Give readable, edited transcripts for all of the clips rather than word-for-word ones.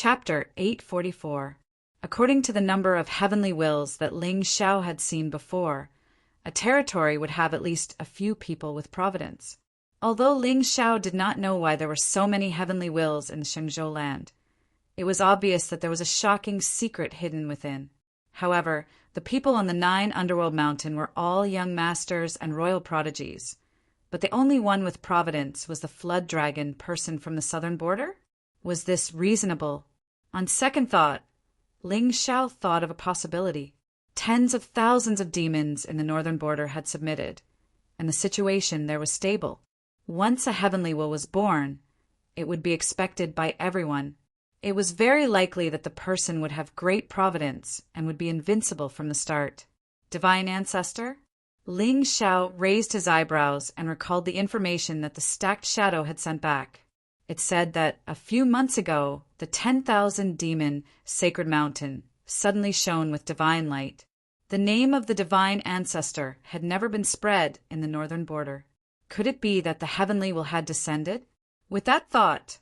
Chapter 844. According to the number of heavenly wills that Ling Xiao had seen before, a territory would have at least a few people with providence. Although Ling Xiao did not know why there were so many heavenly wills in Shenzhou land, it was obvious that there was a shocking secret hidden within. However, the people on the 9 Underworld Mountain were all young masters and royal prodigies, but the only one with providence was the flood dragon person from the southern border? Was this reasonable? On second thought, Ling Xiao thought of a possibility. Tens of thousands of demons in the northern border had submitted, and the situation there was stable. Once a heavenly will was born, it would be expected by everyone. It was very likely that the person would have great providence and would be invincible from the start. Divine ancestor? Ling Xiao raised his eyebrows and recalled the information that the stacked shadow had sent back. It said that a few months ago, the 10,000 demon sacred mountain suddenly shone with divine light. The name of the divine ancestor had never been spread in the northern border. Could it be that the heavenly will had descended? With that thought,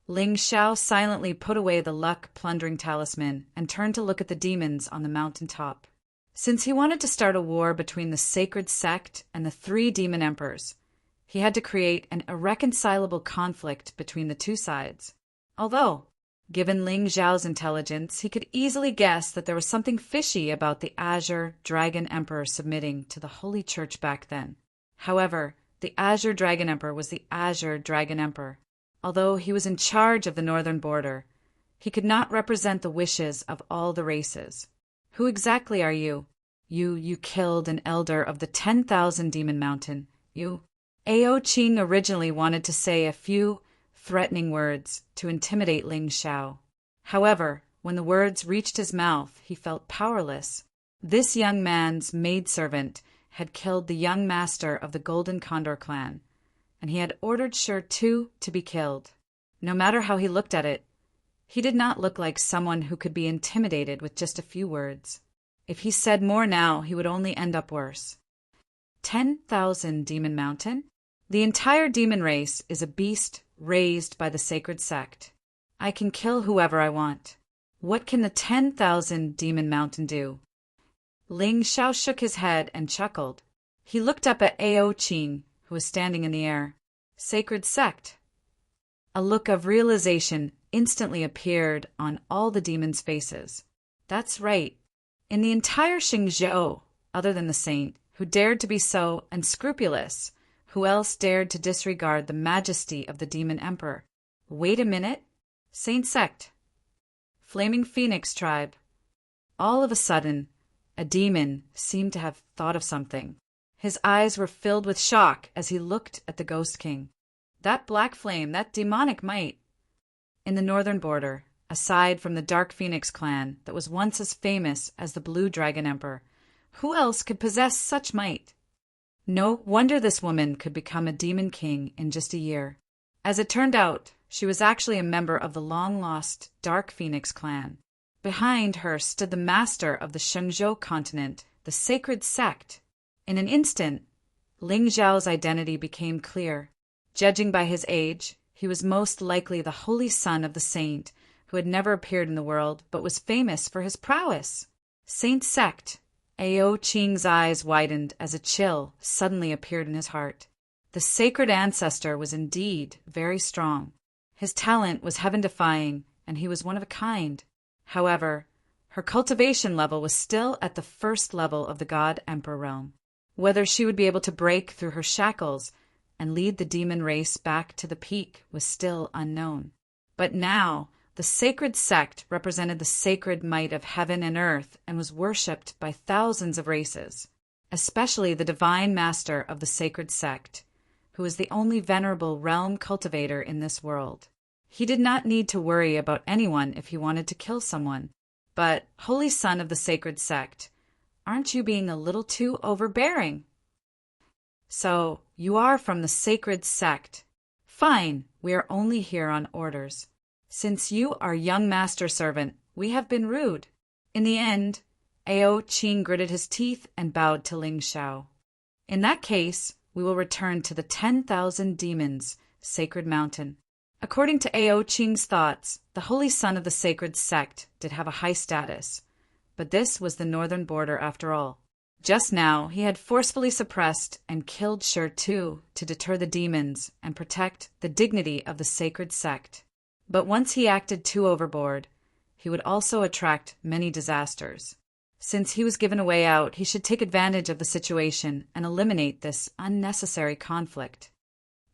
Ling Xiao silently put away the luck-plundering talisman and turned to look at the demons on the mountain top. Since he wanted to start a war between the sacred sect and the 3 demon emperors, he had to create an irreconcilable conflict between the two sides. Although, given Ling Xiao's intelligence, he could easily guess that there was something fishy about the Azure Dragon Emperor submitting to the Holy Church back then. However, the Azure Dragon Emperor was the Azure Dragon Emperor. Although he was in charge of the northern border, he could not represent the wishes of all the races. Who exactly are you? You killed an elder of the 10,000 Demon Mountain. You. Ao Qing originally wanted to say a few threatening words to intimidate Ling Xiao. However, when the words reached his mouth, he felt powerless. This young man's maidservant had killed the young master of the Golden Condor clan, and he had ordered Shi Tu to be killed. No matter how he looked at it, he did not look like someone who could be intimidated with just a few words. If he said more now, he would only end up worse. 10,000 Demon Mountain? The entire demon race is a beast raised by the sacred sect. I can kill whoever I want. What can the 10,000 Demon Mountain do? Ling Xiao shook his head and chuckled. He looked up at Ao Qing, who was standing in the air. Sacred sect. A look of realization instantly appeared on all the demons' faces. That's right. In the entire Xingzhou, other than the saint, who dared to be so unscrupulous, who else dared to disregard the majesty of the demon emperor? Wait a minute. Saint sect. Flaming Phoenix tribe. All of a sudden, a demon seemed to have thought of something. His eyes were filled with shock as he looked at the Ghost King. That black flame, that demonic might. In the northern border, aside from the Dark Phoenix clan that was once as famous as the Blue Dragon Emperor, who else could possess such might? No wonder this woman could become a demon king in just a year. As it turned out, she was actually a member of the long-lost Dark Phoenix clan. Behind her stood the master of the Shenzhou continent, the sacred sect. In an instant, Ling Xiao's identity became clear. Judging by his age, he was most likely the holy son of the saint who had never appeared in the world but was famous for his prowess. Saint sect. Ao Qing's eyes widened as a chill suddenly appeared in his heart. The sacred ancestor was indeed very strong. His talent was heaven-defying, and he was one of a kind. However, her cultivation level was still at the first level of the God-Emperor realm. Whether she would be able to break through her shackles and lead the demon race back to the peak was still unknown. But now, the sacred sect represented the sacred might of heaven and earth and was worshipped by thousands of races, especially the divine master of the sacred sect, who was the only venerable realm cultivator in this world. He did not need to worry about anyone if he wanted to kill someone. But, holy son of the sacred sect, aren't you being a little too overbearing? So, you are from the sacred sect. Fine, we are only here on orders. Since you are young master servant, we have been rude. In the end, Ao Qing gritted his teeth and bowed to Ling Xiao. In that case, we will return to the 10,000 demons, sacred mountain. According to Ao Qing's thoughts, the holy son of the sacred sect did have a high status, but this was the northern border after all. Just now, he had forcefully suppressed and killed Shi Tu to deter the demons and protect the dignity of the sacred sect. But once he acted too overboard, he would also attract many disasters. Since he was given a way out, he should take advantage of the situation and eliminate this unnecessary conflict.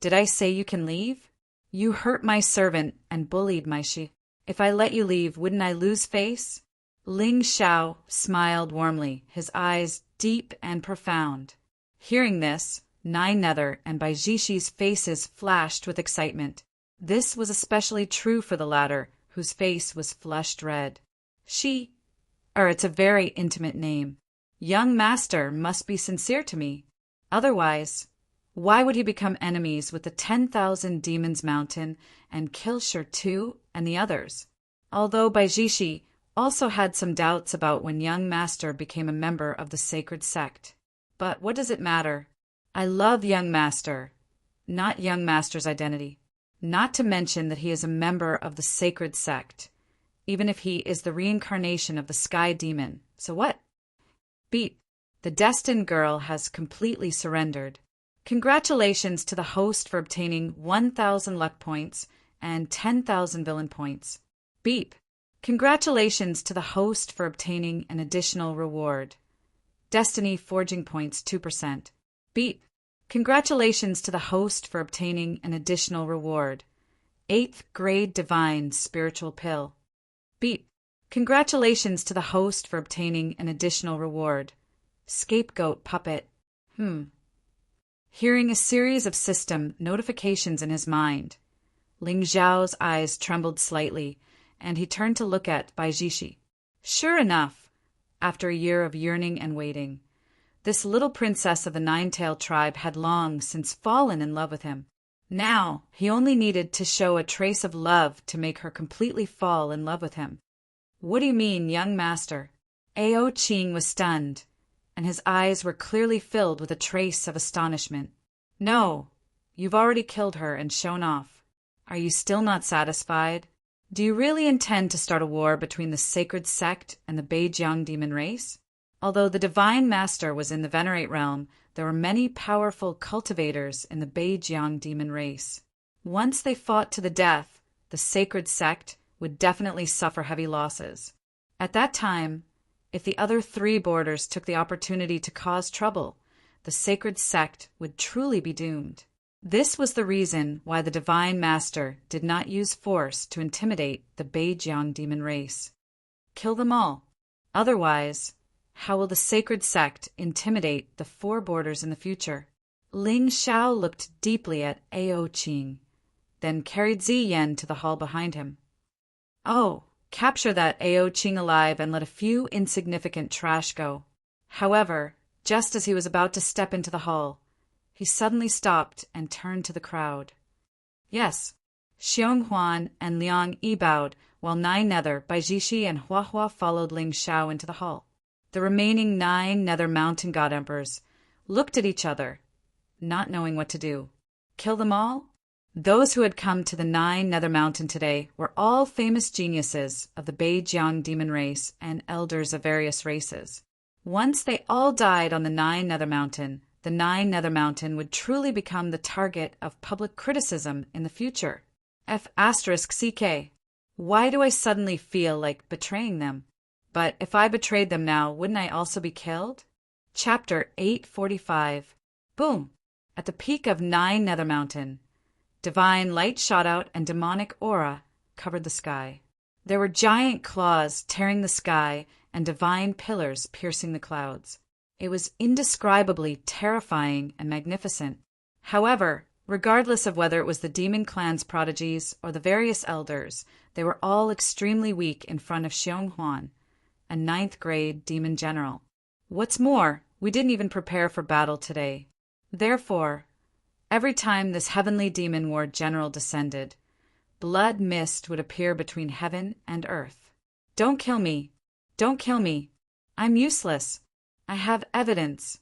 Did I say you can leave? You hurt my servant and bullied my Shi. If I let you leave, wouldn't I lose face? Ling Xiao smiled warmly, his eyes deep and profound. Hearing this, Nine Nether and Bai Jishi's faces flashed with excitement. This was especially true for the latter, whose face was flushed red. It's a very intimate name. Young master must be sincere to me. Otherwise, why would he become enemies with the 10,000 Demons Mountain and kill Shi Tu and the others? Although Bai Jishi also had some doubts about when young master became a member of the sacred sect. But what does it matter? I love young master, not young master's identity. Not to mention that he is a member of the sacred sect, even if he is the reincarnation of the sky demon. So what? Beat. The destined girl has completely surrendered. Congratulations to the host for obtaining 1,000 luck points and 10,000 villain points. Beep. Congratulations to the host for obtaining an additional reward. Destiny forging points 2%. Beep. Congratulations to the host for obtaining an additional reward. 8th grade divine spiritual pill. Beep. Congratulations to the host for obtaining an additional reward. Scapegoat puppet. Hearing a series of system notifications in his mind, Ling Zhao's eyes trembled slightly, and he turned to look at Bai Jishi. Sure enough, after a year of yearning and waiting, this little princess of the Nine-Tailed tribe had long since fallen in love with him. Now, he only needed to show a trace of love to make her completely fall in love with him. What do you mean, young master? Ao Qing was stunned, and his eyes were clearly filled with a trace of astonishment. No, you've already killed her and shown off. Are you still not satisfied? Do you really intend to start a war between the sacred sect and the Beijiang demon race? Although the divine master was in the Venerate realm, there were many powerful cultivators in the Beijiang demon race. Once they fought to the death, the sacred sect would definitely suffer heavy losses. At that time, if the other 3 borders took the opportunity to cause trouble, the sacred sect would truly be doomed. This was the reason why the divine master did not use force to intimidate the Beijiang demon race. Kill them all. Otherwise, how will the sacred sect intimidate the 4 borders in the future? Ling Xiao looked deeply at Ao Qing, then carried Ziyan to the hall behind him. Oh, capture that Ao Qing alive and let a few insignificant trash go. However, just as he was about to step into the hall, he suddenly stopped and turned to the crowd. Yes, Xiong Huan and Liang Yi bowed, while Nine Nether, Bai Jishi, and Hua Hua followed Ling Xiao into the hall. The remaining 9 Nether Mountain God Emperors looked at each other, not knowing what to do. Kill them all? Those who had come to the 9 Nether Mountain today were all famous geniuses of the Beijiang demon race and elders of various races. Once they all died on the 9 Nether Mountain, the 9 Nether Mountain would truly become the target of public criticism in the future. F***CK. Why do I suddenly feel like betraying them? But if I betrayed them now, wouldn't I also be killed? Chapter 845. Boom! At the peak of 9 Nether Mountain, divine light shot out and demonic aura covered the sky. There were giant claws tearing the sky and divine pillars piercing the clouds. It was indescribably terrifying and magnificent. However, regardless of whether it was the demon clan's prodigies or the various elders, they were all extremely weak in front of Xiong Huan, a 9th grade demon general. What's more, we didn't even prepare for battle today. Therefore, every time this heavenly demon war general descended, blood mist would appear between heaven and earth. Don't kill me. Don't kill me. I'm useless. I have evidence.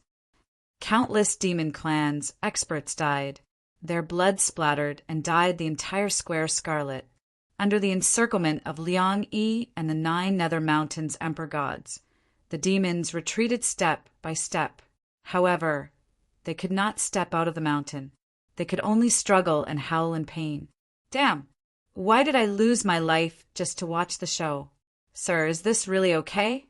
Countless demon clans, experts died. Their blood splattered and dyed the entire square scarlet. Under the encirclement of Liang Yi and the 9 Nether Mountains Emperor gods, the demons retreated step by step. However, they could not step out of the mountain. They could only struggle and howl in pain. Damn! Why did I lose my life just to watch the show? Sir, is this really okay?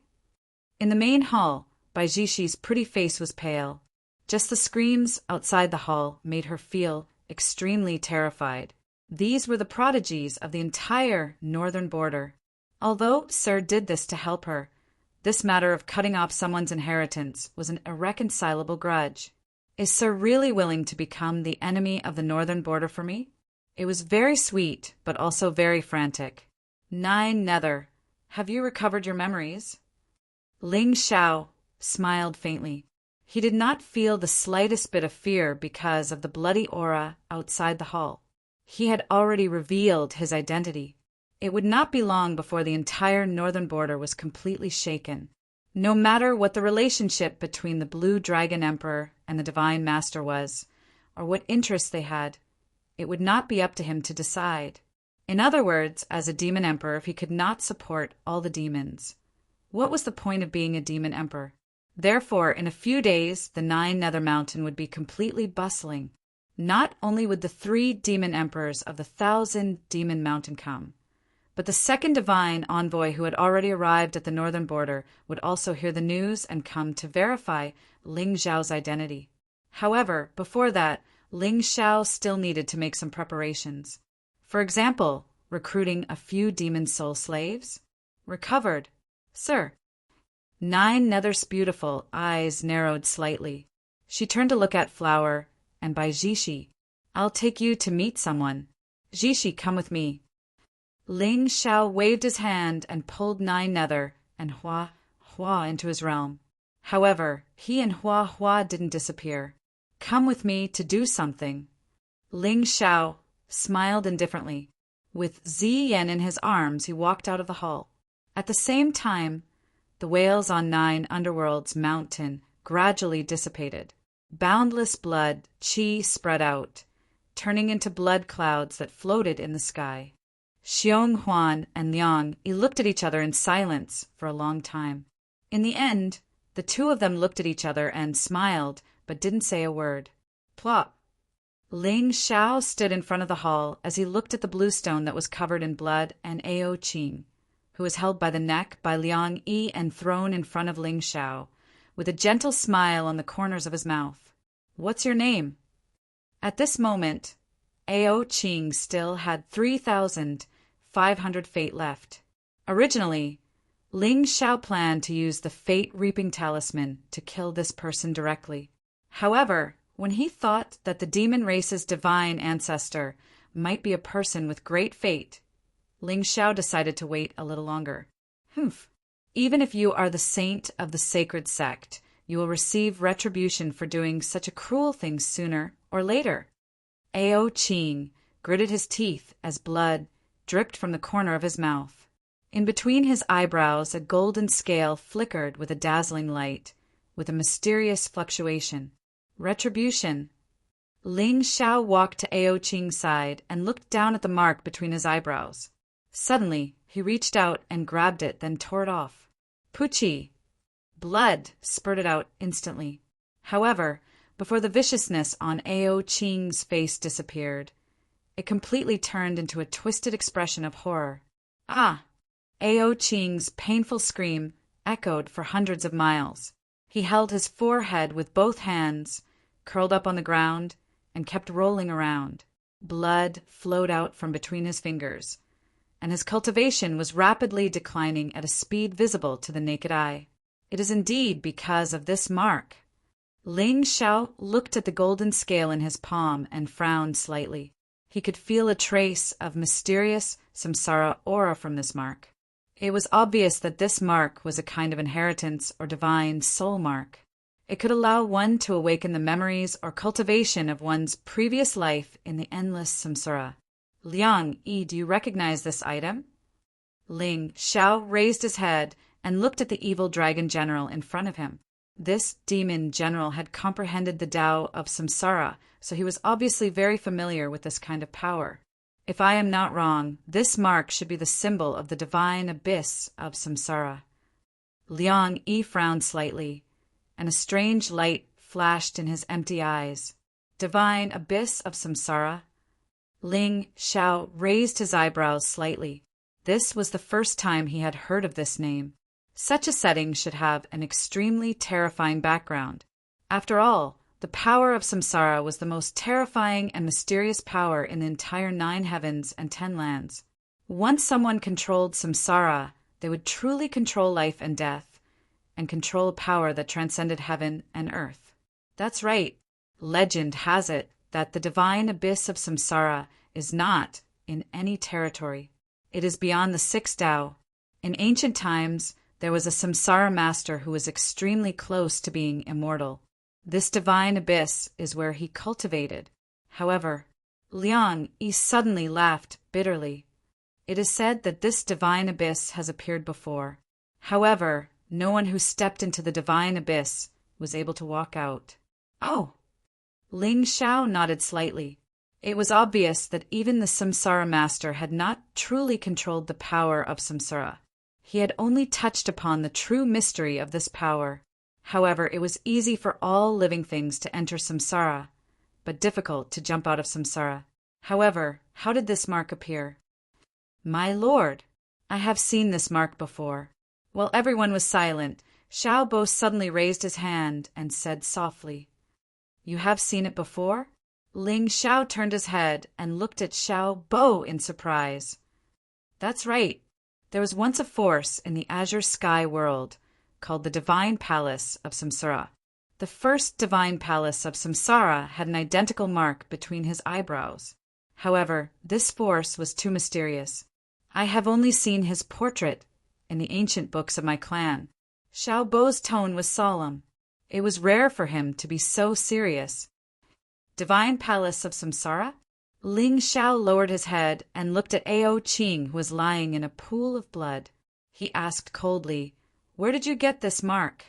In the main hall, Baijishi's pretty face was pale. Just the screams outside the hall made her feel extremely terrified. These were the prodigies of the entire northern border. Although Sir did this to help her, this matter of cutting off someone's inheritance was an irreconcilable grudge. Is Sir really willing to become the enemy of the northern border for me? It was very sweet, but also very frantic. 9 Nether, have you recovered your memories? Ling Xiao smiled faintly. He did not feel the slightest bit of fear because of the bloody aura outside the hall. He had already revealed his identity. It would not be long before the entire northern border was completely shaken. No matter what the relationship between the Blue Dragon Emperor and the Divine Master was, or what interests they had, it would not be up to him to decide. In other words, as a demon emperor, if he could not support all the demons, what was the point of being a demon emperor? Therefore, in a few days, the 9 Nether Mountain would be completely bustling. Not only would the 3 demon emperors of the 1,000 Demon Mountain come, but the second divine envoy who had already arrived at the northern border would also hear the news and come to verify Ling Xiao's identity. However, before that, Ling Xiao still needed to make some preparations. For example, recruiting a few demon soul slaves. Recovered. Sir. 9 Nether's beautiful eyes narrowed slightly. She turned to look at Flower, and by Jishi, I'll take you to meet someone. Jishi, come with me. Ling Xiao waved his hand and pulled 9 Nether and Hua into his realm. However, he and Hua didn't disappear. Come with me to do something. Ling Xiao smiled indifferently. With Ziyan in his arms, he walked out of the hall. At the same time, the whales on 9 Underworld's mountain gradually dissipated. Boundless blood, qi spread out, turning into blood clouds that floated in the sky. Xiong Huan and Liang Yi looked at each other in silence for a long time. In the end, the two of them looked at each other and smiled, but didn't say a word. Plop! Ling Xiao stood in front of the hall as he looked at the blue stone that was covered in blood and Ao Qing, who was held by the neck by Liang Yi and thrown in front of Ling Xiao, with a gentle smile on the corners of his mouth. What's your name? At this moment, Ao Qing still had 3,500 fate left. Originally, Ling Xiao planned to use the fate-reaping talisman to kill this person directly. However, when he thought that the demon race's divine ancestor might be a person with great fate, Ling Xiao decided to wait a little longer. Humph. Even if you are the saint of the sacred sect, you will receive retribution for doing such a cruel thing sooner or later. Ao Qing gritted his teeth as blood dripped from the corner of his mouth. In between his eyebrows, a golden scale flickered with a dazzling light, with a mysterious fluctuation. Retribution. Ling Xiao walked to Ao Qing's side and looked down at the mark between his eyebrows. Suddenly, he reached out and grabbed it, then tore it off. Puchi! Blood spurted out instantly. However, before the viciousness on Ao Qing's face disappeared, it completely turned into a twisted expression of horror. Ah! Ao Qing's painful scream echoed for hundreds of miles. He held his forehead with both hands, curled up on the ground, and kept rolling around. Blood flowed out from between his fingers, and his cultivation was rapidly declining at a speed visible to the naked eye. It is indeed because of this mark. Ling Xiao looked at the golden scale in his palm and frowned slightly. He could feel a trace of mysterious samsara aura from this mark. It was obvious that this mark was a kind of inheritance or divine soul mark. It could allow one to awaken the memories or cultivation of one's previous life in the endless samsara. Liang Yi, do you recognize this item? Ling Xiao raised his head and looked at the evil dragon general in front of him. This demon general had comprehended the Tao of samsara, so he was obviously very familiar with this kind of power. If I am not wrong, this mark should be the symbol of the divine abyss of samsara. Liang Yi frowned slightly, and a strange light flashed in his empty eyes. Divine abyss of samsara? Ling Xiao raised his eyebrows slightly. This was the first time he had heard of this name. Such a setting should have an extremely terrifying background. After all, the power of samsara was the most terrifying and mysterious power in the entire 9 heavens and 10 lands. Once someone controlled samsara, they would truly control life and death, and control a power that transcended heaven and earth. That's right. Legend has it that the divine abyss of samsara is not in any territory. It is beyond the 6 Tao. In ancient times, there was a samsara master who was extremely close to being immortal. This divine abyss is where he cultivated. However, Liang Yi suddenly laughed bitterly. It is said that this divine abyss has appeared before. However, no one who stepped into the divine abyss was able to walk out. Oh! Ling Xiao nodded slightly. It was obvious that even the samsara master had not truly controlled the power of samsara. He had only touched upon the true mystery of this power. However, it was easy for all living things to enter samsara, but difficult to jump out of samsara. However, how did this mark appear? My lord, I have seen this mark before. While everyone was silent, Xiao Bo suddenly raised his hand and said softly, You have seen it before? Ling Xiao turned his head and looked at Xiao Bo in surprise. That's right. There was once a force in the azure sky world called the Divine Palace of Samsara. The first Divine Palace of Samsara had an identical mark between his eyebrows. However, this force was too mysterious. I have only seen his portrait in the ancient books of my clan. Xiao Bo's tone was solemn. It was rare for him to be so serious. Divine Palace of Samsara? Ling Xiao lowered his head and looked at Ao Qing, who was lying in a pool of blood. He asked coldly, Where did you get this mark?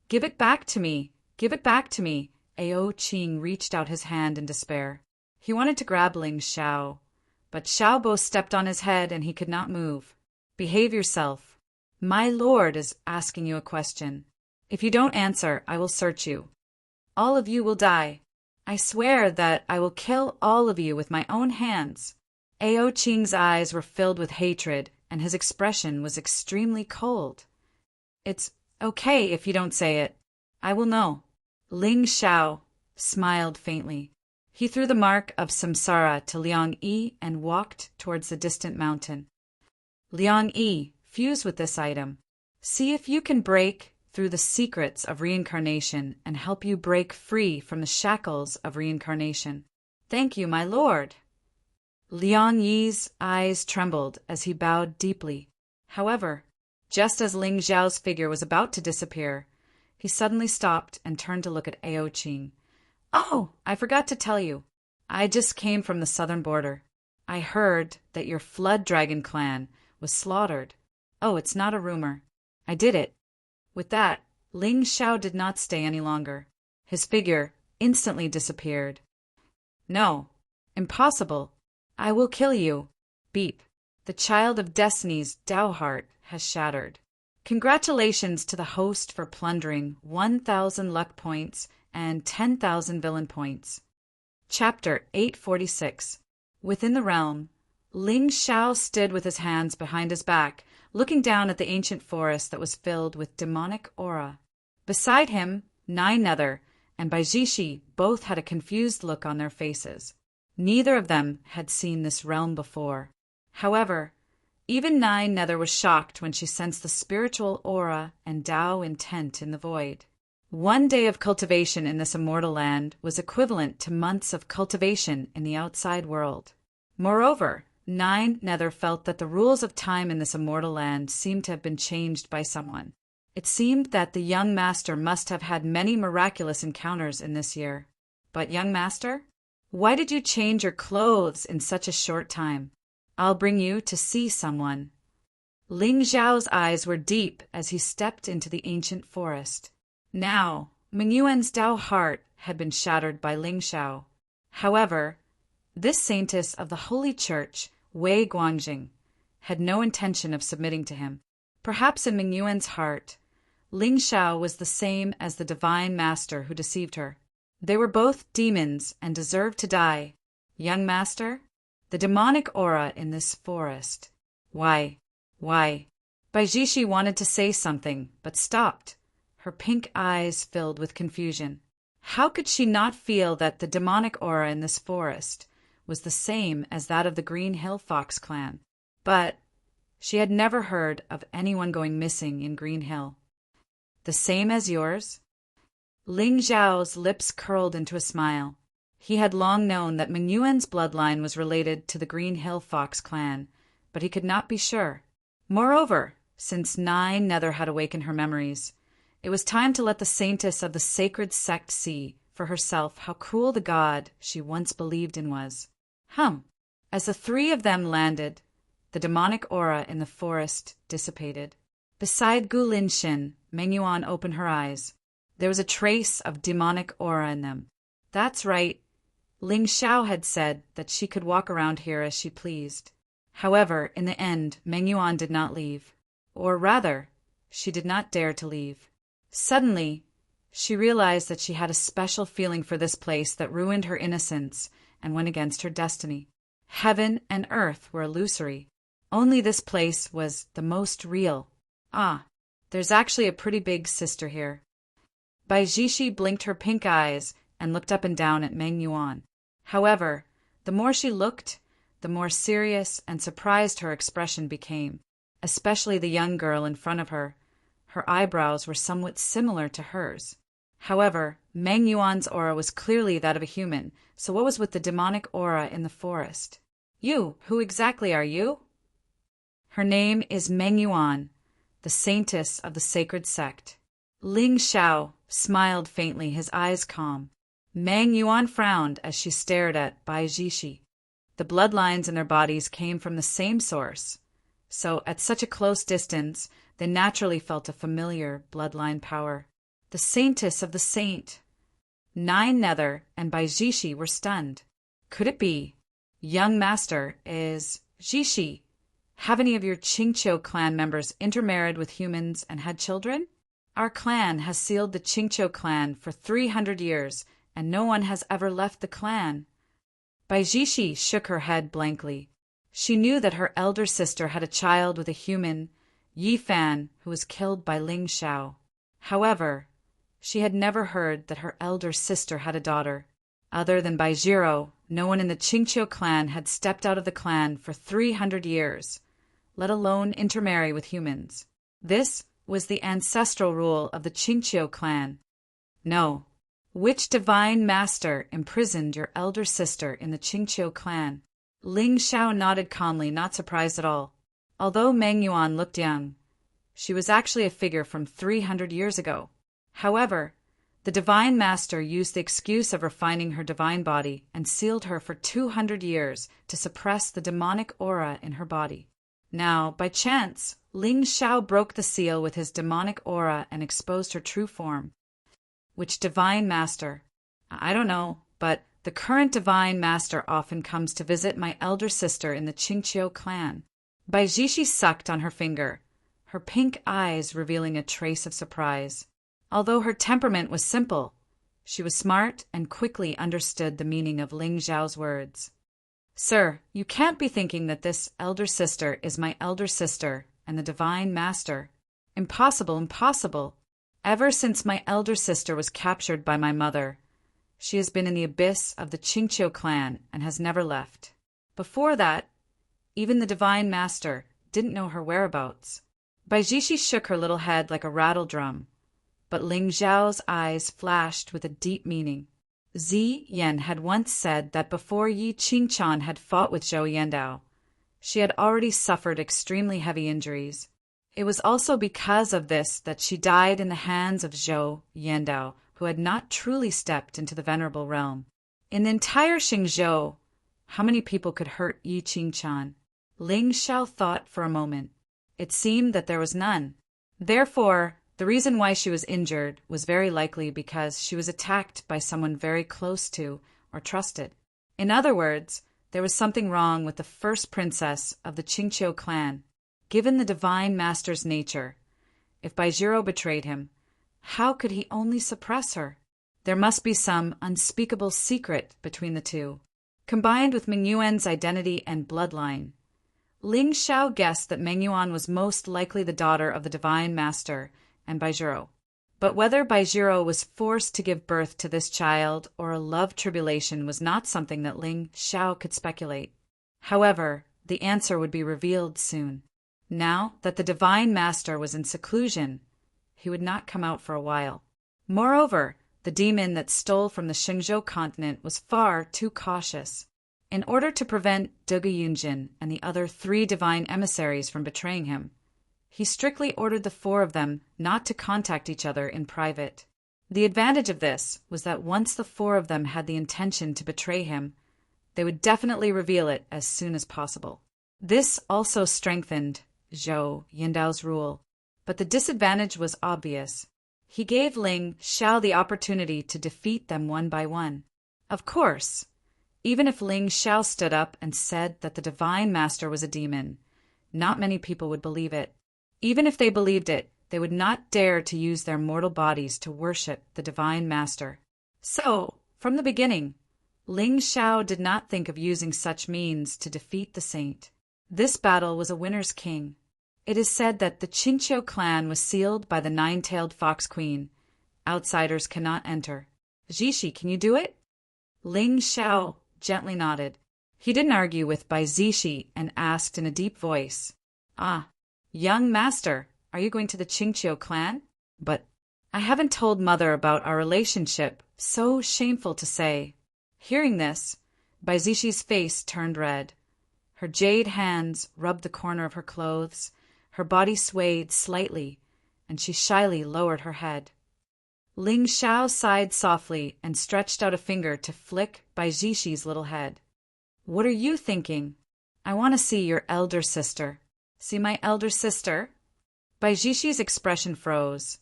Give it back to me! Give it back to me! Ao Qing reached out his hand in despair. He wanted to grab Ling Xiao, but Xiao Bo stepped on his head and he could not move. Behave yourself. My lord is asking you a question. If you don't answer, I will search you. All of you will die. I swear that I will kill all of you with my own hands. Ao Qing's eyes were filled with hatred, and his expression was extremely cold. It's okay if you don't say it. I will know. Ling Xiao smiled faintly. He threw the mark of samsara to Liang Yi and walked towards the distant mountain. Liang Yi, fuse with this item. See if you can break through the secrets of reincarnation and help you break free from the shackles of reincarnation. Thank you, my lord. Liang Yi's eyes trembled as he bowed deeply. However, just as Ling Xiao's figure was about to disappear, he suddenly stopped and turned to look at Ao Qing. Oh, I forgot to tell you. I just came from the southern border. I heard that your Flood Dragon clan was slaughtered. Oh, it's not a rumor. I did it. With that, Ling Xiao did not stay any longer. His figure instantly disappeared. No, impossible. I will kill you. Beep. The child of destiny's Tao heart has shattered. Congratulations to the host for plundering 1,000 luck points and 10,000 villain points. Chapter 846. Within the realm, Ling Xiao stood with his hands behind his back, looking down at the ancient forest that was filled with demonic aura. Beside him, Nine Nether and Baijishi both had a confused look on their faces. Neither of them had seen this realm before. However, even Nine Nether was shocked when she sensed the spiritual aura and Tao intent in the void. 1 day of cultivation in this immortal land was equivalent to months of cultivation in the outside world. Moreover, Nine Nether felt that the rules of time in this immortal land seemed to have been changed by someone. It seemed that the young master must have had many miraculous encounters in this year. But young master, why did you change your clothes in such a short time? I'll bring you to see someone. Ling Zhao's eyes were deep as he stepped into the ancient forest. Now, Ming Yuan's Tao heart had been shattered by Ling Shao. However, this saintess of the Holy Church, Wei Guangjing, had no intention of submitting to him. Perhaps in Ming Yuan's heart, Ling Shao was the same as the divine master who deceived her. They were both demons and deserved to die. Young master, the demonic aura in this forest. Why? Baijishi wanted to say something, but stopped. Her pink eyes filled with confusion. How could she not feel that the demonic aura in this forest was the same as that of the Green Hill Fox clan? But she had never heard of anyone going missing in Green Hill. The same as yours? Ling Zhao's lips curled into a smile. He had long known that Ming Yuan's bloodline was related to the Green Hill Fox clan, but he could not be sure. Moreover, since Nine Nether had awakened her memories, it was time to let the saintess of the sacred sect see for herself how cruel the god she once believed in was. As the three of them landed, the demonic aura in the forest dissipated. Beside Gu Linshin, Meng Yuan opened her eyes. There was a trace of demonic aura in them. That's right. Ling Shao had said that she could walk around here as she pleased. However, in the end, Meng Yuan did not leave. Or rather, she did not dare to leave. Suddenly, she realized that she had a special feeling for this place that ruined her innocence and went against her destiny. Heaven and earth were illusory. Only this place was the most real. There's actually a pretty big sister here. Baijishi blinked her pink eyes and looked up and down at Meng Yuan. However, the more she looked, the more serious and surprised her expression became, especially the young girl in front of her. Her eyebrows were somewhat similar to hers. However, Meng Yuan's aura was clearly that of a human, so what was with the demonic aura in the forest? You, who exactly are you? Her name is Meng Yuan, the saintess of the sacred sect. Ling Shao smiled faintly, his eyes calm. Meng Yuan frowned as she stared at Baijishi. The bloodlines in their bodies came from the same source, so at such a close distance, they naturally felt a familiar bloodline power. The saintess of the saint. Nine Nether and Baijishi were stunned. Could it be? Young master, is Jishi. Have any of your Qingqiu clan members intermarried with humans and had children? Our clan has sealed the Qingqiu clan for 300 years, and no one has ever left the clan. Baijishi shook her head blankly. She knew that her elder sister had a child with a human, Yi Fan, who was killed by Ling Shao. However, she had never heard that her elder sister had a daughter. Other than Baijiro, no one in the Qingqiu clan had stepped out of the clan for 300 years, let alone intermarry with humans. This was the ancestral rule of the Qingqiu clan. No. Which divine master imprisoned your elder sister in the Qingqiu clan? Ling Shao nodded calmly, not surprised at all. Although Meng Yuan looked young, she was actually a figure from 300 years ago. However, the divine master used the excuse of refining her divine body and sealed her for 200 years to suppress the demonic aura in her body. Now, by chance, Ling Shao broke the seal with his demonic aura and exposed her true form. Which divine master? I don't know, but the current divine master often comes to visit my elder sister in the Qingqiu clan. Baijishi sucked on her finger, her pink eyes revealing a trace of surprise. Although her temperament was simple, she was smart and quickly understood the meaning of Ling Zhao's words. Sir, you can't be thinking that this elder sister is my elder sister and the divine master. Impossible, impossible. Ever since my elder sister was captured by my mother, she has been in the abyss of the Qingqiu clan and has never left. Before that, even the divine master didn't know her whereabouts. Baijishi shook her little head like a rattle drum, but Ling Zhao's eyes flashed with a deep meaning. Zi Yan had once said that before Yi Qingchan had fought with Zhou Yandao, she had already suffered extremely heavy injuries. It was also because of this that she died in the hands of Zhou Yandao, who had not truly stepped into the venerable realm. In the entire Xingzhou, how many people could hurt Yi Qingchan? Ling Shao thought for a moment. It seemed that there was none. Therefore, The reason why she was injured was very likely because she was attacked by someone very close to or trusted. In other words, there was something wrong with the first princess of the Qingqiu clan. Given the divine master's nature, if Baizhiro betrayed him, how could he only suppress her? There must be some unspeakable secret between the two. Combined with Meng Yuan's identity and bloodline, Ling Xiao guessed that Meng Yuan was most likely the daughter of the divine master and Baizhiro. But whether Baizhiro was forced to give birth to this child or a love tribulation was not something that Ling Xiao could speculate. However, the answer would be revealed soon. Now that the divine master was in seclusion, he would not come out for a while. Moreover, the demon that stole from the Xingzhou continent was far too cautious. In order to prevent Duge Yunjin and the other 3 divine emissaries from betraying him, he strictly ordered the 4 of them not to contact each other in private. The advantage of this was that once the 4 of them had the intention to betray him, they would definitely reveal it as soon as possible. This also strengthened Zhou Yindao's rule, but the disadvantage was obvious. He gave Ling Xiao the opportunity to defeat them one by one. Of course, even if Ling Xiao stood up and said that the divine master was a demon, not many people would believe it. Even if they believed it, they would not dare to use their mortal bodies to worship the divine master. So, from the beginning, Ling Xiao did not think of using such means to defeat the saint. This battle was a winner's king. It is said that the Qingqiu clan was sealed by the 9-tailed fox queen. Outsiders cannot enter. Zishi, can you do it? Ling Xiao gently nodded. He didn't argue with Bai Zishi and asked in a deep voice, "Ah, young master, are you going to the Qingqiu clan? But I haven't told mother about our relationship, so shameful to say." Hearing this, Bai Zishi's face turned red. Her jade hands rubbed the corner of her clothes, her body swayed slightly, and she shyly lowered her head. Ling Xiao sighed softly and stretched out a finger to flick Bai Zishi's little head. "What are you thinking? I want to see your elder sister." "See my elder sister?" Bai Zishi's expression froze.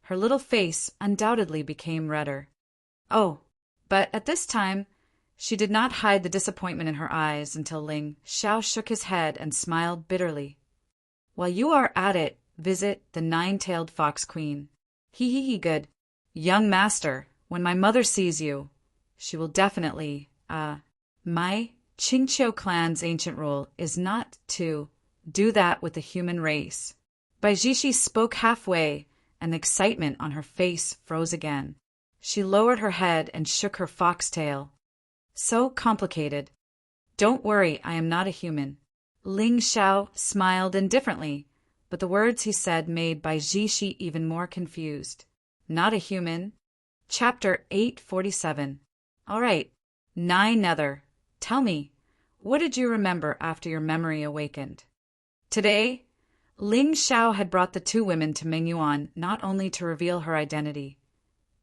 Her little face undoubtedly became redder. Oh, but at this time, she did not hide the disappointment in her eyes until Ling Xiao shook his head and smiled bitterly. "While you are at it, visit the 9-tailed fox queen." He good. "Young master, when my mother sees you, she will definitely, my Qingqiu clan's ancient rule is not to do that with the human race." Bai Zishi spoke halfway, and the excitement on her face froze again. She lowered her head and shook her foxtail. "So complicated." "Don't worry, I am not a human." Ling Xiao smiled indifferently, but the words he said made Bai Zishi even more confused. Not a human? Chapter 847. All right, 9 Nether. Tell me, what did you remember after your memory awakened? Today, Ling Xiao had brought the 2 women to Meng Yuan not only to reveal her identity,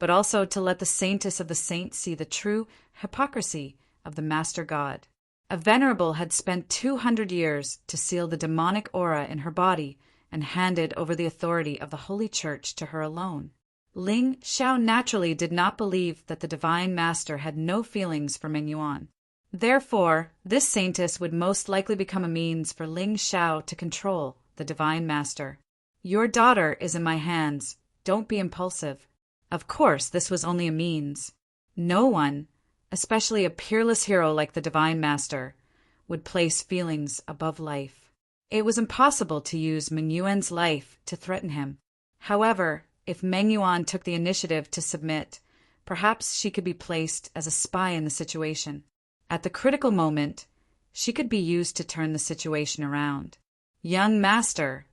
but also to let the saintess of the saints see the true hypocrisy of the Master God. A venerable had spent 200 years to seal the demonic aura in her body and handed over the authority of the Holy Church to her alone. Ling Xiao naturally did not believe that the Divine Master had no feelings for Meng Yuan. Therefore, this saintess would most likely become a means for Ling Xiao to control the Divine Master. "Your daughter is in my hands. Don't be impulsive." Of course, this was only a means. No one, especially a peerless hero like the Divine Master, would place feelings above life. It was impossible to use Meng Yuan's life to threaten him. However, if Meng Yuan took the initiative to submit, perhaps she could be placed as a spy in the situation. At the critical moment, she could be used to turn the situation around. "Young master,"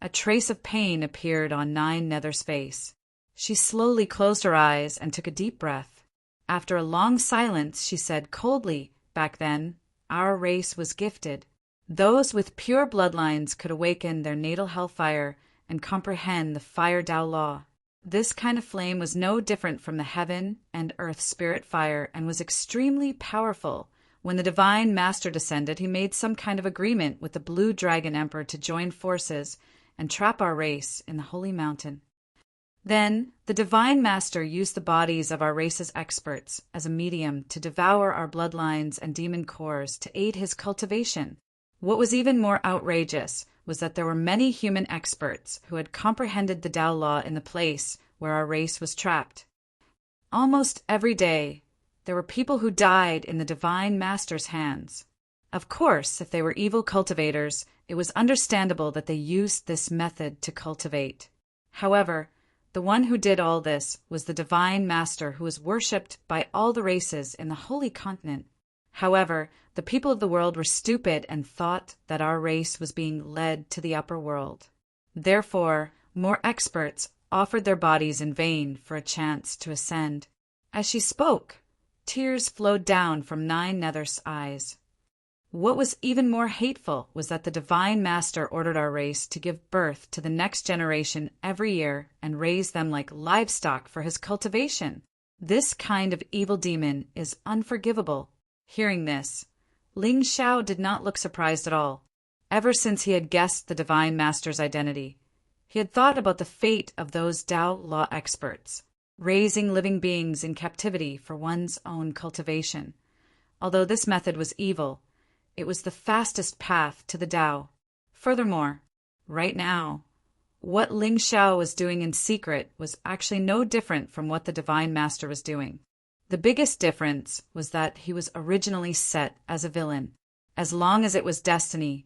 a trace of pain appeared on 9 Nether's face. She slowly closed her eyes and took a deep breath. After a long silence, she said coldly, "Back then, our race was gifted. Those with pure bloodlines could awaken their natal hellfire and comprehend the Fire Dao law. This kind of flame was no different from the heaven and earth spirit fire and was extremely powerful. When the Divine Master descended, he made some kind of agreement with the Blue Dragon Emperor to join forces and trap our race in the Holy Mountain. Then, the Divine Master used the bodies of our race's experts as a medium to devour our bloodlines and demon cores to aid his cultivation. What was even more outrageous was that there were many human experts who had comprehended the Tao law in the place where our race was trapped. Almost every day, there were people who died in the Divine Master's hands. Of course, if they were evil cultivators, it was understandable that they used this method to cultivate. However, the one who did all this was the Divine Master, who was worshipped by all the races in the Holy Continent. However, the people of the world were stupid and thought that our race was being led to the upper world. Therefore, more experts offered their bodies in vain for a chance to ascend. As she spoke, tears flowed down from Nine Nether's eyes. What was even more hateful was that the Divine Master ordered our race to give birth to the next generation every year and raise them like livestock for his cultivation. This kind of evil demon is unforgivable. Hearing this, Ling Xiao did not look surprised at all. Ever since he had guessed the Divine Master's identity, he had thought about the fate of those Tao law experts, raising living beings in captivity for one's own cultivation. Although this method was evil, it was the fastest path to the Tao. Furthermore, right now, what Ling Xiao was doing in secret was actually no different from what the Divine Master was doing. The biggest difference was that he was originally set as a villain. As long as it was destiny,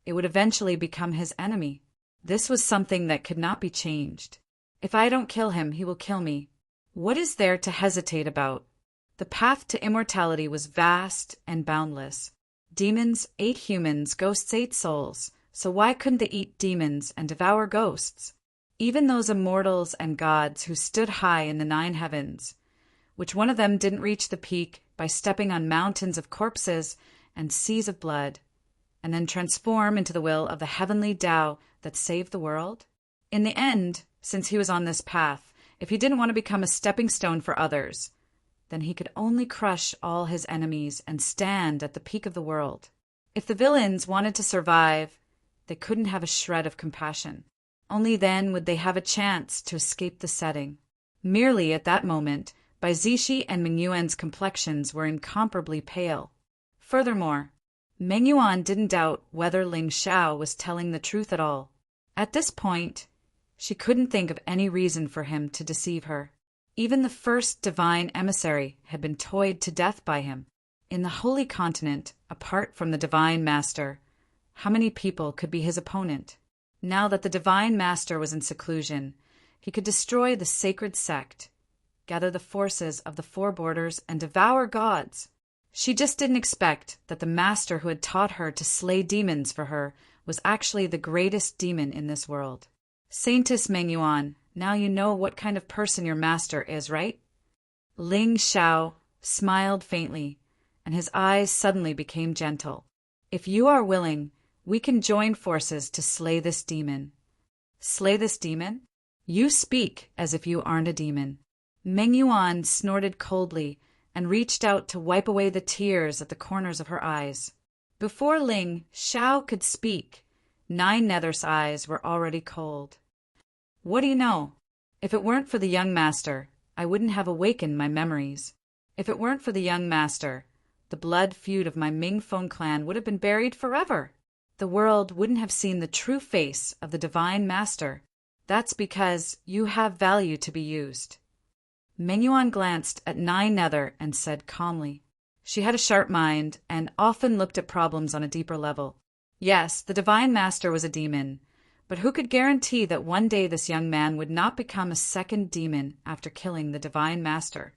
it would eventually become his enemy. This was something that could not be changed. If I don't kill him, he will kill me. What is there to hesitate about? The path to immortality was vast and boundless. Demons ate humans, ghosts ate souls, so why couldn't they eat demons and devour ghosts? Even those immortals and gods who stood high in the 9 heavens, which one of them didn't reach the peak by stepping on mountains of corpses and seas of blood, and then transform into the will of the heavenly Tao that saved the world? In the end, since he was on this path, if he didn't want to become a stepping stone for others, then he could only crush all his enemies and stand at the peak of the world. If the villains wanted to survive, they couldn't have a shred of compassion. Only then would they have a chance to escape the setting. Merely at that moment, Bai Zishi and Meng Yuan's complexions were incomparably pale. Furthermore, Meng Yuan didn't doubt whether Ling Xiao was telling the truth at all. At this point, she couldn't think of any reason for him to deceive her. Even the first divine emissary had been toyed to death by him. In the Holy Continent, apart from the Divine Master, how many people could be his opponent? Now that the Divine Master was in seclusion, he could destroy the sacred sect, gather the forces of the 4 borders, and devour gods. She just didn't expect that the Master who had taught her to slay demons for her was actually the greatest demon in this world. Saintess Meng Yuan, now you know what kind of person your master is, right? Ling Xiao smiled faintly, and his eyes suddenly became gentle. If you are willing, we can join forces to slay this demon. Slay this demon? You speak as if you aren't a demon. Meng Yuan snorted coldly and reached out to wipe away the tears at the corners of her eyes. Before Ling Xiao could speak, 9 Nether's eyes were already cold. What do you know? If it weren't for the young master, I wouldn't have awakened my memories. If it weren't for the young master, the blood feud of my Mingfeng clan would have been buried forever. The world wouldn't have seen the true face of the Divine Master. That's because you have value to be used. Meng Yuan glanced at 9 Nether and said calmly. She had a sharp mind and often looked at problems on a deeper level. Yes, the Divine Master was a demon, but who could guarantee that one day this young man would not become a second demon after killing the Divine Master?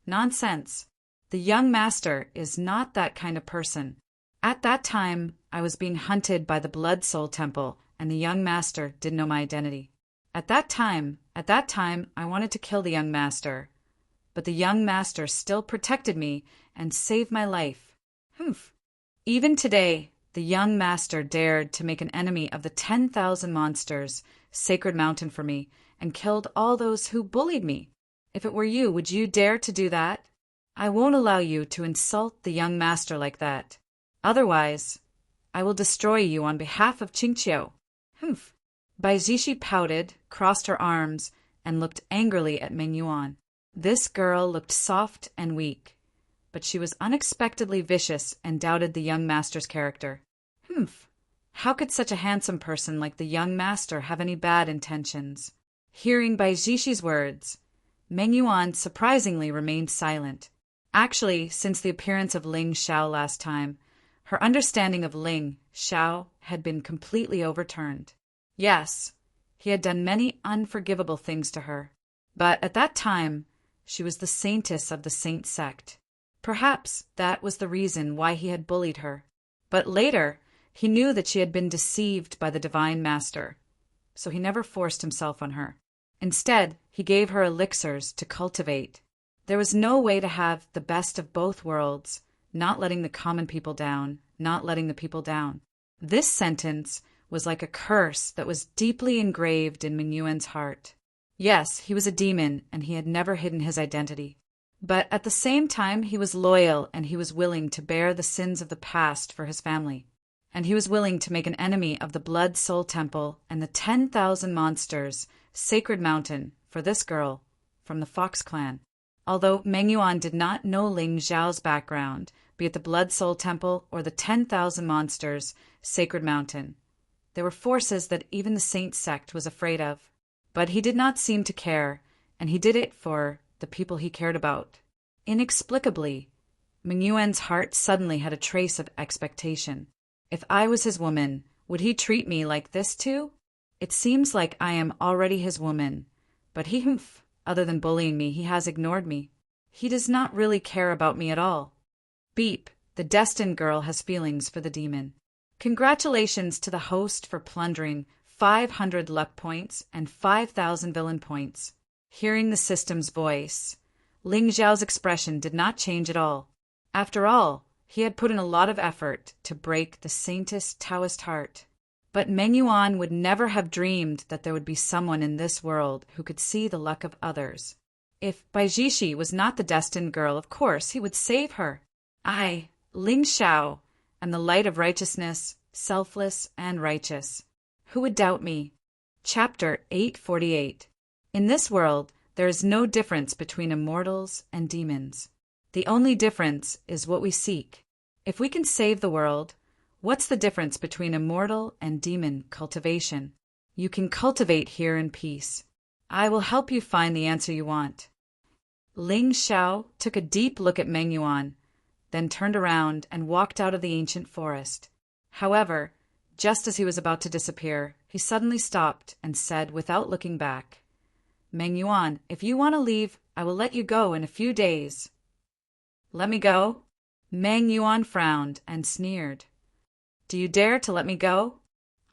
Nonsense. The young master is not that kind of person. At that time, I was being hunted by the Blood Soul Temple, and the young master didn't know my identity. At that time, I wanted to kill the young master, but the young master still protected me and saved my life. Humph. Even today, the young master dared to make an enemy of the 10,000 monsters, Sacred Mountain for me, and killed all those who bullied me. If it were you, would you dare to do that? I won't allow you to insult the young master like that. Otherwise, I will destroy you on behalf of Qingqiu. Humph. Bai Zishi pouted, crossed her arms, and looked angrily at Meng Yuan. This girl looked soft and weak, but she was unexpectedly vicious and doubted the young master's character. Humph! How could such a handsome person like the young master have any bad intentions? Hearing Bai Jishi's words, Meng Yuan surprisingly remained silent. Actually, since the appearance of Ling Xiao last time, her understanding of Ling Xiao had been completely overturned. Yes, he had done many unforgivable things to her, but at that time, she was the saintess of the saint sect. Perhaps that was the reason why he had bullied her. But later, he knew that she had been deceived by the divine master, so he never forced himself on her. Instead, he gave her elixirs to cultivate. There was no way to have the best of both worlds, not letting the common people down, not letting the people down. This sentence was like a curse that was deeply engraved in Meng Yuan's heart. Yes, he was a demon, and he had never hidden his identity. But at the same time, he was loyal, and he was willing to bear the sins of the past for his family. And he was willing to make an enemy of the Blood Soul Temple and the 10,000 monsters, Sacred Mountain, for this girl, from the Fox clan. Although Meng Yuan did not know Ling Xiao's background, be it the Blood Soul Temple or the 10,000 monsters, Sacred Mountain, there were forces that even the Saint sect was afraid of. But he did not seem to care, and he did it for the people he cared about. Inexplicably, Meng Yuan's heart suddenly had a trace of expectation. If I was his woman, would he treat me like this too? It seems like I am already his woman, but other than bullying me, he has ignored me. He does not really care about me at all. Beep, the destined girl has feelings for the demon. Congratulations to the host for plundering 500 luck points and 5,000 villain points. Hearing the system's voice, Ling Xiao's expression did not change at all. After all, he had put in a lot of effort to break the saintess Taoist heart. But Meng Yuan would never have dreamed that there would be someone in this world who could see the luck of others. If Bai Jishi was not the destined girl, of course he would save her. I, Ling Xiao, am the light of righteousness, selfless and righteous. Who would doubt me? Chapter 848. In this world, there is no difference between immortals and demons. The only difference is what we seek. If we can save the world, what's the difference between immortal and demon cultivation? You can cultivate here in peace. I will help you find the answer you want. Ling Xiao took a deep look at Meng Yuan, then turned around and walked out of the ancient forest. However, just as he was about to disappear, he suddenly stopped and said without looking back, Meng Yuan, if you want to leave, I will let you go in a few days. Let me go? Meng Yuan frowned and sneered. Do you dare to let me go?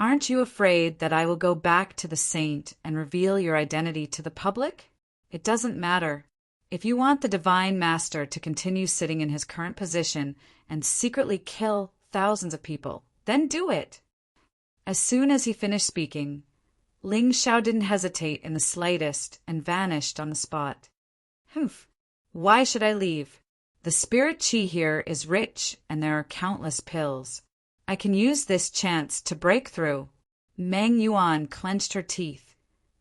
Aren't you afraid that I will go back to the saint and reveal your identity to the public? It doesn't matter. If you want the divine master to continue sitting in his current position and secretly kill thousands of people, then do it. As soon as he finished speaking, Ling Xiao didn't hesitate in the slightest and vanished on the spot. Why should I leave? The spirit chi here is rich and there are countless pills. I can use this chance to break through. Meng Yuan clenched her teeth,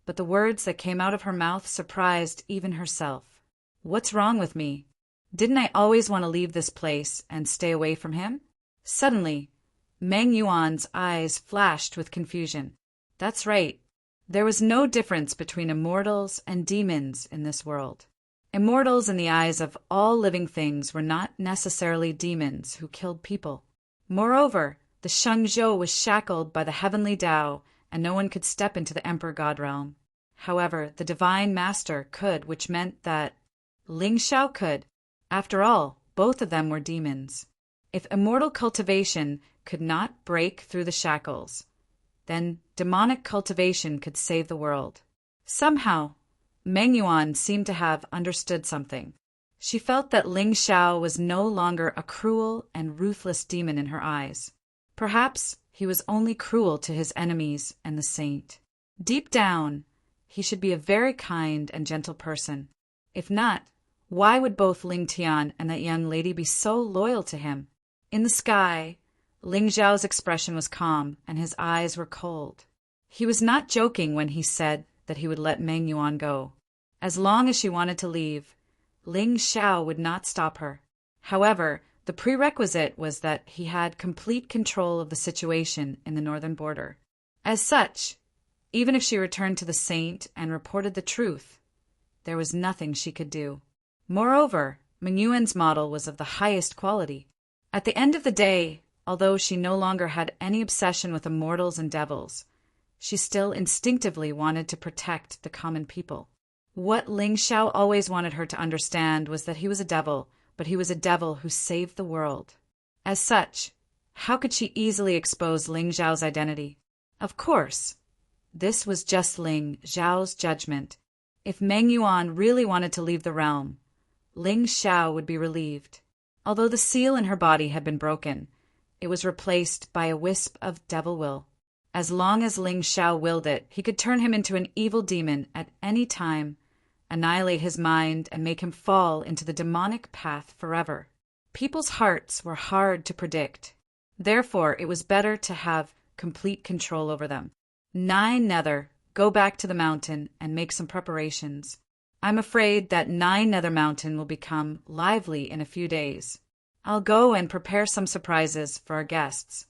but the words that came out of her mouth surprised even herself. What's wrong with me? Didn't I always want to leave this place and stay away from him? Suddenly, Meng Yuan's eyes flashed with confusion. That's right. There was no difference between immortals and demons in this world. Immortals in the eyes of all living things were not necessarily demons who killed people. Moreover, the Shengzhou was shackled by the heavenly Tao, and no one could step into the Emperor God realm. However, the Divine Master could, which meant that Ling Xiao could. After all, both of them were demons. If immortal cultivation could not break through the shackles, then demonic cultivation could save the world. Somehow, Meng Yuan seemed to have understood something. She felt that Ling Xiao was no longer a cruel and ruthless demon in her eyes. Perhaps he was only cruel to his enemies and the saint. Deep down, he should be a very kind and gentle person. If not, why would both Ling Tian and that young lady be so loyal to him? In the sky, Ling Xiao's expression was calm and his eyes were cold. He was not joking when he said that that he would let Meng Yuan go. As long as she wanted to leave, Ling Xiao would not stop her. However, the prerequisite was that he had complete control of the situation in the northern border. As such, even if she returned to the saint and reported the truth, there was nothing she could do. Moreover, Meng Yuan's model was of the highest quality. At the end of the day, although she no longer had any obsession with immortals and devils, she still instinctively wanted to protect the common people. What Ling Xiao always wanted her to understand was that he was a devil, but he was a devil who saved the world. As such, how could she easily expose Ling Xiao's identity? Of course, this was just Ling Xiao's judgment. If Meng Yuan really wanted to leave the realm, Ling Xiao would be relieved. Although the seal in her body had been broken, it was replaced by a wisp of devil will. As long as Ling Xiao willed it, he could turn him into an evil demon at any time, annihilate his mind, and make him fall into the demonic path forever. People's hearts were hard to predict. Therefore, it was better to have complete control over them. 9 Nether, go back to the mountain and make some preparations. I'm afraid that 9 Nether Mountain will become lively in a few days. I'll go and prepare some surprises for our guests.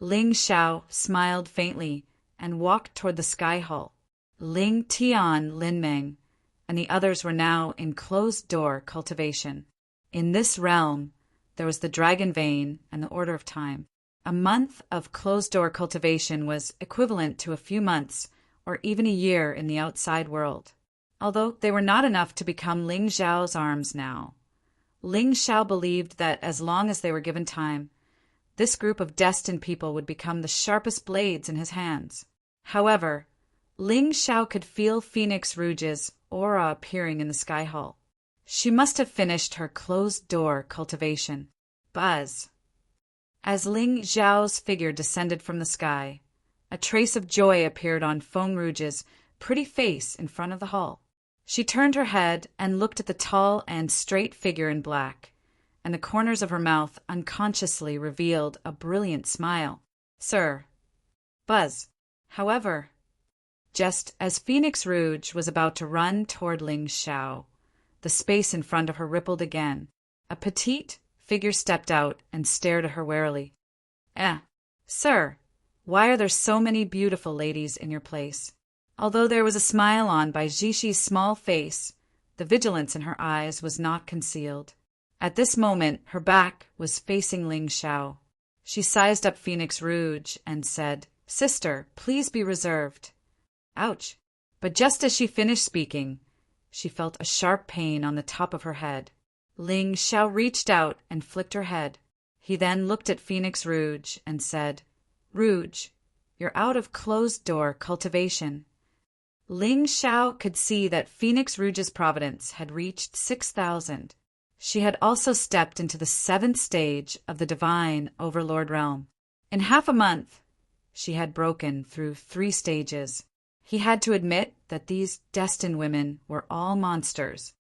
Ling Xiao smiled faintly and walked toward the Sky Hall. Ling Tian, Lin Meng, and the others were now in closed-door cultivation. In this realm, there was the Dragon Vein and the Order of Time. A month of closed-door cultivation was equivalent to a few months or even a year in the outside world. Although they were not enough to become Ling Xiao's arms now, Ling Xiao believed that as long as they were given time, this group of destined people would become the sharpest blades in his hands. However, Ling Xiao could feel Phoenix Rouge's aura appearing in the Sky Hall. She must have finished her closed-door cultivation. Buzz. As Ling Xiao's figure descended from the sky, a trace of joy appeared on Feng Rouge's pretty face in front of the hall. She turned her head and looked at the tall and straight figure in black, and the corners of her mouth unconsciously revealed a brilliant smile. Sir. Buzz. However, just as Phoenix Rouge was about to run toward Ling Xiao, the space in front of her rippled again. A petite figure stepped out and stared at her warily. Sir, why are there so many beautiful ladies in your place? Although there was a smile on by Jishi's small face, the vigilance in her eyes was not concealed. At this moment, her back was facing Ling Xiao. She sized up Phoenix Rouge and said, "Sister, please be reserved." Ouch! But just as she finished speaking, she felt a sharp pain on the top of her head. Ling Xiao reached out and flicked her head. He then looked at Phoenix Rouge and said, "Rouge, you're out of closed-door cultivation." Ling Xiao could see that Phoenix Rouge's providence had reached 6,000. She had also stepped into the 7th stage of the Divine Overlord Realm. In half a month, she had broken through 3 stages. He had to admit that these destined women were all monsters.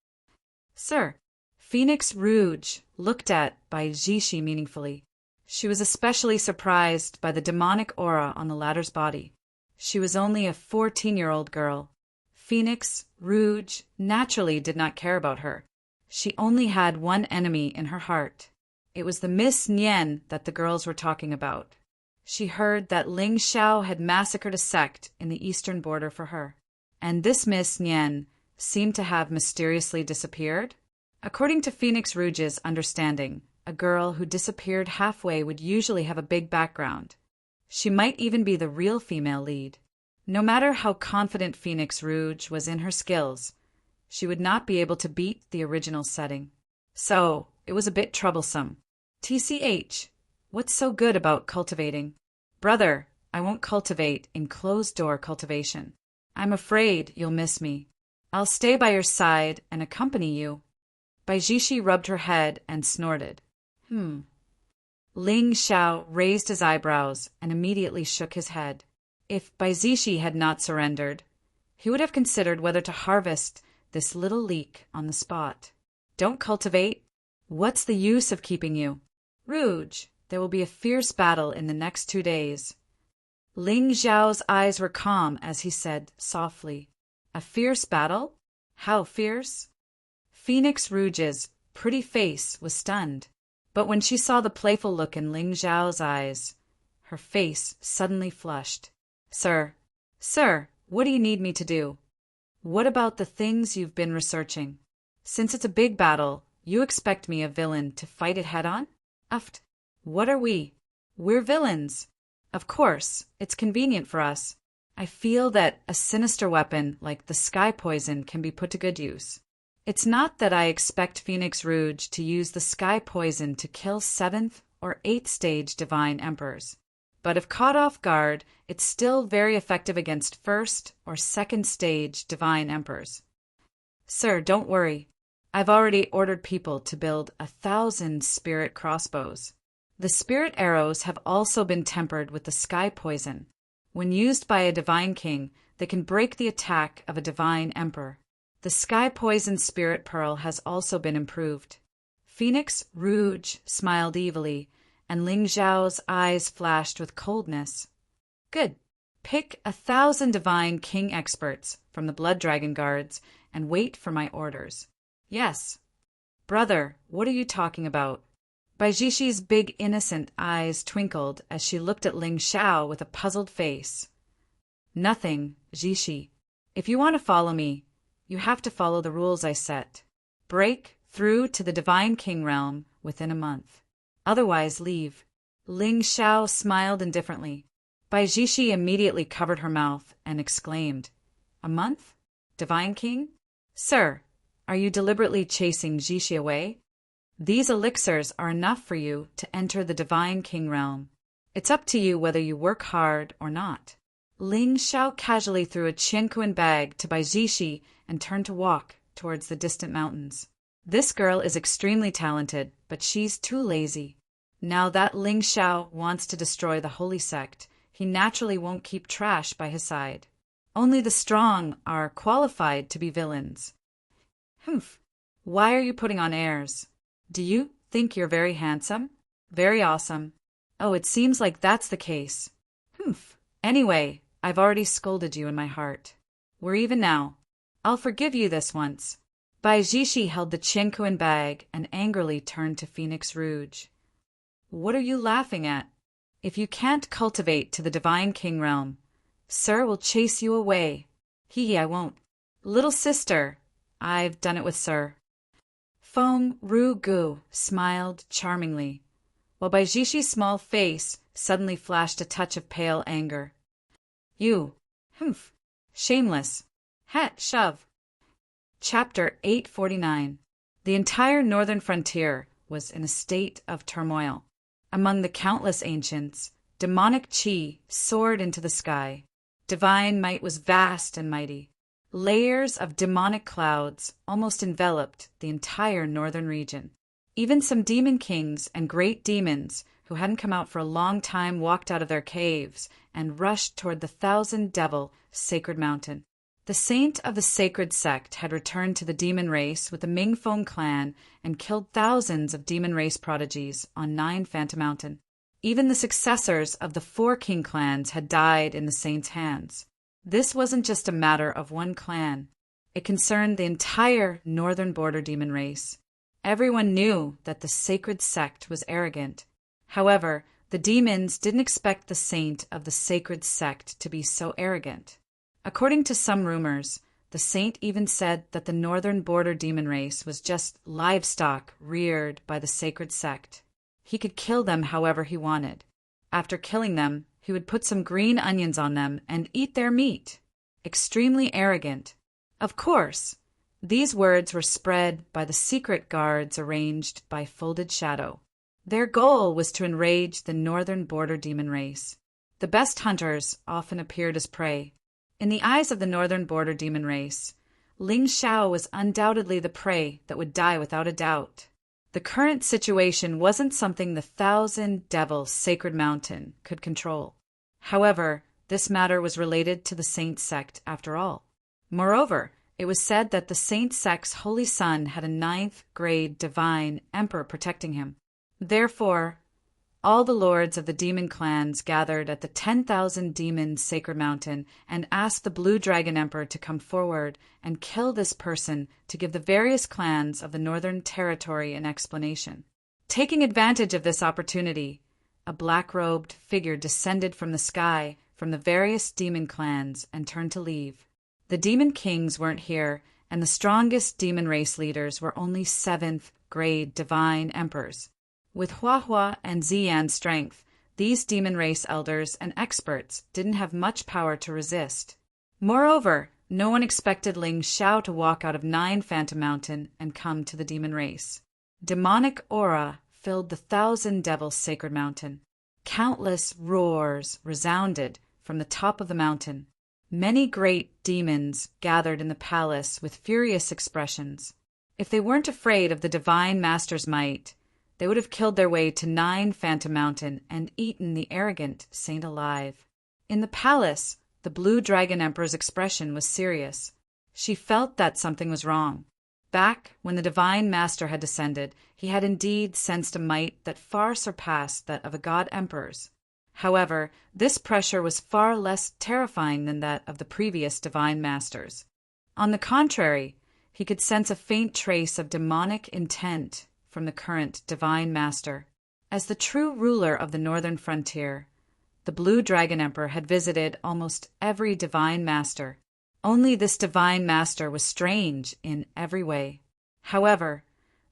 Sir. Phoenix Rouge looked at Bai Jishi meaningfully. She was especially surprised by the demonic aura on the latter's body. She was only a 14-year-old girl. Phoenix Rouge naturally did not care about her. She only had one enemy in her heart. It was the Miss Nian that the girls were talking about. She heard that Ling Xiao had massacred a sect in the eastern border for her, and this Miss Nian seemed to have mysteriously disappeared. According to Phoenix Rouge's understanding, a girl who disappeared halfway would usually have a big background. She might even be the real female lead. No matter how confident Phoenix Rouge was in her skills, she would not be able to beat the original setting. So, it was a bit troublesome. TCH, what's so good about cultivating? Brother, I won't cultivate in closed-door cultivation. I'm afraid you'll miss me. I'll stay by your side and accompany you. Baijishi rubbed her head and snorted. Ling Xiao raised his eyebrows and immediately shook his head. If Baizishi had not surrendered, he would have considered whether to harvest this little leek on the spot. Don't cultivate? What's the use of keeping you? Rouge, there will be a fierce battle in the next 2 days. Ling Xiao's eyes were calm as he said softly, A fierce battle? How fierce? Phoenix Rouge's pretty face was stunned, but when she saw the playful look in Ling Zhao's eyes, her face suddenly flushed. Sir, what do you need me to do? What about the things you've been researching? Since it's a big battle, you expect me, a villain, to fight it head-on? Uft. What are we? We're villains. Of course, it's convenient for us. I feel that a sinister weapon like the sky poison can be put to good use. It's not that I expect Phoenix Rouge to use the sky poison to kill 7th or 8th stage divine emperors. But if caught off guard, it's still very effective against 1st or 2nd stage divine emperors. Sir, don't worry. I've already ordered people to build 1,000 spirit crossbows. The spirit arrows have also been tempered with the sky poison. When used by a divine king, they can break the attack of a divine emperor. The sky poison spirit pearl has also been improved. Phoenix Rouge smiled evilly, and Ling Zhao's eyes flashed with coldness. Good. Pick 1,000 divine king experts from the Blood Dragon Guards and wait for my orders. Yes. Brother, what are you talking about? Baizhishi's big innocent eyes twinkled as she looked at Ling Zhao with a puzzled face. Nothing, Zhishi. If you want to follow me, you have to follow the rules I set. Break through to the Divine King realm within a month. Otherwise, leave. Ling Zhao smiled indifferently. Baizhishi immediately covered her mouth and exclaimed, A month? Divine King? Sir, are you deliberately chasing Zhishi away? These elixirs are enough for you to enter the Divine King realm. It's up to you whether you work hard or not. Ling Zhao casually threw a Qianquan bag to Baizhishi and turned to walk towards the distant mountains. This girl is extremely talented, but she's too lazy. Now that Ling Zhao wants to destroy the holy sect, he naturally won't keep trash by his side. Only the strong are qualified to be villains. Humph. Why are you putting on airs? Do you think you're very handsome? Very awesome. Oh, it seems like that's the case. Humph. Anyway, I've already scolded you in my heart. We're even now. I'll forgive you this once. Baizhishi held the Qianquan bag and angrily turned to Phoenix Rouge. What are you laughing at? If you can't cultivate to the Divine King realm, Sir will chase you away. I won't. Little sister, I've done it with Sir. Feng Ru-gu smiled charmingly, while Baizhishi's small face suddenly flashed a touch of pale anger. You, humph, shameless, hat shove. Chapter 849. The entire northern frontier was in a state of turmoil. Among the countless ancients, demonic qi soared into the sky. Divine might was vast and mighty. Layers of demonic clouds almost enveloped the entire northern region. Even some demon kings and great demons who hadn't come out for a long time walked out of their caves and rushed toward the 1,000-devil sacred mountain. The saint of the sacred sect had returned to the demon race with the Mingfeng clan and killed thousands of demon race prodigies on 9 Phantom Mountain. Even the successors of the 4 king clans had died in the saint's hands. This wasn't just a matter of one clan. It concerned the entire northern border demon race. Everyone knew that the sacred sect was arrogant. However, the demons didn't expect the saint of the sacred sect to be so arrogant. According to some rumors, the saint even said that the northern border demon race was just livestock reared by the sacred sect. He could kill them however he wanted. After killing them, he would put some green onions on them and eat their meat. Extremely arrogant. Of course, these words were spread by the secret guards arranged by Folded Shadow. Their goal was to enrage the northern border demon race. The best hunters often appeared as prey. In the eyes of the northern border demon race, Ling Zhao was undoubtedly the prey that would die without a doubt. The current situation wasn't something the 1,000-devil sacred mountain could control. However, this matter was related to the saint sect after all. Moreover, it was said that the saint sect's holy son had a 9th grade divine emperor protecting him. Therefore, All the lords of the demon clans gathered at the 10,000 Demons Sacred Mountain and asked the Blue Dragon Emperor to come forward and kill this person to give the various clans of the Northern Territory an explanation. Taking advantage of this opportunity, a black-robed figure descended from the sky from the various demon clans and turned to leave. The demon kings weren't here, and the strongest demon race leaders were only 7th-grade divine emperors. With Huahua and Ziyan's strength, these demon race elders and experts didn't have much power to resist. Moreover, no one expected Ling Xiao to walk out of 9 Phantom Mountain and come to the demon race. Demonic aura filled the 1,000 Devils Sacred Mountain. Countless roars resounded from the top of the mountain. Many great demons gathered in the palace with furious expressions. If they weren't afraid of the Divine Master's might, they would have killed their way to 9 Phantom Mountain and eaten the arrogant saint alive. In the palace, the Blue Dragon Emperor's expression was serious. She felt that something was wrong. Back when the Divine Master had descended, he had indeed sensed a might that far surpassed that of a god emperor's. However, this pressure was far less terrifying than that of the previous Divine Masters. On the contrary, he could sense a faint trace of demonic intent from the current Divine Master. As the true ruler of the northern frontier, the Blue Dragon Emperor had visited almost every Divine Master. Only this Divine Master was strange in every way. However,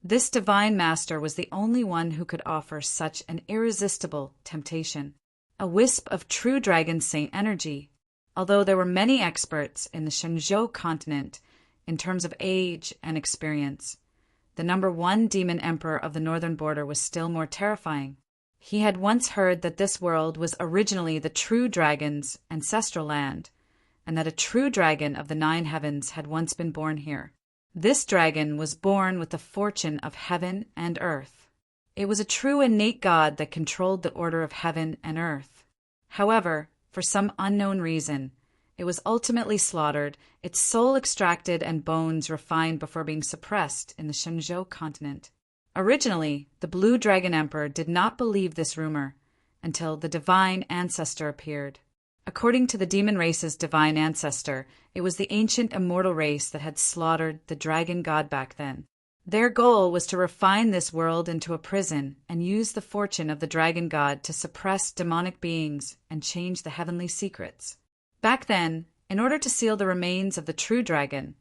this Divine Master was the only one who could offer such an irresistible temptation. A wisp of true Dragon Saint energy. Although there were many experts in the Shenzhou continent in terms of age and experience, the number 1 demon emperor of the northern border was still more terrifying. He had once heard that this world was originally the true dragon's ancestral land, and that a true dragon of the 9 heavens had once been born here. This dragon was born with the fortune of heaven and earth. It was a true innate god that controlled the order of heaven and earth. However, for some unknown reason, it was ultimately slaughtered, its soul extracted and bones refined before being suppressed in the Shenzhou continent. Originally, the Blue Dragon Emperor did not believe this rumor until the Divine Ancestor appeared. According to the demon race's Divine Ancestor, it was the ancient immortal race that had slaughtered the dragon god back then. Their goal was to refine this world into a prison and use the fortune of the dragon god to suppress demonic beings and change the heavenly secrets. Back then, in order to seal the remains of the true dragon,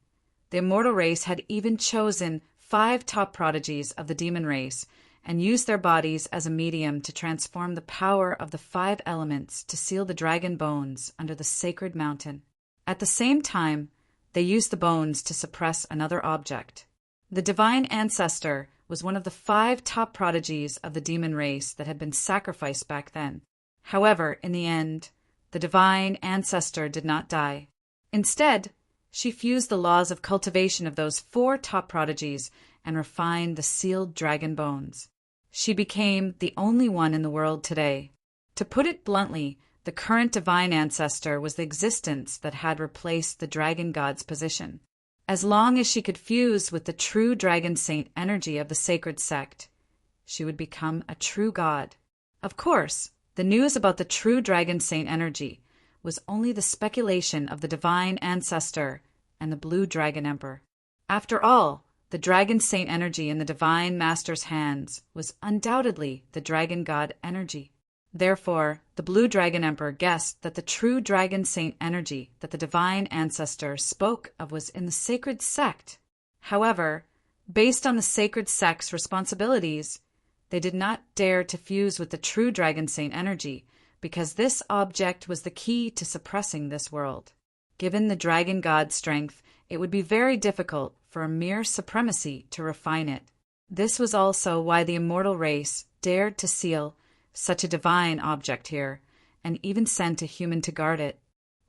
the immortal race had even chosen 5 top prodigies of the demon race and used their bodies as a medium to transform the power of the 5 elements to seal the dragon bones under the sacred mountain. At the same time, they used the bones to suppress another object. The Divine Ancestor was one of the 5 top prodigies of the demon race that had been sacrificed back then. However, in the end, the Divine Ancestor did not die. Instead, she fused the laws of cultivation of those 4 top prodigies and refined the sealed dragon bones. She became the only one in the world today. To put it bluntly, the current Divine Ancestor was the existence that had replaced the dragon god's position. As long as she could fuse with the true dragon saint energy of the sacred sect, she would become a true god. Of course, the news about the true dragon saint energy was only the speculation of the Divine Ancestor and the Blue Dragon Emperor. After all, the dragon saint energy in the Divine Master's hands was undoubtedly the dragon god energy. Therefore, the Blue Dragon Emperor guessed that the true dragon saint energy that the Divine Ancestor spoke of was in the sacred sect. However, based on the sacred sect's responsibilities, they did not dare to fuse with the true dragon saint energy because this object was the key to suppressing this world. Given the dragon god's strength, it would be very difficult for a mere supremacy to refine it. This was also why the immortal race dared to seal such a divine object here, and even sent a human to guard it.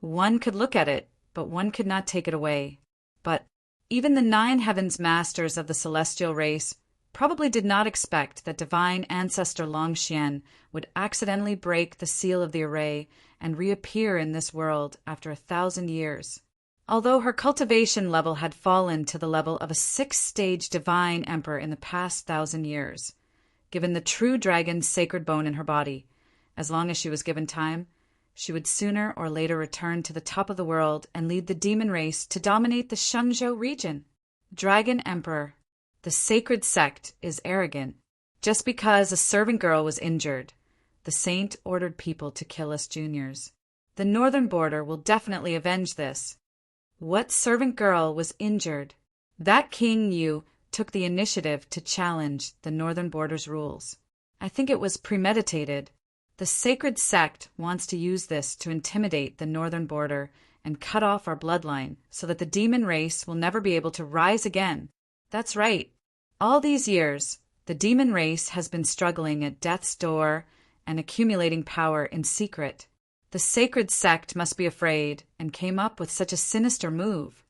One could look at it, but one could not take it away. But even the 9 heavens masters of the celestial race probably did not expect that Divine Ancestor Longxian would accidentally break the seal of the array and reappear in this world after 1,000 years. Although her cultivation level had fallen to the level of a 6th-stage Divine Emperor in the past 1,000 years, given the true dragon's sacred bone in her body. As long as she was given time, she would sooner or later return to the top of the world and lead the demon race to dominate the Shenzhou region. Dragon Emperor. The sacred sect is arrogant. Just because a servant girl was injured, the saint ordered people to kill us juniors. The northern border will definitely avenge this. What servant girl was injured? That King Yu took the initiative to challenge the northern border's rules. I think it was premeditated. The sacred sect wants to use this to intimidate the northern border and cut off our bloodline so that the demon race will never be able to rise again. That's right. All these years, the demon race has been struggling at death's door and accumulating power in secret. The sacred sect must be afraid and came up with such a sinister move.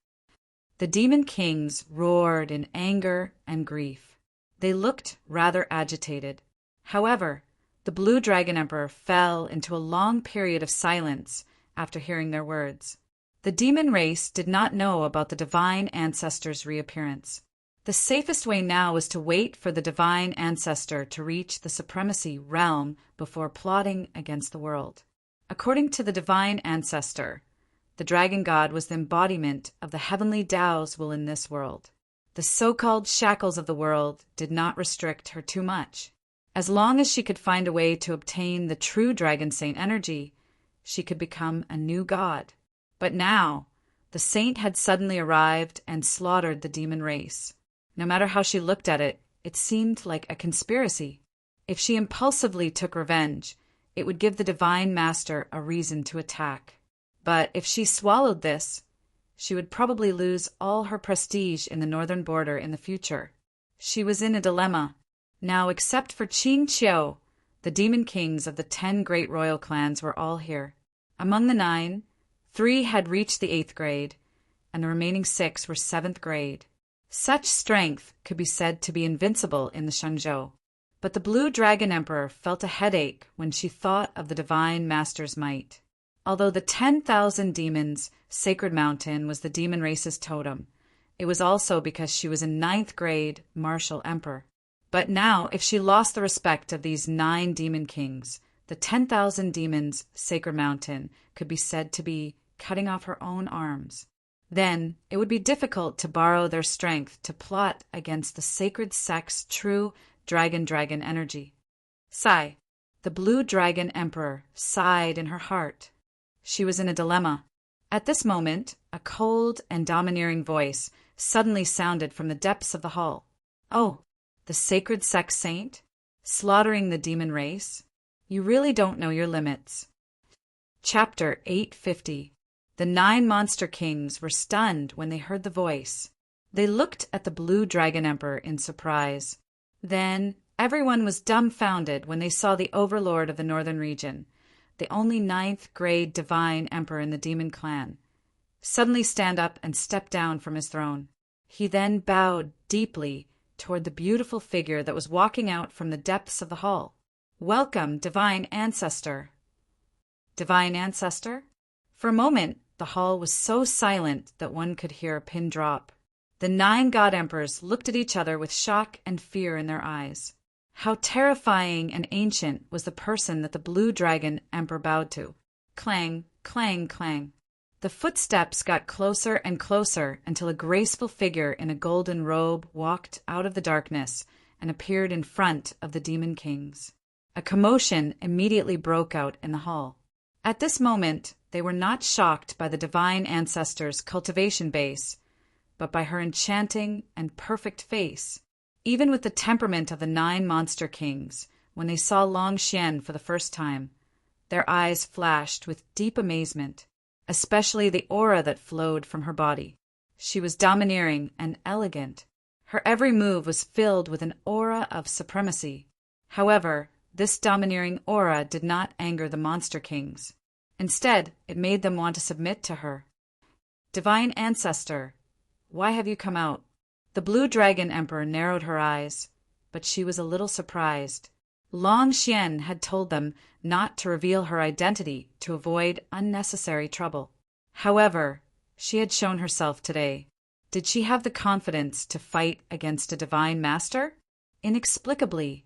The demon kings roared in anger and grief. They looked rather agitated. However, the Blue Dragon Emperor fell into a long period of silence after hearing their words. The demon race did not know about the divine ancestor's reappearance. The safest way now was to wait for the divine ancestor to reach the supremacy realm before plotting against the world. According to the divine ancestor, the dragon god was the embodiment of the heavenly Tao's will in this world. The so-called shackles of the world did not restrict her too much. As long as she could find a way to obtain the true dragon saint energy, she could become a new god. But now, the saint had suddenly arrived and slaughtered the demon race. No matter how she looked at it, it seemed like a conspiracy. If she impulsively took revenge, it would give the divine master a reason to attack. But if she swallowed this, she would probably lose all her prestige in the northern border in the future. She was in a dilemma. Now, except for Qing Qiu, the demon kings of the 10 great royal clans were all here. Among the 9, 3 had reached the 8th grade, and the remaining 6 were 7th grade. Such strength could be said to be invincible in the Shenzhou. But the Blue Dragon Emperor felt a headache when she thought of the divine master's might. Although the 10,000 demons' sacred mountain was the demon race's totem, it was also because she was a 9th grade martial emperor. But now, if she lost the respect of these 9 demon kings, the 10,000 demons' sacred mountain could be said to be cutting off her own arms. Then it would be difficult to borrow their strength to plot against the sacred sect's true dragon energy. Sigh. The Blue Dragon Emperor sighed in her heart. She was in a dilemma. At this moment, a cold and domineering voice suddenly sounded from the depths of the hall. Oh, the sacred sect saint? Slaughtering the demon race? You really don't know your limits. Chapter 850. The 9 monster kings were stunned when they heard the voice. They looked at the Blue Dragon Emperor in surprise. Then everyone was dumbfounded when they saw the overlord of the northern region, the only 9th grade divine emperor in the demon clan, suddenly stand up and step down from his throne. He then bowed deeply toward the beautiful figure that was walking out from the depths of the hall. Welcome, divine ancestor. Divine ancestor? For a moment, the hall was so silent that one could hear a pin drop. The 9 god emperors looked at each other with shock and fear in their eyes. How terrifying and ancient was the person that the Blue Dragon Emperor bowed to. Clang, clang, clang. The footsteps got closer and closer until a graceful figure in a golden robe walked out of the darkness and appeared in front of the demon kings. A commotion immediately broke out in the hall. At this moment, they were not shocked by the divine ancestor's cultivation base, but by her enchanting and perfect face. Even with the temperament of the 9 monster kings, when they saw Long Xian for the first time, their eyes flashed with deep amazement, especially the aura that flowed from her body. She was domineering and elegant. Her every move was filled with an aura of supremacy. However, this domineering aura did not anger the monster kings. Instead, it made them want to submit to her. Divine ancestor, why have you come out? The Blue Dragon Emperor narrowed her eyes, but she was a little surprised. Long Xian had told them not to reveal her identity to avoid unnecessary trouble. However, she had shown herself today. Did she have the confidence to fight against a divine master? Inexplicably,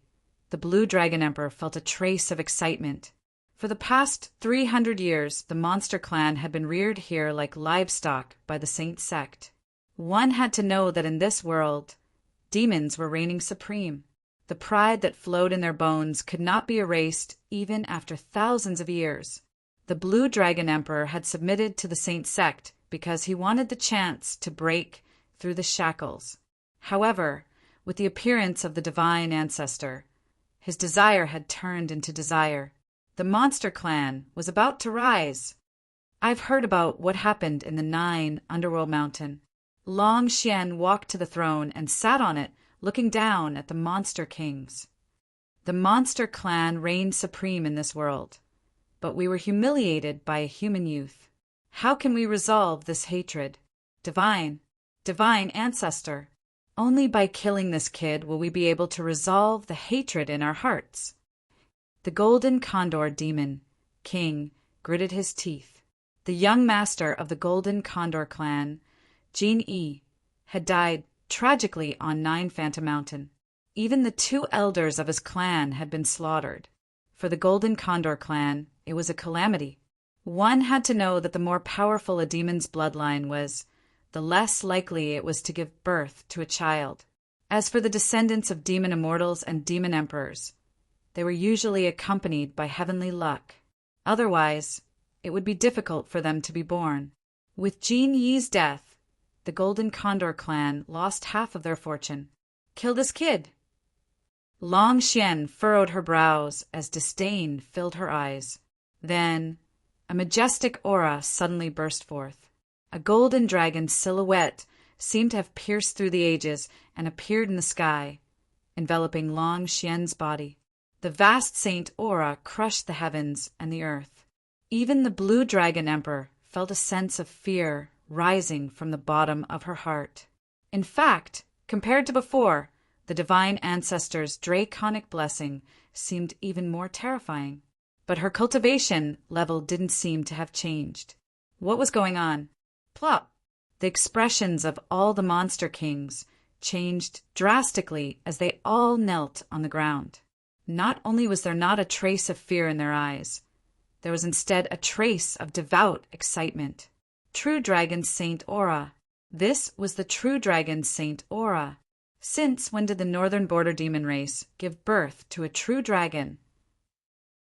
the Blue Dragon Emperor felt a trace of excitement. For the past 300 years, the monster clan had been reared here like livestock by the Saint sect. One had to know that in this world, demons were reigning supreme. The pride that flowed in their bones could not be erased even after thousands of years. The Blue Dragon Emperor had submitted to the Saint sect because he wanted the chance to break through the shackles. However, with the appearance of the divine ancestor, his desire had turned into desire. The monster clan was about to rise. I've heard about what happened in the 9 underworld mountain. Long Xian walked to the throne and sat on it, looking down at the monster kings. The monster clan reigned supreme in this world, but we were humiliated by a human youth. How can we resolve this hatred? Divine ancestor. Only by killing this kid will we be able to resolve the hatred in our hearts. The Golden Condor Demon King gritted his teeth. The young master of the Golden Condor clan, Jin Yi, had died tragically on 9 Phantom Mountain. Even the 2 elders of his clan had been slaughtered. For the Golden Condor clan, it was a calamity. One had to know that the more powerful a demon's bloodline was, the less likely it was to give birth to a child. As for the descendants of demon immortals and demon emperors, they were usually accompanied by heavenly luck. Otherwise, it would be difficult for them to be born. With Jin Yi's death, the Golden Condor clan lost half of their fortune. Kill this kid. Long Xian furrowed her brows as disdain filled her eyes. Then, a majestic aura suddenly burst forth. A golden dragon silhouette seemed to have pierced through the ages and appeared in the sky, enveloping Long Xian's body. The vast saint aura crushed the heavens and the earth. Even the Blue Dragon Emperor felt a sense of fear rising from the bottom of her heart. In fact, compared to before, the divine ancestor's draconic blessing seemed even more terrifying. But her cultivation level didn't seem to have changed. What was going on? Plop! The expressions of all the monster kings changed drastically as they all knelt on the ground. Not only was there not a trace of fear in their eyes, there was instead a trace of devout excitement. True Dragon Saint Aura. This was the True Dragon Saint Aura. Since when did the Northern Border demon race give birth to a true dragon?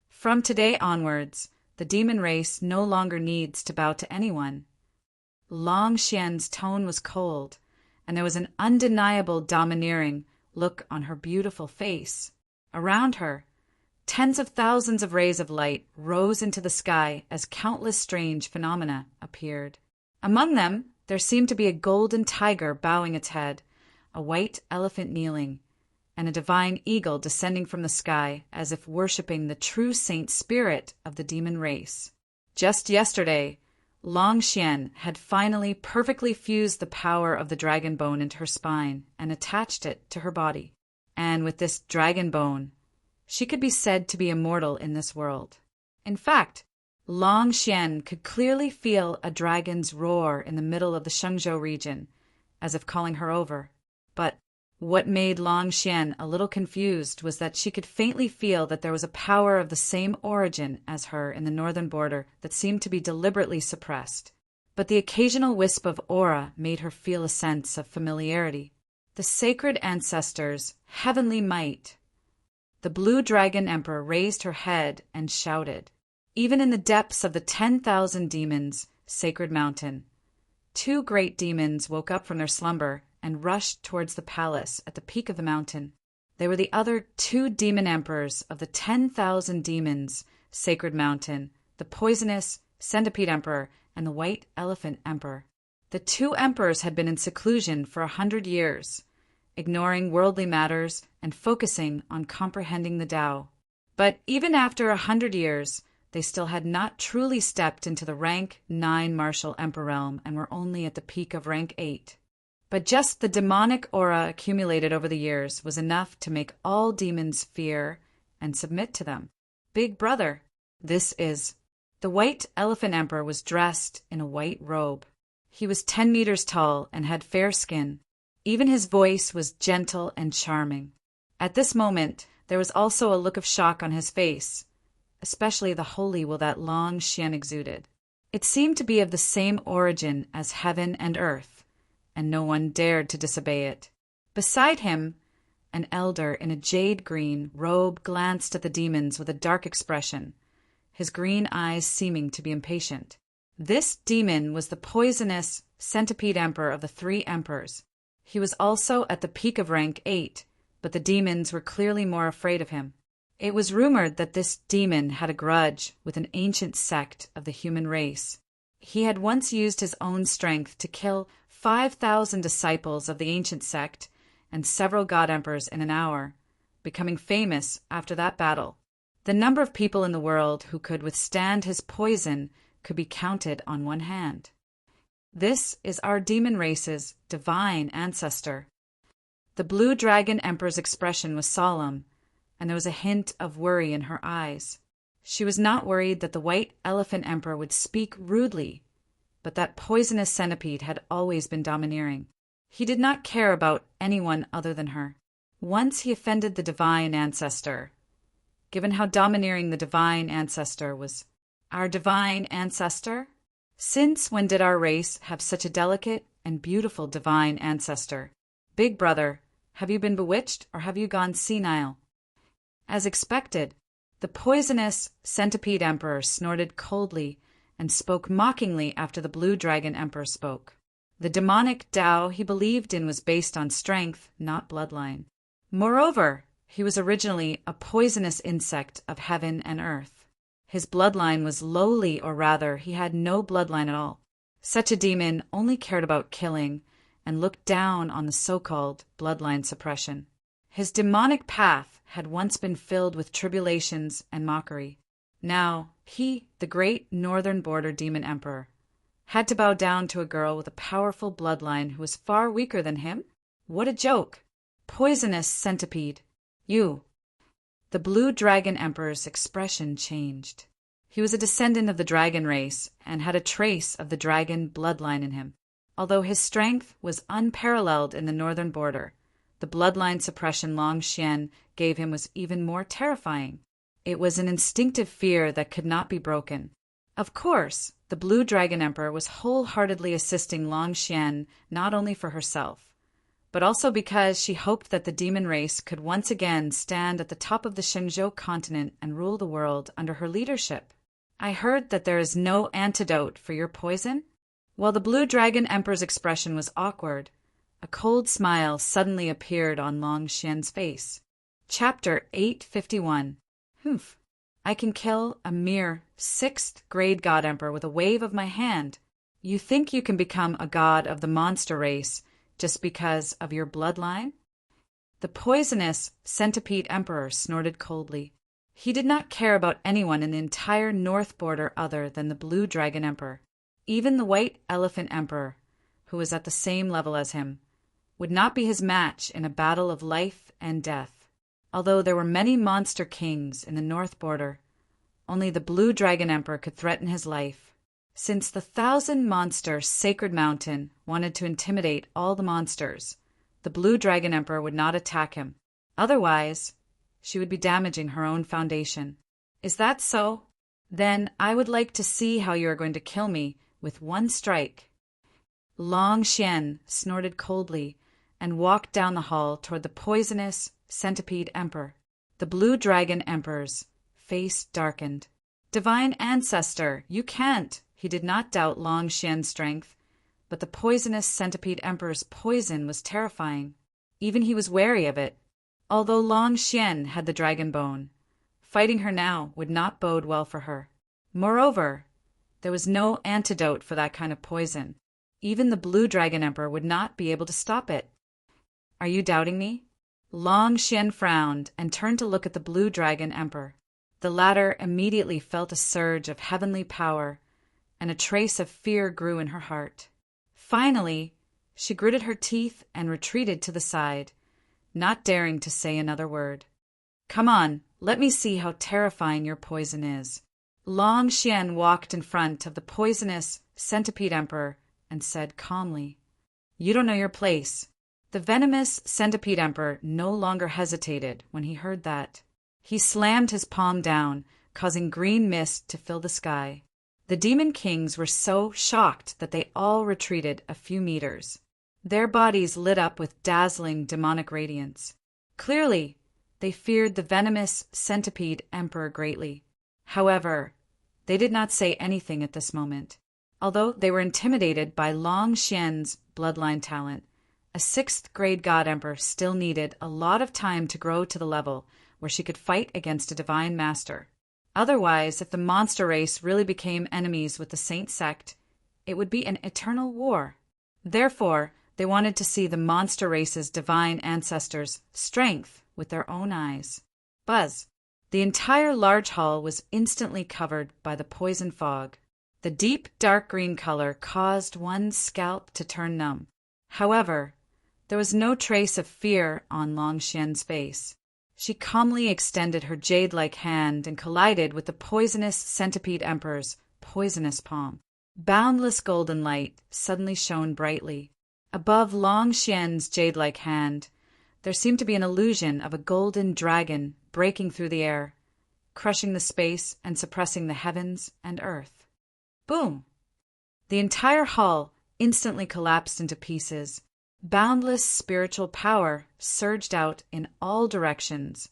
From today onwards, the demon race no longer needs to bow to anyone. Long Xian's tone was cold, and there was an undeniable domineering look on her beautiful face. Around her, tens of thousands of rays of light rose into the sky as countless strange phenomena appeared. Among them, there seemed to be a golden tiger bowing its head, a white elephant kneeling, and a divine eagle descending from the sky as if worshipping the true saint spirit of the demon race. Just yesterday, Long Xian had finally perfectly fused the power of the dragon bone into her spine and attached it to her body. And with this dragon bone, she could be said to be immortal in this world. In fact, Long Xian could clearly feel a dragon's roar in the middle of the Shenzhou region, as if calling her over. But what made Long Xian a little confused was that she could faintly feel that there was a power of the same origin as her in the northern border that seemed to be deliberately suppressed. But the occasional wisp of aura made her feel a sense of familiarity. The sacred ancestors' heavenly might. The Blue Dragon Emperor raised her head and shouted. Even in the depths of the 10,000 demons' sacred mountain, 2 great demons woke up from their slumber and rushed towards the palace at the peak of the mountain. They were the other 2 demon emperors of the 10,000 demons' sacred mountain, the poisonous Centipede Emperor and the White Elephant Emperor. The 2 emperors had been in seclusion for 100 years, ignoring worldly matters and focusing on comprehending the Tao. But even after 100 years, they still had not truly stepped into the rank 9 martial emperor realm and were only at the peak of rank 8. But just the demonic aura accumulated over the years was enough to make all demons fear and submit to them. Big brother, this is. The White Elephant Emperor was dressed in a white robe. He was 10 meters tall and had fair skin. Even his voice was gentle and charming. At this moment, There was also a look of shock on his face, especially the holy will that Long Xian exuded. It seemed to be of the same origin as heaven and earth, and no one dared to disobey it. Beside him, an elder in a jade-green robe glanced at the demons with a dark expression, his green eyes seeming to be impatient. This demon was the poisonous centipede emperor of the 3 emperors. He was also at the peak of rank 8, but the demons were clearly more afraid of him. It was rumored that this demon had a grudge with an ancient sect of the human race. He had once used his own strength to kill 5,000 disciples of the ancient sect and several god emperors in an hour, becoming famous after that battle. The number of people in the world who could withstand his poison could be counted on one hand. This is our demon race's divine ancestor. The Blue Dragon Emperor's expression was solemn, and there was a hint of worry in her eyes. She was not worried that the White Elephant Emperor would speak rudely, but that poisonous centipede had always been domineering. He did not care about anyone other than her. Once he offended the divine ancestor. Given how domineering the divine ancestor was, our divine ancestor? Since when did our race have such a delicate and beautiful divine ancestor? Big brother, have you been bewitched or have you gone senile? As expected, the poisonous centipede emperor snorted coldly and spoke mockingly after the Blue Dragon Emperor spoke. The demonic Tao he believed in was based on strength, not bloodline. Moreover, he was originally a poisonous insect of heaven and earth. His bloodline was lowly, or rather, he had no bloodline at all. Such a demon only cared about killing and looked down on the so-called bloodline suppression. His demonic path had once been filled with tribulations and mockery. Now, he, the great northern border demon emperor, had to bow down to a girl with a powerful bloodline who was far weaker than him? What a joke! Poisonous centipede! You! The Blue Dragon Emperor's expression changed. He was a descendant of the dragon race and had a trace of the dragon bloodline in him. Although his strength was unparalleled in the northern border, the bloodline suppression Long Xian gave him was even more terrifying. It was an instinctive fear that could not be broken. Of course, the Blue Dragon Emperor was wholeheartedly assisting Long Xian not only for herself, but also because she hoped that the demon race could once again stand at the top of the Shenzhou continent and rule the world under her leadership. I heard that there is no antidote for your poison? While the Blue Dragon Emperor's expression was awkward, a cold smile suddenly appeared on Long Xian's face. Chapter 851. Humph. I can kill a mere 6th grade god emperor with a wave of my hand. You think you can become a god of the monster race just because of your bloodline? The poisonous centipede emperor snorted coldly. He did not care about anyone in the entire north border other than the Blue Dragon Emperor. Even the White Elephant Emperor, who was at the same level as him, would not be his match in a battle of life and death. Although there were many monster kings in the north border, only the Blue Dragon Emperor could threaten his life. Since the 1,000-monster Sacred Mountain wanted to intimidate all the monsters, the Blue Dragon Emperor would not attack him. Otherwise, she would be damaging her own foundation. Is that so? Then I would like to see how you are going to kill me with one strike. Long Xian snorted coldly and walked down the hall toward the poisonous centipede emperor. The Blue Dragon Emperor's face darkened. Divine ancestor, you can't! He did not doubt Long Xian's strength, but the poisonous centipede emperor's poison was terrifying. Even he was wary of it. Although Long Xian had the dragon bone, fighting her now would not bode well for her. Moreover, there was no antidote for that kind of poison. Even the Blue Dragon Emperor would not be able to stop it. Are you doubting me? Long Xian frowned and turned to look at the Blue Dragon Emperor. The latter immediately felt a surge of heavenly power, and a trace of fear grew in her heart. Finally, she gritted her teeth and retreated to the side, not daring to say another word. Come on, let me see how terrifying your poison is. Long Xian walked in front of the poisonous centipede emperor and said calmly, You don't know your place. The venomous centipede emperor no longer hesitated when he heard that. He slammed his palm down, causing green mist to fill the sky. The demon kings were so shocked that they all retreated a few meters. Their bodies lit up with dazzling demonic radiance. Clearly, they feared the venomous centipede emperor greatly. However, they did not say anything at this moment. Although they were intimidated by Long Xian's bloodline talent, a 6th-grade god emperor still needed a lot of time to grow to the level where she could fight against a divine master. Otherwise, if the monster race really became enemies with the Saint sect, it would be an eternal war. Therefore, they wanted to see the monster race's divine ancestors' strength with their own eyes. Buzz! The entire large hall was instantly covered by the poison fog. The deep dark green color caused one's scalp to turn numb. However, there was no trace of fear on Long Xian's face. She calmly extended her jade-like hand and collided with the poisonous centipede emperor's poisonous palm. Boundless golden light suddenly shone brightly. Above Long Xian's jade-like hand, there seemed to be an illusion of a golden dragon breaking through the air, crushing the space and suppressing the heavens and earth. Boom! The entire hall instantly collapsed into pieces. Boundless spiritual power surged out in all directions,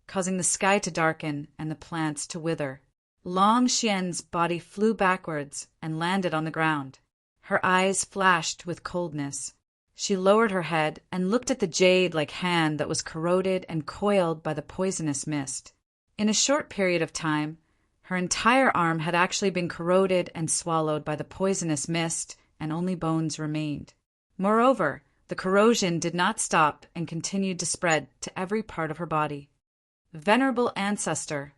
causing the sky to darken and the plants to wither. Long Xian's body flew backwards and landed on the ground. Her eyes flashed with coldness. She lowered her head and looked at the jade-like hand that was corroded and coiled by the poisonous mist. In a short period of time, her entire arm had actually been corroded and swallowed by the poisonous mist, and only bones remained. Moreover, the corrosion did not stop and continued to spread to every part of her body. Venerable ancestor!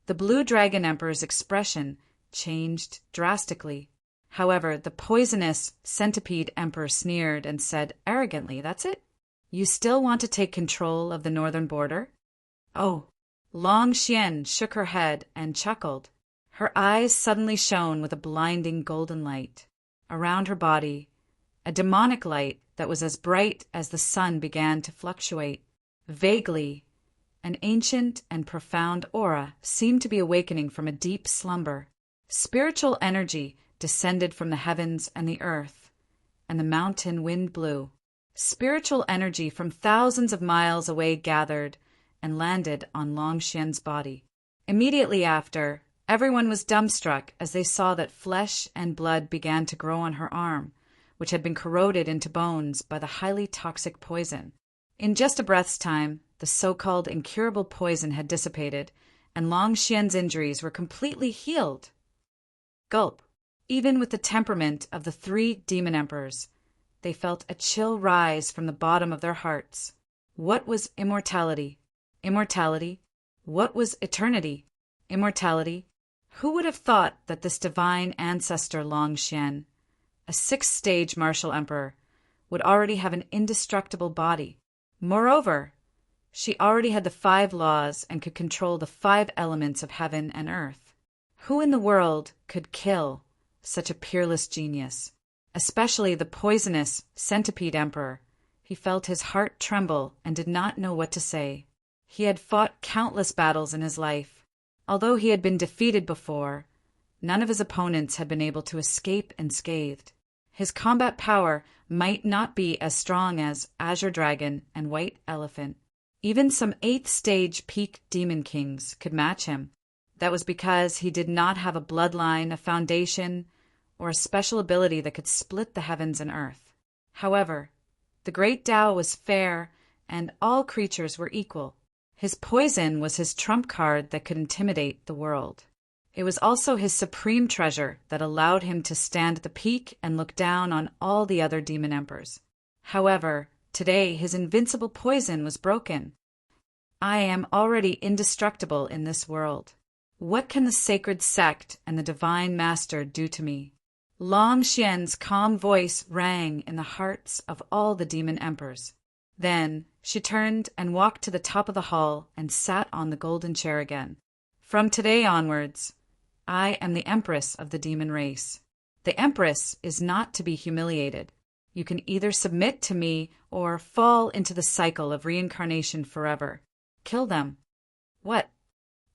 The Blue Dragon Emperor's expression changed drastically. However, the poisonous centipede emperor sneered and said arrogantly, "That's it? You still want to take control of the northern border?" Oh! Long Xian shook her head and chuckled. Her eyes suddenly shone with a blinding golden light. Around her body, a demonic light that was as bright as the sun began to fluctuate. Vaguely, an ancient and profound aura seemed to be awakening from a deep slumber. Spiritual energy descended from the heavens and the earth, and the mountain wind blew. Spiritual energy from thousands of miles away gathered and landed on Long Xian's body. Immediately after, everyone was dumbstruck as they saw that flesh and blood began to grow on her arm, which had been corroded into bones by the highly toxic poison. In just a breath's time, the so-called incurable poison had dissipated, and Long Xian's injuries were completely healed. Gulp! Even with the temperament of the 3 demon emperors, they felt a chill rise from the bottom of their hearts. What was immortality? Immortality? What was eternity? Immortality? Who would have thought that this divine ancestor Long Xian, a 6th-stage martial emperor, would already have an indestructible body? Moreover, she already had the 5 laws and could control the 5 elements of heaven and earth. Who in the world could kill such a peerless genius? Especially the poisonous centipede emperor. He felt his heart tremble and did not know what to say. He had fought countless battles in his life. Although he had been defeated before, none of his opponents had been able to escape unscathed. His combat power might not be as strong as Azure Dragon and White Elephant. Even some 8th-stage peak demon kings could match him. That was because he did not have a bloodline, a foundation, or a special ability that could split the heavens and earth. However, the great Tao was fair, and all creatures were equal. His poison was his trump card that could intimidate the world. It was also his supreme treasure that allowed him to stand at the peak and look down on all the other demon emperors. However, today his invincible poison was broken. I am already indestructible in this world. What can the sacred sect and the divine master do to me? Long Xian's calm voice rang in the hearts of all the demon emperors. Then she turned and walked to the top of the hall and sat on the golden chair again. From today onwards, I am the empress of the demon race. The empress is not to be humiliated. You can either submit to me or fall into the cycle of reincarnation forever. Kill them." "What?"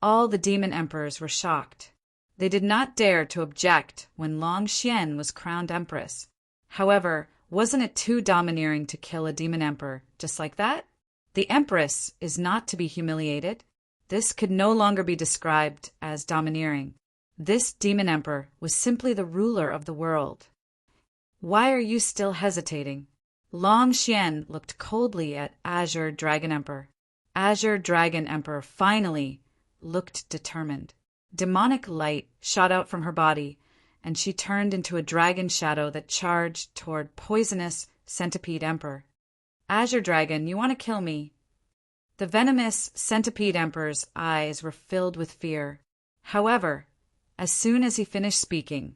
All the demon emperors were shocked. They did not dare to object when Long Xian was crowned empress. However, wasn't it too domineering to kill a demon emperor just like that? The empress is not to be humiliated. This could no longer be described as domineering. This demon emperor was simply the ruler of the world. "Why are you still hesitating?" Long Xian looked coldly at Azure Dragon Emperor. Azure Dragon Emperor finally looked determined. Demonic light shot out from her body, and she turned into a dragon shadow that charged toward poisonous Centipede Emperor. "Azure Dragon, you want to kill me?" The venomous Centipede Emperor's eyes were filled with fear. However, as soon as he finished speaking,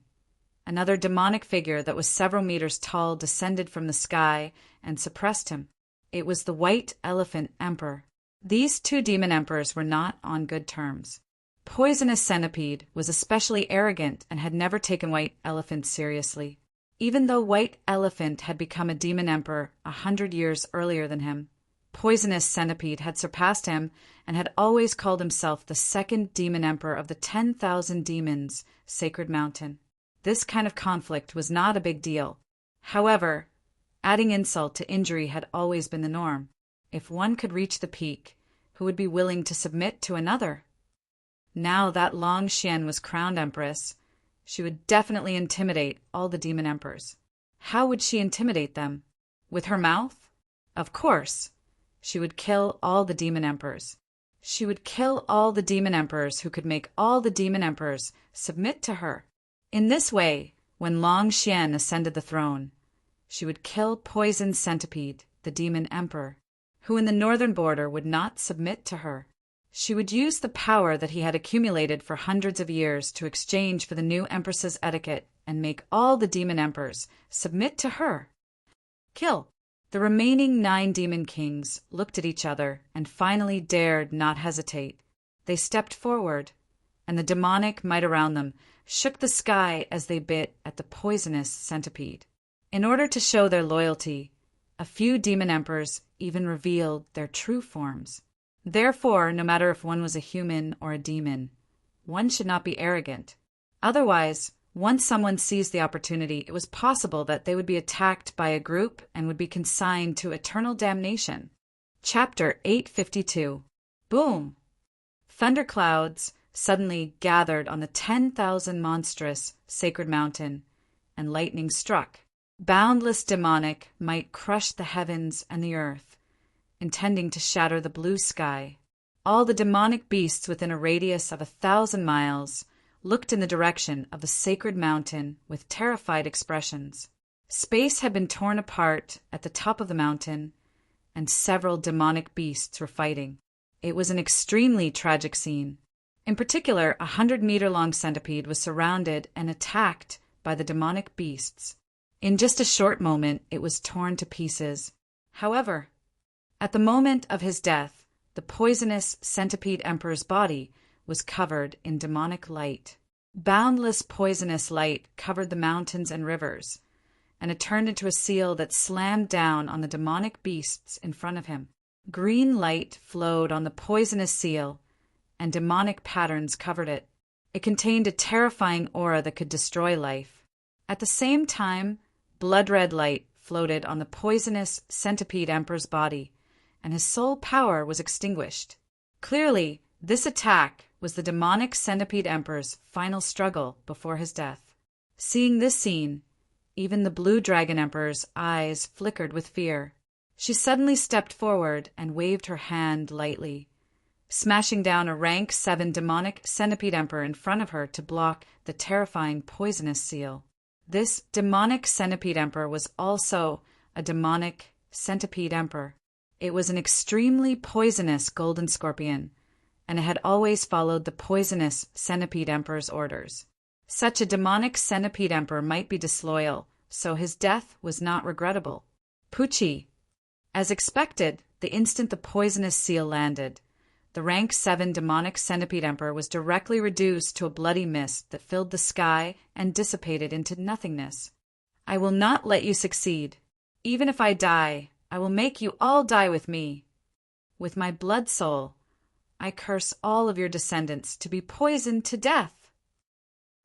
another demonic figure that was several meters tall descended from the sky and suppressed him. It was the White Elephant Emperor. These two demon emperors were not on good terms. Poisonous Centipede was especially arrogant and had never taken White Elephant seriously. Even though White Elephant had become a demon emperor 100 years earlier than him, Poisonous Centipede had surpassed him and had always called himself the second demon emperor of the 10,000 Demons Sacred Mountain. This kind of conflict was not a big deal. However, adding insult to injury had always been the norm. If one could reach the peak, who would be willing to submit to another? Now that Long Xian was crowned empress, she would definitely intimidate all the demon emperors. How would she intimidate them? With her mouth? Of course. She would kill all the demon emperors. She would kill all the demon emperors who could make all the demon emperors submit to her. In this way, when Long Xian ascended the throne, she would kill Poison Centipede, the demon emperor, who in the northern border would not submit to her. She would use the power that he had accumulated for hundreds of years to exchange for the new empress's etiquette and make all the demon emperors submit to her. Kill. The remaining 9 demon kings looked at each other and finally dared not hesitate. They stepped forward, and the demonic might around them shook the sky as they bit at the poisonous centipede. In order to show their loyalty, a few demon emperors even revealed their true forms. Therefore, no matter if one was a human or a demon, one should not be arrogant. Otherwise, once someone seized the opportunity, it was possible that they would be attacked by a group and would be consigned to eternal damnation. Chapter 852. Boom! Thunderclouds suddenly gathered on the 10,000 monstrous sacred mountain, and lightning struck. Boundless demonic might crushed the heavens and the earth, intending to shatter the blue sky. All the demonic beasts within a radius of 1,000 miles looked in the direction of the sacred mountain with terrified expressions. Space had been torn apart at the top of the mountain, and several demonic beasts were fighting. It was an extremely tragic scene. In particular, a 100-meter-long centipede was surrounded and attacked by the demonic beasts. In just a short moment, it was torn to pieces. However, at the moment of his death, the poisonous centipede emperor's body was covered in demonic light. Boundless poisonous light covered the mountains and rivers, and it turned into a seal that slammed down on the demonic beasts in front of him. Green light flowed on the poisonous seal, and demonic patterns covered it. It contained a terrifying aura that could destroy life. At the same time, blood-red light floated on the poisonous centipede emperor's body, and his soul power was extinguished. Clearly, this attack was the demonic centipede emperor's final struggle before his death. Seeing this scene, even the blue dragon emperor's eyes flickered with fear. She suddenly stepped forward and waved her hand lightly, smashing down a rank 7 demonic centipede emperor in front of her to block the terrifying poisonous seal. This demonic centipede emperor was also a demonic centipede emperor. It was an extremely poisonous golden scorpion, and it had always followed the poisonous centipede emperor's orders. Such a demonic centipede emperor might be disloyal, so his death was not regrettable. Pucci. As expected, the instant the poisonous seal landed, the rank 7 demonic centipede emperor was directly reduced to a bloody mist that filled the sky and dissipated into nothingness. "I will not let you succeed," Even if I die, I will make you all die with me. With my blood soul, I curse all of your descendants to be poisoned to death."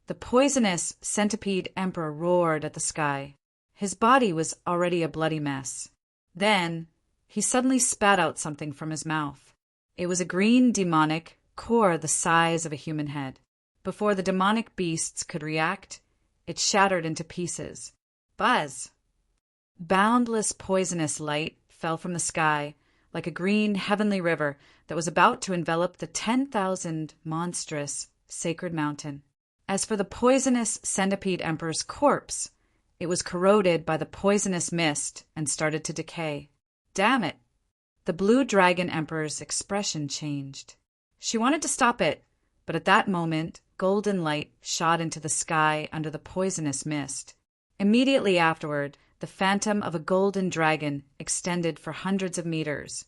The poisonous centipede emperor roared at the sky. His body was already a bloody mess. Then he suddenly spat out something from his mouth. It was a green demonic core the size of a human head. Before the demonic beasts could react, it shattered into pieces. Buzz! Boundless poisonous light fell from the sky like a green heavenly river that was about to envelop the 10,000 monstrous sacred mountain. As for the poisonous centipede emperor's corpse, it was corroded by the poisonous mist and started to decay. Damn it! The blue dragon emperor's expression changed. She wanted to stop it, but at that moment, golden light shot into the sky under the poisonous mist. Immediately afterward, the phantom of a golden dragon extended for hundreds of meters,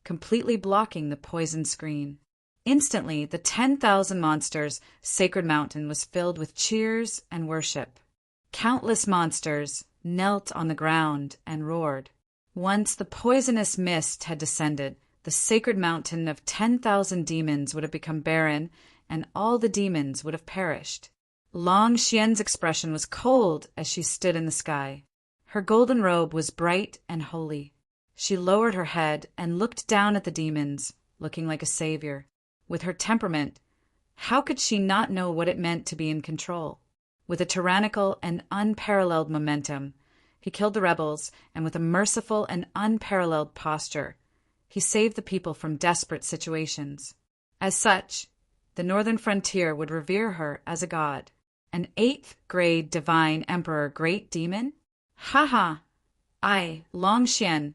completely blocking the poison screen. Instantly, the 10,000 monsters' sacred mountain was filled with cheers and worship. Countless monsters knelt on the ground and roared. Once the poisonous mist had descended, the sacred mountain of 10,000 demons would have become barren, and all the demons would have perished. Long Xian's expression was cold as she stood in the sky. Her golden robe was bright and holy. She lowered her head and looked down at the demons, looking like a savior. With her temperament, how could she not know what it meant to be in control? With a tyrannical and unparalleled momentum, he killed the rebels, and with a merciful and unparalleled posture, he saved the people from desperate situations. As such, the northern frontier would revere her as a god. An 8th-grade divine emperor great demon? Ha! I, Long Xian,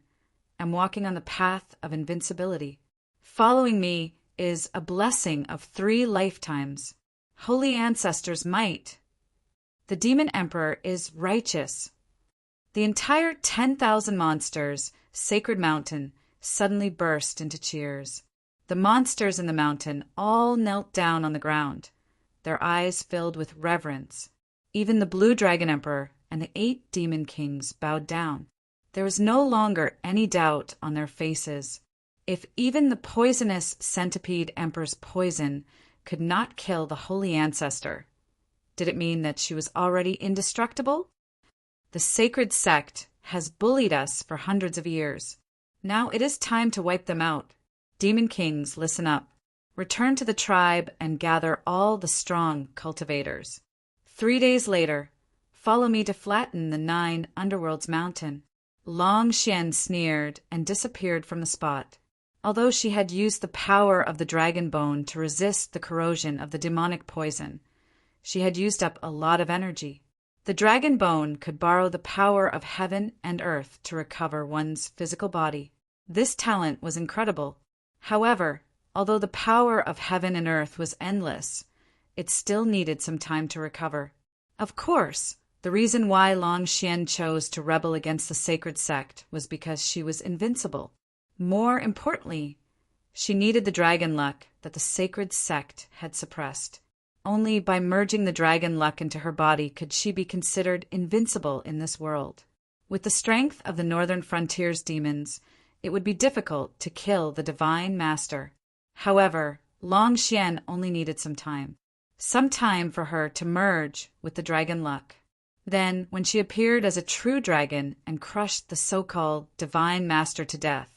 am walking on the path of invincibility. Following me is a blessing of 3 lifetimes. Holy ancestors' might. The demon emperor is righteous. The entire 10,000 monsters' sacred mountain suddenly burst into cheers. The monsters in the mountain all knelt down on the ground, their eyes filled with reverence. Even the blue dragon emperor and the 8 demon kings bowed down. There was no longer any doubt on their faces. If even the poisonous centipede emperor's poison could not kill the holy ancestor, did it mean that she was already indestructible? The sacred sect has bullied us for hundreds of years. Now it is time to wipe them out. Demon kings, listen up. Return to the tribe and gather all the strong cultivators. 3 days later, follow me to flatten the 9 underworld's mountain. Long Xian sneered and disappeared from the spot. Although she had used the power of the dragon bone to resist the corrosion of the demonic poison, she had used up a lot of energy. The dragon bone could borrow the power of heaven and earth to recover one's physical body. This talent was incredible. However, although the power of heaven and earth was endless, it still needed some time to recover. Of course, the reason why Long Xian chose to rebel against the sacred sect was because she was invincible. More importantly, she needed the dragon luck that the sacred sect had suppressed. Only by merging the dragon luck into her body could she be considered invincible in this world. With the strength of the northern frontier's demons, it would be difficult to kill the divine master. However, Long Xian only needed some time for her to merge with the dragon luck. Then, when she appeared as a true dragon and crushed the so-called divine master to death,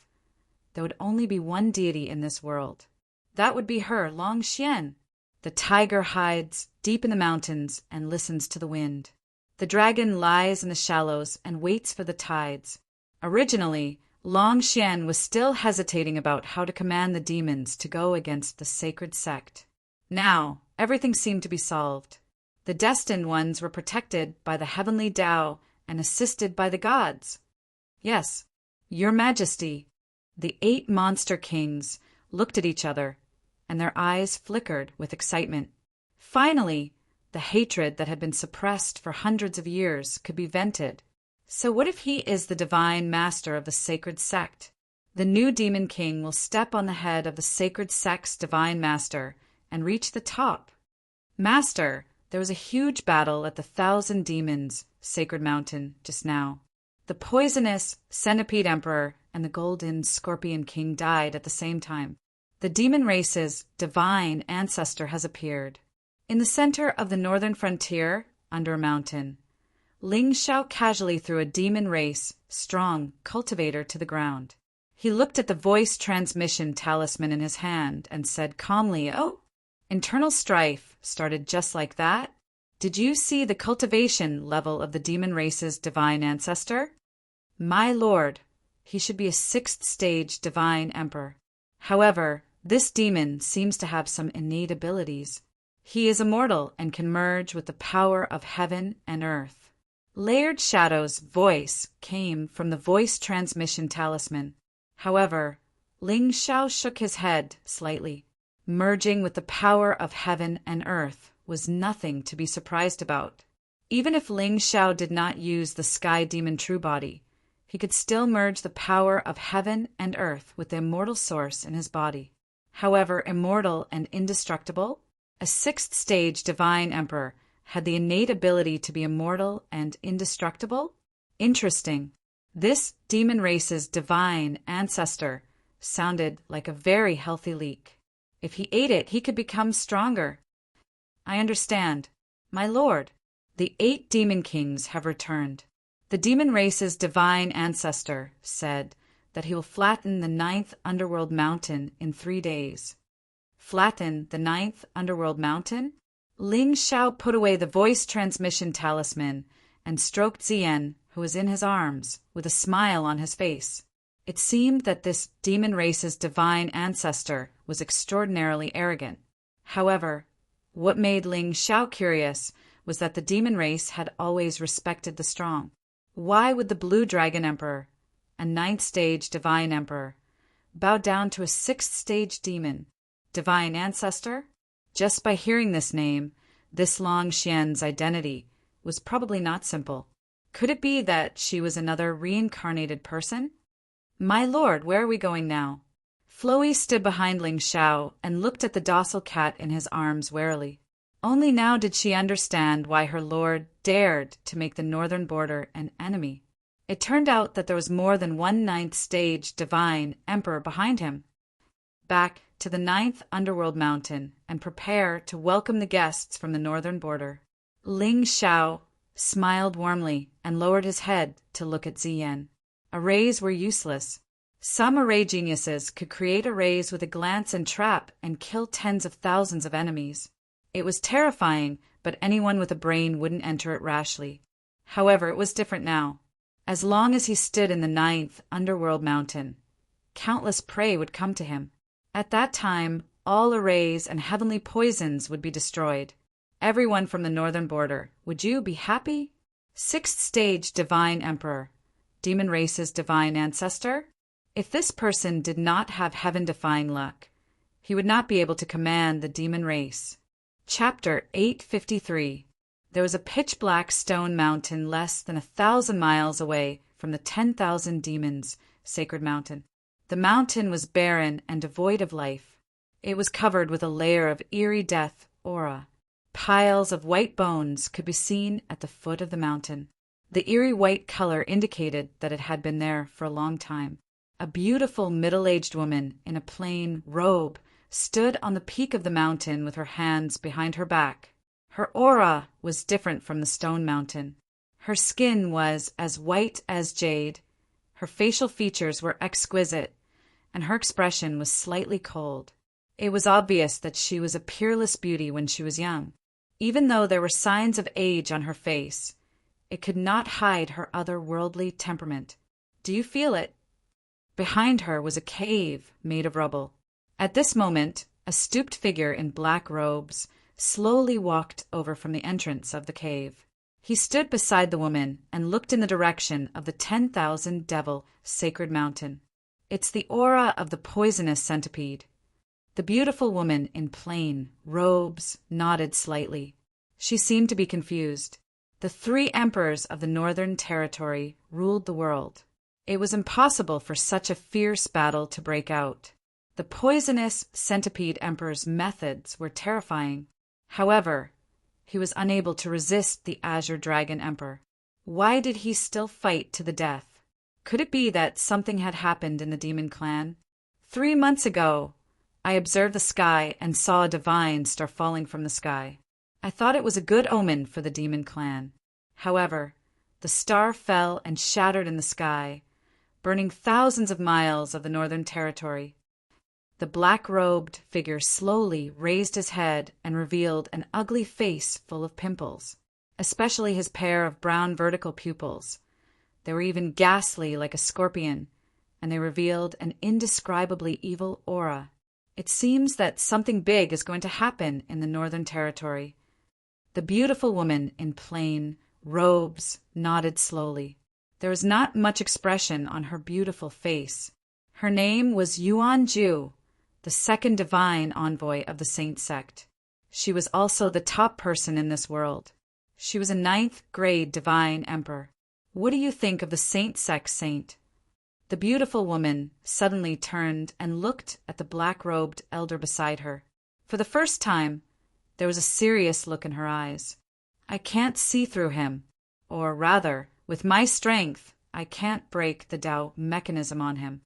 there would only be one deity in this world. That would be her, Long Xian. The tiger hides deep in the mountains and listens to the wind. The dragon lies in the shallows and waits for the tides. Originally, Long Xian was still hesitating about how to command the demons to go against the sacred sect. Now, everything seemed to be solved. The destined ones were protected by the heavenly Tao and assisted by the gods. Yes, Your Majesty, the 8 monster kings looked at each other, and their eyes flickered with excitement. Finally, the hatred that had been suppressed for hundreds of years could be vented. So what if he is the divine master of the sacred sect? The new demon king will step on the head of the sacred sect's divine master and reach the top. Master, there was a huge battle at the 1,000 Demons sacred mountain just now. The poisonous centipede emperor and the golden scorpion king died at the same time. The demon race's divine ancestor has appeared. In the center of the northern frontier, under a mountain, Ling Shao casually threw a demon race, strong cultivator to the ground. He looked at the voice transmission talisman in his hand and said calmly, "Oh, internal strife started just like that? Did you see the cultivation level of the demon race's divine ancestor? My lord, he should be a 6th stage divine emperor. However, this demon seems to have some innate abilities. He is immortal and can merge with the power of heaven and earth." Layered Shadow's voice came from the voice transmission talisman. However, Ling Shao shook his head slightly. Merging with the power of heaven and earth was nothing to be surprised about. Even if Ling Shao did not use the Sky Demon True Body, he could still merge the power of heaven and earth with the immortal source in his body. However, immortal and indestructible, a 6th stage divine emperor had the innate ability to be immortal and indestructible? Interesting. This demon race's divine ancestor sounded like a very healthy leek. If he ate it, he could become stronger. I understand. My lord, the 8 demon kings have returned. The demon race's divine ancestor said that he will flatten the 9th underworld mountain in 3 days. Flatten the 9th underworld mountain? Ling Shao put away the voice transmission talisman and stroked Ziyan, who was in his arms, with a smile on his face. It seemed that this demon race's divine ancestor was extraordinarily arrogant. However, what made Ling Shao curious was that the demon race had always respected the strong. Why would the Blue Dragon Emperor, a 9th stage divine emperor, bow down to a 6th stage demon, divine ancestor? Just by hearing this name, this Long Xian's identity was probably not simple. Could it be that she was another reincarnated person? My lord, where are we going now? Floey stood behind Ling Shao and looked at the docile cat in his arms warily. Only now did she understand why her lord dared to make the northern border an enemy. It turned out that there was more than one 9th stage divine emperor behind him. Back to the 9th underworld mountain and prepare to welcome the guests from the northern border. Ling Shao smiled warmly and lowered his head to look at Ziyan. Arrays were useless. Some array geniuses could create arrays with a glance and trap and kill tens of thousands of enemies. It was terrifying, but anyone with a brain wouldn't enter it rashly. However, it was different now. As long as he stood in the 9th underworld mountain, countless prey would come to him. At that time, all arrays and heavenly poisons would be destroyed. Everyone from the northern border, would you be happy? 6th stage divine emperor, demon race's divine ancestor? If this person did not have heaven-defying luck, he would not be able to command the demon race. Chapter 853. There was a pitch-black stone mountain less than 1,000 miles away from the 10,000 demons' sacred mountain. The mountain was barren and devoid of life. It was covered with a layer of eerie death aura. Piles of white bones could be seen at the foot of the mountain. The eerie white color indicated that it had been there for a long time. A beautiful middle-aged woman in a plain robe stood on the peak of the mountain with her hands behind her back. Her aura was different from the stone mountain. Her skin was as white as jade, her facial features were exquisite, and her expression was slightly cold. It was obvious that she was a peerless beauty when she was young. Even though there were signs of age on her face, it could not hide her otherworldly temperament. Do you feel it? Behind her was a cave made of rubble. At this moment, a stooped figure in black robes slowly walked over from the entrance of the cave. He stood beside the woman and looked in the direction of the 10,000 devil sacred mountain. It's the aura of the poisonous centipede. The beautiful woman in plain robes nodded slightly. She seemed to be confused. The 3 emperors of the Northern Territory ruled the world. It was impossible for such a fierce battle to break out. The poisonous centipede emperor's methods were terrifying. However, he was unable to resist the Azure Dragon Emperor. Why did he still fight to the death? Could it be that something had happened in the demon clan? 3 months ago, I observed the sky and saw a divine star falling from the sky. I thought it was a good omen for the demon clan. However, the star fell and shattered in the sky, burning thousands of miles of the Northern Territory. The black-robed figure slowly raised his head and revealed an ugly face full of pimples, especially his pair of brown vertical pupils. They were even ghastly like a scorpion, and they revealed an indescribably evil aura. It seems that something big is going to happen in the Northern Territory. The beautiful woman in plain robes nodded slowly. There was not much expression on her beautiful face. Her name was Yuan-Ju, the second divine envoy of the Saint sect. She was also the top person in this world. She was a 9th-grade divine emperor. What do you think of the Saint sect saint? The beautiful woman suddenly turned and looked at the black-robed elder beside her. For the first time, there was a serious look in her eyes. I can't see through him. Or rather, with my strength, I can't break the Tao mechanism on him.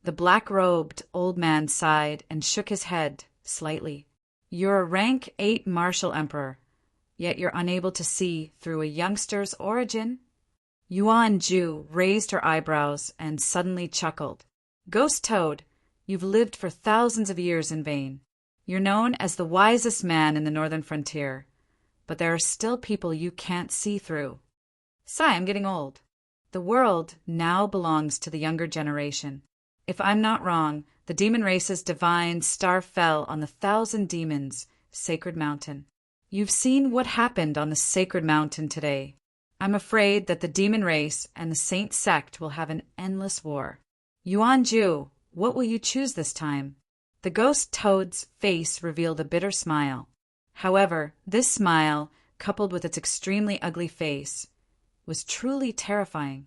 The black-robed old man sighed and shook his head slightly. You're a rank 8 martial emperor, yet you're unable to see through a youngster's origin? Yuan-Ju raised her eyebrows and suddenly chuckled. Ghost Toad, you've lived for thousands of years in vain. You're known as the wisest man in the northern frontier, but there are still people you can't see through. Sigh, I'm getting old. The world now belongs to the younger generation. If I'm not wrong, the demon race's divine star fell on the 1,000 Demons' sacred mountain. You've seen what happened on the sacred mountain today. I'm afraid that the demon race and the Saint sect will have an endless war. Yuan-Ju, what will you choose this time? The ghost toad's face revealed a bitter smile. However, this smile, coupled with its extremely ugly face, was truly terrifying.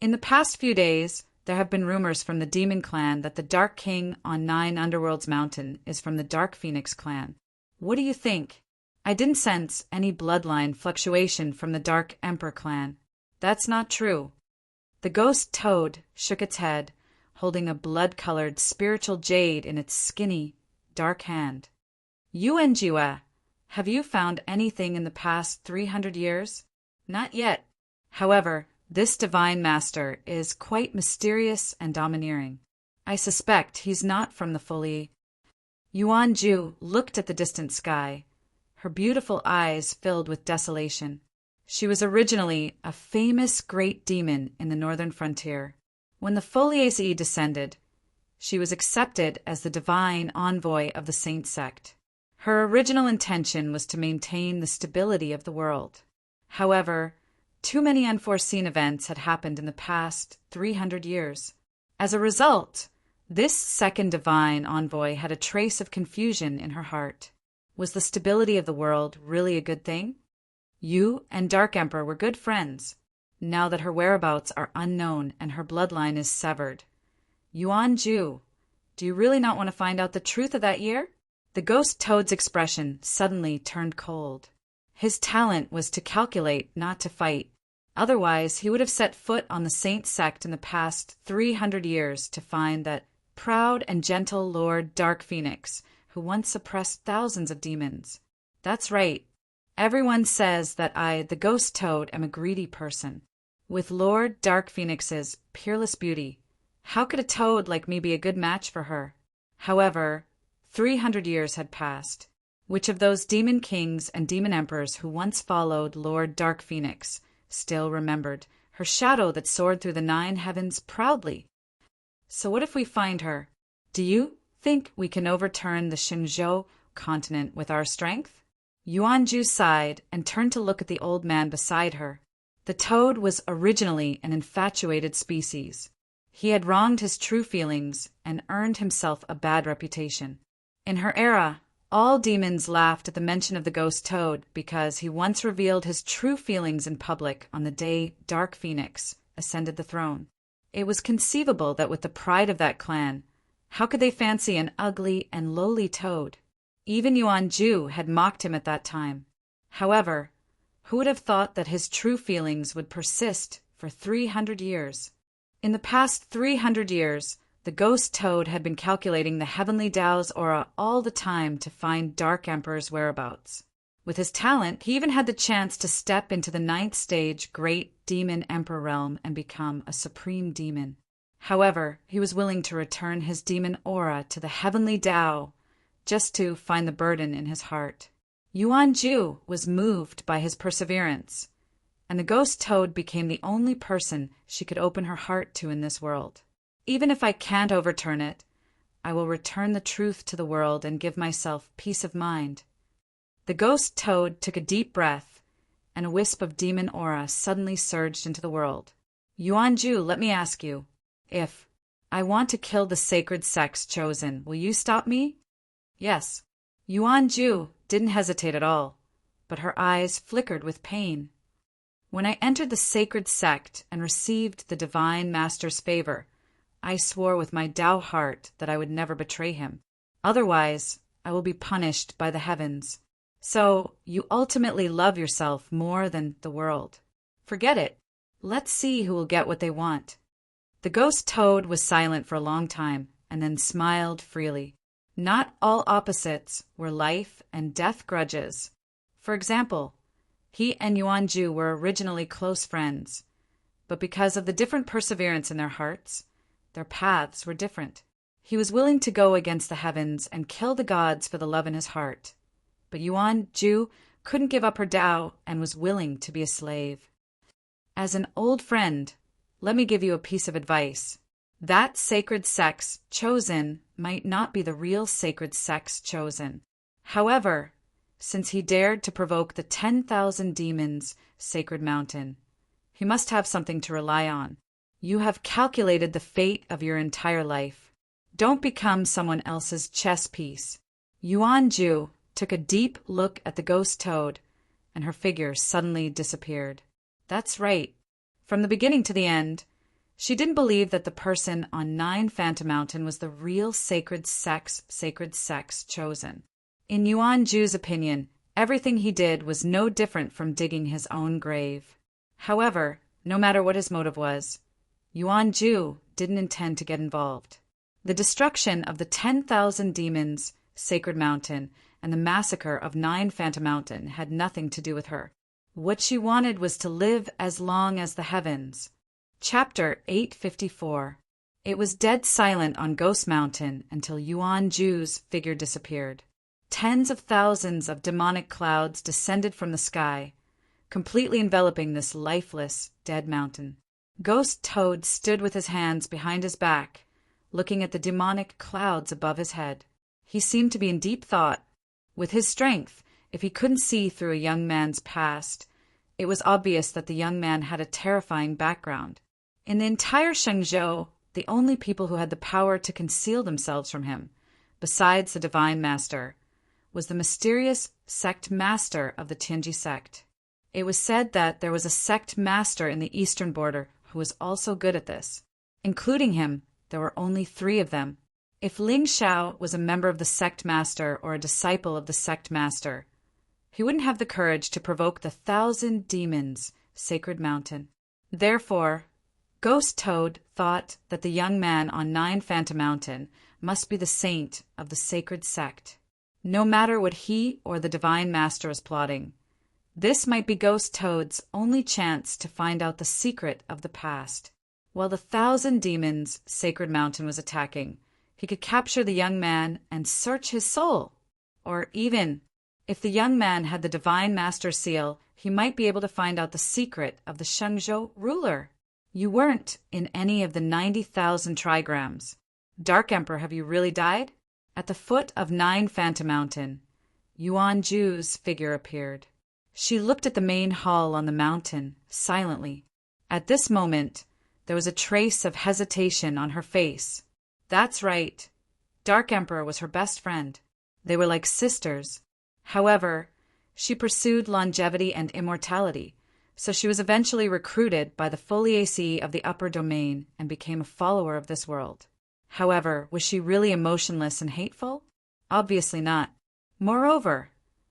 In the past few days, there have been rumors from the Demon Clan that the Dark King on 9 Underworlds Mountain is from the Dark Phoenix Clan. What do you think? I didn't sense any bloodline fluctuation from the Dark Emperor Clan. That's not true. The ghost toad shook its head, holding a blood-colored spiritual jade in its skinny, dark hand. Yuan-Jue, have you found anything in the past 300 years? Not yet. However, this divine master is quite mysterious and domineering. I suspect he's not from the Folie. Yuan-Ju looked at the distant sky, her beautiful eyes filled with desolation. She was originally a famous great demon in the northern frontier. When the Folies descended, she was accepted as the divine envoy of the Saint sect. Her original intention was to maintain the stability of the world. However, too many unforeseen events had happened in the past 300 years. As a result, this second divine envoy had a trace of confusion in her heart. Was the stability of the world really a good thing? You and Dark Emperor were good friends. Now that her whereabouts are unknown and her bloodline is severed. Yuan-Ju, do you really not want to find out the truth of that year? The ghost toad's expression suddenly turned cold. His talent was to calculate, not to fight. Otherwise, he would have set foot on the Saint sect in the past 300 years to find that proud and gentle Lord Dark Phoenix, who once suppressed thousands of demons. That's right. Everyone says that I, the ghost toad, am a greedy person. With Lord Dark Phoenix's peerless beauty, how could a toad like me be a good match for her? However, 300 years had passed. Which of those demon kings and demon emperors who once followed Lord Dark Phoenix still remembered her shadow that soared through the 9 heavens proudly? So what if we find her? Do you think we can overturn the Xinzhou continent with our strength? Yuan-Ju sighed and turned to look at the old man beside her. The toad was originally an infatuated species. He had wronged his true feelings and earned himself a bad reputation. In her era, all demons laughed at the mention of the ghost toad because he once revealed his true feelings in public on the day Dark Phoenix ascended the throne. It was conceivable that with the pride of that clan, how could they fancy an ugly and lowly toad? Even Yuan-Ju had mocked him at that time. However, Who would have thought that his true feelings would persist for 300 years? In the past 300 years, the ghost toad had been calculating the heavenly Tao's aura all the time to find Dark Emperor's whereabouts. With his talent, he even had the chance to step into the 9th stage Great Demon Emperor realm and become a supreme demon. However, he was willing to return his demon aura to the heavenly Tao just to find the burden in his heart. Yuan Ju was moved by his perseverance, and the ghost toad became the only person she could open her heart to in this world. Even if I can't overturn it, I will return the truth to the world and give myself peace of mind. The ghost toad took a deep breath, and a wisp of demon aura suddenly surged into the world. Yuan Ju, let me ask you, if I want to kill the sacred sex chosen, will you stop me? Yes. Yuan Ju didn't hesitate at all, but her eyes flickered with pain. When I entered the sacred sect and received the divine master's favor, I swore with my Tao heart that I would never betray him. Otherwise, I will be punished by the heavens. So, you ultimately love yourself more than the world. Forget it. Let's see who will get what they want. The ghost toad was silent for a long time and then smiled freely. Not all opposites were life and death grudges. For example, he and Yuan Ju were originally close friends, but because of the different perseverance in their hearts, their paths were different. He was willing to go against the heavens and kill the gods for the love in his heart. But Yuan Ju couldn't give up her Tao and was willing to be a slave. As an old friend, let me give you a piece of advice. That sacred sex chosen might not be the real sacred sex chosen. However, since he dared to provoke the 10,000 demons' sacred mountain, he must have something to rely on. You have calculated the fate of your entire life. Don't become someone else's chess piece. Yuan Ju took a deep look at the ghost toad, and her figure suddenly disappeared. That's right. From the beginning to the end, she didn't believe that the person on 9 Phantom Mountain was the real sacred sex chosen. In Yuan Ju's opinion, everything he did was no different from digging his own grave. However, no matter what his motive was, Yuan Ju didn't intend to get involved. The destruction of the 10,000 demons' sacred mountain and the massacre of 9 Phantom Mountain had nothing to do with her. What she wanted was to live as long as the heavens. Chapter 854. It was dead silent on Ghost Mountain until Yuan Ju's figure disappeared. Tens of thousands of demonic clouds descended from the sky, completely enveloping this lifeless, dead mountain. Ghost Toad stood with his hands behind his back, looking at the demonic clouds above his head. He seemed to be in deep thought. With his strength, if he couldn't see through a young man's past, it was obvious that the young man had a terrifying background. In the entire Shenzhou, the only people who had the power to conceal themselves from him, besides the Divine Master, was the mysterious sect master of the Tianji sect. It was said that there was a sect master in the eastern border who was also good at this. Including him, there were only 3 of them. If Ling Xiao was a member of the sect master or a disciple of the sect master, he wouldn't have the courage to provoke the 1,000 demons' sacred mountain. Therefore, Ghost Toad thought that the young man on 9 Phantom Mountain must be the saint of the sacred sect. No matter what he or the Divine Master was plotting, this might be Ghost Toad's only chance to find out the secret of the past. While the 1,000 demons' sacred mountain was attacking, he could capture the young man and search his soul. Or even, if the young man had the Divine Master seal, he might be able to find out the secret of the Shenzhou ruler. You weren't in any of the 90,000 trigrams. Dark Emperor, have you really died? At the foot of 9 Phantom Mountain, Yuan Ju's figure appeared. She looked at the main hall on the mountain, silently. At this moment, there was a trace of hesitation on her face. That's right. Dark Emperor was her best friend. They were like sisters. However, she pursued longevity and immortality, so she was eventually recruited by the Foliaceae of the upper domain and became a follower of this world. However, was she really emotionless and hateful? Obviously not. Moreover,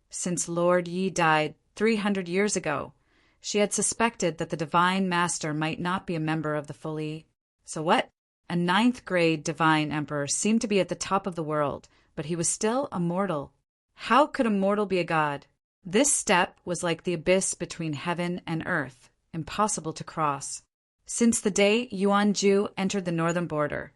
since Lord Yi died 300 years ago. She had suspected that the Divine Master might not be a member of the fully... So what? A ninth-grade Divine Emperor seemed to be at the top of the world, but he was still a mortal. How could a mortal be a god? This step was like the abyss between heaven and earth, impossible to cross. Since the day Yuan Ju entered the northern border,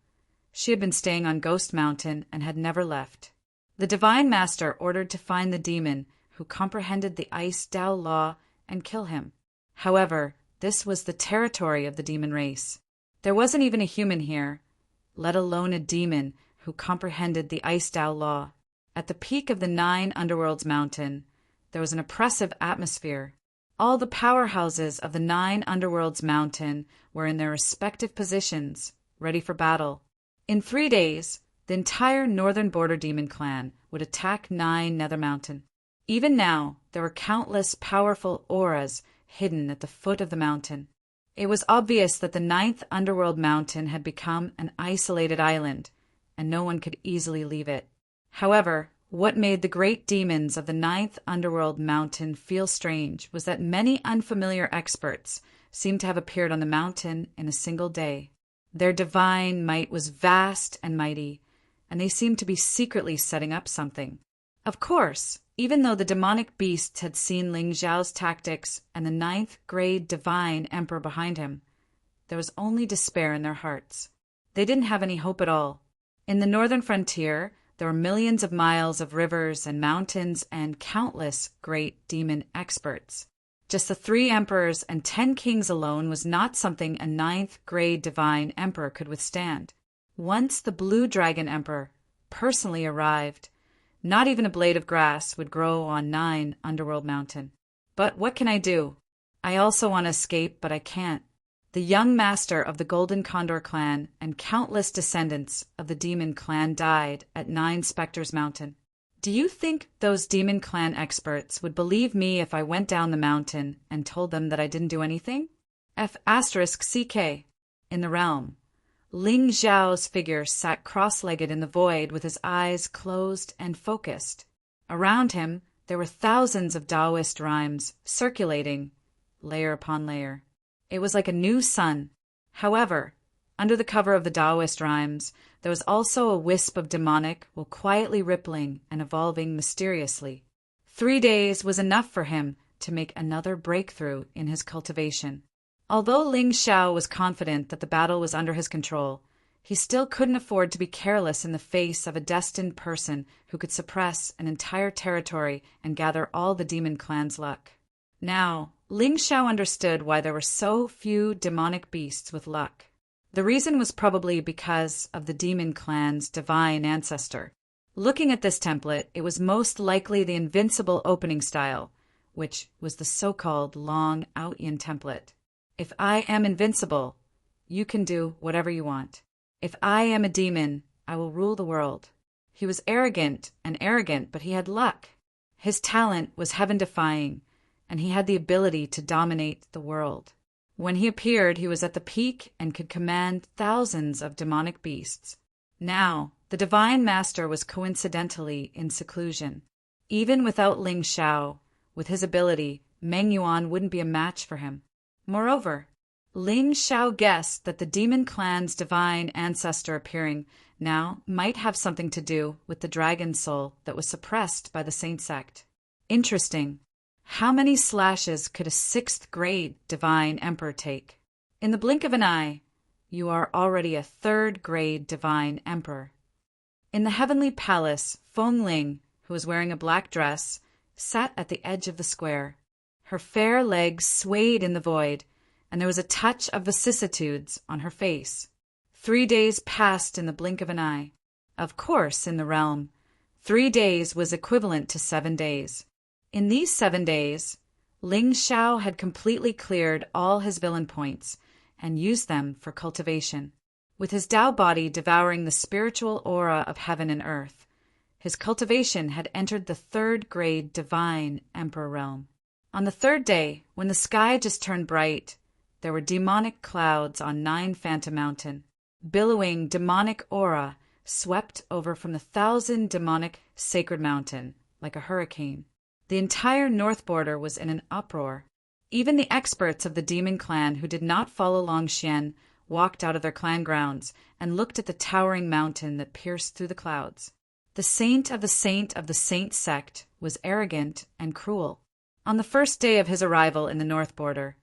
she had been staying on Ghost Mountain and had never left. The Divine Master ordered to find the demon who comprehended the Ice Tao law and kill him. However, this was the territory of the demon race. There wasn't even a human here, let alone a demon who comprehended the Ice Tao law. At the peak of the 9 Underworlds mountain, there was an oppressive atmosphere. All the powerhouses of the 9 Underworlds mountain were in their respective positions, ready for battle. In 3 days, the entire northern border demon clan would attack 9 Nether Mountain. Even now, there were countless powerful auras hidden at the foot of the mountain. It was obvious that the 9th Underworld mountain had become an isolated island, and no one could easily leave it. However, what made the great demons of the 9th Underworld mountain feel strange was that many unfamiliar experts seemed to have appeared on the mountain in a single day. Their divine might was vast and mighty, and they seemed to be secretly setting up something. Of course, even though the demonic beasts had seen Ling Zhao's tactics and the 9th grade divine emperor behind him, there was only despair in their hearts. They didn't have any hope at all. In the northern frontier, there were millions of miles of rivers and mountains and countless great demon experts. Just the 3 emperors and 10 kings alone was not something a 9th grade divine emperor could withstand. Once the Blue Dragon Emperor personally arrived, not even a blade of grass would grow on 9 Underworld Mountain. But what can I do? I also want to escape, but I can't. The young master of the Golden Condor clan and countless descendants of the Demon clan died at 9 Spectres Mountain. Do you think those Demon clan experts would believe me if I went down the mountain and told them that I didn't do anything? F***CK. In the realm, Ling Zhao's figure sat cross-legged in the void with his eyes closed and focused. Around him, there were thousands of Taoist rhymes circulating, layer upon layer. It was like a new sun. However, under the cover of the Taoist rhymes, there was also a wisp of demonic while quietly rippling and evolving mysteriously. 3 days was enough for him to make another breakthrough in his cultivation. Although Ling Xiao was confident that the battle was under his control, he still couldn't afford to be careless in the face of a destined person who could suppress an entire territory and gather all the demon clan's luck. Now, Ling Xiao understood why there were so few demonic beasts with luck. The reason was probably because of the demon clan's divine ancestor. Looking at this template, it was most likely the invincible opening style, which was the so-called long Outyin template. If I am invincible, you can do whatever you want. If I am a demon, I will rule the world. He was arrogant, but he had luck. His talent was heaven-defying, and he had the ability to dominate the world. When he appeared, he was at the peak and could command thousands of demonic beasts. Now, the Divine Master was coincidentally in seclusion. Even without Ling Xiao, with his ability, Meng Yuan wouldn't be a match for him. Moreover, Ling Xiao guessed that the demon clan's divine ancestor appearing now might have something to do with the dragon soul that was suppressed by the Saint sect. Interesting. How many slashes could a 6th grade divine emperor take? In the blink of an eye, you are already a 3rd grade divine emperor. In the heavenly palace, Feng Ling, who was wearing a black dress, sat at the edge of the square. Her fair legs swayed in the void, and there was a touch of vicissitudes on her face. 3 days passed in the blink of an eye. Of course, in the realm, 3 days was equivalent to 7 days. In these 7 days, Ling Xiao had completely cleared all his villain points and used them for cultivation. With his Tao body devouring the spiritual aura of heaven and earth, his cultivation had entered the 3rd grade divine emperor realm. On the 3rd day, when the sky just turned bright, there were demonic clouds on 9 Phantom Mountain. Billowing demonic aura swept over from the 1,000 demonic Sacred Mountain like a hurricane. The entire north border was in an uproar. Even the experts of the demon clan who did not follow Long Xian walked out of their clan grounds and looked at the towering mountain that pierced through the clouds. The saint of the saint sect was arrogant and cruel. On the first day of his arrival in the north border,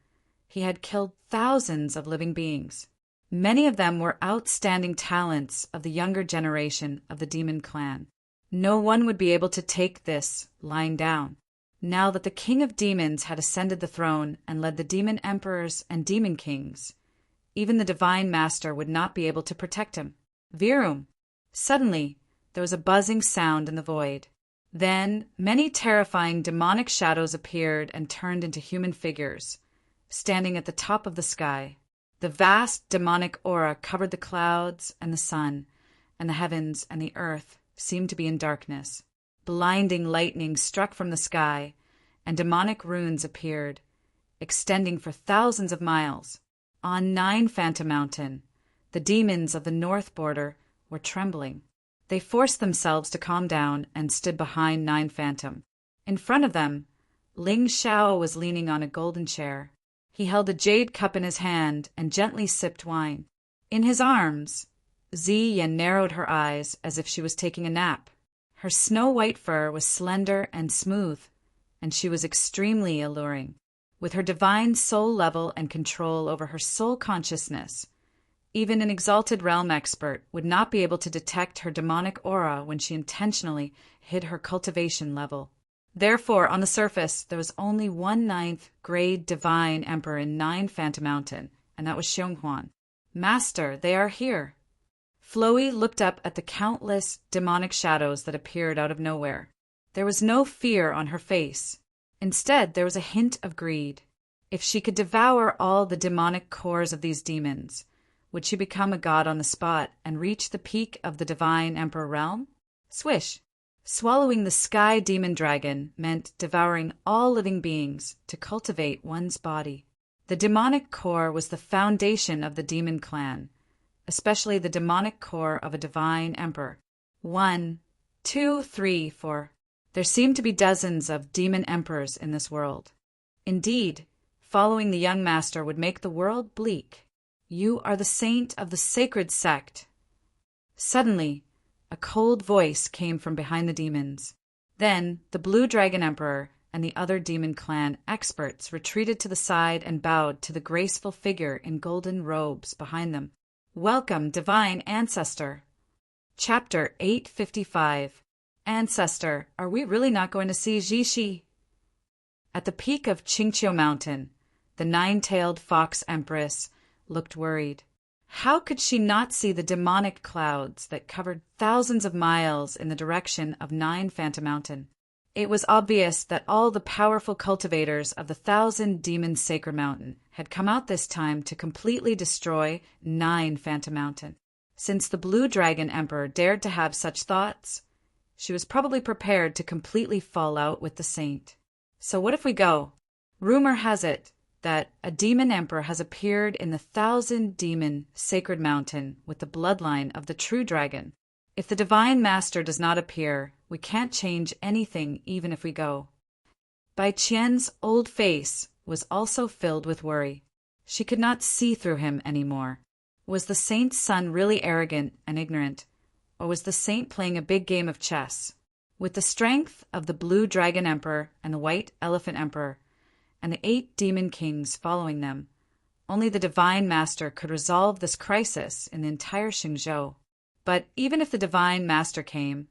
he had killed thousands of living beings. Many of them were outstanding talents of the younger generation of the demon clan. No one would be able to take this lying down. Now that the king of demons had ascended the throne and led the demon emperors and demon kings, even the divine master would not be able to protect him. Virum! Suddenly, there was a buzzing sound in the void. Then, many terrifying demonic shadows appeared and turned into human figures, standing at the top of the sky. The vast demonic aura covered the clouds and the sun, and the heavens and the earth seemed to be in darkness. Blinding lightning struck from the sky, and demonic runes appeared, extending for thousands of miles. On 9 Phantom Mountain, the demons of the north border were trembling. They forced themselves to calm down and stood behind 9 Phantom. In front of them, Ling Xiao was leaning on a golden chair. He held a jade cup in his hand and gently sipped wine. In his arms, Ziyan narrowed her eyes as if she was taking a nap. Her snow-white fur was slender and smooth, and she was extremely alluring. With her divine soul level and control over her soul consciousness, even an exalted realm expert would not be able to detect her demonic aura when she intentionally hid her cultivation level. Therefore, on the surface, there was only 1/9 grade divine emperor in 9 Phantom Mountain, and that was Xionghuan. Master, they are here. Floey looked up at the countless demonic shadows that appeared out of nowhere. There was no fear on her face. Instead, there was a hint of greed. If she could devour all the demonic cores of these demons, would she become a god on the spot and reach the peak of the divine emperor realm? Swish! Swallowing the sky demon dragon meant devouring all living beings to cultivate one's body. The demonic core was the foundation of the demon clan, especially the demonic core of a divine emperor. 1, 2, 3, 4. There seemed to be dozens of demon emperors in this world. Indeed, following the young master would make the world bleak. You are the saint of the sacred sect. Suddenly, a cold voice came from behind the demons. Then, the Blue Dragon Emperor and the other demon clan experts retreated to the side and bowed to the graceful figure in golden robes behind them. Welcome, divine ancestor. Chapter 855. Ancestor, are we really not going to see Zhishi? At the peak of Qingqiu Mountain, the 9-tailed fox empress looked worried. How could she not see the demonic clouds that covered thousands of miles in the direction of 9 Phantom Mountain? It was obvious that all the powerful cultivators of the 1,000-demon sacred mountain had come out this time to completely destroy 9 Phantom Mountain. Since the Blue Dragon Emperor dared to have such thoughts, she was probably prepared to completely fall out with the saint. So what if we go? Rumor has it that a demon emperor has appeared in the 1,000-demon sacred mountain with the bloodline of the true dragon. If the divine master does not appear, we can't change anything even if we go. Bai Qian's old face was also filled with worry. She could not see through him anymore. Was the saint's son really arrogant and ignorant, or was the saint playing a big game of chess? With the strength of the Blue Dragon Emperor and the White Elephant Emperor, and the 8 demon kings following them, only the divine master could resolve this crisis in the entire Xingzhou. But even if the divine master came,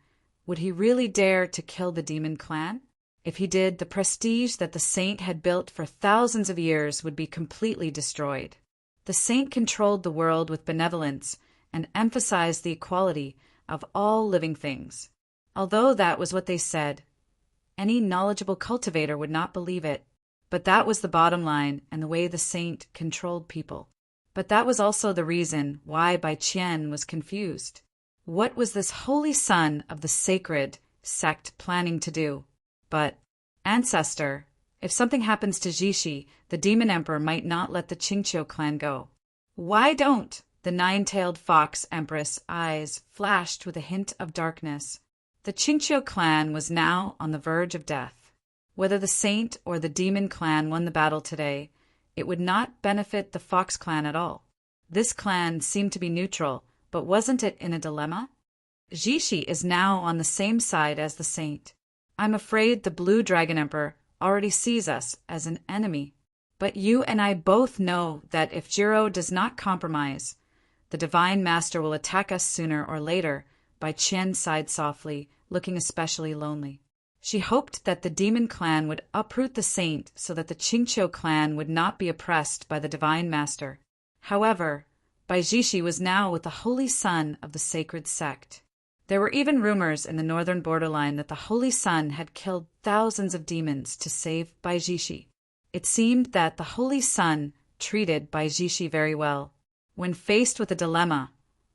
would he really dare to kill the demon clan? If he did, the prestige that the saint had built for thousands of years would be completely destroyed. The saint controlled the world with benevolence and emphasized the equality of all living things. Although that was what they said, any knowledgeable cultivator would not believe it. But that was the bottom line and the way the saint controlled people. But that was also the reason why Bai Qian was confused. What was this holy son of the sacred sect planning to do? But, ancestor, if something happens to Zhishi, the demon emperor might not let the Qingqiu clan go. Why don't? The 9-tailed fox empress' eyes flashed with a hint of darkness. The Qingqiu clan was now on the verge of death. Whether the Saint or the Demon clan won the battle today, it would not benefit the Fox clan at all. This clan seemed to be neutral, but wasn't it in a dilemma? Jishi is now on the same side as the Saint. I'm afraid the Blue Dragon Emperor already sees us as an enemy. But you and I both know that if Jiro does not compromise, the Divine Master will attack us sooner or later. Bai Qian sighed softly, looking especially lonely. She hoped that the Demon clan would uproot the Saint so that the Qingqiu clan would not be oppressed by the Divine Master. However, Bai Jishi was now with the Holy Son of the sacred sect. There were even rumors in the northern borderline that the Holy Son had killed thousands of demons to save Bai Jishi. It seemed that the Holy Son treated Bai Jishi very well. When faced with a dilemma,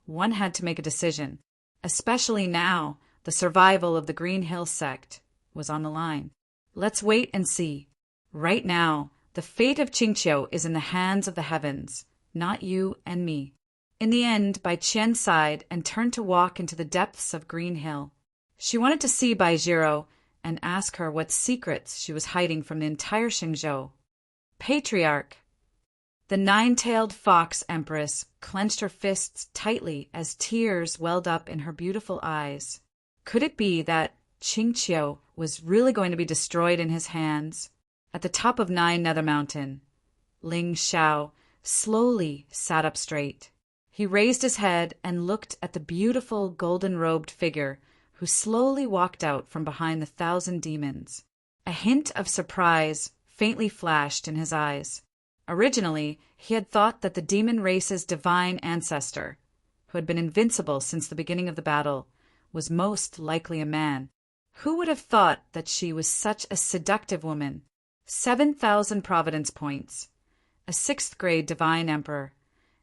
one had to make a decision. Especially now, the survival of the Green Hill sect was on the line. Let's wait and see. Right now, the fate of Qingqiu is in the hands of the heavens, not you and me. In the end, Bai Qian sighed and turned to walk into the depths of Green Hill. She wanted to see Bai Jiro and ask her what secrets she was hiding from the entire Xingzhou. Patriarch! The nine-tailed fox empress clenched her fists tightly as tears welled up in her beautiful eyes. Could it be that Qingqiu was really going to be destroyed in his hands? At the top of Nine Nether Mountain, Ling Xiao slowly sat up straight. He raised his head and looked at the beautiful golden-robed figure who slowly walked out from behind the 1,000 demons. A hint of surprise faintly flashed in his eyes. Originally, he had thought that the demon race's divine ancestor, who had been invincible since the beginning of the battle, was most likely a man. Who would have thought that she was such a seductive woman? 7,000 Providence points, a 6th grade divine emperor,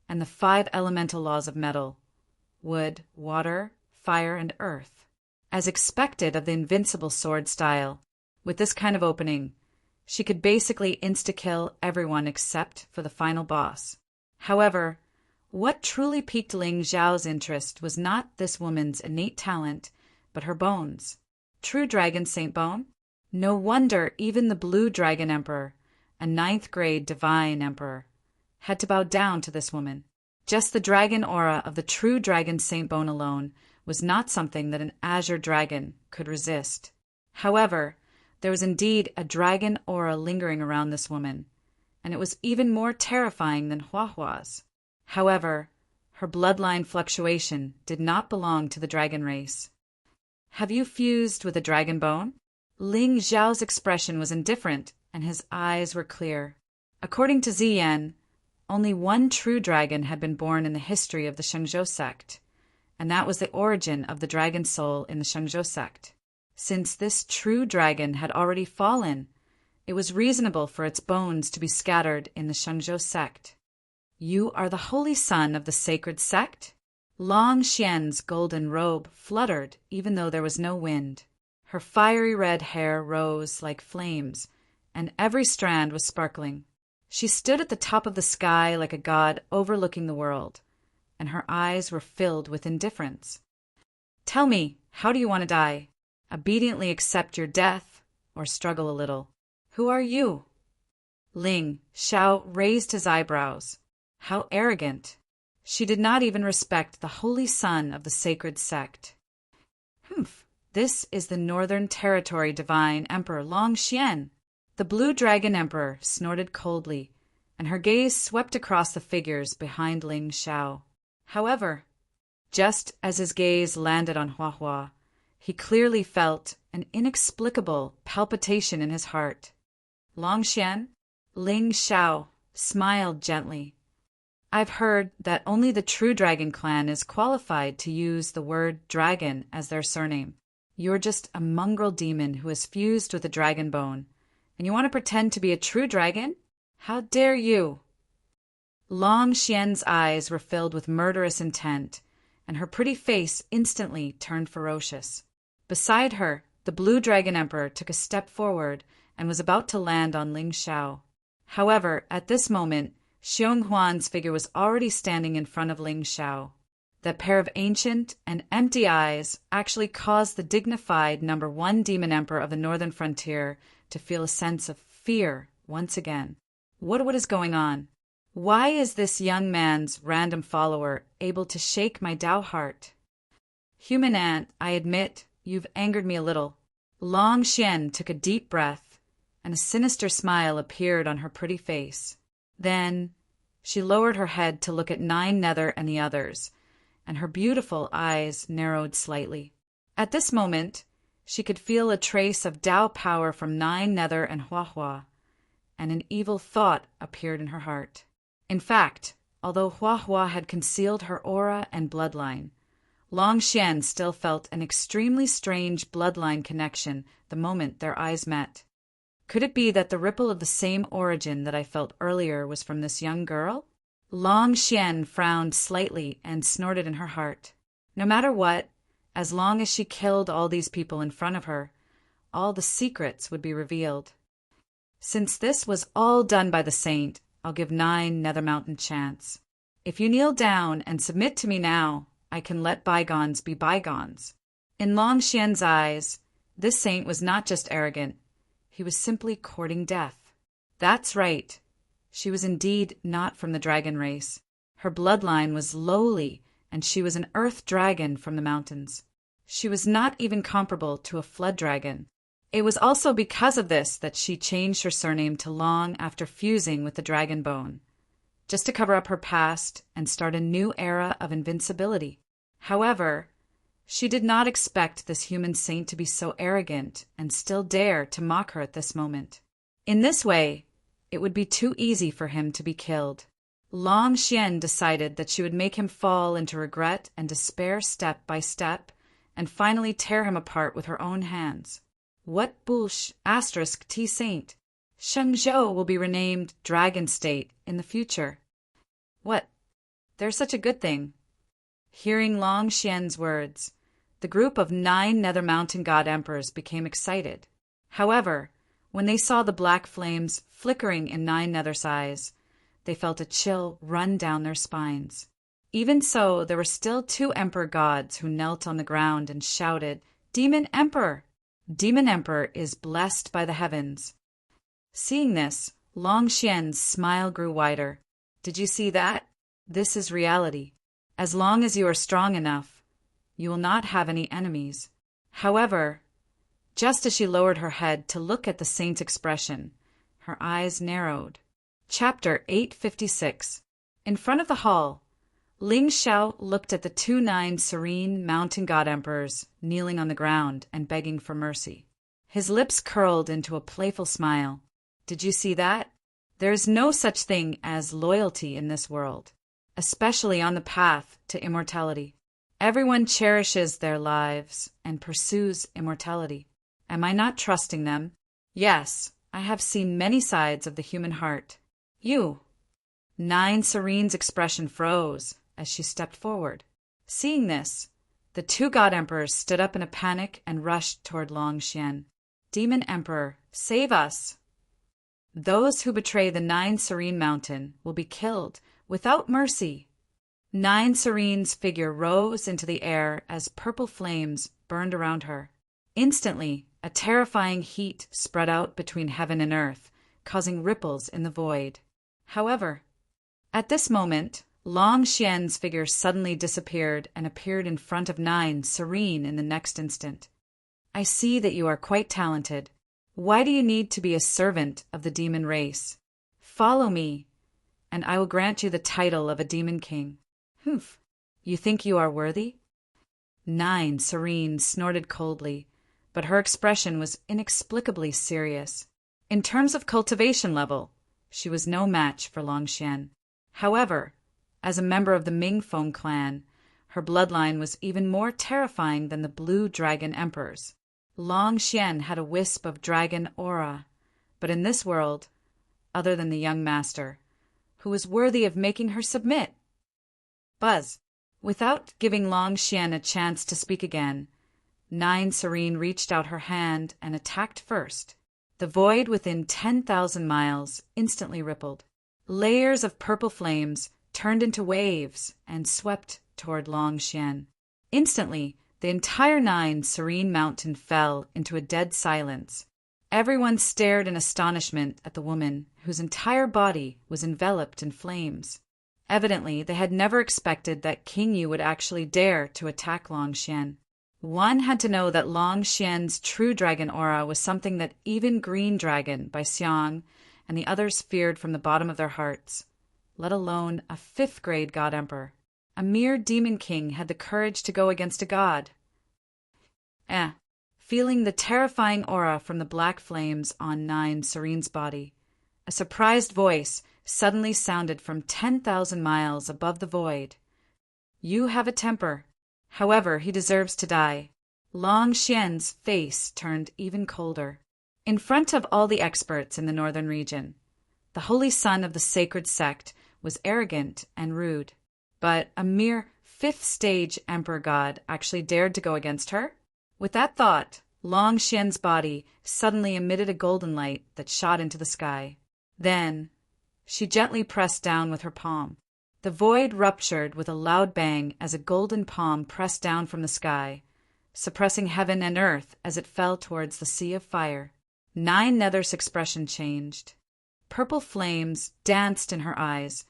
and the 5 elemental laws of metal: wood, water, fire, and earth. As expected of the invincible sword style, with this kind of opening, she could basically insta-kill everyone except for the final boss. However, what truly piqued Ling Xiao's interest was not this woman's innate talent, but her bones. True Dragon Saint Bone? No wonder even the Blue Dragon Emperor, a 9th grade divine emperor, had to bow down to this woman. Just the dragon aura of the true Dragon Saint Bone alone was not something that an azure dragon could resist. However, there was indeed a dragon aura lingering around this woman, and it was even more terrifying than Huahua's. However, her bloodline fluctuation did not belong to the dragon race. Have you fused with a dragon bone? Ling Xiao's expression was indifferent, and his eyes were clear. According to Ziyan, only one true dragon had been born in the history of the Shengzhou sect, and that was the origin of the dragon soul in the Shengzhou sect. Since this true dragon had already fallen, it was reasonable for its bones to be scattered in the Shengzhou sect. You are the holy son of the sacred sect? Long Xian's golden robe fluttered even though there was no wind. Her fiery red hair rose like flames, and every strand was sparkling. She stood at the top of the sky like a god overlooking the world, and her eyes were filled with indifference. Tell me, how do you want to die? Obediently accept your death, or struggle a little. Who are you? Ling Xiao raised his eyebrows. How arrogant! She did not even respect the holy son of the sacred sect. Humph! This is the Northern Territory Divine Emperor Long Xian. The Blue Dragon Emperor snorted coldly, and her gaze swept across the figures behind Ling Xiao. However, just as his gaze landed on Huahua, he clearly felt an inexplicable palpitation in his heart. Long Xian, Ling Xiao smiled gently. I've heard that only the True Dragon clan is qualified to use the word dragon as their surname. You're just a mongrel demon who has fused with a dragon bone, and you want to pretend to be a true dragon? How dare you? Long Xian's eyes were filled with murderous intent, and her pretty face instantly turned ferocious. Beside her, the Blue Dragon Emperor took a step forward and was about to land on Ling Xiao. However, at this moment, Xiong Huan's figure was already standing in front of Ling Xiao. That pair of ancient and empty eyes actually caused the dignified #1 demon emperor of the northern frontier to feel a sense of fear once again. What is going on? Why is this young man's random follower able to shake my Tao heart? Human Ant, I admit, you've angered me a little. Long Xian took a deep breath, and a sinister smile appeared on her pretty face. Then she lowered her head to look at Nine Nether and the others, and her beautiful eyes narrowed slightly. At this moment, she could feel a trace of Tao power from Nine Nether and Hua Hua, and an evil thought appeared in her heart. In fact, although Hua Hua had concealed her aura and bloodline, Long Xian still felt an extremely strange bloodline connection the moment their eyes met. Could it be that the ripple of the same origin that I felt earlier was from this young girl? Long Xian frowned slightly and snorted in her heart. No matter what, as long as she killed all these people in front of her, all the secrets would be revealed. Since this was all done by the saint, I'll give Nine Nether Mountain chance. If you kneel down and submit to me now, I can let bygones be bygones. In Long Xian's eyes, this saint was not just arrogant, he was simply courting death. That's right. She was indeed not from the dragon race. Her bloodline was lowly, and she was an earth dragon from the mountains. She was not even comparable to a flood dragon. It was also because of this that she changed her surname to Long after fusing with the dragon bone, just to cover up her past and start a new era of invincibility. However, she did not expect this human saint to be so arrogant and still dare to mock her at this moment. In this way, it would be too easy for him to be killed. Long Xian decided that she would make him fall into regret and despair step by step, and finally tear him apart with her own hands. What bullsh * T Saint? Shengzhou will be renamed Dragon State in the future. What? There's such a good thing. Hearing Long Xian's words, the group of 9 Nether Mountain God Emperors became excited. However, when they saw the black flames flickering in 9 Nether's eyes, they felt a chill run down their spines. Even so, there were still 2 Emperor gods who knelt on the ground and shouted, "Demon Emperor! Demon Emperor is blessed by the heavens." Seeing this, Long Xian's smile grew wider. Did you see that? This is reality. As long as you are strong enough, you will not have any enemies. However, just as she lowered her head to look at the saint's expression, her eyes narrowed. Chapter 856. In front of the hall, Ling Xiao looked at the 2 9 serene mountain god emperors kneeling on the ground and begging for mercy. His lips curled into a playful smile. Did you see that? There is no such thing as loyalty in this world, especially on the path to immortality. Everyone cherishes their lives and pursues immortality. Am I not trusting them? Yes, I have seen many sides of the human heart. You. 9 Serene's expression froze as she stepped forward. Seeing this, the 2 god emperors stood up in a panic and rushed toward Long Xian. Demon Emperor, save us! Those who betray the 9 Serene Mountain will be killed without mercy. 9 Serene's figure rose into the air as purple flames burned around her. Instantly, a terrifying heat spread out between heaven and earth, causing ripples in the void. However, at this moment, Long Xian's figure suddenly disappeared and appeared in front of 9 Serene in the next instant. I see that you are quite talented. Why do you need to be a servant of the demon race? Follow me, and I will grant you the title of a demon king. Humph, you think you are worthy? 9 Serene snorted coldly, but her expression was inexplicably serious. In terms of cultivation level, she was no match for Long Xian. However, as a member of the Mingfeng clan, her bloodline was even more terrifying than the Blue Dragon Emperors. Long Xian had a wisp of dragon aura, but in this world, other than the young master, who was worthy of making her submit. Buzz. Without giving Long Xian a chance to speak again, 9 Serene reached out her hand and attacked first. The void within 10,000 miles instantly rippled. Layers of purple flames turned into waves and swept toward Long Xian. Instantly, the entire 9 Serene Mountain fell into a dead silence. Everyone stared in astonishment at the woman, whose entire body was enveloped in flames. Evidently, they had never expected that King Yu would actually dare to attack Long Xian. One had to know that Long Xian's true dragon aura was something that even Green Dragon by Xiang and the others feared from the bottom of their hearts, let alone a fifth-grade god emperor. A mere demon king had the courage to go against a god. Feeling the terrifying aura from the black flames on Nine Serene's body, a surprised voice suddenly sounded from 10,000 miles above the void. You have a temper. However, he deserves to die. Long Xian's face turned even colder. In front of all the experts in the northern region, the holy son of the sacred sect was arrogant and rude. But a mere fifth-stage emperor god actually dared to go against her? With that thought, Long Xian's body suddenly emitted a golden light that shot into the sky. Then, she gently pressed down with her palm. The void ruptured with a loud bang as a golden palm pressed down from the sky, suppressing heaven and earth as it fell towards the sea of fire. Nine Nether's expression changed. Purple flames danced in her eyes,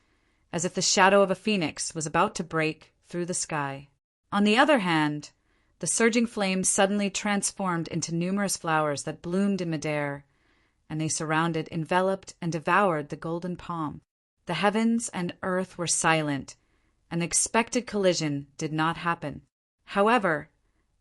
as if the shadow of a phoenix was about to break through the sky. On the other hand, the surging flames suddenly transformed into numerous flowers that bloomed in midair, and they surrounded, enveloped, and devoured the golden palm. The heavens and earth were silent, and the expected collision did not happen. However,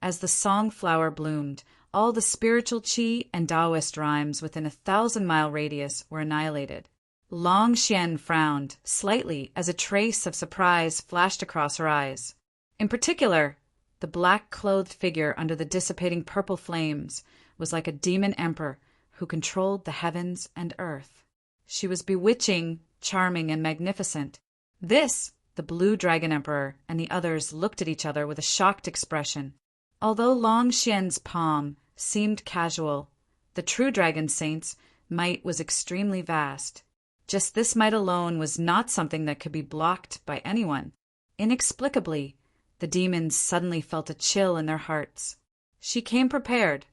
as the song flower bloomed, all the spiritual qi and Taoist rhymes within a 1,000-mile radius were annihilated. Long Xian frowned slightly as a trace of surprise flashed across her eyes. In particular, the black-clothed figure under the dissipating purple flames was like a demon emperor who controlled the heavens and earth. She was bewitching, charming, and magnificent. This, the Blue Dragon Emperor and the others looked at each other with a shocked expression. Although Long Xian's palm seemed casual, the true dragon saint's might was extremely vast. Just this might alone was not something that could be blocked by anyone. Inexplicably, the demons suddenly felt a chill in their hearts. She came prepared.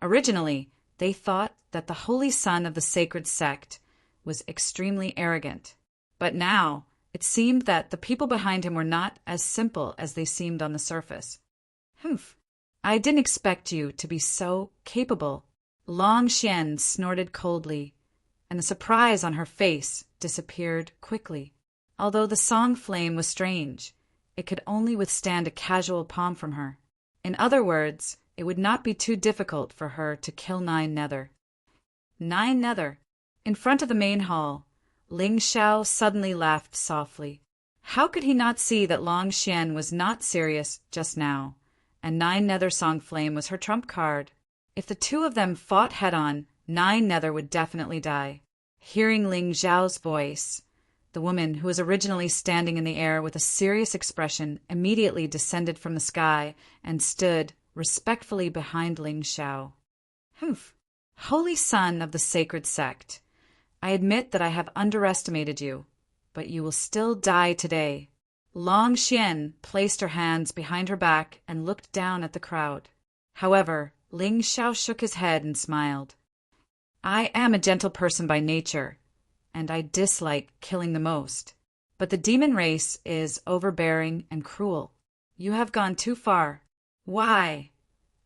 Originally, they thought that the holy son of the sacred sect was extremely arrogant. But now, it seemed that the people behind him were not as simple as they seemed on the surface. Humph! I didn't expect you to be so capable. Long Xian snorted coldly, and the surprise on her face disappeared quickly. Although the song flame was strange, it could only withstand a casual palm from her. In other words, it would not be too difficult for her to kill Nine Nether. Nine Nether. In front of the main hall, Ling Xiao suddenly laughed softly. How could he not see that Long Xian was not serious just now, and Nine Nether Song Flame was her trump card? If the two of them fought head-on, Nine Nether would definitely die. Hearing Ling Xiao's voice, the woman, who was originally standing in the air with a serious expression, immediately descended from the sky and stood respectfully behind Ling Xiao. Humph! Holy son of the sacred sect, I admit that I have underestimated you, but you will still die today. Long Xian placed her hands behind her back and looked down at the crowd. However, Ling Xiao shook his head and smiled. I am a gentle person by nature, and I dislike killing the most. But the demon race is overbearing and cruel. You have gone too far. Why?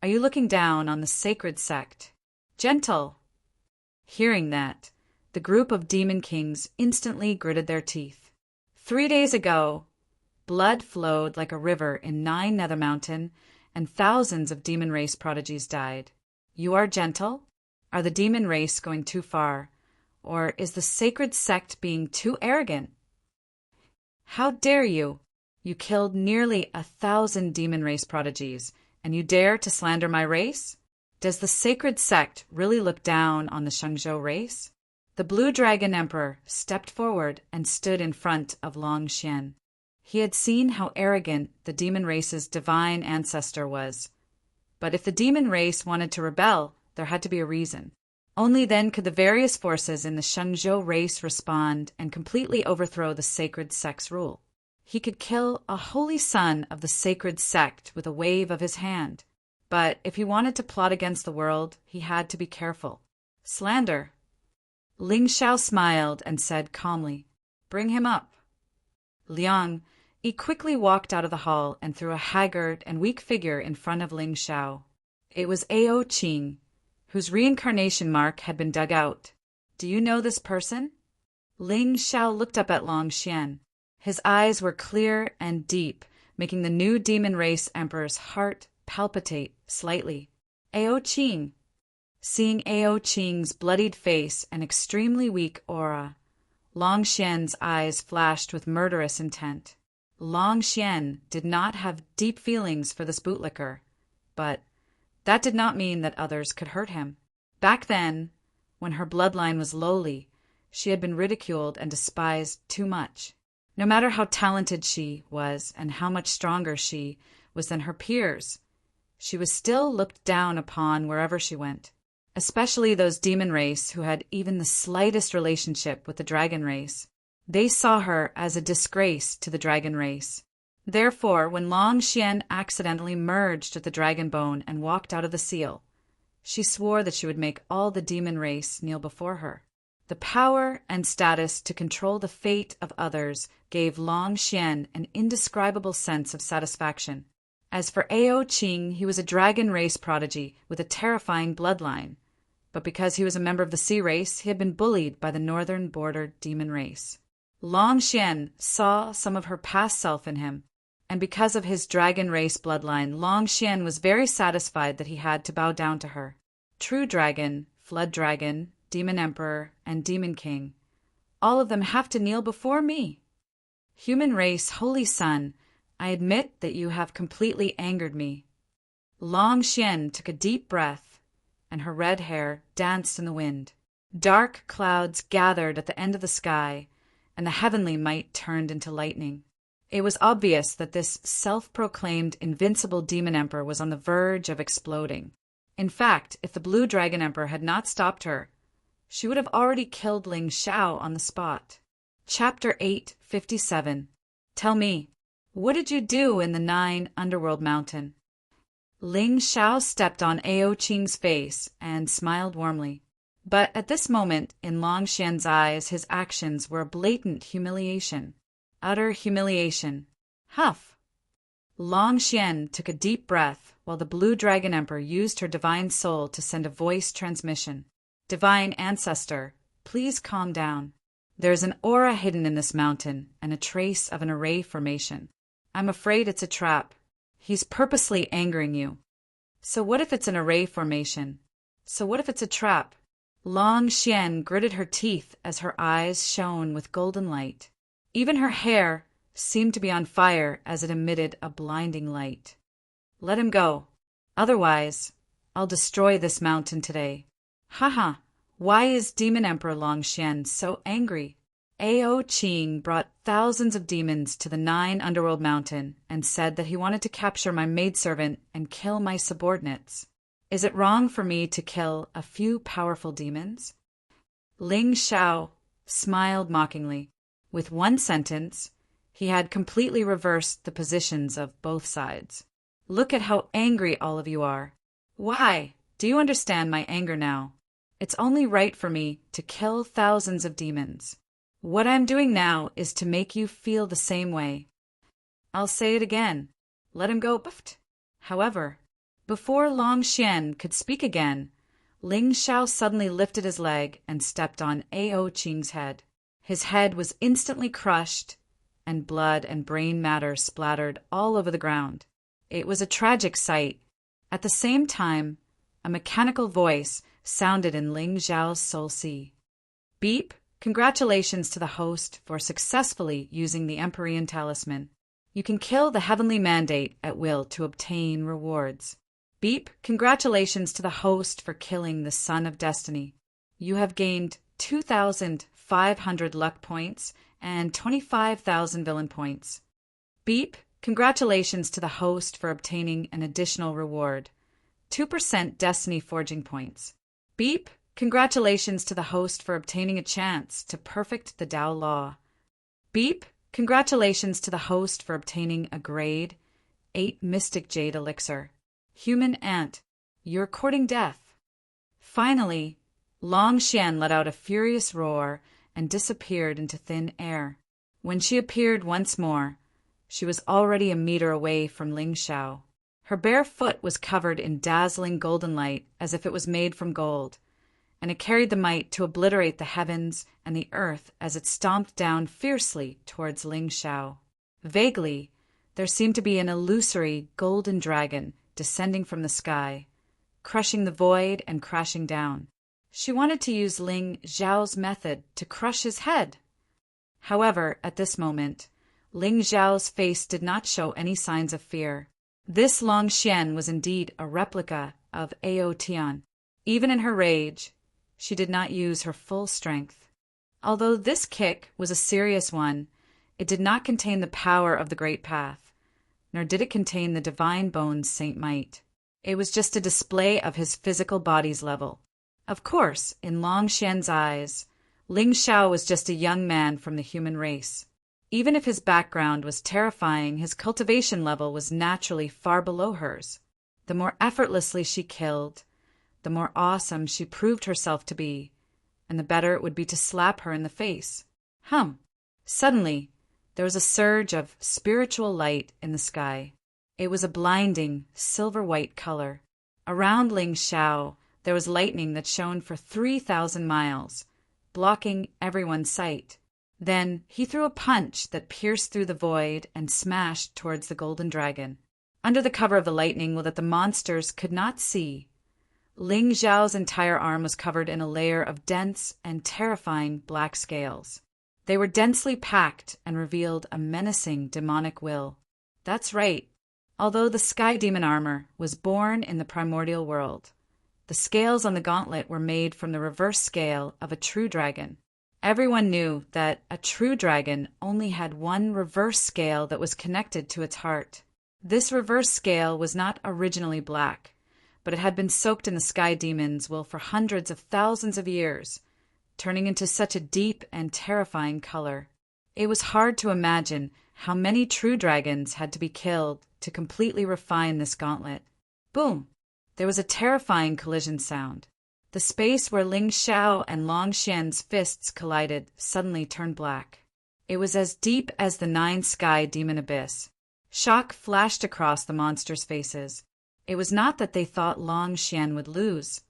Are you looking down on the sacred sect? Gentle. Hearing that, the group of demon kings instantly gritted their teeth. 3 days ago, blood flowed like a river in Nine Nether Mountain, and thousands of demon race prodigies died. You are gentle? Are the demon race going too far? Or is the sacred sect being too arrogant? How dare you? You killed nearly 1,000 demon race prodigies, and you dare to slander my race? Does the sacred sect really look down on the Shengzhou race? The Blue Dragon Emperor stepped forward and stood in front of Long Xian. He had seen how arrogant the demon race's divine ancestor was. But if the demon race wanted to rebel, there had to be a reason. Only then could the various forces in the Shengzhou race respond and completely overthrow the sacred sect's rule. He could kill a holy son of the sacred sect with a wave of his hand. But if he wanted to plot against the world, he had to be careful. Slander. Ling Shao smiled and said calmly, "Bring him up." Liang Yi quickly walked out of the hall and threw a haggard and weak figure in front of Ling Shao. It was Ao Qing, whose reincarnation mark had been dug out. "Do you know this person?" Ling Shao looked up at Long Xian. His eyes were clear and deep, making the new demon race emperor's heart palpitate slightly. "Ao Qing." Seeing Ao Qing's bloodied face and extremely weak aura, Long Xian's eyes flashed with murderous intent. Long Xian did not have deep feelings for this bootlicker, but that did not mean that others could hurt him. Back then, when her bloodline was lowly, she had been ridiculed and despised too much. No matter how talented she was and how much stronger she was than her peers, she was still looked down upon wherever she went, especially those demon race who had even the slightest relationship with the dragon race. They saw her as a disgrace to the dragon race. Therefore, when Long Xian accidentally merged with the dragon bone and walked out of the seal, she swore that she would make all the demon race kneel before her. The power and status to control the fate of others gave Long Xian an indescribable sense of satisfaction. As for Ao Qing, he was a dragon race prodigy with a terrifying bloodline, but because he was a member of the sea race, he had been bullied by the northern border demon race. Long Xian saw some of her past self in him, and because of his dragon race bloodline, Long Xian was very satisfied that he had to bow down to her. True dragon, flood dragon, demon emperor, and demon king, all of them have to kneel before me. Human race, holy son, I admit that you have completely angered me. Long Xian took a deep breath, and her red hair danced in the wind. Dark clouds gathered at the end of the sky, and the heavenly might turned into lightning. It was obvious that this self-proclaimed invincible demon emperor was on the verge of exploding. In fact, if the blue dragon emperor had not stopped her, she would have already killed Ling Shao on the spot. Chapter 857. Tell me, what did you do in the 9 underworld mountain? Ling Shao stepped on Ao Qing's face and smiled warmly. But at this moment, in Long Xian's eyes, his actions were a blatant humiliation. Utter humiliation. Huff! Long Xian took a deep breath while the Blue Dragon Emperor used her divine soul to send a voice transmission. Divine Ancestor, please calm down. There is an aura hidden in this mountain and a trace of an array formation. I'm afraid it's a trap. He's purposely angering you. So what if it's an array formation? So what if it's a trap? Long Xian gritted her teeth as her eyes shone with golden light. Even her hair seemed to be on fire as it emitted a blinding light. Let him go. Otherwise, I'll destroy this mountain today. Haha, why is Demon Emperor Long Xian so angry? Ao Qing brought thousands of demons to the 9 underworld mountain and said that he wanted to capture my maidservant and kill my subordinates. Is it wrong for me to kill a few powerful demons? Ling Shao smiled mockingly. With one sentence, he had completely reversed the positions of both sides. Look at how angry all of you are. Why? Do you understand my anger now? It's only right for me to kill thousands of demons. What I'm doing now is to make you feel the same way. I'll say it again. Let him go. Buffed. However, before Long Xian could speak again, Ling Shao suddenly lifted his leg and stepped on Ao Qing's head. His head was instantly crushed, and blood and brain matter splattered all over the ground. It was a tragic sight. At the same time, a mechanical voice sounded in Ling Zhao's soul sea. Beep, congratulations to the host for successfully using the Empyrean Talisman. You can kill the heavenly mandate at will to obtain rewards. Beep, congratulations to the host for killing the Son of Destiny. You have gained 2,500 luck points and 25,000 villain points. Beep, congratulations to the host for obtaining an additional reward, 2% Destiny Forging points. Beep, congratulations to the host for obtaining a chance to perfect the Tao Law. Beep, congratulations to the host for obtaining a grade 8 Mystic Jade Elixir. Human Ant, you're courting death. Finally, Long Xian let out a furious roar and disappeared into thin air. When she appeared once more, she was already a meter away from Ling Xiao. Her bare foot was covered in dazzling golden light as if it was made from gold, and it carried the might to obliterate the heavens and the earth as it stomped down fiercely towards Ling Xiao. Vaguely, there seemed to be an illusory golden dragon descending from the sky, crushing the void and crashing down. She wanted to use Ling Xiao's method to crush his head. However, at this moment, Ling Xiao's face did not show any signs of fear. This Long Xian was indeed a replica of Ao Tian. Even in her rage, she did not use her full strength. Although this kick was a serious one, it did not contain the power of the Great Path, nor did it contain the divine bones Saint Might. It was just a display of his physical body's level. Of course, in Long Xian's eyes, Ling Xiao was just a young man from the human race. Even if his background was terrifying, his cultivation level was naturally far below hers. The more effortlessly she killed, the more awesome she proved herself to be, and the better it would be to slap her in the face. Suddenly, there was a surge of spiritual light in the sky. It was a blinding, silver-white color. Around Ling Xiao, there was lightning that shone for 3,000 miles, blocking everyone's sight. Then he threw a punch that pierced through the void and smashed towards the golden dragon. Under the cover of the lightning, that the monsters could not see, Ling Xiao's entire arm was covered in a layer of dense and terrifying black scales. They were densely packed and revealed a menacing demonic will. That's right. Although the sky demon armor was born in the primordial world, the scales on the gauntlet were made from the reverse scale of a true dragon. Everyone knew that a true dragon only had one reverse scale that was connected to its heart. This reverse scale was not originally black, but it had been soaked in the sky demon's will for hundreds of thousands of years, turning into such a deep and terrifying color. It was hard to imagine how many true dragons had to be killed to completely refine this gauntlet. Boom! There was a terrifying collision sound. The space where Ling Xiao and Long Xian's fists collided suddenly turned black. It was as deep as the 9 sky demon abyss. Shock flashed across the monsters' faces. It was not that they thought Long Xian would lose,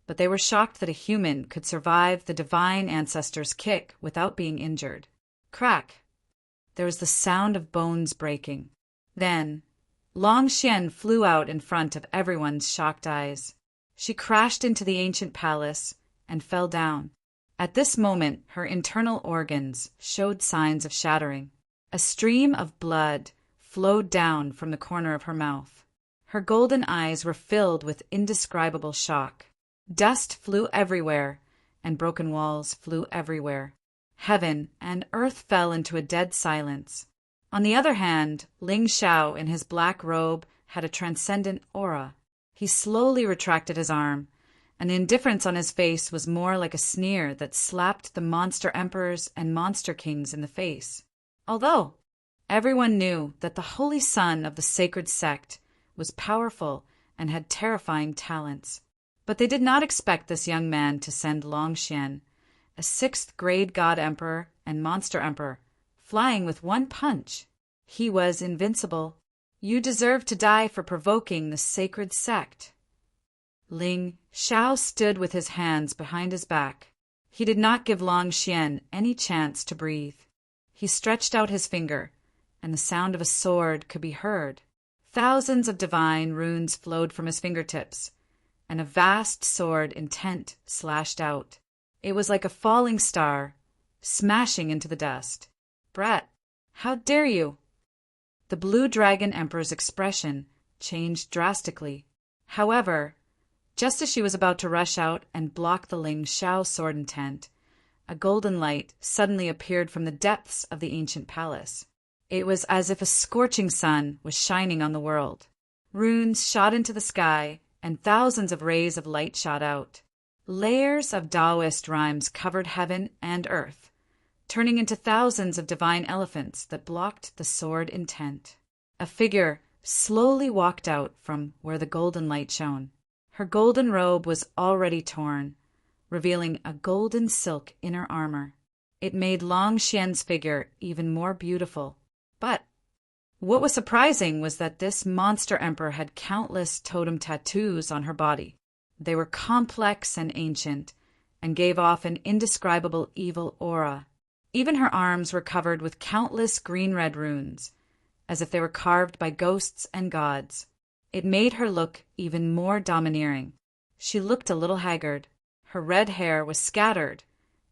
but they were shocked that a human could survive the divine ancestor's kick without being injured. Crack! There was the sound of bones breaking. Then, Long Xian flew out in front of everyone's shocked eyes. She crashed into the ancient palace and fell down. At this moment, her internal organs showed signs of shattering. A stream of blood flowed down from the corner of her mouth. Her golden eyes were filled with indescribable shock. Dust flew everywhere, and broken walls flew everywhere. Heaven and earth fell into a dead silence. On the other hand, Ling Xiao in his black robe had a transcendent aura. He slowly retracted his arm, and the indifference on his face was more like a sneer that slapped the monster emperors and monster kings in the face. Although everyone knew that the holy son of the sacred sect was powerful and had terrifying talents, but they did not expect this young man to send Long Xian, a 6th grade god emperor and monster emperor, flying with one punch. He was invincible. You deserve to die for provoking the sacred sect. Ling Xiao stood with his hands behind his back. He did not give Long Xian any chance to breathe. He stretched out his finger, and the sound of a sword could be heard. Thousands of divine runes flowed from his fingertips, and a vast sword intent slashed out. It was like a falling star, smashing into the dust. Brat, how dare you? The Blue Dragon Emperor's expression changed drastically. However, just as she was about to rush out and block the Ling Xiao sword intent, a golden light suddenly appeared from the depths of the ancient palace. It was as if a scorching sun was shining on the world. Runes shot into the sky, and thousands of rays of light shot out. Layers of Taoist rhymes covered heaven and earth, turning into thousands of divine elephants that blocked the sword intent. A figure slowly walked out from where the golden light shone. Her golden robe was already torn, revealing a golden silk inner armor. It made Long Xian's figure even more beautiful. But what was surprising was that this monster emperor had countless totem tattoos on her body. They were complex and ancient, and gave off an indescribable evil aura. Even her arms were covered with countless green-red runes, as if they were carved by ghosts and gods. It made her look even more domineering. She looked a little haggard. Her red hair was scattered,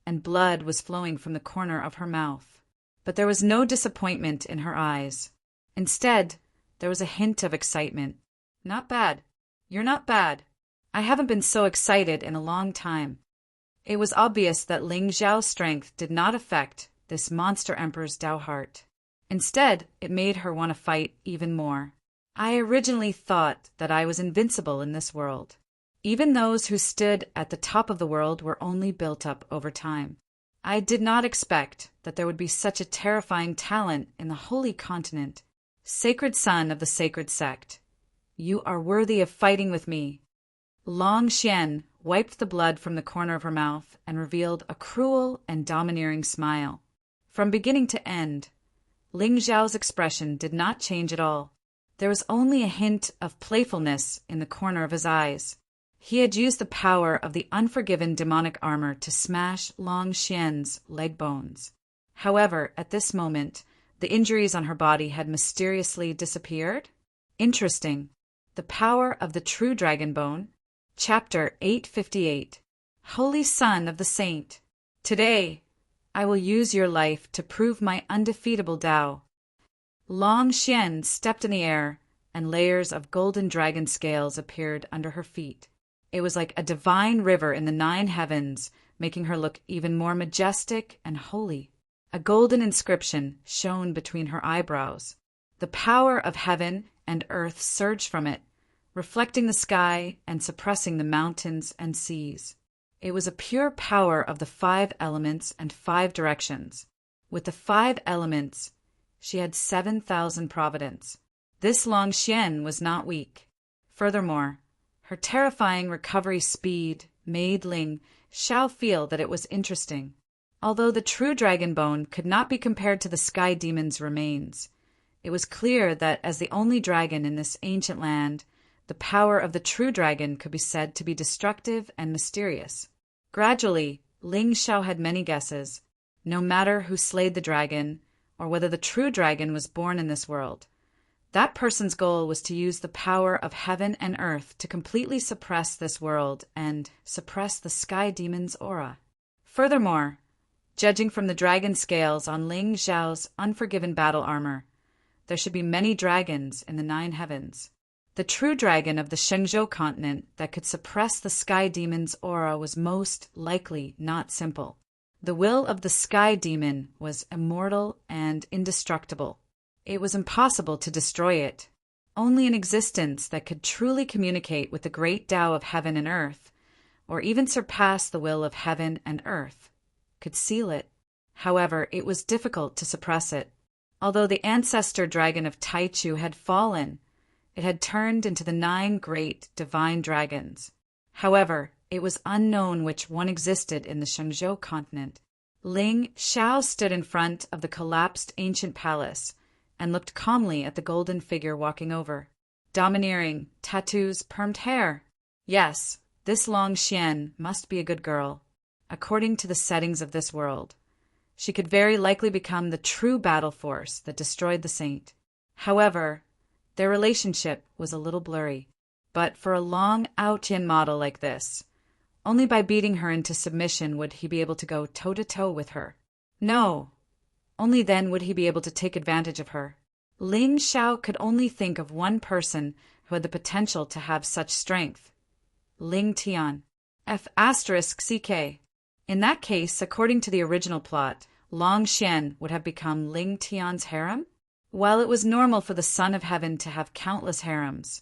and blood was flowing from the corner of her mouth. But there was no disappointment in her eyes. Instead, there was a hint of excitement. "Not bad. You're not bad. I haven't been so excited in a long time." It was obvious that Ling Xiao's strength did not affect this monster emperor's Dao heart. Instead, it made her want to fight even more. "I originally thought that I was invincible in this world. Even those who stood at the top of the world were only built up over time. I did not expect that there would be such a terrifying talent in the holy continent. Sacred son of the sacred sect, you are worthy of fighting with me." Long Xian wiped the blood from the corner of her mouth and revealed a cruel and domineering smile. From beginning to end, Ling Xiao's expression did not change at all. There was only a hint of playfulness in the corner of his eyes. He had used the power of the unforgiven demonic armor to smash Long Xian's leg bones. However, at this moment, the injuries on her body had mysteriously disappeared. Interesting. The Power of the True Dragon Bone. Chapter 858. Holy Son of the Saint. Today, I will use your life to prove my undefeatable Tao. Long Xian stepped in the air, and layers of golden dragon scales appeared under her feet. It was like a divine river in the 9 heavens, making her look even more majestic and holy. A golden inscription shone between her eyebrows. The power of heaven and earth surged from it, reflecting the sky and suppressing the mountains and seas. It was a pure power of the 5 elements and 5 directions. With the 5 elements, she had 7,000 providence. This Long Xian was not weak. Furthermore, her terrifying recovery speed made Ling Xiao feel that it was interesting. Although the true dragon bone could not be compared to the sky demon's remains, it was clear that as the only dragon in this ancient land, the power of the true dragon could be said to be destructive and mysterious. Gradually, Ling Xiao had many guesses. No matter who slayed the dragon, or whether the true dragon was born in this world, that person's goal was to use the power of heaven and earth to completely suppress this world and suppress the sky demon's aura. Furthermore, judging from the dragon scales on Ling Xiao's unforgiven battle armor, there should be many dragons in the 9 heavens. The true dragon of the Shenzhou continent that could suppress the sky demon's aura was most likely not simple. The will of the sky demon was immortal and indestructible. It was impossible to destroy it. Only an existence that could truly communicate with the great Tao of heaven and earth, or even surpass the will of heaven and earth, could seal it. However, it was difficult to suppress it. Although the ancestor dragon of Taichu had fallen, it had turned into the 9 great divine dragons. However, it was unknown which one existed in the Shenzhou continent. Ling Xiao stood in front of the collapsed ancient palace and looked calmly at the golden figure walking over. Domineering, tattoos, permed hair. Yes, this Long Xian must be a good girl. According to the settings of this world, she could very likely become the true battle force that destroyed the saint. However, their relationship was a little blurry. But for a Long Aotian model like this, only by beating her into submission would he be able to go toe-to-toe with her. No, only then would he be able to take advantage of her. Ling Xiao could only think of one person who had the potential to have such strength. Ling Tian. F***CK. In that case, according to the original plot, Long Xian would have become Ling Tian's harem? While it was normal for the Son of Heaven to have countless harems,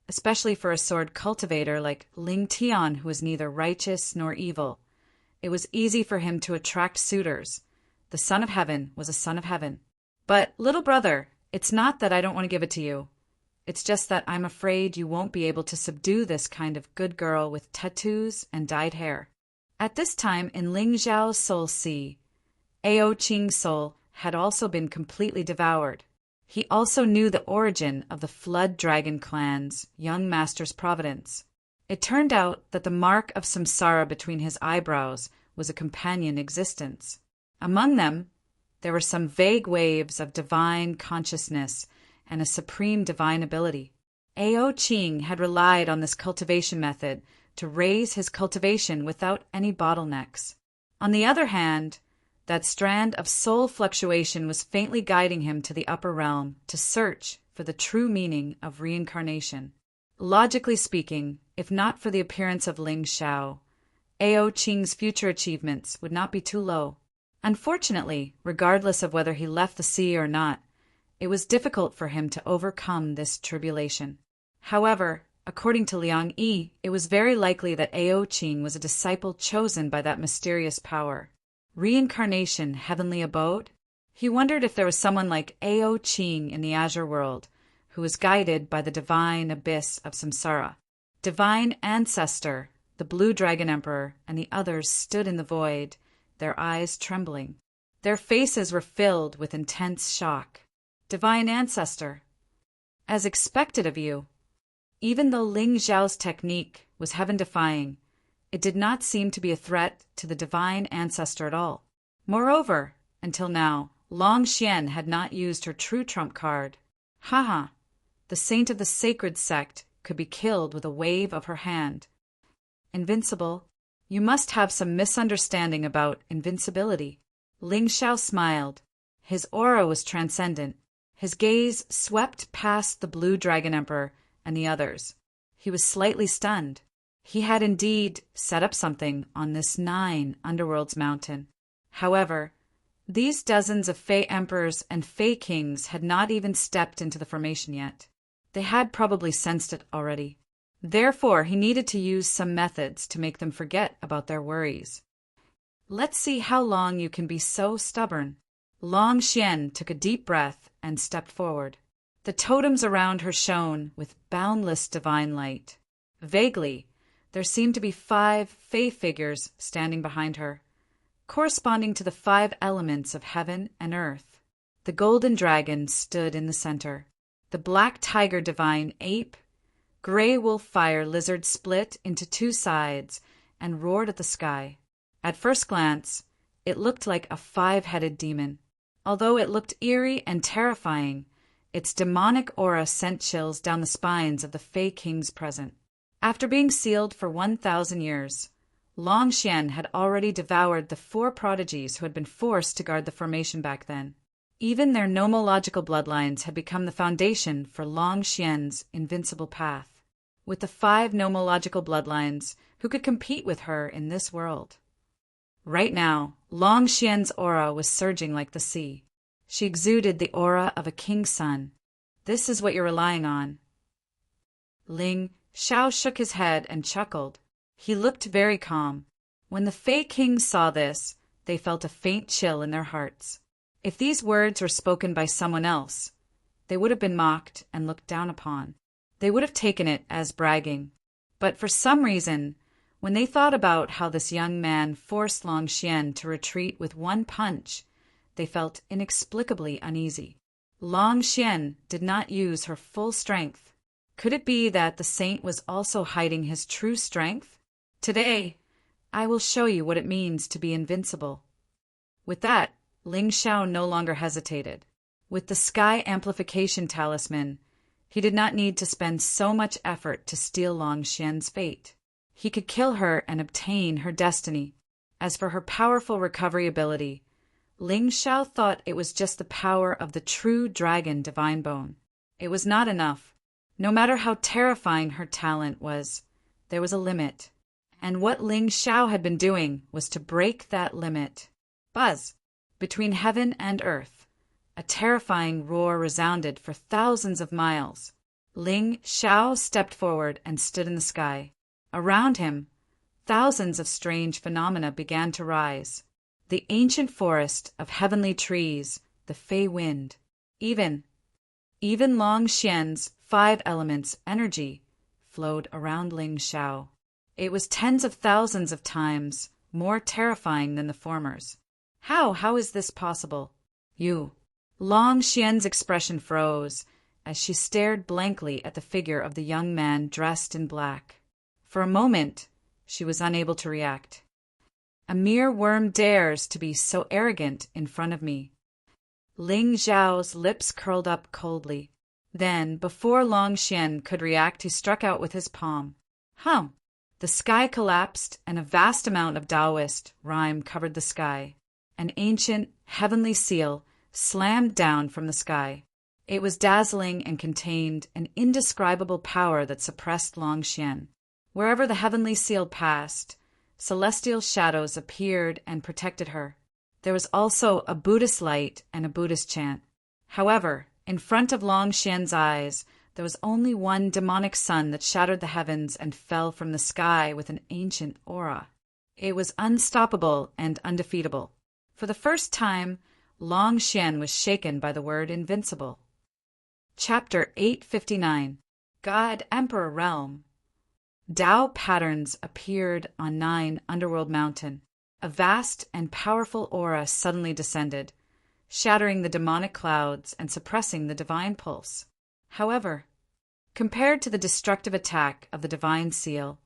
especially for a sword cultivator like Ling Tian who was neither righteous nor evil, it was easy for him to attract suitors. The Son of Heaven was a son of heaven. But, little brother, it's not that I don't want to give it to you. It's just that I'm afraid you won't be able to subdue this kind of good girl with tattoos and dyed hair. At this time in Ling Zhao's soul sea, Ao Qing's soul had also been completely devoured. He also knew the origin of the Flood Dragon clan's young master's providence. It turned out that the mark of samsara between his eyebrows was a companion existence. Among them, there were some vague waves of divine consciousness and a supreme divine ability. Ao Qing had relied on this cultivation method to raise his cultivation without any bottlenecks. On the other hand, that strand of soul fluctuation was faintly guiding him to the upper realm to search for the true meaning of reincarnation. Logically speaking, if not for the appearance of Ling Xiao, Ao Qing's future achievements would not be too low. Unfortunately, regardless of whether he left the sea or not, it was difficult for him to overcome this tribulation. However, according to Liang Yi, it was very likely that Ao Qing was a disciple chosen by that mysterious power. Reincarnation, heavenly abode? He wondered if there was someone like Ao Qing in the Azure world, who was guided by the divine abyss of samsara. Divine Ancestor, the Blue Dragon Emperor, and the others stood in the void, their eyes trembling. Their faces were filled with intense shock. Divine Ancestor, as expected of you. Even though Ling Zhao's technique was heaven-defying, it did not seem to be a threat to the Divine Ancestor at all. Moreover, until now, Long Xian had not used her true trump card. Haha, the saint of the sacred sect could be killed with a wave of her hand. Invincible? You must have some misunderstanding about invincibility. Ling Xiao smiled. His aura was transcendent. His gaze swept past the Blue Dragon Emperor and the others. He was slightly stunned. He had indeed set up something on this 9 underworlds mountain. However, these dozens of Fey emperors and Fey kings had not even stepped into the formation yet. They had probably sensed it already. Therefore, he needed to use some methods to make them forget about their worries. Let's see how long you can be so stubborn. Long Xian took a deep breath and stepped forward. The totems around her shone with boundless divine light. Vaguely, there seemed to be 5 Fey figures standing behind her, corresponding to the 5 elements of heaven and earth. The golden dragon stood in the center. The black tiger divine ape, gray wolf fire lizard split into 2 sides and roared at the sky. At first glance, it looked like a 5-headed demon. Although it looked eerie and terrifying, its demonic aura sent chills down the spines of the Fey kings present. After being sealed for 1,000 years, Long Xian had already devoured the 4 prodigies who had been forced to guard the formation back then. Even their nomological bloodlines had become the foundation for Long Xian's invincible path, with the 5 nomological bloodlines who could compete with her in this world. Right now, Long Xian's aura was surging like the sea. She exuded the aura of a king's son. This is what you're relying on. Ling Xiao shook his head and chuckled. He looked very calm. When the Fey kings saw this, they felt a faint chill in their hearts. If these words were spoken by someone else, they would have been mocked and looked down upon. They would have taken it as bragging. But for some reason, when they thought about how this young man forced Long Xian to retreat with 1 punch, they felt inexplicably uneasy. Long Xian did not use her full strength. Could it be that the saint was also hiding his true strength? Today, I will show you what it means to be invincible. With that, Ling Xiao no longer hesitated. With the sky amplification talisman, he did not need to spend so much effort to steal Long Xian's fate. He could kill her and obtain her destiny. As for her powerful recovery ability, Ling Xiao thought it was just the power of the true dragon divine bone. It was not enough. No matter how terrifying her talent was, there was a limit. And what Ling Xiao had been doing was to break that limit. Buzz! Between heaven and earth, a terrifying roar resounded for thousands of miles. Ling Xiao stepped forward and stood in the sky. Around him, thousands of strange phenomena began to rise. The ancient forest of heavenly trees, the Fey wind, even Long Xian's 5 elements energy flowed around Ling Xiao. It was tens of thousands of times more terrifying than the former's. How is this possible? You. Long Xian's expression froze as she stared blankly at the figure of the young man dressed in black. For a moment, she was unable to react. A mere worm dares to be so arrogant in front of me. Ling Zhao's lips curled up coldly. Then, before Long Xian could react, he struck out with his palm. Hum! The sky collapsed, and a vast amount of Taoist rime covered the sky. An ancient, heavenly seal slammed down from the sky. It was dazzling and contained an indescribable power that suppressed Long Xian. Wherever the heavenly seal passed, celestial shadows appeared and protected her. There was also a Buddhist light and a Buddhist chant. However, in front of Long Xian's eyes, there was only one demonic sun that shattered the heavens and fell from the sky with an ancient aura. It was unstoppable and undefeatable. For the first time, Long Xian was shaken by the word invincible. Chapter 859. God Emperor Realm. Tao patterns appeared on 9 Underworld Mountain. A vast and powerful aura suddenly descended, shattering the demonic clouds and suppressing the divine pulse. However, compared to the destructive attack of the divine seal,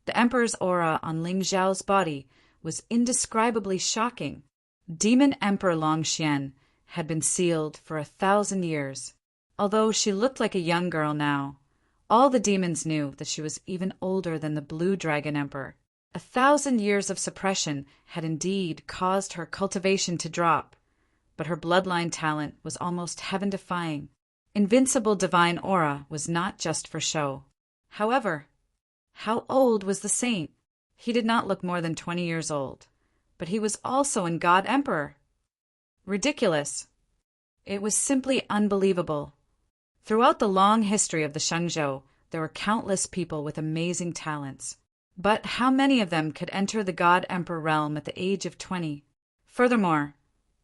the Emperor's aura on Ling Zhao's body was indescribably shocking. Demon Emperor Long Xian had been sealed for 1,000 years. Although she looked like a young girl now, all the demons knew that she was even older than the Blue Dragon Emperor. 1,000 years of suppression had indeed caused her cultivation to drop, but her bloodline talent was almost heaven-defying. Invincible divine aura was not just for show. However, how old was the saint? He did not look more than 20 years old, but he was also in God Emperor. Ridiculous. It was simply unbelievable. Throughout the long history of the Shenzhou, there were countless people with amazing talents. But how many of them could enter the God Emperor realm at the age of 20? Furthermore,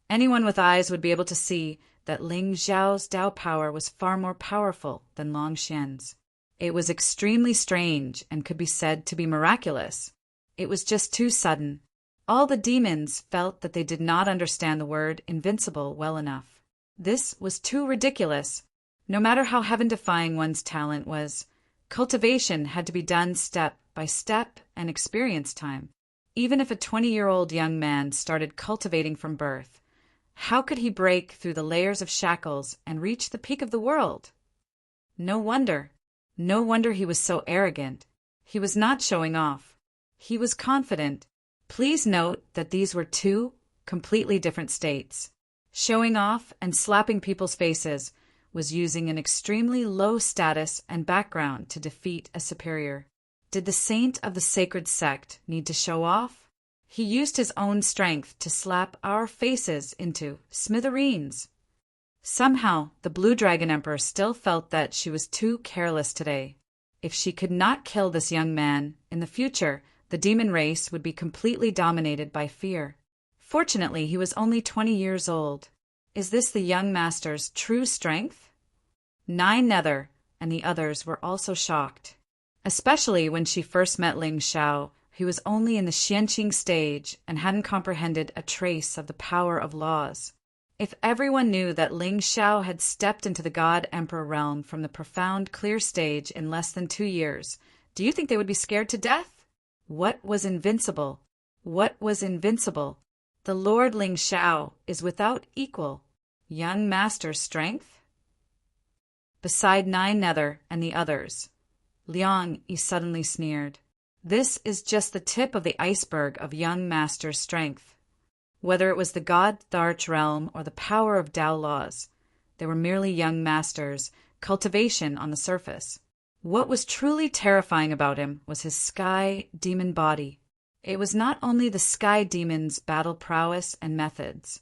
anyone with eyes would be able to see that Ling Zhao's Tao power was far more powerful than Long Xian's. It was extremely strange and could be said to be miraculous. It was just too sudden. All the demons felt that they did not understand the word invincible well enough. This was too ridiculous. No matter how heaven-defying one's talent was, cultivation had to be done step by step and experience time. Even if a 20-year-old young man started cultivating from birth, how could he break through the layers of shackles and reach the peak of the world? No wonder he was so arrogant. He was not showing off. He was confident. Please note that these were 2 completely different states. Showing off and slapping people's faces was using an extremely low status and background to defeat a superior. Did the saint of the sacred sect need to show off? He used his own strength to slap our faces into smithereens. Somehow, the Blue Dragon Emperor still felt that she was too careless today. If she could not kill this young man, in the future, the demon race would be completely dominated by fear. Fortunately, he was only 20 years old. Is this the young master's true strength? 9 Nether and the others were also shocked, especially when she first met Ling Zhao, who was only in the Xianqing stage and hadn't comprehended a trace of the power of laws. If everyone knew that Ling Zhao had stepped into the God Emperor realm from the profound clear stage in less than 2 years, do you think they would be scared to death? What was invincible? What was invincible? The Lord Ling Zhao is without equal. Young master's strength? Beside 9 Nether and the others, Liang Yi suddenly sneered. This is just the tip of the iceberg of young master's strength. Whether it was the God Tharch realm or the power of Tao laws, they were merely young masters, cultivation on the surface. What was truly terrifying about him was his sky demon body. It was not only the sky demon's battle prowess and methods,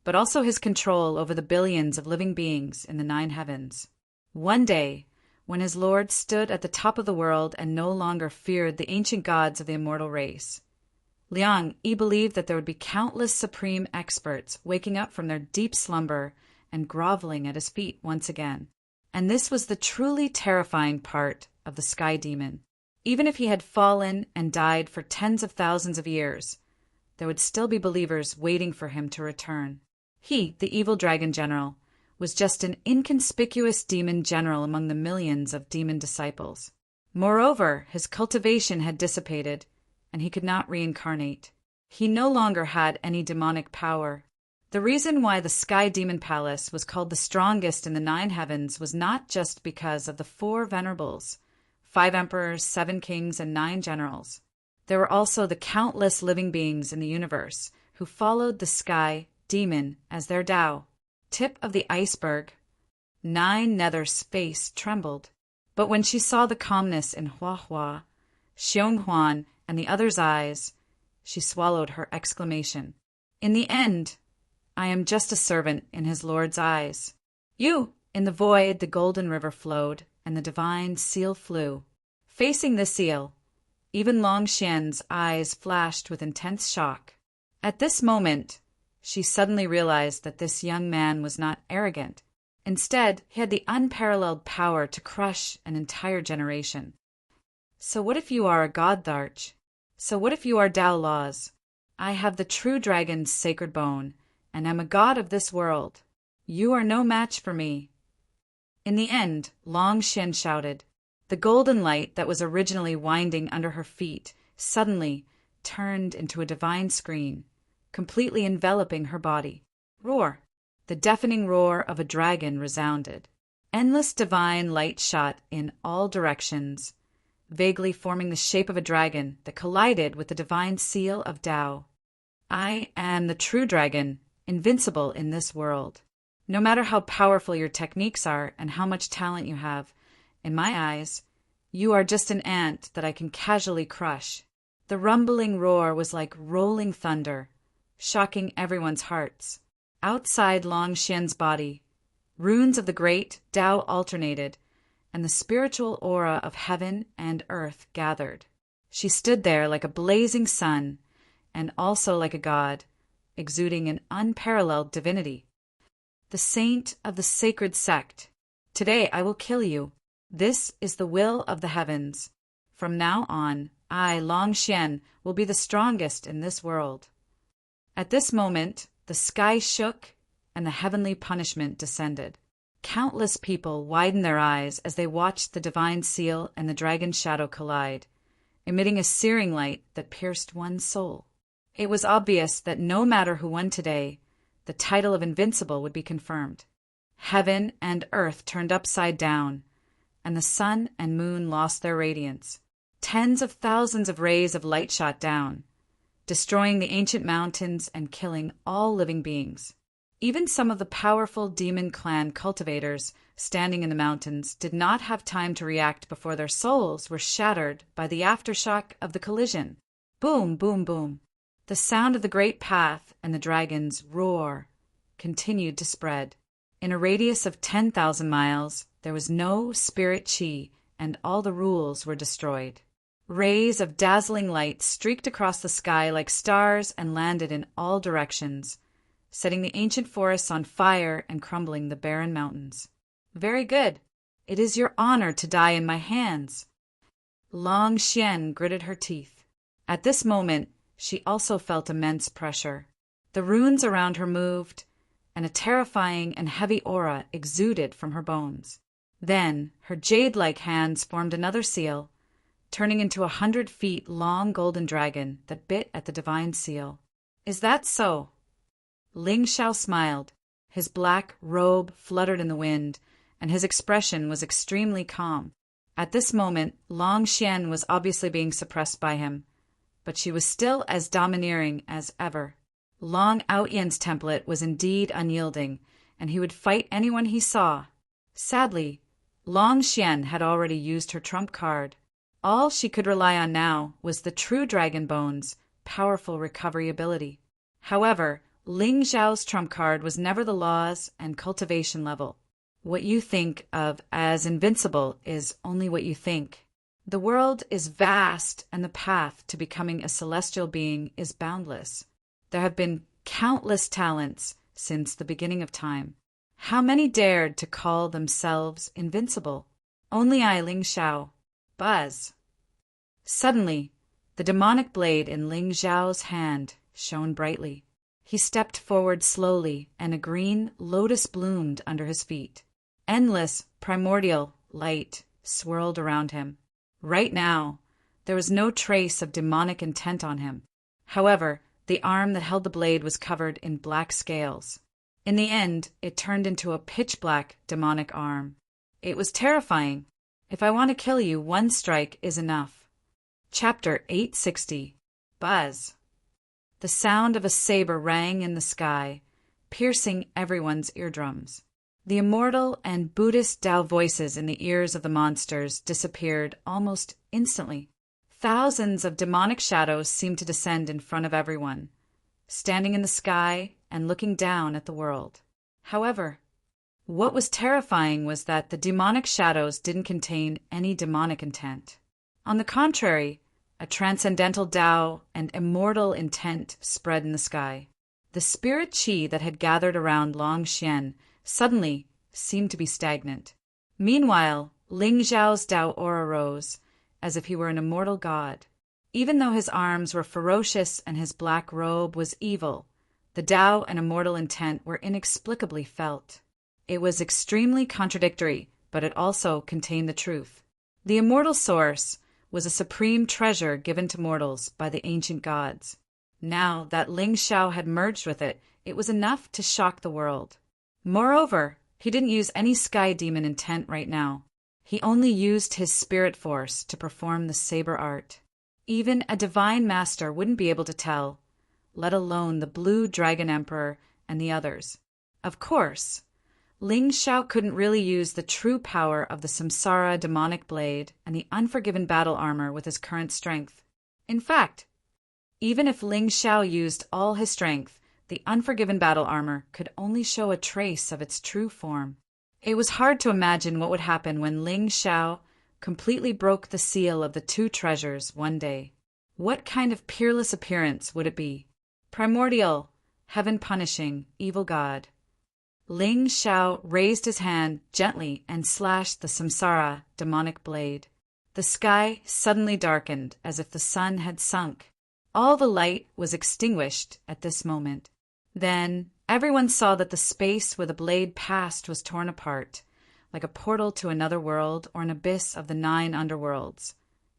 but also his control over the billions of living beings in the 9 heavens. One day, when his lord stood at the top of the world and no longer feared the ancient gods of the immortal race, Liang Yi believed that there would be countless supreme experts waking up from their deep slumber and groveling at his feet once again. And this was the truly terrifying part of the sky demon. Even if he had fallen and died for tens of thousands of years, there would still be believers waiting for him to return. He, the evil dragon general, was just an inconspicuous demon general among the millions of demon disciples. Moreover, his cultivation had dissipated, and he could not reincarnate. He no longer had any demonic power. The reason why the Sky Demon Palace was called the strongest in the 9 heavens was not just because of the 4 venerables, 5 emperors, 7 kings, and 9 generals. There were also the countless living beings in the universe who followed the Sky Demon as their Tao. Tip of the iceberg. 9 Nether's face trembled. But when she saw the calmness in Hua Hua, Xiong Huan, and the others' eyes, she swallowed her exclamation. In the end, I am just a servant in his Lord's eyes. You! In the void the golden river flowed, and the divine seal flew. Facing the seal, even Long Xian's eyes flashed with intense shock. At this moment, she suddenly realized that this young man was not arrogant. Instead, he had the unparalleled power to crush an entire generation. So what if you are a god, Tharch? So what if you are Tao Laws? I have the true dragon's sacred bone, and am a god of this world. You are no match for me. In the end, Long Xian shouted. The golden light that was originally winding under her feet suddenly turned into a divine screen, completely enveloping her body. Roar! The deafening roar of a dragon resounded. Endless divine light shot in all directions, vaguely forming the shape of a dragon that collided with the divine seal of Tao. I am the true dragon, invincible in this world. No matter how powerful your techniques are and how much talent you have, in my eyes, you are just an ant that I can casually crush. The rumbling roar was like rolling thunder, shocking everyone's hearts. Outside Long Xian's body, runes of the great Tao alternated, and the spiritual aura of heaven and earth gathered. She stood there like a blazing sun, and also like a god, exuding an unparalleled divinity. The saint of the sacred sect. Today I will kill you. This is the will of the heavens. From now on, I, Long Xian, will be the strongest in this world. At this moment, the sky shook and the heavenly punishment descended. Countless people widened their eyes as they watched the divine seal and the dragon's shadow collide, emitting a searing light that pierced one's soul. It was obvious that no matter who won today, the title of invincible would be confirmed. Heaven and earth turned upside down, and the sun and moon lost their radiance. Tens of thousands of rays of light shot down, destroying the ancient mountains and killing all living beings. Even some of the powerful demon clan cultivators standing in the mountains did not have time to react before their souls were shattered by the aftershock of the collision. Boom, boom, boom. The sound of the great path and the dragon's roar continued to spread. In a radius of 10,000 miles, there was no spirit chi, and all the rules were destroyed. Rays of dazzling light streaked across the sky like stars and landed in all directions, setting the ancient forests on fire and crumbling the barren mountains. Very good. It is your honor to die in my hands. Long Xian gritted her teeth. At this moment, she also felt immense pressure. The runes around her moved, and a terrifying and heavy aura exuded from her bones. Then, her jade-like hands formed another seal, turning into 100 feet long golden dragon that bit at the divine seal. Is that so? Ling Xiao smiled. His black robe fluttered in the wind, and his expression was extremely calm. At this moment, Long Xian was obviously being suppressed by him, but she was still as domineering as ever. Long Outyen's template was indeed unyielding, and he would fight anyone he saw. Sadly, Long Xian had already used her trump card. All she could rely on now was the true dragon bone's powerful recovery ability. However, Ling Xiao's trump card was never the laws and cultivation level. What you think of as invincible is only what you think. The world is vast, and the path to becoming a celestial being is boundless. There have been countless talents since the beginning of time. How many dared to call themselves invincible? Only I, Ling Xiao. Buzz. Suddenly, the demonic blade in Ling Xiao's hand shone brightly. He stepped forward slowly, and a green lotus bloomed under his feet. Endless, primordial light swirled around him. Right now, there was no trace of demonic intent on him. However, the arm that held the blade was covered in black scales. In the end, it turned into a pitch-black demonic arm. It was terrifying. If I want to kill you, one strike is enough. Chapter 860. Buzz. The sound of a saber rang in the sky, piercing everyone's eardrums. The immortal and Buddhist Tao voices in the ears of the monsters disappeared almost instantly. Thousands of demonic shadows seemed to descend in front of everyone, standing in the sky and looking down at the world. However, what was terrifying was that the demonic shadows didn't contain any demonic intent. On the contrary, a transcendental Tao and immortal intent spread in the sky. The spirit qi that had gathered around Long Xian suddenly seemed to be stagnant. Meanwhile, Ling Zhao's Tao aura rose, as if he were an immortal god. Even though his arms were ferocious and his black robe was evil, the Tao and immortal intent were inexplicably felt. It was extremely contradictory, but it also contained the truth. The immortal source was a supreme treasure given to mortals by the ancient gods. Now that Ling Xiao had merged with it, it was enough to shock the world. Moreover, he didn't use any sky demon intent right now. He only used his spirit force to perform the saber art. Even a divine master wouldn't be able to tell, let alone the Blue Dragon Emperor and the others. Of course, Ling Xiao couldn't really use the true power of the Samsara demonic blade and the Unforgiven battle armor with his current strength. In fact, even if Ling Xiao used all his strength, the Unforgiven battle armor could only show a trace of its true form. It was hard to imagine what would happen when Ling Xiao completely broke the seal of the two treasures one day. What kind of peerless appearance would it be? Primordial, heaven-punishing, evil god. Ling Xiao raised his hand gently and slashed the Samsara demonic blade. The sky suddenly darkened as if the sun had sunk. All the light was extinguished at this moment. Then everyone saw that the space where the blade passed was torn apart, like a portal to another world or an abyss of the 9 underworlds,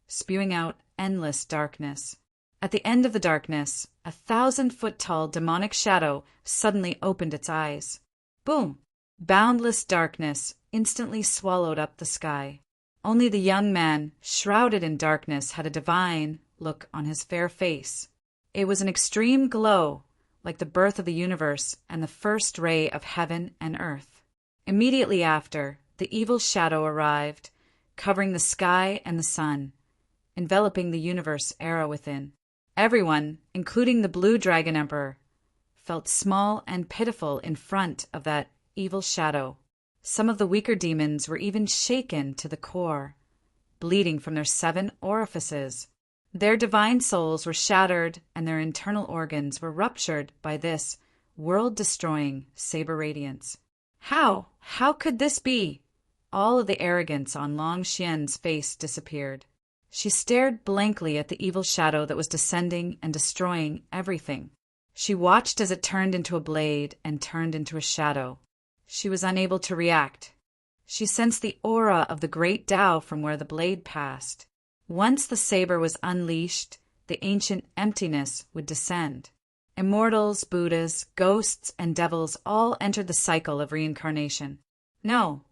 spewing out endless darkness. At the end of the darkness, a 1,000-foot-tall demonic shadow suddenly opened its eyes. Boom! Boundless darkness instantly swallowed up the sky. Only the young man, shrouded in darkness, had a divine look on his fair face. It was an extreme glow, like the birth of the universe and the first ray of heaven and earth. Immediately after, the evil shadow arrived, covering the sky and the sun, enveloping the universe era within. Everyone, including the Blue Dragon Emperor, felt small and pitiful in front of that evil shadow. Some of the weaker demons were even shaken to the core, bleeding from their 7 orifices. Their divine souls were shattered and their internal organs were ruptured by this world-destroying saber radiance. How could this be? All of the arrogance on Long Xian's face disappeared. She stared blankly at the evil shadow that was descending and destroying everything. She watched as it turned into a blade and turned into a shadow. She was unable to react. She sensed the aura of the great Tao from where the blade passed. Once the saber was unleashed, the ancient emptiness would descend. Immortals, Buddhas, ghosts, and devils all entered the cycle of reincarnation. No,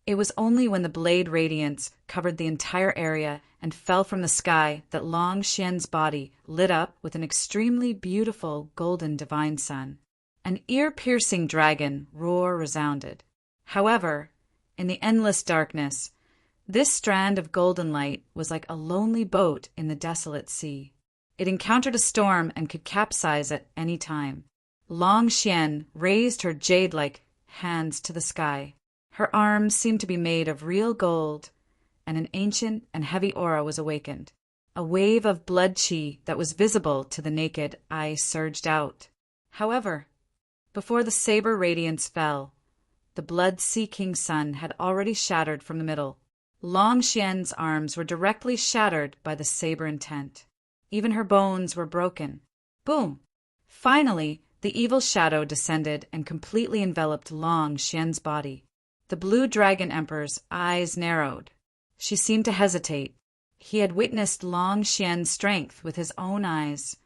it was only when the blade radiance covered the entire area and fell from the sky that Long Xian's body lit up with an extremely beautiful golden divine sun. An ear-piercing dragon roar resounded. However, in the endless darkness, this strand of golden light was like a lonely boat in the desolate sea. It encountered a storm and could capsize at any time. Long Xian raised her jade-like hands to the sky. Her arms seemed to be made of real gold, and an ancient and heavy aura was awakened. A wave of blood qi that was visible to the naked eye surged out. However, before the saber radiance fell, the blood-seeking sun had already shattered from the middle. Long Xian's arms were directly shattered by the saber intent. Even her bones were broken. Boom! Finally, the evil shadow descended and completely enveloped Long Xian's body. The blue dragon emperor's eyes narrowed. She seemed to hesitate. He had witnessed Long Xian's strength with his own eyes,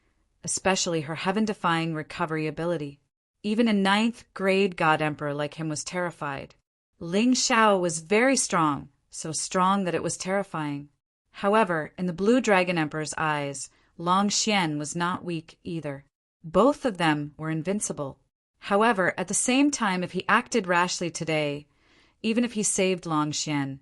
especially her heaven-defying recovery ability. Even a ninth-grade god emperor like him was terrified. Ling Xiao was very strong, so strong that it was terrifying. However, in the blue dragon emperor's eyes, Long Xian was not weak either. Both of them were invincible. However, at the same time, if he acted rashly today, even if he saved Long Xian,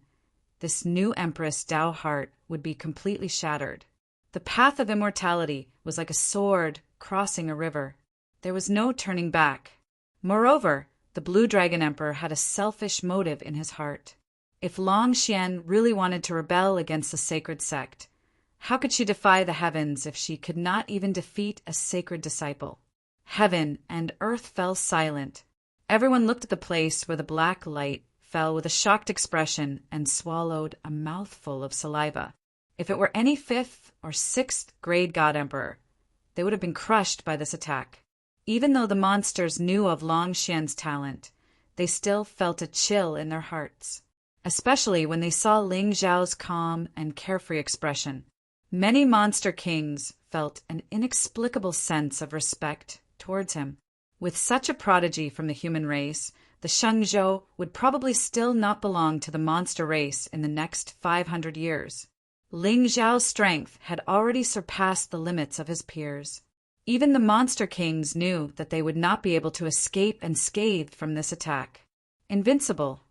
this new Empress Dao heart would be completely shattered. The path of immortality was like a sword crossing a river. There was no turning back. Moreover, the Blue Dragon Emperor had a selfish motive in his heart. If Long Xian really wanted to rebel against the sacred sect, how could she defy the heavens if she could not even defeat a sacred disciple? Heaven and earth fell silent. Everyone looked at the place where the black light fell with a shocked expression and swallowed a mouthful of saliva. If it were any fifth or sixth grade god emperor, they would have been crushed by this attack. Even though the monsters knew of Long Xian's talent, they still felt a chill in their hearts, especially when they saw Ling Zhao's calm and carefree expression. Many monster kings felt an inexplicable sense of respect towards him. With such a prodigy from the human race, the Shengzhou would probably still not belong to the monster race in the next 500 years. Ling Zhao's strength had already surpassed the limits of his peers. Even the monster kings knew that they would not be able to escape unscathed from this attack. Invincible.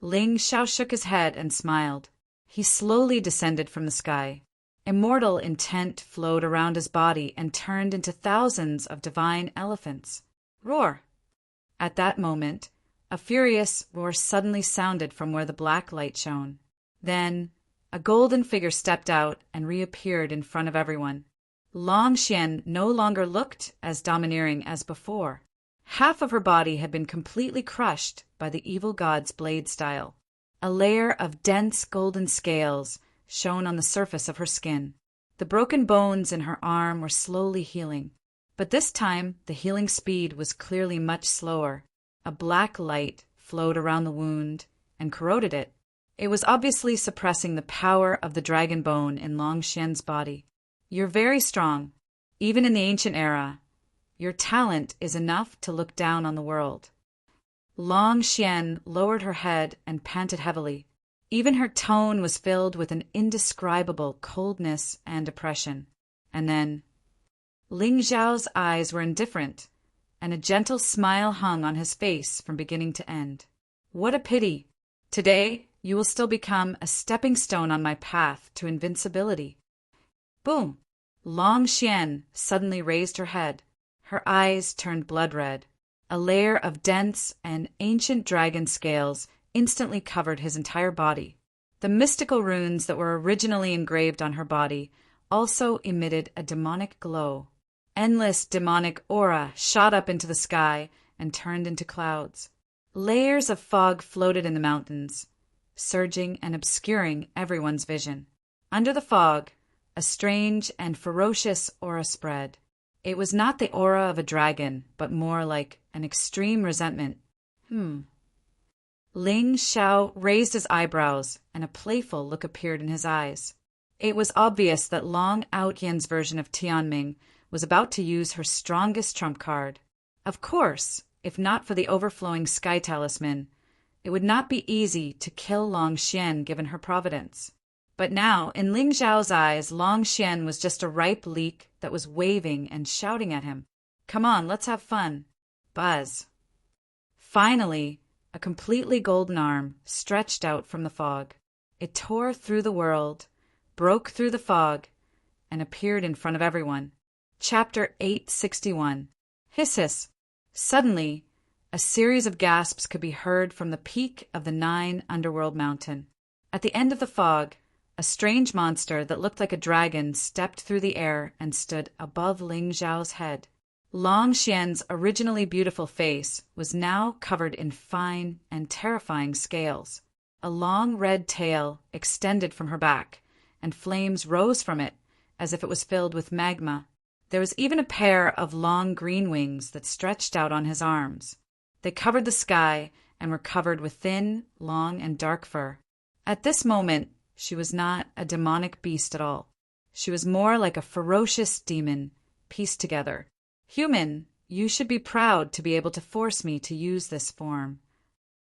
Ling Xiao shook his head and smiled. He slowly descended from the sky. Immortal intent flowed around his body and turned into thousands of divine elephants. Roar! At that moment, a furious roar suddenly sounded from where the black light shone. Then, a golden figure stepped out and reappeared in front of everyone. Long Xian no longer looked as domineering as before. Half of her body had been completely crushed by the evil god's blade style. A layer of dense golden scales shone on the surface of her skin. The broken bones in her arm were slowly healing, but this time the healing speed was clearly much slower. A black light flowed around the wound and corroded it. It was obviously suppressing the power of the dragon bone in Long Xian's body. You're very strong. Even in the ancient era, your talent is enough to look down on the world. Long Xian lowered her head and panted heavily. Even her tone was filled with an indescribable coldness and oppression. And then, Ling Zhao's eyes were indifferent, and a gentle smile hung on his face from beginning to end. What a pity! Today, you will still become a stepping stone on my path to invincibility. Boom! Long Xian suddenly raised her head. Her eyes turned blood red. A layer of dense and ancient dragon scales instantly covered his entire body. The mystical runes that were originally engraved on her body also emitted a demonic glow. Endless demonic aura shot up into the sky and turned into clouds. Layers of fog floated in the mountains, surging and obscuring everyone's vision. Under the fog, a strange and ferocious aura spread. It was not the aura of a dragon, but more like an extreme resentment. Ling Xiao raised his eyebrows, and a playful look appeared in his eyes. It was obvious that Long Outyan's version of Tianming was about to use her strongest trump card. Of course, if not for the overflowing sky talisman, it would not be easy to kill Long Xian given her providence. But now, in Ling Zhao's eyes, Long Xian was just a ripe leek that was waving and shouting at him. Come on, let's have fun. Buzz. Finally, a completely golden arm stretched out from the fog. It tore through the world, broke through the fog, and appeared in front of everyone. Chapter 861. Hiss hiss. Suddenly, a series of gasps could be heard from the peak of the 9 underworld mountain. At the end of the fog, a strange monster that looked like a dragon stepped through the air and stood above Ling Zhao's head. Long Xian's originally beautiful face was now covered in fine and terrifying scales. A long red tail extended from her back, and flames rose from it as if it was filled with magma. There was even a pair of long green wings that stretched out on his arms. They covered the sky and were covered with thin, long, and dark fur. At this moment, she was not a demonic beast at all. She was more like a ferocious demon, pieced together. Human, you should be proud to be able to force me to use this form.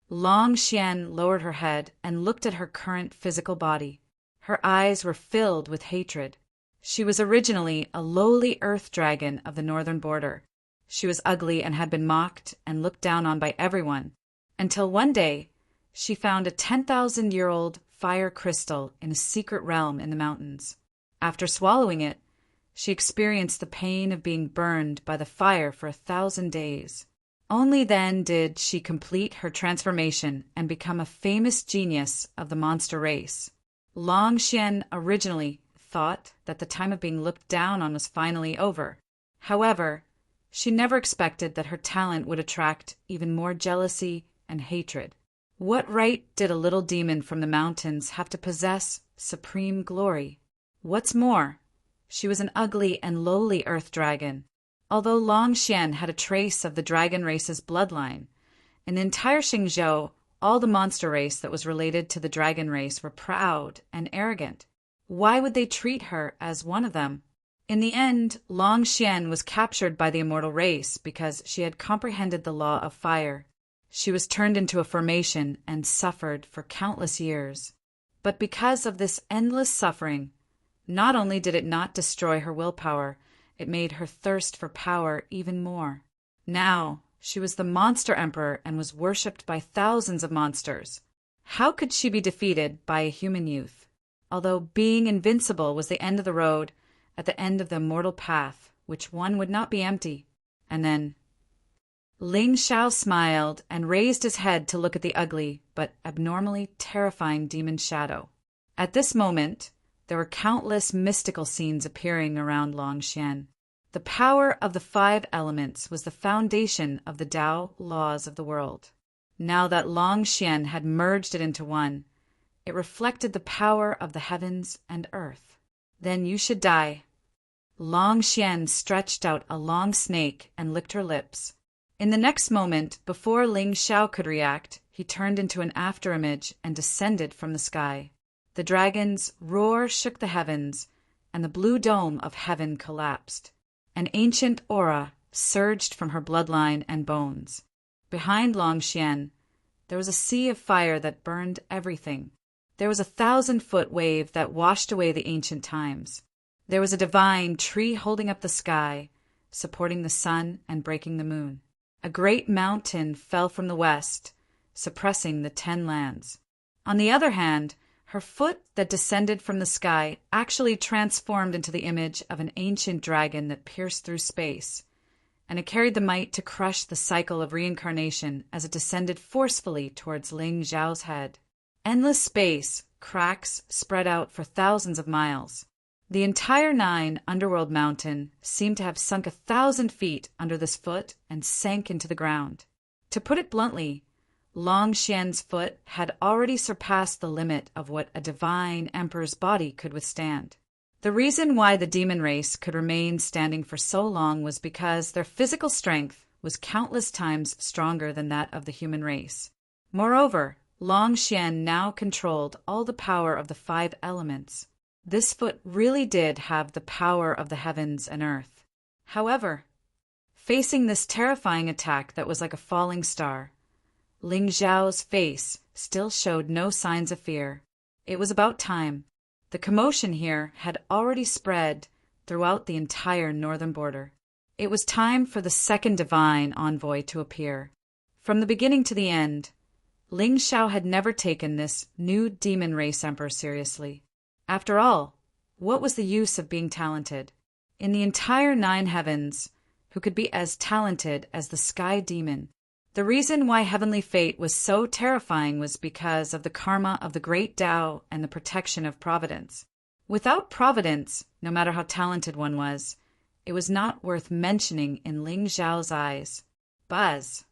Long Xian lowered her head and looked at her current physical body. Her eyes were filled with hatred. She was originally a lowly earth dragon of the northern border. She was ugly and had been mocked and looked down on by everyone, until one day she found a 10,000-year-old fire crystal in a secret realm in the mountains. After swallowing it, she experienced the pain of being burned by the fire for 1,000 days. Only then did she complete her transformation and become a famous genius of the monster race. Long Xian originally thought that the time of being looked down on was finally over. However, she never expected that her talent would attract even more jealousy and hatred. What right did a little demon from the mountains have to possess supreme glory? What's more, she was an ugly and lowly earth dragon. Although Long Xian had a trace of the dragon race's bloodline, in the entire Xingzhou, all the monster race that was related to the dragon race were proud and arrogant. Why would they treat her as one of them? In the end, Long Xian was captured by the immortal race because she had comprehended the law of fire. She was turned into a formation and suffered for countless years. But because of this endless suffering, not only did it not destroy her willpower, it made her thirst for power even more. Now, she was the monster emperor and was worshipped by thousands of monsters. How could she be defeated by a human youth? Although being invincible was the end of the road, at the end of the immortal path, which one would not be empty. And then Ling Xiao smiled and raised his head to look at the ugly but abnormally terrifying demon shadow. At this moment, there were countless mystical scenes appearing around Long Xian. The power of the 5 elements was the foundation of the Tao laws of the world. Now that Long Xian had merged it into one, it reflected the power of the heavens and earth. Then you should die. Long Xian stretched out a long snake and licked her lips. In the next moment, before Ling Xiao could react, he turned into an afterimage and descended from the sky. The dragon's roar shook the heavens, and the blue dome of heaven collapsed. An ancient aura surged from her bloodline and bones. Behind Long Xian, there was a sea of fire that burned everything. There was a 1,000-foot wave that washed away the ancient times. There was a divine tree holding up the sky, supporting the sun and breaking the moon. A great mountain fell from the west, suppressing the 10 lands. On the other hand, her foot that descended from the sky actually transformed into the image of an ancient dragon that pierced through space, and it carried the might to crush the cycle of reincarnation as it descended forcefully towards Ling Zhao's head. Endless space, cracks spread out for thousands of miles. The entire 9 underworld mountain seemed to have sunk 1,000 feet under this foot and sank into the ground. To put it bluntly, Long Xian's foot had already surpassed the limit of what a divine emperor's body could withstand. The reason why the demon race could remain standing for so long was because their physical strength was countless times stronger than that of the human race. Moreover, Long Xian now controlled all the power of the 5 elements. This foot really did have the power of the heavens and earth. However, facing this terrifying attack that was like a falling star, Ling Zhao's face still showed no signs of fear. It was about time. The commotion here had already spread throughout the entire northern border. It was time for the second divine envoy to appear. From the beginning to the end, Ling Xiao had never taken this new demon race emperor seriously. After all, what was the use of being talented? In the entire 9 heavens, who could be as talented as the sky demon? The reason why heavenly fate was so terrifying was because of the karma of the great Tao and the protection of providence. Without providence, no matter how talented one was, it was not worth mentioning in Ling Zhao's eyes. Buzz!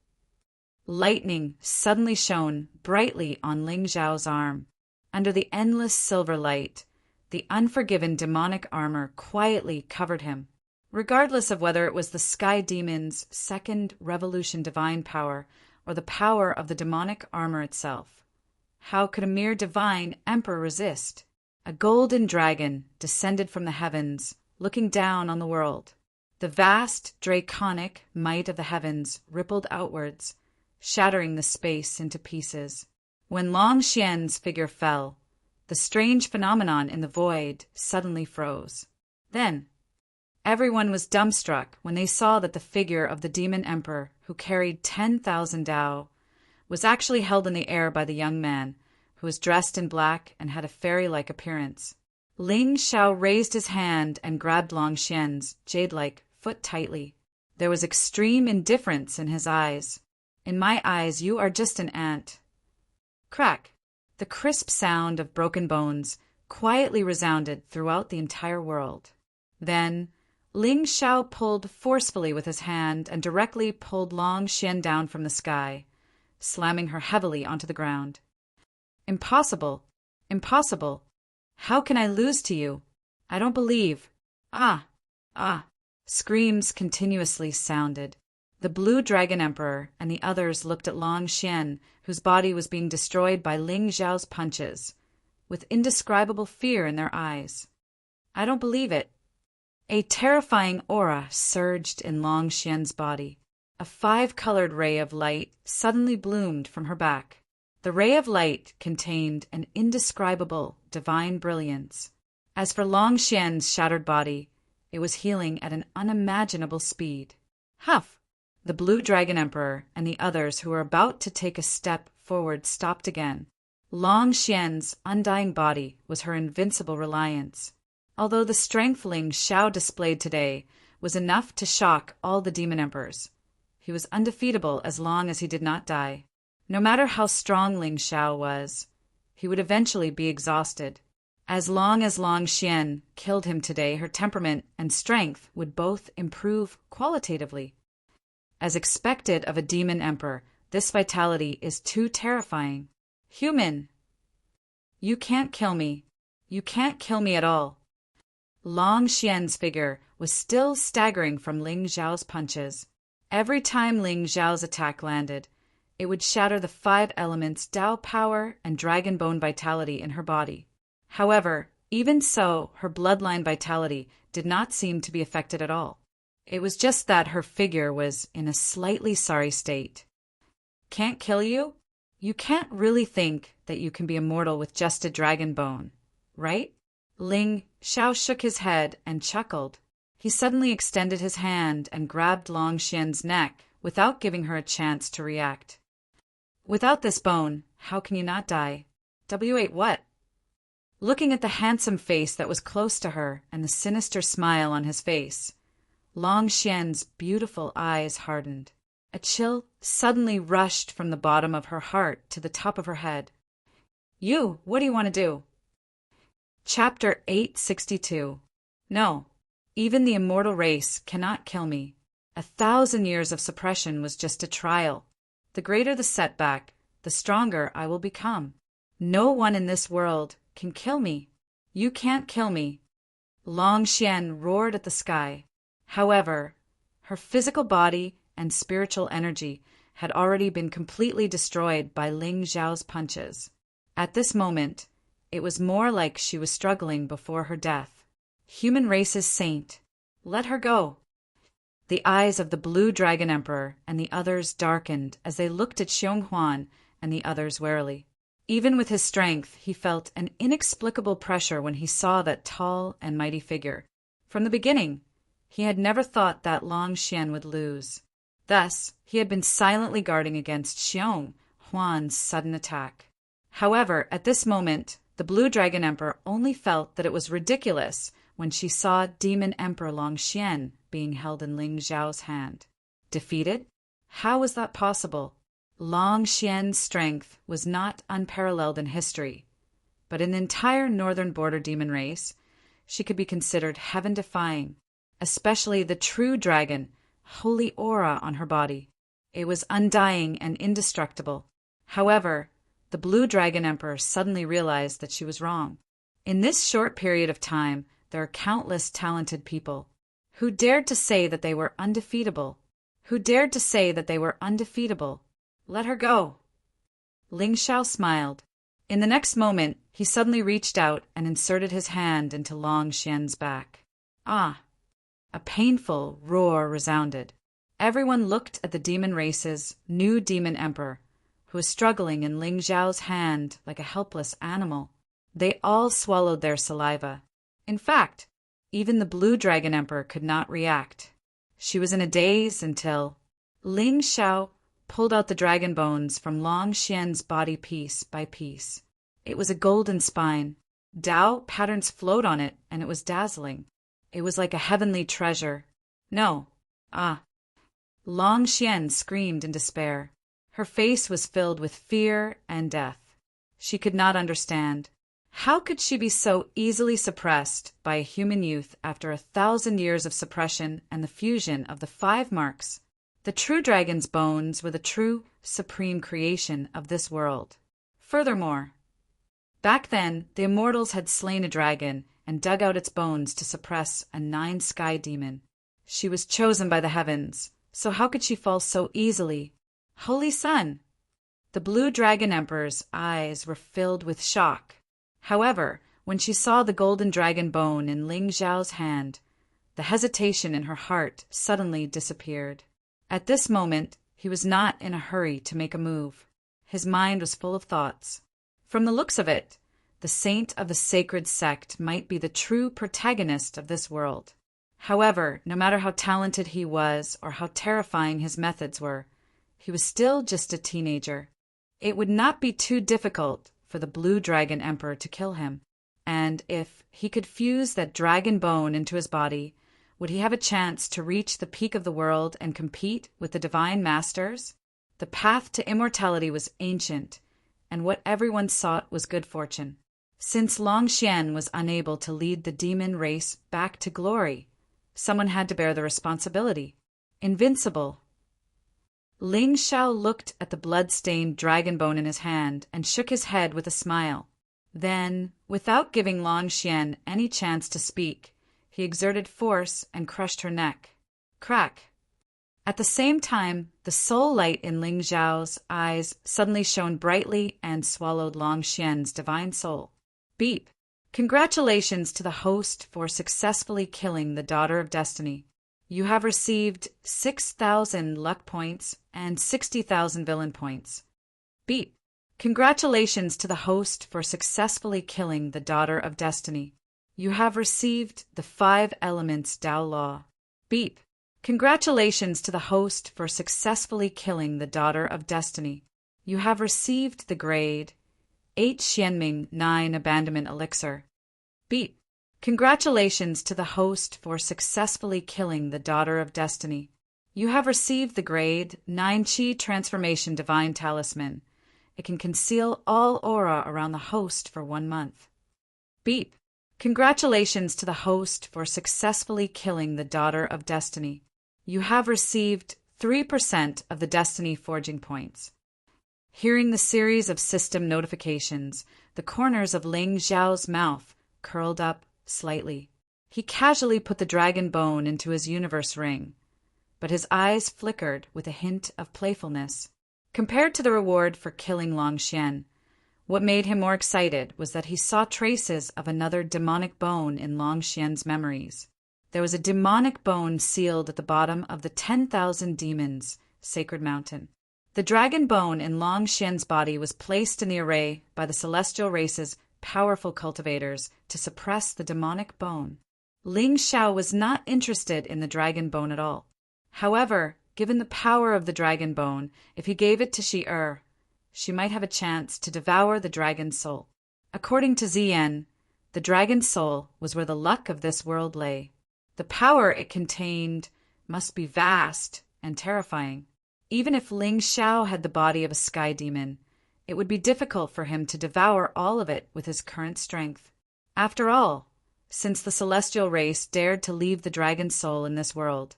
Lightning suddenly shone brightly on Ling Zhao's arm. Under the endless silver light, the unforgiven demonic armor quietly covered him. regardless of whether it was the Sky Demon's second revolution divine power or the power of the demonic armor itself. How could a mere divine emperor resist? A golden dragon descended from the heavens, looking down on the world. The vast, draconic might of the heavens rippled outwards, shattering the space into pieces. When Long Xian's figure fell, the strange phenomenon in the void suddenly froze. Then, everyone was dumbstruck when they saw that the figure of the demon emperor, who carried 10,000 Dao, was actually held in the air by the young man, who was dressed in black and had a fairy-like appearance. Ling Xiao raised his hand and grabbed Long Xian's jade-like foot tightly. There was extreme indifference in his eyes. "In my eyes, you are just an ant." Crack! The crisp sound of broken bones quietly resounded throughout the entire world. Then, Ling Xiao pulled forcefully with his hand and directly pulled Long Xian down from the sky, slamming her heavily onto the ground. "Impossible! Impossible! How can I lose to you? I don't believe." "Ah! Ah!" Screams continuously sounded. The Blue Dragon Emperor and the others looked at Long Xian, whose body was being destroyed by Ling Xiao's punches, with indescribable fear in their eyes. "I don't believe it." A terrifying aura surged in Long Xian's body. A 5-colored ray of light suddenly bloomed from her back. The ray of light contained an indescribable divine brilliance. As for Long Xian's shattered body, it was healing at an unimaginable speed. Huff! The Blue Dragon Emperor and the others who were about to take a step forward stopped again. Long Xian's undying body was her invincible reliance. Although the strength Ling Xiao displayed today was enough to shock all the demon emperors, he was undefeatable as long as he did not die. No matter how strong Ling Xiao was, he would eventually be exhausted. As Long Xian killed him today, her temperament and strength would both improve qualitatively. As expected of a demon emperor, this vitality is too terrifying. "Human! You can't kill me. You can't kill me at all." Long Xian's figure was still staggering from Ling Xiao's punches. Every time Ling Xiao's attack landed, it would shatter the 5 elements Dao power and dragon bone vitality in her body. However, even so, her bloodline vitality did not seem to be affected at all. It was just that her figure was in a slightly sorry state. "Can't kill you? You can't really think that you can be immortal with just a dragon bone, right?" Ling Xiao shook his head and chuckled. He suddenly extended his hand and grabbed Long Xian's neck without giving her a chance to react. "Without this bone, how can you not die?" "W8 what?" Looking at the handsome face that was close to her and the sinister smile on his face, Long Xian's beautiful eyes hardened. A chill suddenly rushed from the bottom of her heart to the top of her head. What do you want to do?" Chapter 862. No, even the immortal race cannot kill me. 1,000 years of suppression was just a trial. The greater the setback, the stronger I will become. No one in this world can kill me. You can't kill me. Long Xian roared at the sky. However, her physical body and spiritual energy had already been completely destroyed by Ling Xiao's punches. At this moment, it was more like she was struggling before her death. Human race's saint, let her go. The eyes of the Blue Dragon Emperor and the others darkened as they looked at Xiong Huan and the others warily. Even with his strength, he felt an inexplicable pressure when he saw that tall and mighty figure. From the beginning, he had never thought that Long Xian would lose. Thus, he had been silently guarding against Xiong Huan's sudden attack. However, at this moment, the Blue Dragon Emperor only felt that it was ridiculous when she saw Demon Emperor Long Xian being held in Ling Xiao's hand. Defeated? How was that possible? Long Xian's strength was not unparalleled in history, but in the entire northern border demon race, she could be considered heaven-defying, especially the true dragon, holy aura on her body. It was undying and indestructible. However, the Blue Dragon Emperor suddenly realized that she was wrong. In this short period of time, there are countless talented people Who dared to say that they were undefeatable? Who dared to say that they were undefeatable? Let her go. Ling Xiao smiled. In the next moment, he suddenly reached out and inserted his hand into Long Xian's back. Ah! A painful roar resounded. Everyone looked at the demon race's new demon emperor, who was struggling in Ling Xiao's hand like a helpless animal. They all swallowed their saliva. In fact, even the blue dragon emperor could not react. She was in a daze until Ling Xiao pulled out the dragon bones from Long Xian's body piece by piece. It was a golden spine. Dao patterns flowed on it, and it was dazzling. It was like a heavenly treasure. No. Ah. Long Xian screamed in despair. Her face was filled with fear and death. She could not understand. How could she be so easily suppressed by a human youth after 1,000 years of suppression and the fusion of the 5 marks? The true dragon's bones were the true, supreme creation of this world. Furthermore, back then, the immortals had slain a dragon and dug out its bones to suppress a 9 sky demon. She was chosen by the heavens, so how could she fall so easily? Holy Sun! The blue dragon emperor's eyes were filled with shock. However, when she saw the golden dragon bone in Ling Xiao's hand, the hesitation in her heart suddenly disappeared. At this moment, he was not in a hurry to make a move. His mind was full of thoughts. From the looks of it, the saint of the sacred sect might be the true protagonist of this world. However, no matter how talented he was or how terrifying his methods were, he was still just a teenager. It would not be too difficult for the blue dragon emperor to kill him, and if he could fuse that dragon bone into his body, would he have a chance to reach the peak of the world and compete with the divine masters? The path to immortality was ancient, and what everyone sought was good fortune. Since Long Xian was unable to lead the demon race back to glory, someone had to bear the responsibility. Invincible. Ling Xiao looked at the blood-stained dragon bone in his hand and shook his head with a smile. Then, without giving Long Xian any chance to speak, he exerted force and crushed her neck. Crack! At the same time, the soul light in Ling Xiao's eyes suddenly shone brightly and swallowed Long Xian's divine soul. Beep! Congratulations to the host for successfully killing the Daughter of Destiny. You have received 6,000 luck points and 60,000 villain points. Beep! Congratulations to the host for successfully killing the Daughter of Destiny. You have received the 5 elements Tao Law. Beep! Congratulations to the host for successfully killing the Daughter of Destiny. You have received the grade 8 Xianming 9 Abandonment Elixir. Beep! Congratulations to the host for successfully killing the Daughter of Destiny. You have received the grade 9 Qi Transformation Divine Talisman. It can conceal all aura around the host for 1 month. Beep! Congratulations to the host for successfully killing the Daughter of Destiny. You have received 3% of the Destiny Forging points. Hearing the series of system notifications, the corners of Ling Xiao's mouth curled up slightly. He casually put the dragon bone into his universe ring, but his eyes flickered with a hint of playfulness. Compared to the reward for killing Long Xian, what made him more excited was that he saw traces of another demonic bone in Long Xian's memories. There was a demonic bone sealed at the bottom of the 10,000 Demons sacred mountain. The dragon bone in Long Xian's body was placed in the array by the celestial race's powerful cultivators to suppress the demonic bone. Ling Xiao was not interested in the dragon bone at all. However, given the power of the dragon bone, if he gave it to Shi-Er, she might have a chance to devour the dragon's soul. According to Ziyan, the dragon's soul was where the luck of this world lay. The power it contained must be vast and terrifying. Even if Ling Xiao had the body of a sky demon, it would be difficult for him to devour all of it with his current strength. After all, since the celestial race dared to leave the dragon soul in this world,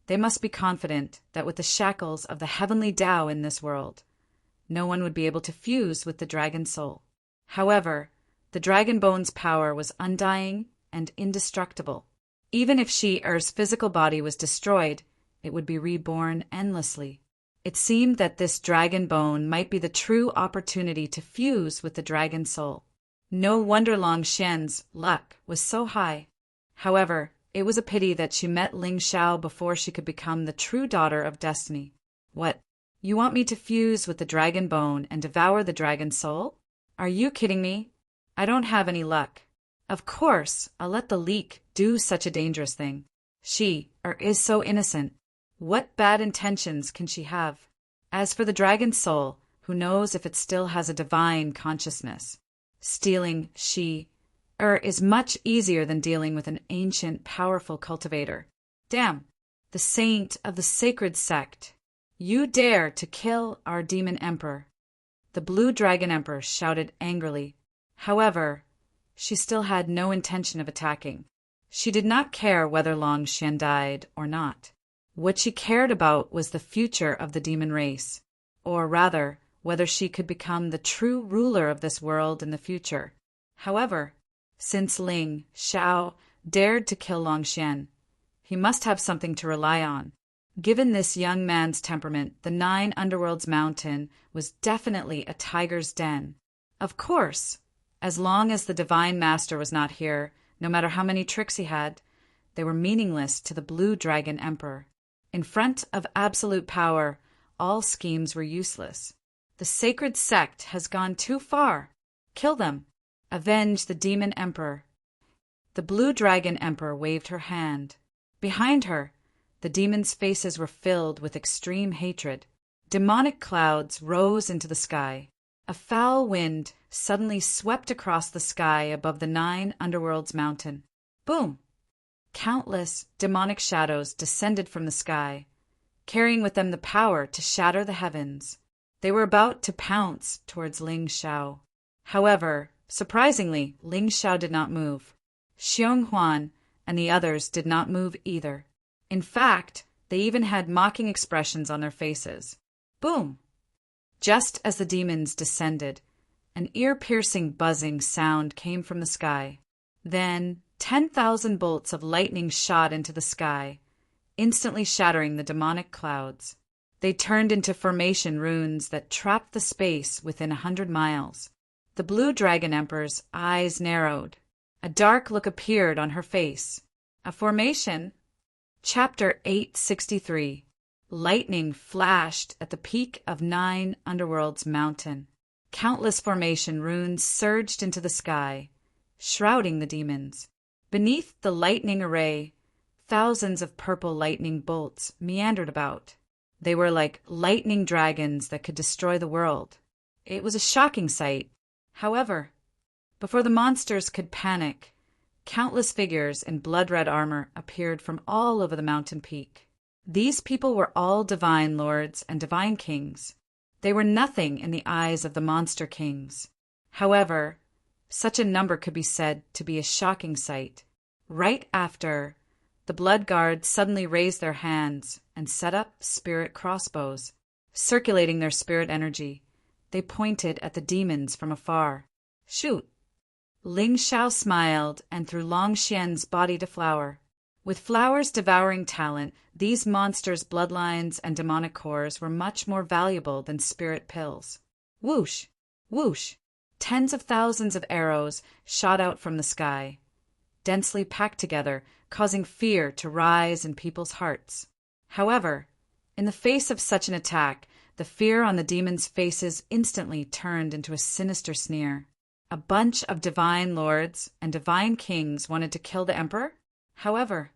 they must be confident that with the shackles of the heavenly Tao in this world, no one would be able to fuse with the dragon soul. However, the dragon bone's power was undying and indestructible. Even if Er's physical body was destroyed, it would be reborn endlessly. It seemed that this dragon bone might be the true opportunity to fuse with the dragon soul. No wonder Long Xian's luck was so high. However, it was a pity that she met Ling Xiao before she could become the true daughter of destiny. What? You want me to fuse with the dragon bone and devour the dragon soul? Are you kidding me? I don't have any luck. Of course, I'll let the leek do such a dangerous thing. She is so innocent. What bad intentions can she have? As for the dragon soul, who knows if it still has a divine consciousness? Stealing is much easier than dealing with an ancient, powerful cultivator. Damn, the saint of the sacred sect. You dare to kill our demon emperor. The blue dragon emperor shouted angrily. However, she still had no intention of attacking. She did not care whether Long Xian died or not. What she cared about was the future of the demon race, or rather, whether she could become the true ruler of this world in the future. However, since Ling Xiao dared to kill Long Xian, he must have something to rely on. Given this young man's temperament, the 9 Underworlds mountain was definitely a tiger's den. Of course, as long as the Divine Master was not here, no matter how many tricks he had, they were meaningless to the Blue Dragon Emperor. In front of absolute power, all schemes were useless. The sacred sect has gone too far. Kill them. Avenge the demon emperor. The Blue Dragon Emperor waved her hand. Behind her, the demons' faces were filled with extreme hatred. Demonic clouds rose into the sky. A foul wind suddenly swept across the sky above the 9 Underworlds mountain. Boom! Countless demonic shadows descended from the sky, carrying with them the power to shatter the heavens. They were about to pounce towards Ling Xiao. However, surprisingly, Ling Xiao did not move. Xiong Huan and the others did not move either. In fact, they even had mocking expressions on their faces. Boom! Just as the demons descended, an ear-piercing buzzing sound came from the sky. Then 10,000 bolts of lightning shot into the sky, instantly shattering the demonic clouds. They turned into formation runes that trapped the space within 100 miles. The Blue Dragon Emperor's eyes narrowed. A dark look appeared on her face. A formation? Chapter 863. Lightning flashed at the peak of 9 Underworlds mountain. Countless formation runes surged into the sky, shrouding the demons. Beneath the lightning array, thousands of purple lightning bolts meandered about. They were like lightning dragons that could destroy the world. It was a shocking sight. However, before the monsters could panic, countless figures in blood-red armor appeared from all over the mountain peak. These people were all divine lords and divine kings. They were nothing in the eyes of the monster kings. However, such a number could be said to be a shocking sight. Right after, the Blood Guards suddenly raised their hands and set up spirit crossbows. Circulating their spirit energy, they pointed at the demons from afar. Shoot! Ling Xiao smiled and threw Long Xian's body to flower. With Flower's devouring talent, these monsters' bloodlines and demonic cores were much more valuable than spirit pills. Whoosh! Whoosh! Tens of thousands of arrows shot out from the sky, densely packed together, causing fear to rise in people's hearts. However, in the face of such an attack, the fear on the demons' faces instantly turned into a sinister sneer. A bunch of divine lords and divine kings wanted to kill the emperor? However,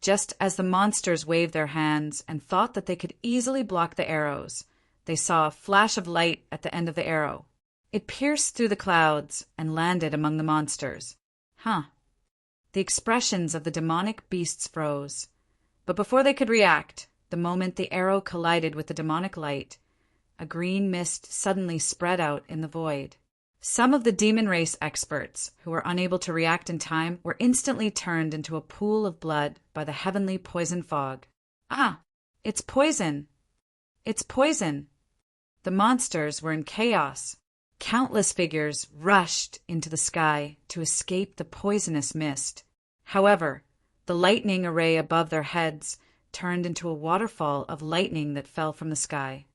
just as the monsters waved their hands and thought that they could easily block the arrows, they saw a flash of light at the end of the arrow. It pierced through the clouds and landed among the monsters. The expressions of the demonic beasts froze. But before they could react, the moment the arrow collided with the demonic light, a green mist suddenly spread out in the void. Some of the demon race experts, who were unable to react in time, were instantly turned into a pool of blood by the heavenly poison fog. It's poison! It's poison! The monsters were in chaos. Countless figures rushed into the sky to escape the poisonous mist. However, The lightning array above their heads turned into a waterfall of lightning that fell from the sky.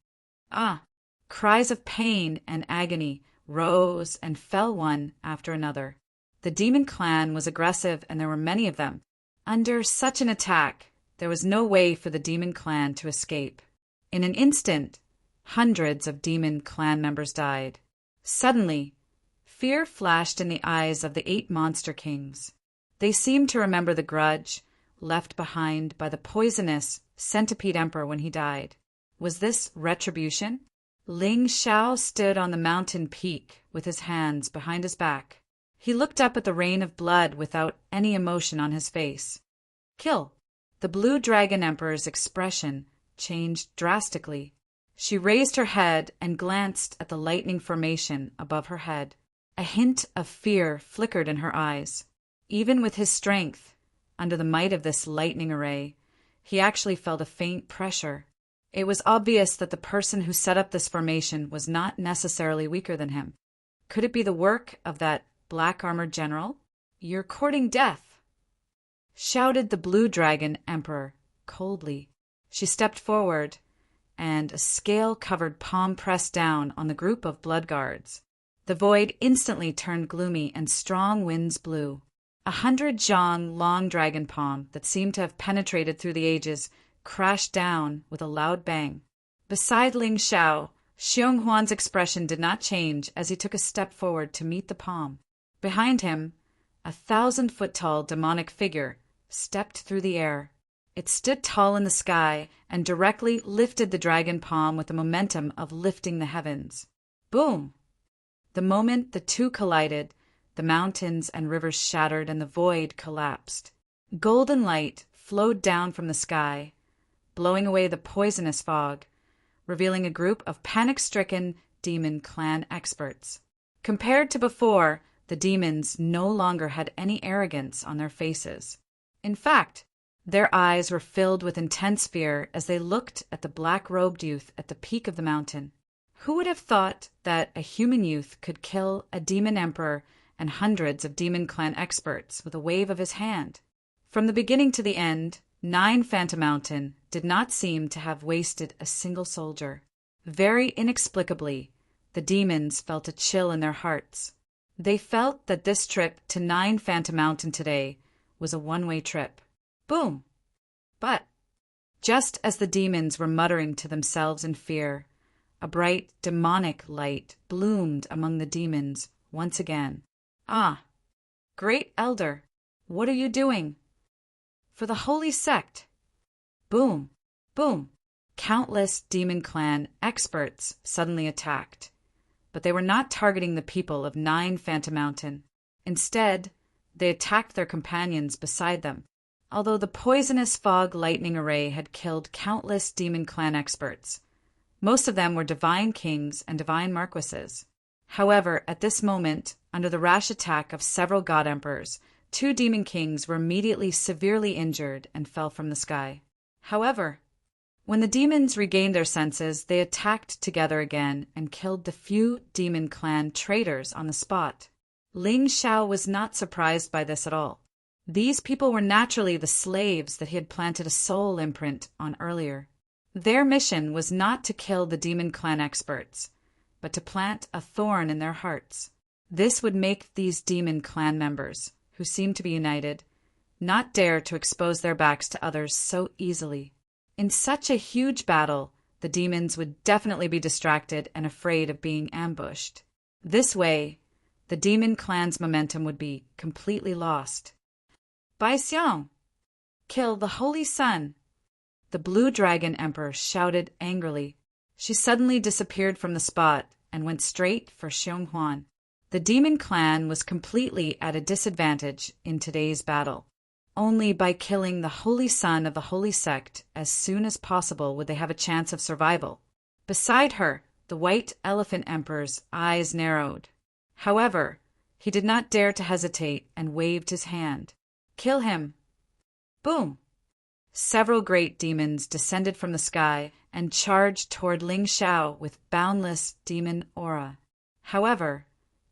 Ah! Cries of pain and agony rose and fell one after another. The demon clan was aggressive, and there were many of them. Under such an attack, there was no way for the demon clan to escape. In an instant, hundreds of demon clan members died. Suddenly, fear flashed in the eyes of the 8 monster kings. They seemed to remember the grudge left behind by the poisonous centipede emperor when he died. Was this retribution? Ling Shao stood on the mountain peak with his hands behind his back. He looked up at the rain of blood without any emotion on his face. Kill! The blue dragon emperor's expression changed drastically. She raised her head and glanced at the lightning formation above her head. A hint of fear flickered in her eyes. Even with his strength, under the might of this lightning array, he actually felt a faint pressure. It was obvious that the person who set up this formation was not necessarily weaker than him. Could it be the work of that black-armored general? "You're courting death," shouted the blue dragon emperor coldly. She stepped forward, and a scale-covered palm pressed down on the group of blood guards. The void instantly turned gloomy and strong winds blew. 100 zhang long dragon palm that seemed to have penetrated through the ages crashed down with a loud bang. Beside Ling Shao, Xiong Huan's expression did not change as he took a step forward to meet the palm. Behind him, a 1,000-foot-tall demonic figure stepped through the air. It stood tall in the sky and directly lifted the dragon palm with the momentum of lifting the heavens. Boom! The moment the two collided, the mountains and rivers shattered and the void collapsed. Golden light flowed down from the sky, blowing away the poisonous fog, revealing a group of panic-stricken demon clan experts. Compared to before, the demons no longer had any arrogance on their faces. In fact, their eyes were filled with intense fear as they looked at the black-robed youth at the peak of the mountain. Who would have thought that a human youth could kill a demon emperor and hundreds of demon clan experts with a wave of his hand? From the beginning to the end, 9 Phantom Mountain did not seem to have wasted a single soldier. Very inexplicably, the demons felt a chill in their hearts. They felt that this trip to 9 Phantom Mountain today was a one-way trip. Boom! But, just as the demons were muttering to themselves in fear, a bright, demonic light bloomed among the demons once again. Ah, Great Elder, what are you doing? For the Holy Sect. Boom, boom. Countless demon clan experts suddenly attacked. But they were not targeting the people of 9 Phantom Mountain. Instead, they attacked their companions beside them. Although the poisonous fog lightning array had killed countless demon clan experts, most of them were divine kings and divine marquises. However, at this moment, under the rash attack of several god emperors, 2 demon kings were immediately severely injured and fell from the sky. However, when the demons regained their senses, they attacked together again and killed the few demon clan traitors on the spot. Ling Shao was not surprised by this at all. These people were naturally the slaves that he had planted a soul imprint on earlier. Their mission was not to kill the demon clan experts, but to plant a thorn in their hearts. This would make these demon clan members, who seemed to be united, not dare to expose their backs to others so easily. In such a huge battle, the demons would definitely be distracted and afraid of being ambushed. This way, the demon clan's momentum would be completely lost. Bai Xiang! Kill the Holy Sun! The Blue Dragon Emperor shouted angrily. She suddenly disappeared from the spot and went straight for Xiong Huan. The demon clan was completely at a disadvantage in today's battle. Only by killing the Holy Son of the Holy Sect as soon as possible would they have a chance of survival. Beside her, the White Elephant Emperor's eyes narrowed. However, he did not dare to hesitate and waved his hand. Kill him! Boom! Several great demons descended from the sky and charged toward Ling Shao with boundless demon aura. However,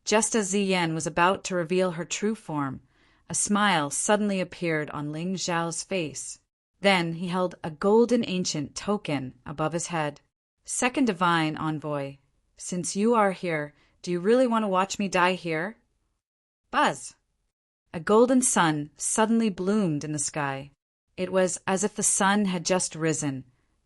just as Ziyan was about to reveal her true form, A smile suddenly appeared on Ling Zhao's face. Then he held a golden ancient token above his head. Second divine envoy, since you are here, do you really want to watch me die here? Buzz! A golden sun suddenly bloomed in the sky. It was as if the sun had just risen,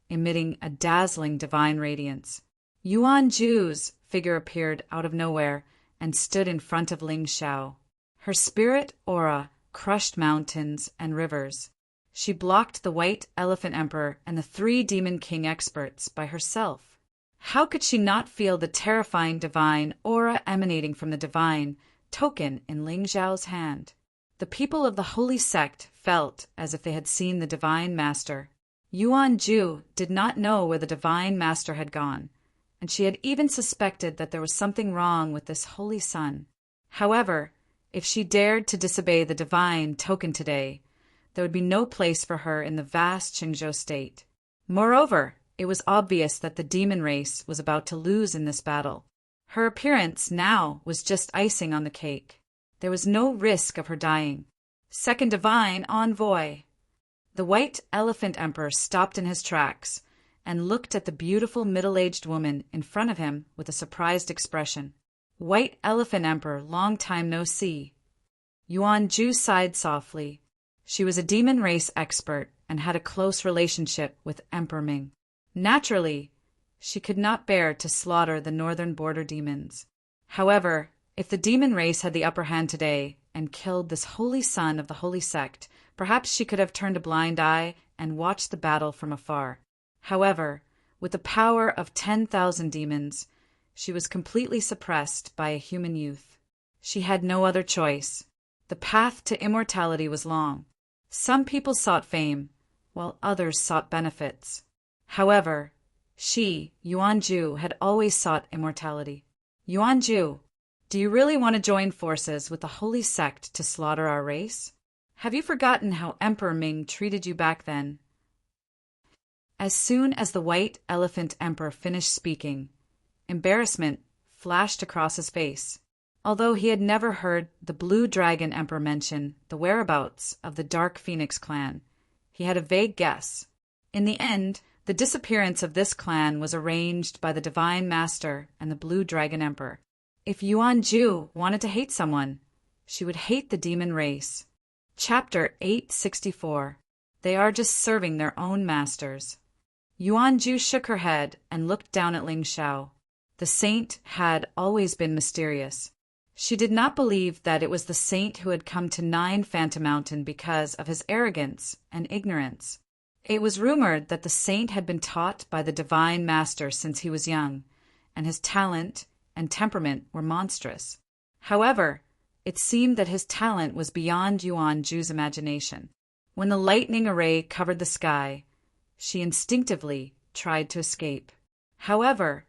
emitting a dazzling divine radiance. Yuan Ju's figure appeared out of nowhere and stood in front of Ling Xiao. Her spirit aura crushed mountains and rivers. She blocked the White Elephant Emperor and the 3 Demon King experts by herself. How could she not feel the terrifying divine aura emanating from the divine token in Ling Zhao's hand? The people of the holy sect felt as if they had seen the divine master. Yuan Ju did not know where the divine master had gone, and she had even suspected that there was something wrong with this holy sun. However, if she dared to disobey the divine token today, there would be no place for her in the vast Qingzhou state. Moreover, it was obvious that the demon race was about to lose in this battle. Her appearance now was just icing on the cake. There was no risk of her dying. Second divine envoy. The White Elephant Emperor stopped in his tracks and looked at the beautiful middle-aged woman in front of him with a surprised expression. White Elephant Emperor, long time no see. Yuan Ju sighed softly. She was a demon race expert and had a close relationship with Emperor Ming. Naturally, she could not bear to slaughter the northern border demons. However, if the demon race had the upper hand today and killed this holy son of the holy sect, perhaps she could have turned a blind eye and watched the battle from afar. However, with the power of 10,000 demons, she was completely suppressed by a human youth. She had no other choice. The path to immortality was long. Some people sought fame, while others sought benefits. However, she, Yuan Ju, had always sought immortality. Yuan Ju, do you really want to join forces with the holy sect to slaughter our race? Have you forgotten how Emperor Ming treated you back then? As soon as the White Elephant Emperor finished speaking, embarrassment flashed across his face. Although he had never heard the Blue Dragon Emperor mention the whereabouts of the Dark Phoenix clan, he had a vague guess. In the end, the disappearance of this clan was arranged by the Divine Master and the Blue Dragon Emperor. If Yuan Ju wanted to hate someone, she would hate the demon race. Chapter 864. They are just serving their own masters. Yuan Ju shook her head and looked down at Ling Xiao. The saint had always been mysterious. She did not believe that it was the saint who had come to Nine Phantom Mountain because of his arrogance and ignorance. It was rumored that the saint had been taught by the Divine Master since he was young, and his talent and temperament were monstrous. However, it seemed that his talent was beyond Yuan Ju's imagination. When the lightning array covered the sky, she instinctively tried to escape. However,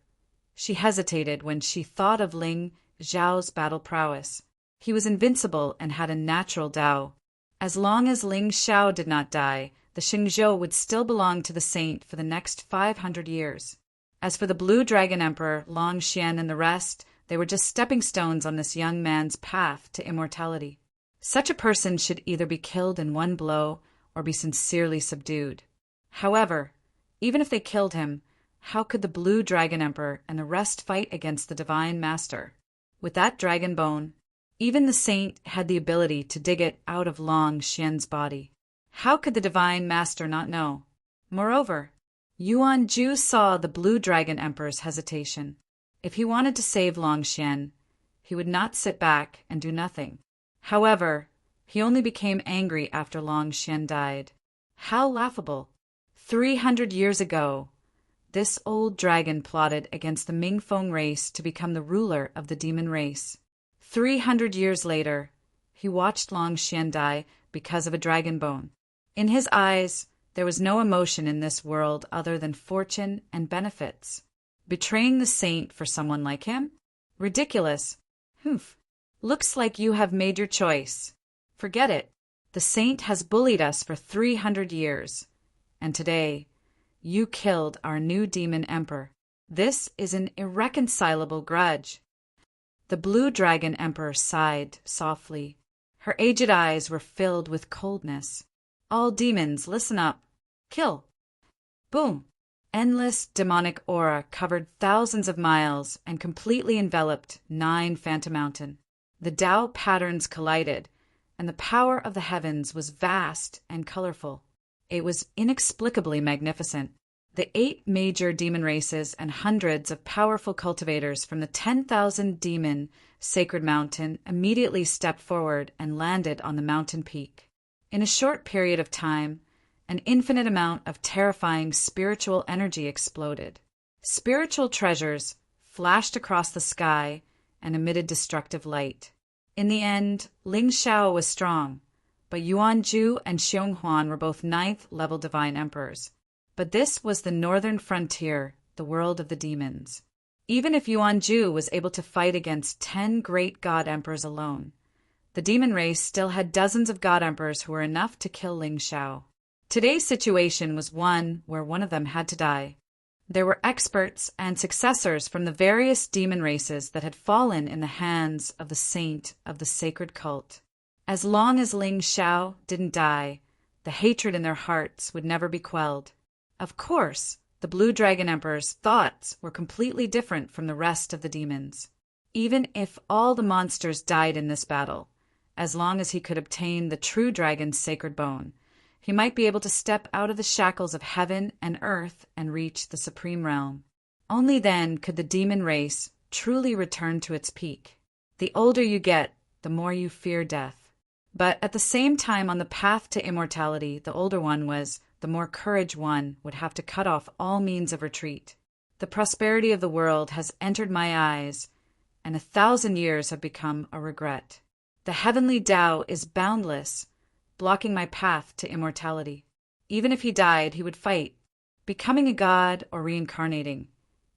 she hesitated when she thought of Ling Zhao's battle prowess. He was invincible and had a natural Dao. As long as Ling Xiao did not die, the Qingzhou would still belong to the saint for the next 500 years. As for the Blue Dragon Emperor, Long Xian, and the rest, they were just stepping stones on this young man's path to immortality. Such a person should either be killed in one blow or be sincerely subdued. However, even if they killed him, how could the Blue Dragon Emperor and the rest fight against the Divine Master? With that dragon bone, even the saint had the ability to dig it out of Long Xian's body. How could the Divine Master not know? Moreover, Yuan Ju saw the Blue Dragon Emperor's hesitation. If he wanted to save Long Xian, he would not sit back and do nothing. However, he only became angry after Long Xian died. How laughable! 300 years ago, this old dragon plotted against the Mingfeng race to become the ruler of the demon race. 300 years later, he watched Long Xian die because of a dragon bone. In his eyes, there was no emotion in this world other than fortune and benefits. Betraying the saint for someone like him? Ridiculous. Humph. Looks like you have made your choice. Forget it. The saint has bullied us for 300 years. And today, you killed our new demon emperor. This is an irreconcilable grudge. The Blue Dragon Emperor sighed softly. Her aged eyes were filled with coldness. "All demons, listen up. Kill." Boom! Endless demonic aura covered thousands of miles and completely enveloped 9 Phantom Mountain. The Tao patterns collided, and the power of the heavens was vast and colorful. It was inexplicably magnificent. The 8 major demon races and hundreds of powerful cultivators from the 10,000 demon sacred mountain immediately stepped forward and landed on the mountain peak. In a short period of time, an infinite amount of terrifying spiritual energy exploded. Spiritual treasures flashed across the sky and emitted destructive light. In the end, Ling Xiao was strong, but Yuan Ju and Xiong Huan were both 9th-level divine emperors. But this was the northern frontier, the world of the demons. Even if Yuan Ju was able to fight against 10 great god emperors alone, the demon race still had dozens of god emperors who were enough to kill Ling Xiao. Today's situation was one where one of them had to die. There were experts and successors from the various demon races that had fallen in the hands of the saint of the sacred cult. As long as Ling Xiao didn't die, the hatred in their hearts would never be quelled. Of course, the Blue Dragon Emperor's thoughts were completely different from the rest of the demons. Even if all the monsters died in this battle, as long as he could obtain the true dragon's sacred bone, he might be able to step out of the shackles of heaven and earth and reach the supreme realm. Only then could the demon race truly return to its peak. The older you get, the more you fear death. But at the same time, on the path to immortality, the older one was, the more courage one would have to cut off all means of retreat. The prosperity of the world has entered my eyes, and 1,000 years have become a regret. The heavenly Tao is boundless, blocking my path to immortality. Even if he died, he would fight. Becoming a god or reincarnating,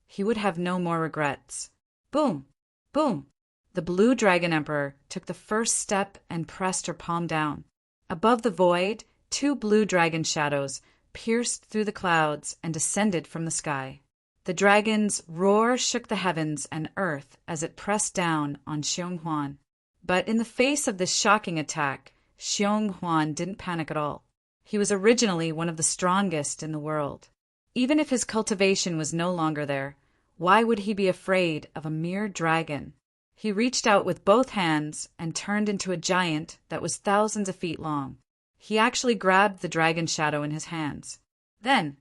he would have no more regrets. Boom! Boom! The Blue Dragon Emperor took the first step and pressed her palm down. Above the void, 2 blue dragon shadows pierced through the clouds and descended from the sky. The dragon's roar shook the heavens and earth as it pressed down on Xiong Huan. But in the face of this shocking attack, Xiong Huan didn't panic at all. He was originally one of the strongest in the world. Even if his cultivation was no longer there, why would he be afraid of a mere dragon? He reached out with both hands and turned into a giant that was thousands of feet long. He actually grabbed the dragon shadow in his hands. Then,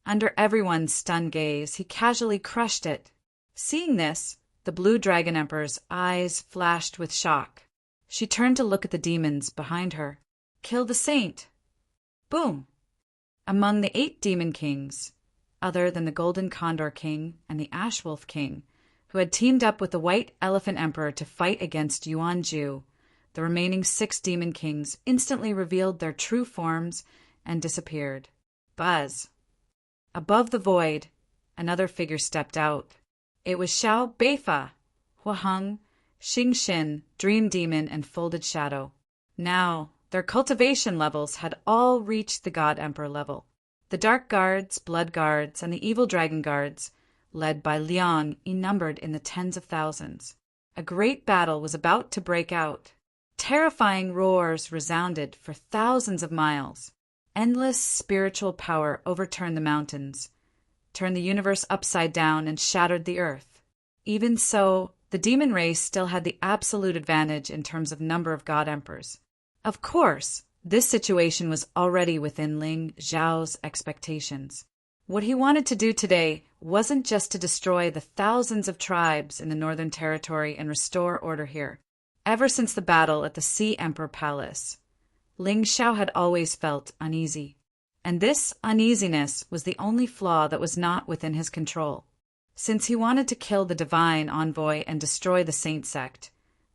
under everyone's stunned gaze, he casually crushed it. Seeing this, the Blue Dragon Emperor's eyes flashed with shock. She turned to look at the demons behind her. Kill the saint! Boom! Among the 8 demon kings, other than the Golden Condor King and the Ash Wolf King, who had teamed up with the White Elephant Emperor to fight against Yuan Ju, the remaining 6 demon kings instantly revealed their true forms and disappeared. Buzz! Above the void, another figure stepped out. It was Xiao Beifa, Huaheng, Xing Xin, Dream Demon, and Folded Shadow. Now, their cultivation levels had all reached the God Emperor level. The Dark Guards, Blood Guards, and the Evil Dragon Guards, led by Liang, numbered in the tens of thousands. A great battle was about to break out. Terrifying roars resounded for thousands of miles. Endless spiritual power overturned the mountains, turned the universe upside down, and shattered the earth. Even so, the demon race still had the absolute advantage in terms of number of god emperors. Of course, this situation was already within Ling Xiao's expectations. What he wanted to do today wasn't just to destroy the thousands of tribes in the Northern Territory and restore order here. Ever since the battle at the Sea Emperor Palace, Ling Xiao had always felt uneasy. And this uneasiness was the only flaw that was not within his control. Since he wanted to kill the divine envoy and destroy the saint sect,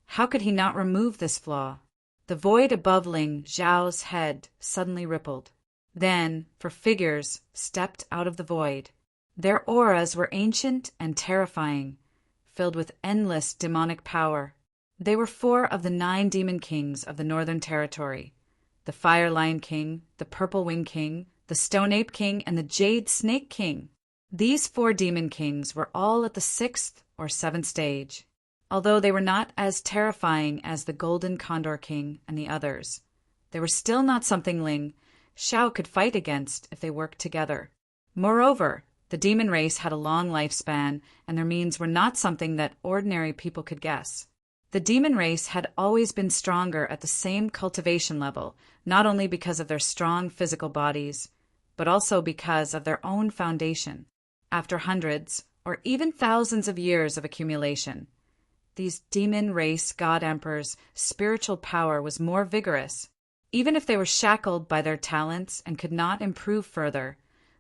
how could he not remove this flaw? The void above Ling Xiao's head suddenly rippled. Then, 4 figures stepped out of the void. Their auras were ancient and terrifying, filled with endless demonic power. They were 4 of the 9 demon kings of the Northern Territory: the Fire Lion King, the Purple Wing King, the Stone Ape King, and the Jade Snake King. These 4 demon kings were all at the 6th or 7th stage. Although they were not as terrifying as the Golden Condor King and the others, they were still not something Ling Xiao could fight against if they worked together. Moreover, the demon race had a long lifespan, and their means were not something that ordinary people could guess. The demon race had always been stronger at the same cultivation level, not only because of their strong physical bodies, but also because of their own foundation. After hundreds, or even thousands of years of accumulation, these demon race god emperors' spiritual power was more vigorous. Even if they were shackled by their talents and could not improve further,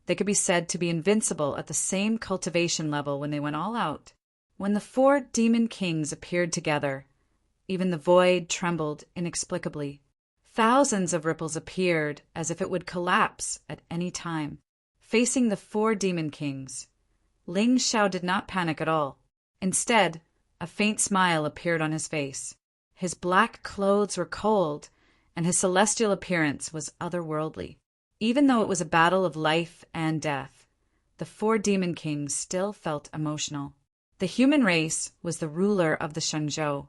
they could be said to be invincible at the same cultivation level when they went all out. When the 4 demon kings appeared together, even the void trembled inexplicably. Thousands of ripples appeared as if it would collapse at any time. Facing the 4 demon kings, Ling Xiao did not panic at all. Instead, a faint smile appeared on his face. His black clothes were cold, and his celestial appearance was otherworldly. Even though it was a battle of life and death, the 4 demon kings still felt emotional. The human race was the ruler of the Shenzhou.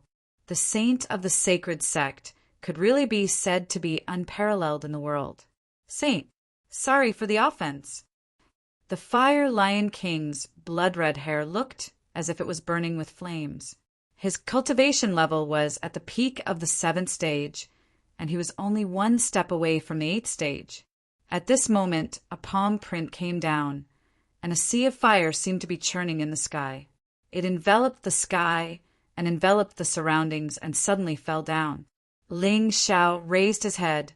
The saint of the sacred sect could really be said to be unparalleled in the world. Saint, sorry for the offense. The Fire Lion King's blood-red hair looked as if it was burning with flames. His cultivation level was at the peak of the 7th stage, and he was only 1 step away from the 8th stage. At this moment, a palm print came down, and a sea of fire seemed to be churning in the sky. It enveloped the sky and enveloped the surroundings and suddenly fell down. Ling Xiao raised his head,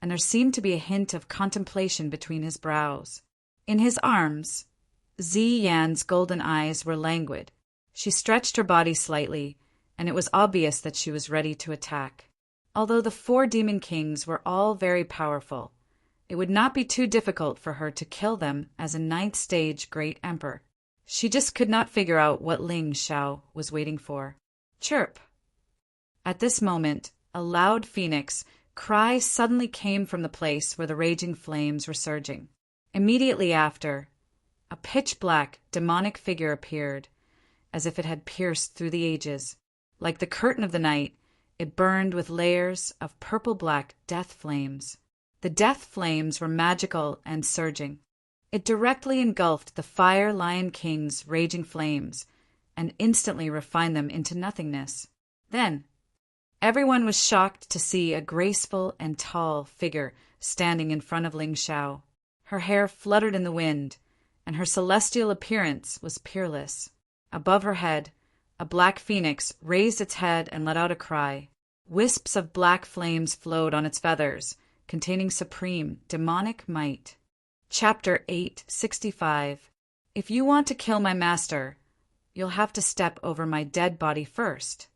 and there seemed to be a hint of contemplation between his brows. In his arms, Zi Yan's golden eyes were languid. She stretched her body slightly, and it was obvious that she was ready to attack. Although the 4 demon kings were all very powerful, it would not be too difficult for her to kill them as a 9th stage great emperor. She just could not figure out what Ling Xiao was waiting for. Chirp! At this moment, a loud phoenix cry suddenly came from the place where the raging flames were surging. Immediately after, a pitch-black, demonic figure appeared, as if it had pierced through the ages. Like the curtain of the night, it burned with layers of purple-black death flames. The death flames were magical and surging. It directly engulfed the Fire Lion King's raging flames and instantly refined them into nothingness. Then, everyone was shocked to see a graceful and tall figure standing in front of Ling Xiao. Her hair fluttered in the wind, and her celestial appearance was peerless. Above her head, a black phoenix raised its head and let out a cry. Wisps of black flames flowed on its feathers, containing supreme, demonic might. Chapter 865. If you want to kill my master, you'll have to step over my dead body first.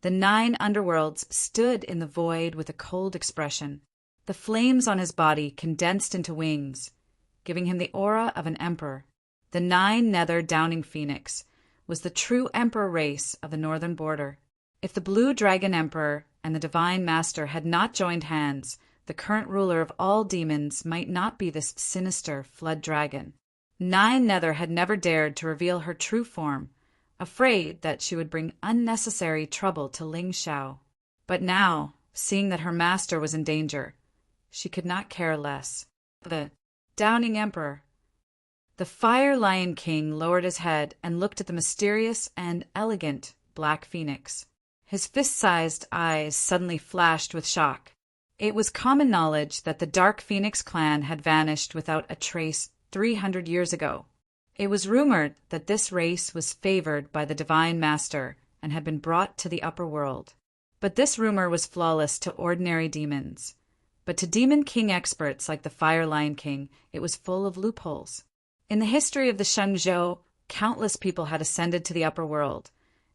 The 9 underworlds stood in the void with a cold expression. The flames on his body condensed into wings, giving him the aura of an emperor. The 9 nether downing phoenix was the true emperor race of the northern border. If the Blue Dragon Emperor and the Divine Master had not joined hands, the current ruler of all demons might not be this sinister flood dragon. 9 Nether had never dared to reveal her true form, afraid that she would bring unnecessary trouble to Ling Xiao. But now, seeing that her master was in danger, she could not care less. The Downing Emperor. The Fire Lion King lowered his head and looked at the mysterious and elegant Black Phoenix. His fist-sized eyes suddenly flashed with shock. It was common knowledge that the Dark Phoenix clan had vanished without a trace 300 years ago. It was rumored that this race was favored by the Divine Master and had been brought to the upper world. But this rumor was flawless to ordinary demons. But to Demon King experts like the Fire Lion King, it was full of loopholes. In the history of the Shenzhou, countless people had ascended to the upper world,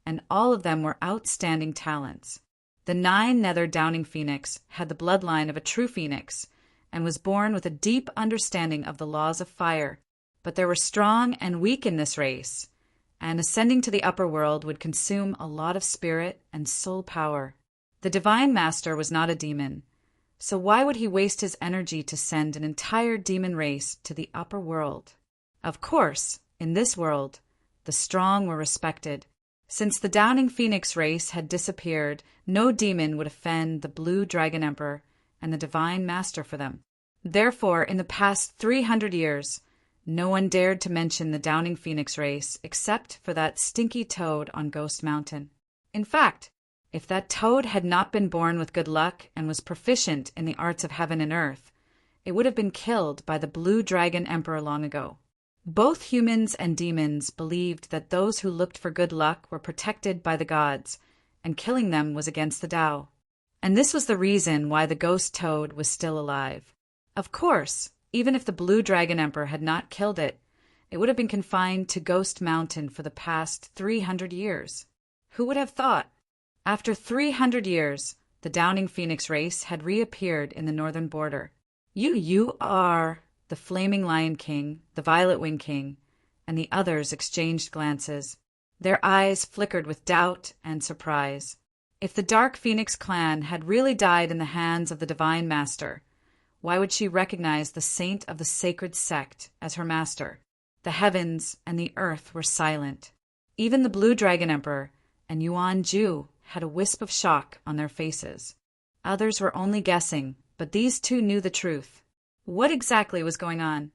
and all of them were outstanding talents. The 9 Nether Downing Phoenix had the bloodline of a true phoenix, and was born with a deep understanding of the laws of fire. But there were strong and weak in this race, and ascending to the upper world would consume a lot of spirit and soul power. The Divine Master was not a demon, so why would he waste his energy to send an entire demon race to the upper world? Of course, in this world, the strong were respected, Since the Downing Phoenix race had disappeared, no demon would offend the Blue Dragon Emperor and the Divine Master for them. Therefore, in the past 300 years, no one dared to mention the Downing Phoenix race except for that stinky toad on Ghost Mountain. In fact, if that toad had not been born with good luck and was proficient in the arts of heaven and earth, it would have been killed by the Blue Dragon Emperor long ago. Both humans and demons believed that those who looked for good luck were protected by the gods, and killing them was against the Tao. And this was the reason why the ghost toad was still alive. Of course, even if the Blue Dragon Emperor had not killed it, it would have been confined to Ghost Mountain for the past 300 years. Who would have thought? After 300 years, the Downing Phoenix race had reappeared in the northern border. You are... The Flaming Lion King, the Violet Wing King, and the others exchanged glances. Their eyes flickered with doubt and surprise. If the Dark Phoenix clan had really died in the hands of the Divine Master, why would she recognize the saint of the sacred sect as her master? The heavens and the earth were silent. Even the Blue Dragon Emperor and Yuan Ju had a wisp of shock on their faces. Others were only guessing, but these two knew the truth. What exactly was going on?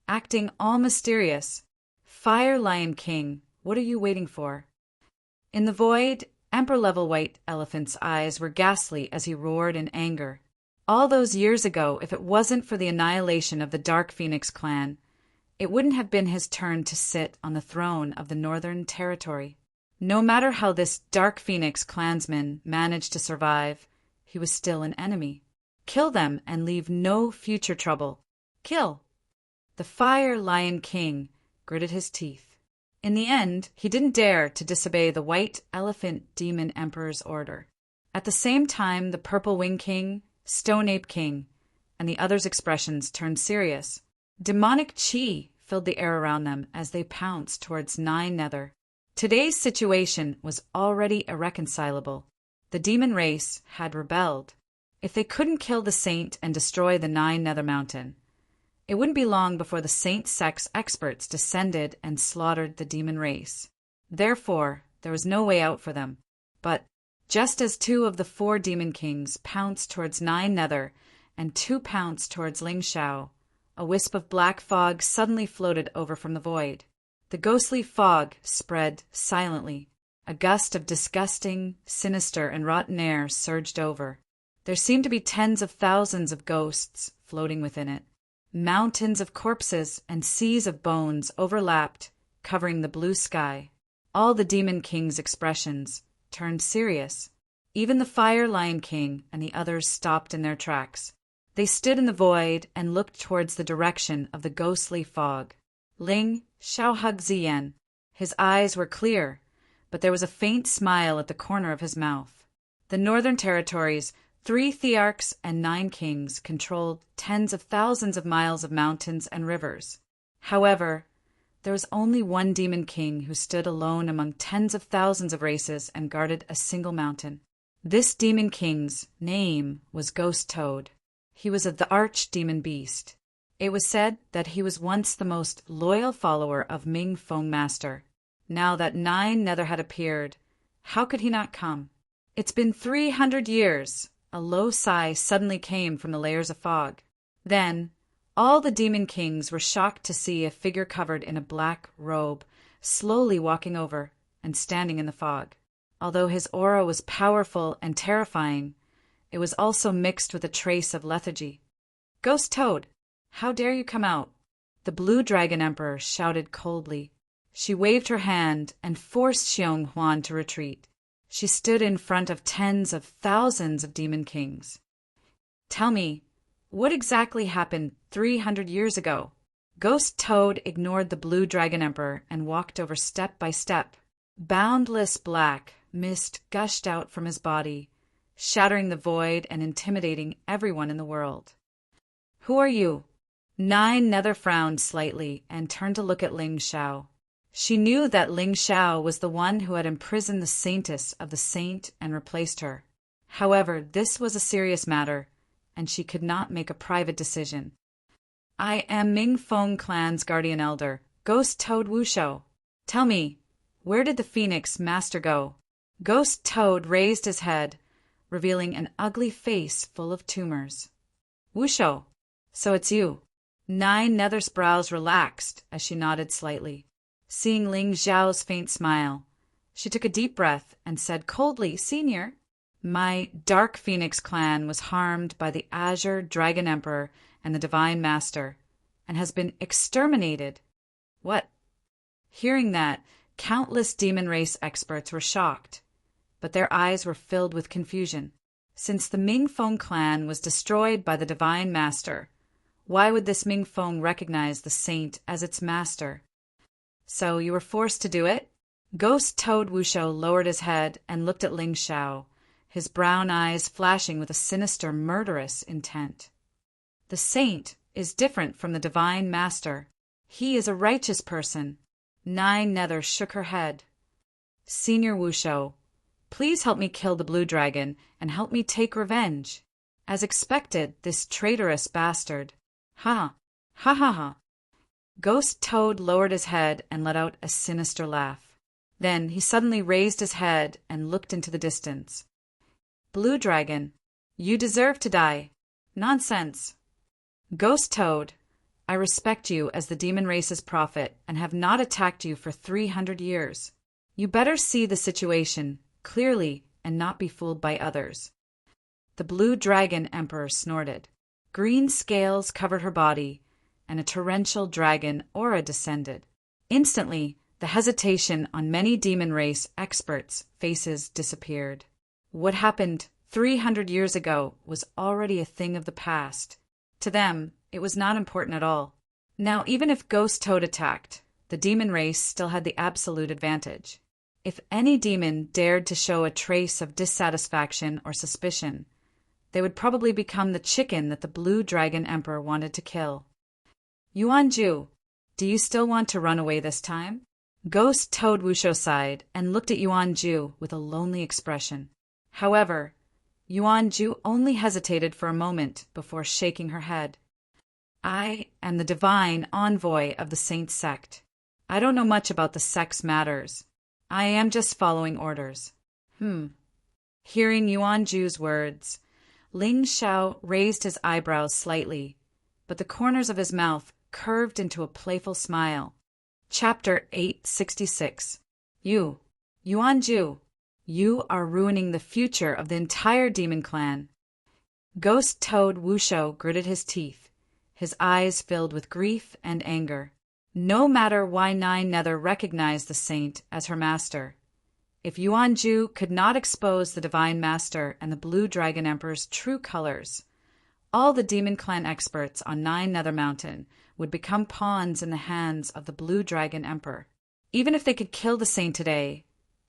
Acting all mysterious. Fire Lion King, what are you waiting for? In the void, Emperor-level White Elephant's eyes were ghastly as he roared in anger. All those years ago, if it wasn't for the annihilation of the Dark Phoenix clan, it wouldn't have been his turn to sit on the throne of the Northern Territory. No matter how this Dark Phoenix clansman managed to survive, he was still an enemy. Kill them and leave no future trouble. Kill! The Fire Lion King gritted his teeth. In the end, he didn't dare to disobey the White Elephant Demon Emperor's order. At the same time, the Purple Wing King, Stone Ape King, and the others' expressions turned serious. Demonic chi filled the air around them as they pounced towards Nine Nether. Today's situation was already irreconcilable. The demon race had rebelled. If they couldn't kill the saint and destroy the Nine Nether Mountain, it wouldn't be long before the saint sect's experts descended and slaughtered the demon race. Therefore, there was no way out for them. But just as 2 of the 4 demon kings pounced towards Nine Nether and 2 pounced towards Ling Shao, a wisp of black fog suddenly floated over from the void. The ghostly fog spread silently. A gust of disgusting, sinister, and rotten air surged over. There seemed to be tens of thousands of ghosts floating within it. Mountains of corpses and seas of bones overlapped, covering the blue sky. All the Demon King's expressions turned serious. Even the Fire Lion King and the others stopped in their tracks. They stood in the void and looked towards the direction of the ghostly fog. Ling Shao hugged Ziyan. His eyes were clear, but there was a faint smile at the corner of his mouth. The Northern Territories, 3 Thearchs and 9 kings controlled tens of thousands of miles of mountains and rivers. However, there was only one demon king who stood alone among tens of thousands of races and guarded a single mountain. This demon king's name was Ghost Toad. He was the arch-demon beast. It was said that he was once the most loyal follower of Ming Feng Master. Now that Nine Nether had appeared, how could he not come? It's been 300 years. A low sigh suddenly came from the layers of fog. Then, all the demon kings were shocked to see a figure covered in a black robe, slowly walking over and standing in the fog. Although his aura was powerful and terrifying, it was also mixed with a trace of lethargy. "Ghost Toad, how dare you come out?" The Blue Dragon Emperor shouted coldly. She waved her hand and forced Xiong Huan to retreat. She stood in front of tens of thousands of demon kings. "Tell me, what exactly happened 300 years ago?" Ghost Toad ignored the Blue Dragon Emperor and walked over step by step. Boundless black mist gushed out from his body, shattering the void and intimidating everyone in the world. "Who are you?" Nine Nether frowned slightly and turned to look at Ling Shao. She knew that Ling Shao was the one who had imprisoned the saintess of the saint and replaced her. However, this was a serious matter, and she could not make a private decision. "I am Ming Feng Clan's guardian elder, Ghost Toad Wushou. Tell me, Where did the Phoenix Master go? Ghost Toad raised his head, revealing an ugly face full of tumors. Wusho, so it's you. Nine Nether's brows relaxed as she nodded slightly. Seeing Ling Xiao's faint smile, she took a deep breath and said coldly, Senior, my Dark Phoenix clan was harmed by the Azure Dragon Emperor and the Divine Master, and has been exterminated. What? Hearing that, countless demon race experts were shocked, but their eyes were filled with confusion. Since the Mingfeng clan was destroyed by the Divine Master, why would this Mingfeng recognize the saint as its master? So you were forced to do it? Ghost Toad Wusho lowered his head and looked at Ling Xiao, his brown eyes flashing with a sinister, murderous intent. The saint is different from the Divine Master. He is a righteous person. Nine Nether shook her head. Senior Wusho, please help me kill the blue dragon and help me take revenge. As expected, this traitorous bastard. Ha! Ha ha ha! Ghost Toad lowered his head and let out a sinister laugh. Then he suddenly raised his head and looked into the distance. Blue dragon, you deserve to die. Nonsense. Ghost Toad, I respect you as the demon race's prophet and have not attacked you for 300 years. You better see the situation clearly and not be fooled by others. The blue dragon emperor snorted. Green scales covered her body, and a torrential dragon aura descended. Instantly, the hesitation on many demon race experts' faces disappeared. What happened 300 years ago was already a thing of the past. To them, it was not important at all. Now, even if Ghost Toad attacked, the demon race still had the absolute advantage. If any demon dared to show a trace of dissatisfaction or suspicion, they would probably become the chicken that the Blue Dragon Emperor wanted to kill. Yuanju, do you still want to run away this time? Ghost Toad Wusho sighed and looked at Yuanju with a lonely expression. However, Yuanju only hesitated for a moment before shaking her head. I am the divine envoy of the Saint sect. I don't know much about the sect's matters. I am just following orders. Hearing Yuanju's words, Ling Xiao raised his eyebrows slightly, but the corners of his mouth curved into a playful smile. Chapter 866. Yuanju, you are ruining the future of the entire demon clan. Ghost Toad Wusho gritted his teeth, his eyes filled with grief and anger. No matter why Nine Nether recognized the saint as her master, if Yuanju could not expose the Divine Master and the Blue Dragon Emperor's true colors, all the Demon Clan experts on Nine Nether Mountain would become pawns in the hands of the Blue Dragon Emperor. Even if they could kill the saint today,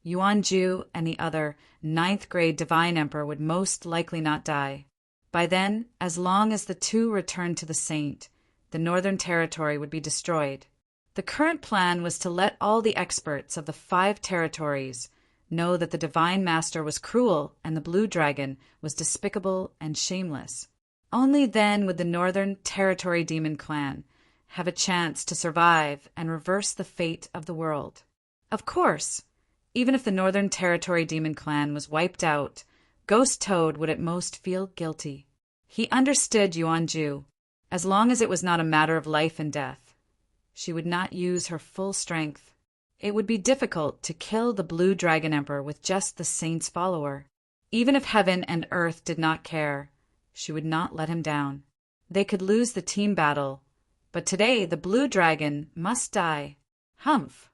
Yuanju and the other 9th grade Divine Emperor would most likely not die. By then, as long as the two returned to the saint, the Northern Territory would be destroyed. The current plan was to let all the experts of the 5 territories know that the Divine Master was cruel and the Blue Dragon was despicable and shameless. Only then would the Northern Territory Demon Clan have a chance to survive and reverse the fate of the world. Of course, even if the Northern Territory Demon Clan was wiped out, Ghost Toad would at most feel guilty. He understood Yuanju. As long as it was not a matter of life and death, she would not use her full strength. It would be difficult to kill the Blue Dragon Emperor with just the saint's follower. Even if heaven and earth did not care, she would not let him down. They could lose the team battle, but today the Blue Dragon must die. Humph!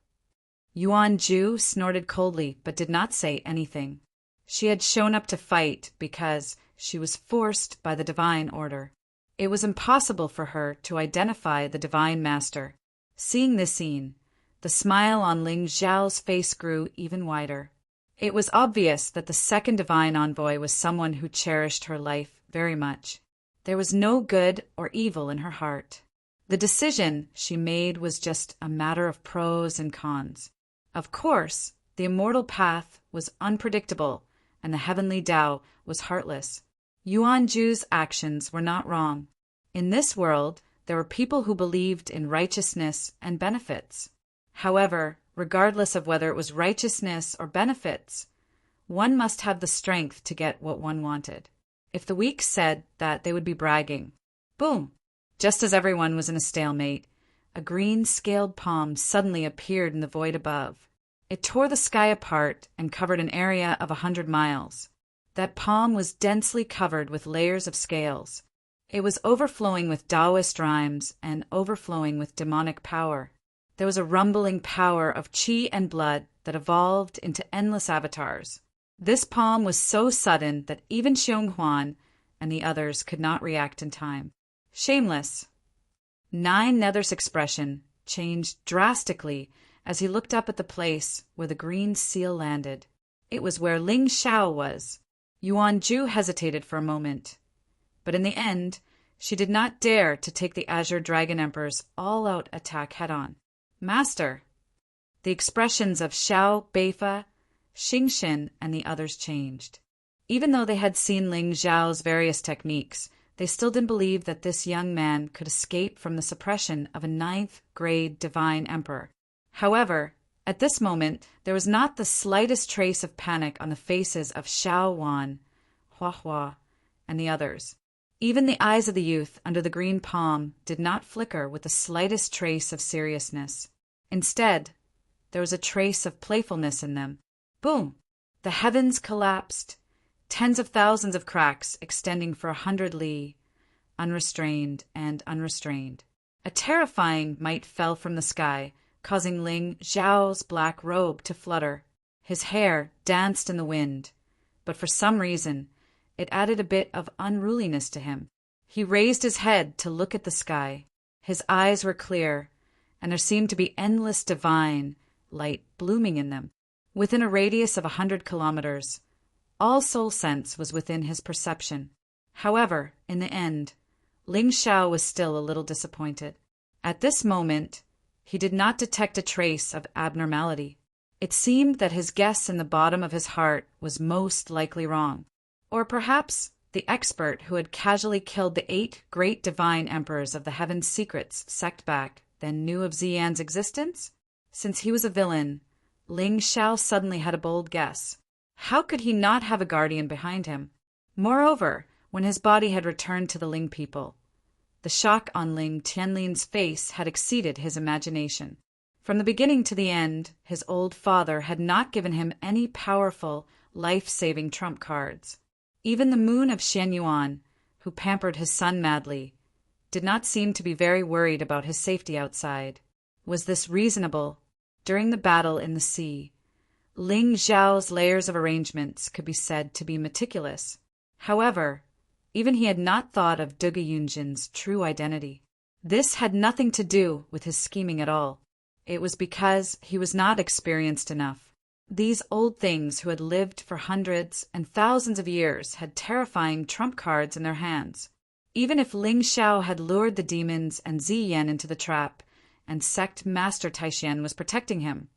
Yuanju snorted coldly but did not say anything. She had shown up to fight because she was forced by the divine order. It was impossible for her to identify the Divine Master. Seeing this scene, the smile on Ling Xiao's face grew even wider. It was obvious that the second divine envoy was someone who cherished her life very much. There was no good or evil in her heart. The decision she made was just a matter of pros and cons. Of course, the immortal path was unpredictable, and the heavenly Tao was heartless. Yuanju's actions were not wrong. In this world, there were people who believed in righteousness and benefits. However, regardless of whether it was righteousness or benefits. One must have the strength to get what one wanted. If the weak said that, they would be bragging. Boom! Just as everyone was in a stalemate, a green-scaled palm suddenly appeared in the void above. It tore the sky apart and covered an area of 100 miles. That palm was densely covered with layers of scales. It was overflowing with Taoist rhymes and overflowing with demonic power. There was a rumbling power of qi and blood that evolved into endless avatars. This palm was so sudden that even Xiong Huan and the others could not react in time. Shameless. Nine Nether's expression changed drastically as he looked up at the place where the green seal landed. It was where Ling Xiao was. Yuan Ju hesitated for a moment, but in the end, she did not dare to take the Azure Dragon Emperor's all-out attack head-on. Master! The expressions of Xiao Beifa, Xingxin, and the others changed. Even though they had seen Ling Xiao's various techniques, they still didn't believe that this young man could escape from the suppression of a ninth-grade divine emperor. However, at this moment, there was not the slightest trace of panic on the faces of Xiao Wan, Hua Hua, and the others. Even the eyes of the youth under the green palm did not flicker with the slightest trace of seriousness. Instead, there was a trace of playfulness in them. Boom! The heavens collapsed, tens of thousands of cracks extending for 100 li, unrestrained and unrestrained. A terrifying might fell from the sky, causing Ling Xiao's black robe to flutter. His hair danced in the wind, but for some reason, it added a bit of unruliness to him. He raised his head to look at the sky. His eyes were clear, and there seemed to be endless divine light blooming in them. Within a radius of 100 kilometers, all soul sense was within his perception. However, in the end, Ling Xiao was still a little disappointed. At this moment, he did not detect a trace of abnormality. It seemed that his guess in the bottom of his heart was most likely wrong. Or perhaps the expert who had casually killed the 8 great divine emperors of the Heaven's Secrets sect back then knew of Ziyan's existence? Since he was a villain, Ling Xiao suddenly had a bold guess. How could he not have a guardian behind him? Moreover, when his body had returned to the Ling people, the shock on Ling Tianlin's face had exceeded his imagination. From the beginning to the end, his old father had not given him any powerful, life-saving trump cards. Even the moon of Xianyuan, who pampered his son madly, did not seem to be very worried about his safety outside. Was this reasonable? During the battle in the sea, Ling Xiao's layers of arrangements could be said to be meticulous. However, even he had not thought of Duge Yunjin's true identity. This had nothing to do with his scheming at all. It was because he was not experienced enough. These old things who had lived for hundreds and thousands of years had terrifying trump cards in their hands. Even if Ling Xiao had lured the demons and Ziyan into the trap, and sect master Taishan was protecting him,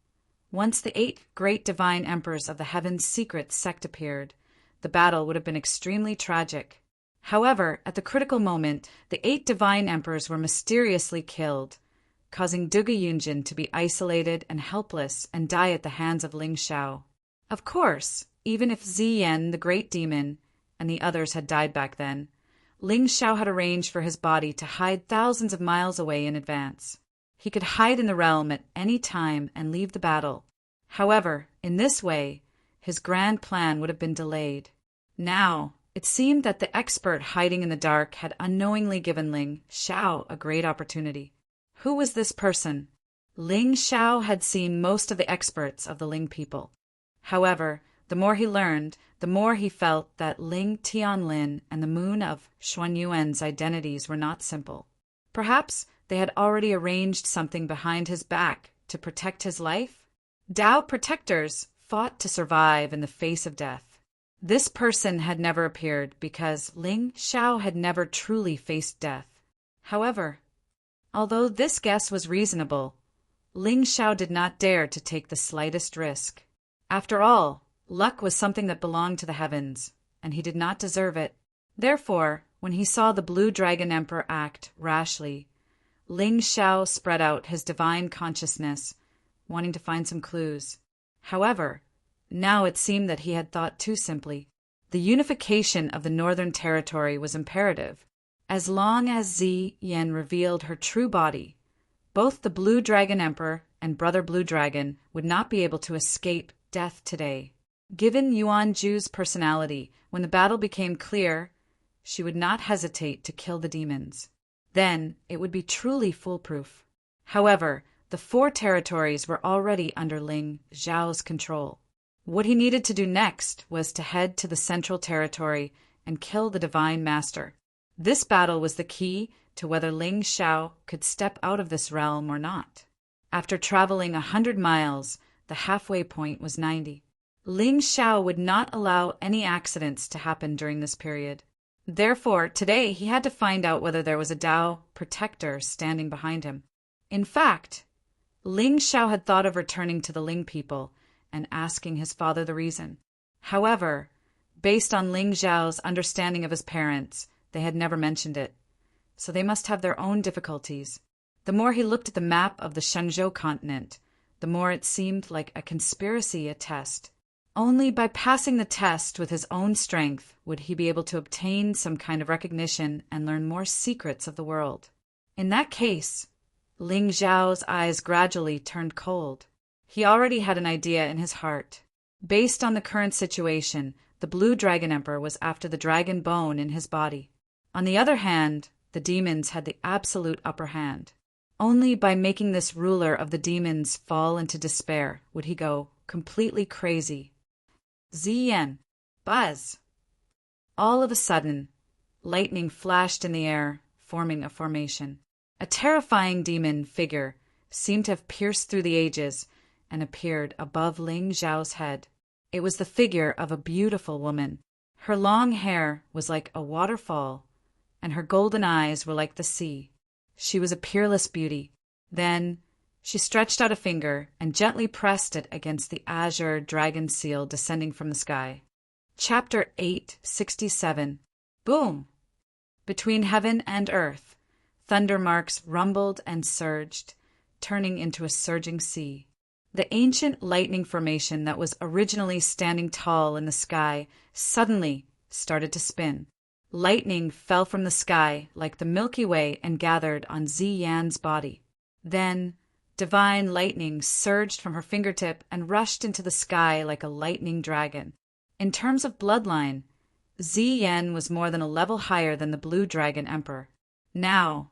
once the 8 great divine emperors of the Heaven's Secret sect appeared, the battle would have been extremely tragic. However, at the critical moment, the 8 divine emperors were mysteriously killed, causing Duge Yunjin to be isolated and helpless and die at the hands of Ling Xiao. Of course, even if Ziyan, the great demon, and the others had died back then, Ling Xiao had arranged for his body to hide thousands of miles away in advance. He could hide in the realm at any time and leave the battle. However, in this way, his grand plan would have been delayed. Now, it seemed that the expert hiding in the dark had unknowingly given Ling Xiao a great opportunity. Who was this person? Ling Xiao had seen most of the experts of the Ling people. However, the more he learned, the more he felt that Ling Tianlin and the moon of Xuanyuan's identities were not simple. Perhaps they had already arranged something behind his back to protect his life? Dao protectors fought to survive in the face of death. This person had never appeared because Ling Xiao had never truly faced death. However, although this guess was reasonable, Ling Xiao did not dare to take the slightest risk. After all, luck was something that belonged to the heavens, and he did not deserve it. Therefore, when he saw the Blue Dragon Emperor act rashly, Ling Xiao spread out his divine consciousness wanting to find some clues. However, now it seemed that he had thought too simply. The unification of the Northern Territory was imperative. As long as Zi Yan revealed her true body, both the Blue Dragon Emperor and Brother Blue Dragon would not be able to escape death today. Given Yuan Ju's personality, when the battle became clear, she would not hesitate to kill the demons. Then it would be truly foolproof. However, the 4 territories were already under Ling Zhao's control. What he needed to do next was to head to the Central Territory and kill the Divine Master. This battle was the key to whether Ling Zhao could step out of this realm or not. After traveling 100 miles, the halfway point was 90. Ling Zhao would not allow any accidents to happen during this period. Therefore, today he had to find out whether there was a Dao protector standing behind him. In fact, Ling Zhao had thought of returning to the Ling people and asking his father the reason. However, based on Ling Zhao's understanding of his parents, they had never mentioned it, so they must have their own difficulties. The more he looked at the map of the Shenzhou continent, the more it seemed like a conspiracy, a test. Only by passing the test with his own strength would he be able to obtain some kind of recognition and learn more secrets of the world. In that case, Ling Zhao's eyes gradually turned cold. He already had an idea in his heart. Based on the current situation, the Blue Dragon Emperor was after the dragon bone in his body. On the other hand, the demons had the absolute upper hand. Only by making this ruler of the demons fall into despair would he go completely crazy. Zi Yan, buzz! All of a sudden, lightning flashed in the air, forming a formation. A terrifying demon figure seemed to have pierced through the ages and appeared above Ling Zhao's head. It was the figure of a beautiful woman. Her long hair was like a waterfall, and her golden eyes were like the sea. She was a peerless beauty. Then she stretched out a finger and gently pressed it against the azure dragon seal descending from the sky. Chapter 867. Boom! Between heaven and earth, thunder marks rumbled and surged, turning into a surging sea. The ancient lightning formation that was originally standing tall in the sky suddenly started to spin. Lightning fell from the sky like the Milky Way and gathered on Zi Yan's body. Then divine lightning surged from her fingertip and rushed into the sky like a lightning dragon. In terms of bloodline, Zi Yan was more than a level higher than the Blue Dragon Emperor. Now,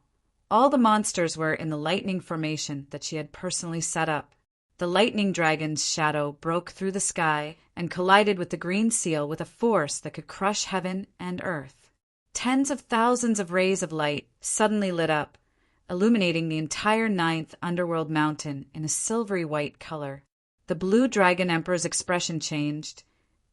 all the monsters were in the lightning formation that she had personally set up. The lightning dragon's shadow broke through the sky and collided with the green seal with a force that could crush heaven and earth. Tens of thousands of rays of light suddenly lit up, illuminating the entire 9th underworld mountain in a silvery white color. The Blue Dragon Emperor's expression changed,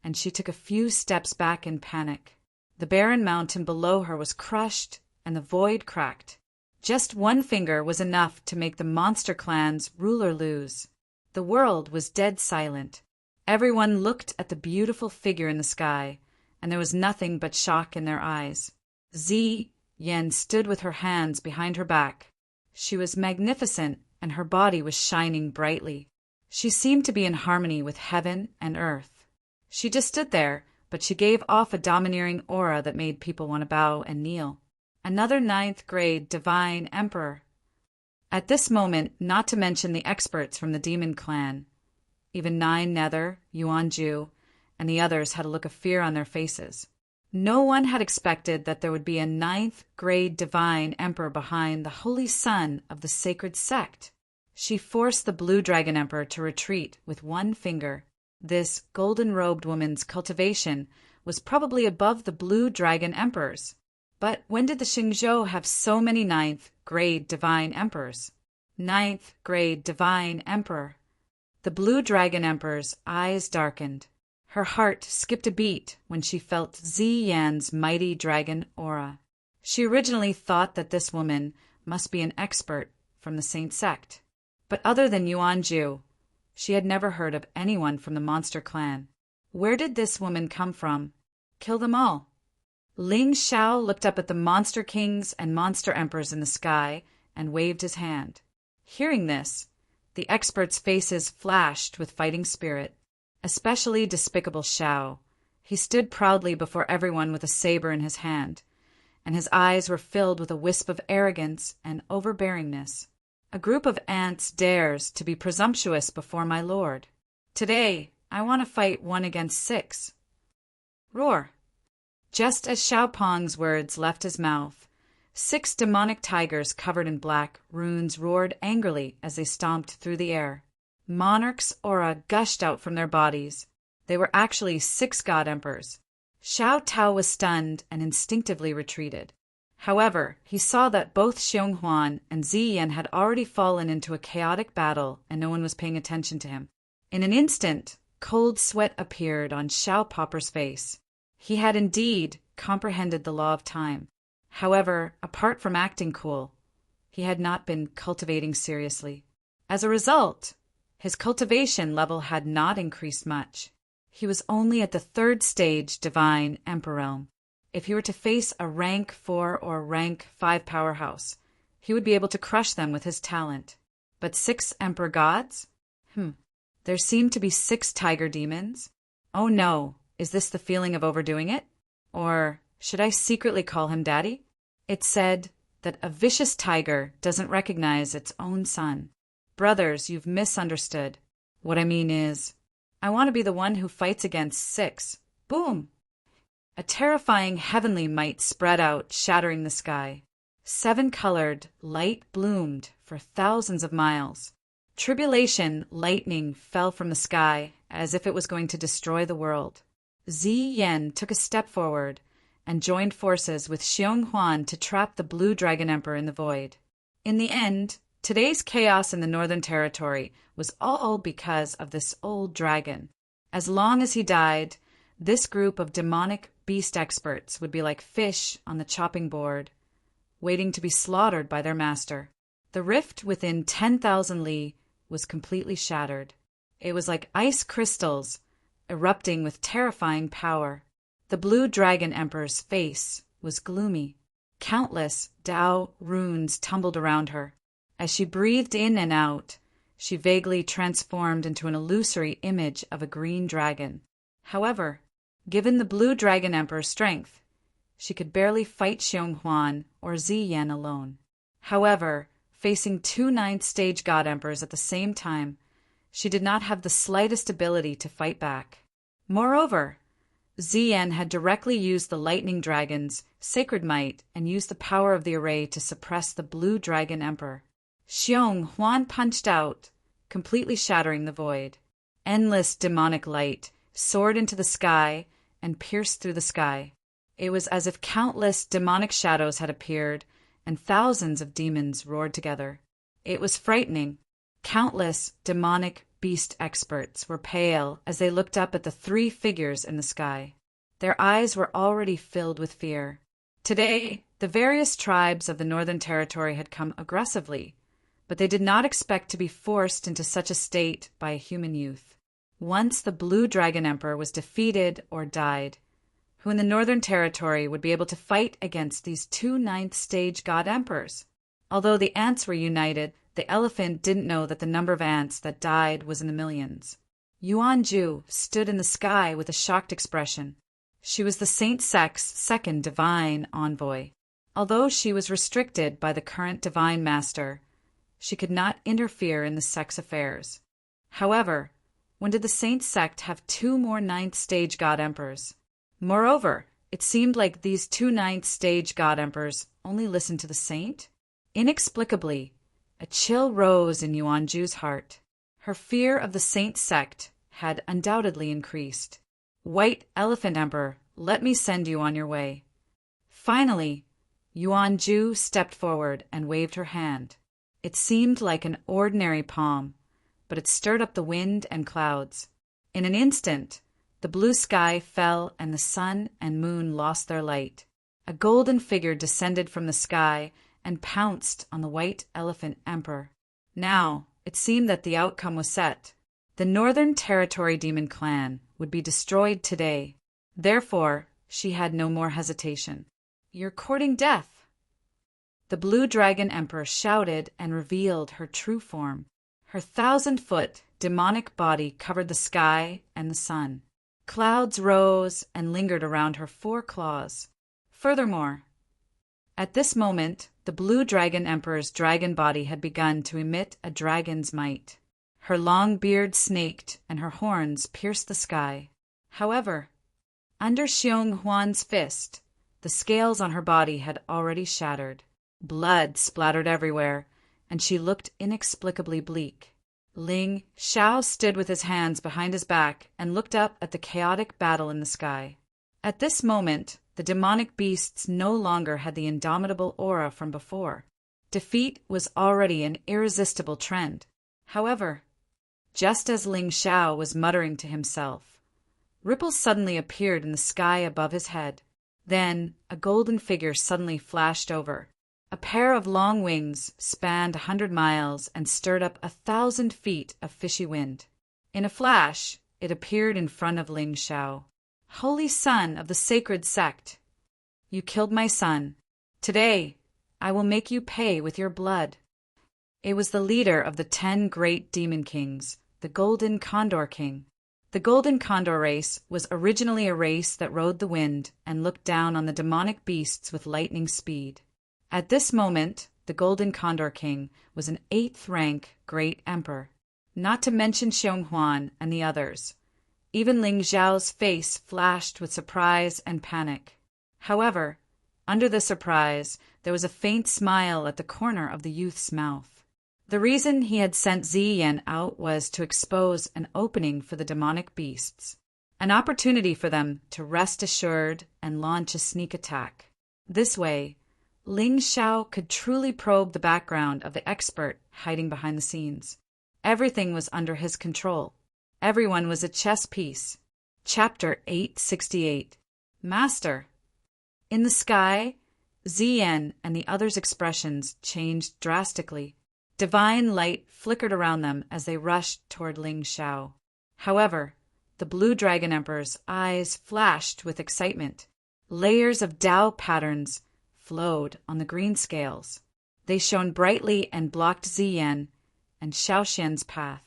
and she took a few steps back in panic. The barren mountain below her was crushed, and the void cracked. Just one finger was enough to make the monster clan's ruler lose. The world was dead silent. Everyone looked at the beautiful figure in the sky, and there was nothing but shock in their eyes. Zi Yan stood with her hands behind her back. She was magnificent, and her body was shining brightly. She seemed to be in harmony with heaven and earth. She just stood there, but she gave off a domineering aura that made people want to bow and kneel. Another 9th grade divine emperor. At this moment, not to mention the experts from the demon clan, even Nine Nether, Yuan Ju, and the others had a look of fear on their faces. No one had expected that there would be a 9th grade divine emperor behind the holy son of the sacred sect. She forced the Blue Dragon Emperor to retreat with one finger. This golden-robed woman's cultivation was probably above the Blue Dragon Emperor's. But when did the Xingzhou have so many 9th grade divine emperors? 9th grade divine emperor. The Blue Dragon Emperor's eyes darkened. Her heart skipped a beat when she felt Zi Yan's mighty dragon aura. She originally thought that this woman must be an expert from the Saint sect. But other than Yuan Ju, she had never heard of anyone from the monster clan. Where did this woman come from? Kill them all. Ling Zhao looked up at the monster kings and monster emperors in the sky and waved his hand. Hearing this, The experts' faces flashed with fighting spirit, especially despicable Shao. He stood proudly before everyone with a saber in his hand, and his eyes were filled with a wisp of arrogance and overbearingness. A group of ants dares to be presumptuous before my lord. Today, I want to fight 1 against 6. Roar! Just as Xiao Pong's words left his mouth, 6 demonic tigers covered in black runes roared angrily as they stomped through the air. Monarch's aura gushed out from their bodies. They were actually 6 god emperors. Xiao Tao was stunned and instinctively retreated. However, he saw that both Xiong Huan and Ziyan had already fallen into a chaotic battle and no one was paying attention to him. In an instant, cold sweat appeared on Xiao Popper's face. He had indeed comprehended the law of time. However, apart from acting cool, he had not been cultivating seriously. As a result, his cultivation level had not increased much. He was only at the 3rd stage Divine Emperor realm. If he were to face a rank 4 or rank 5 powerhouse, he would be able to crush them with his talent. But 6 Emperor gods? There seemed to be 6 tiger demons. Oh no, is this the feeling of overdoing it? Or should I secretly call him Daddy? It's said that a vicious tiger doesn't recognize its own son. Brothers, you've misunderstood. What I mean is, I want to be the one who fights against 6. Boom! A terrifying heavenly might spread out, shattering the sky. 7-colored light bloomed for thousands of miles. Tribulation lightning fell from the sky as if it was going to destroy the world. Ziyan took a step forward and joined forces with Xiong Huan to trap the Blue Dragon Emperor in the void. In the end, today's chaos in the Northern Territory was all because of this old dragon. As long as he died, this group of demonic beast experts would be like fish on the chopping board, waiting to be slaughtered by their master. The rift within 10,000 li was completely shattered. It was like ice crystals erupting with terrifying power. The Blue Dragon Emperor's face was gloomy. Countless Dao runes tumbled around her. As she breathed in and out, she vaguely transformed into an illusory image of a green dragon. However, given the Blue Dragon Emperor's strength, she could barely fight Xiong Huan or Ziyan alone. However, facing 2 9th stage god emperors at the same time, she did not have the slightest ability to fight back. Moreover, Ziyan had directly used the Lightning Dragon's sacred might and used the power of the array to suppress the Blue Dragon Emperor. Xiong Huan punched out, completely shattering the void. Endless demonic light soared into the sky and pierced through the sky. It was as if countless demonic shadows had appeared and thousands of demons roared together. It was frightening. Countless demonic beast experts were pale as they looked up at the 3 figures in the sky. Their eyes were already filled with fear. Today, the various tribes of the Northern Territory had come aggressively, but they did not expect to be forced into such a state by a human youth. Once the Blue Dragon Emperor was defeated or died, who in the Northern Territory would be able to fight against these 2 9th stage god emperors? Although the ants were united, the elephant didn't know that the number of ants that died was in the millions. Yuan Ju stood in the sky with a shocked expression. She was the Saint Sect's 2nd divine envoy. Although she was restricted by the current divine master, she could not interfere in the sect's affairs. However, when did the Saint Sect have 2 more 9th stage god emperors? Moreover, it seemed like these 2 9th stage god emperors only listened to the saint. Inexplicably, a chill rose in Yuan Ju's heart. Her fear of the Saint Sect had undoubtedly increased. White Elephant Emperor, let me send you on your way. Finally, Yuan Ju stepped forward and waved her hand. It seemed like an ordinary palm, but it stirred up the wind and clouds. In an instant, the blue sky fell and the sun and moon lost their light. A golden figure descended from the sky and pounced on the White Elephant Emperor. Now, it seemed that the outcome was set. The Northern Territory Demon Clan would be destroyed today. Therefore, she had no more hesitation. You're courting death. The Blue Dragon Emperor shouted and revealed her true form. Her 1,000-foot demonic body covered the sky and the sun. Clouds rose and lingered around her 4 claws. Furthermore, at this moment, the Blue Dragon Emperor's dragon body had begun to emit a dragon's might. Her long beard snaked and her horns pierced the sky. However, under Xiong Huan's fist, the scales on her body had already shattered. Blood splattered everywhere, and she looked inexplicably bleak. Ling Xiao stood with his hands behind his back and looked up at the chaotic battle in the sky. At this moment, the demonic beasts no longer had the indomitable aura from before. Defeat was already an irresistible trend. However, just as Ling Xiao was muttering to himself, ripples suddenly appeared in the sky above his head. Then a golden figure suddenly flashed over. A pair of long wings spanned 100 miles and stirred up 1,000 feet of fishy wind. In a flash, it appeared in front of Ling Xiao. Holy son of the sacred sect, you killed my son. Today, I will make you pay with your blood. It was the leader of the 10 great demon kings, the Golden Condor King. The Golden Condor race was originally a race that rode the wind and looked down on the demonic beasts with lightning speed. At this moment, the Golden Condor King was an 8th-rank great emperor, not to mention Xiong Huan and the others. Even Ling Xiao's face flashed with surprise and panic. However, under the surprise, there was a faint smile at the corner of the youth's mouth. The reason he had sent Ziyan out was to expose an opening for the demonic beasts, an opportunity for them to rest assured and launch a sneak attack. This way, Ling Xiao could truly probe the background of the expert hiding behind the scenes. Everything was under his control. Everyone was a chess piece. Chapter 868. Master. In the sky, Ziyan and the others' expressions changed drastically. Divine light flickered around them as they rushed toward Ling Xiao. However, the Blue Dragon Emperor's eyes flashed with excitement. Layers of Tao patterns flowed on the green scales. They shone brightly and blocked Ziyan and Xiaoxian's path.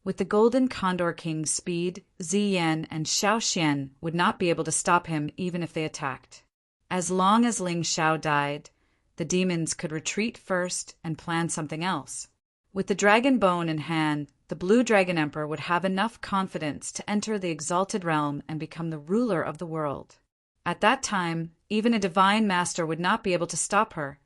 With the Golden Condor King's speed, Ziyan and Xiaoxian would not be able to stop him even if they attacked. As long as Ling Xiao died, the demons could retreat first and plan something else. With the dragon bone in hand, the Blue Dragon Emperor would have enough confidence to enter the exalted realm and become the ruler of the world. At that time, even a divine master would not be able to stop her,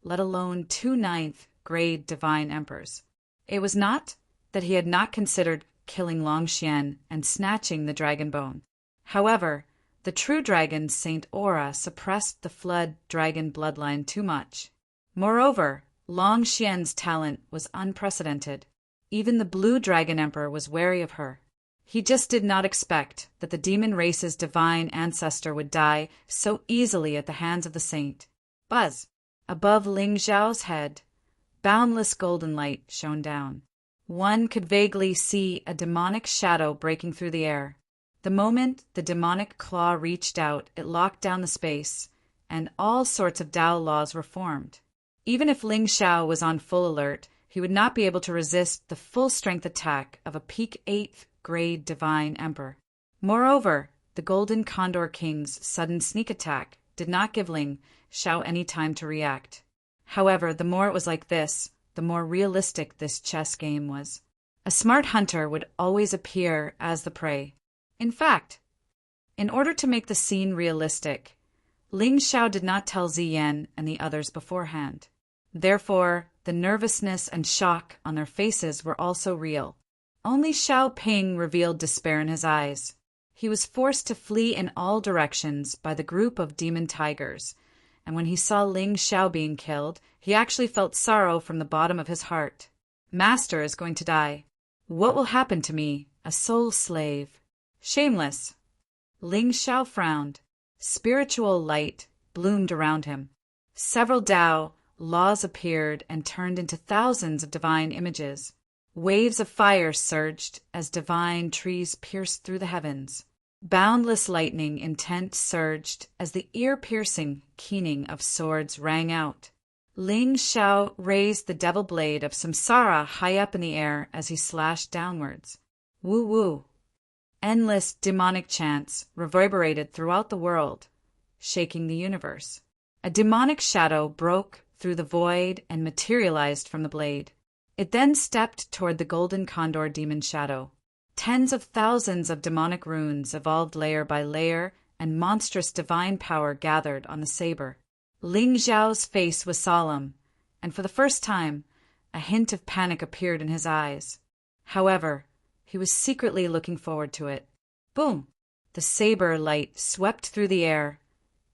let alone 2 9th-grade divine emperors. It was not that he had not considered killing Longxian and snatching the dragon bone. However, the true dragon Saint Aura suppressed the flood dragon bloodline too much. Moreover, Longxian's talent was unprecedented. Even the Blue Dragon Emperor was wary of her. He just did not expect that the demon race's divine ancestor would die so easily at the hands of the saint. Buzz! Above Ling Xiao's head, boundless golden light shone down. One could vaguely see a demonic shadow breaking through the air. The moment the demonic claw reached out, it locked down the space, and all sorts of Tao laws were formed. Even if Ling Xiao was on full alert, he would not be able to resist the full-strength attack of a peak 8th-grade divine emperor. Moreover, the Golden Condor King's sudden sneak attack did not give Ling Xiao any time to react. However, the more it was like this, the more realistic this chess game was. A smart hunter would always appear as the prey. In fact, in order to make the scene realistic, Ling Xiao did not tell Ziyan and the others beforehand. Therefore, the nervousness and shock on their faces were also real. Only Xiao Ping revealed despair in his eyes. He was forced to flee in all directions by the group of demon tigers, and when he saw Ling Xiao being killed, he actually felt sorrow from the bottom of his heart. Master is going to die. What will happen to me, a soul slave? Shameless. Ling Xiao frowned. Spiritual light bloomed around him. Several Tao laws appeared and turned into thousands of divine images. Waves of fire surged as divine trees pierced through the heavens. Boundless lightning intent surged as the ear-piercing keening of swords rang out. Ling Xiao raised the devil blade of samsara high up in the air as he slashed downwards. Woo woo. Endless demonic chants reverberated throughout the world, shaking the universe. A demonic shadow broke through the void and materialized from the blade. It then stepped toward the golden condor demon shadow. Tens of thousands of demonic runes evolved layer by layer, and monstrous divine power gathered on the saber. Ling Xiao's face was solemn, and for the first time, a hint of panic appeared in his eyes. However, he was secretly looking forward to it. Boom! The saber light swept through the air,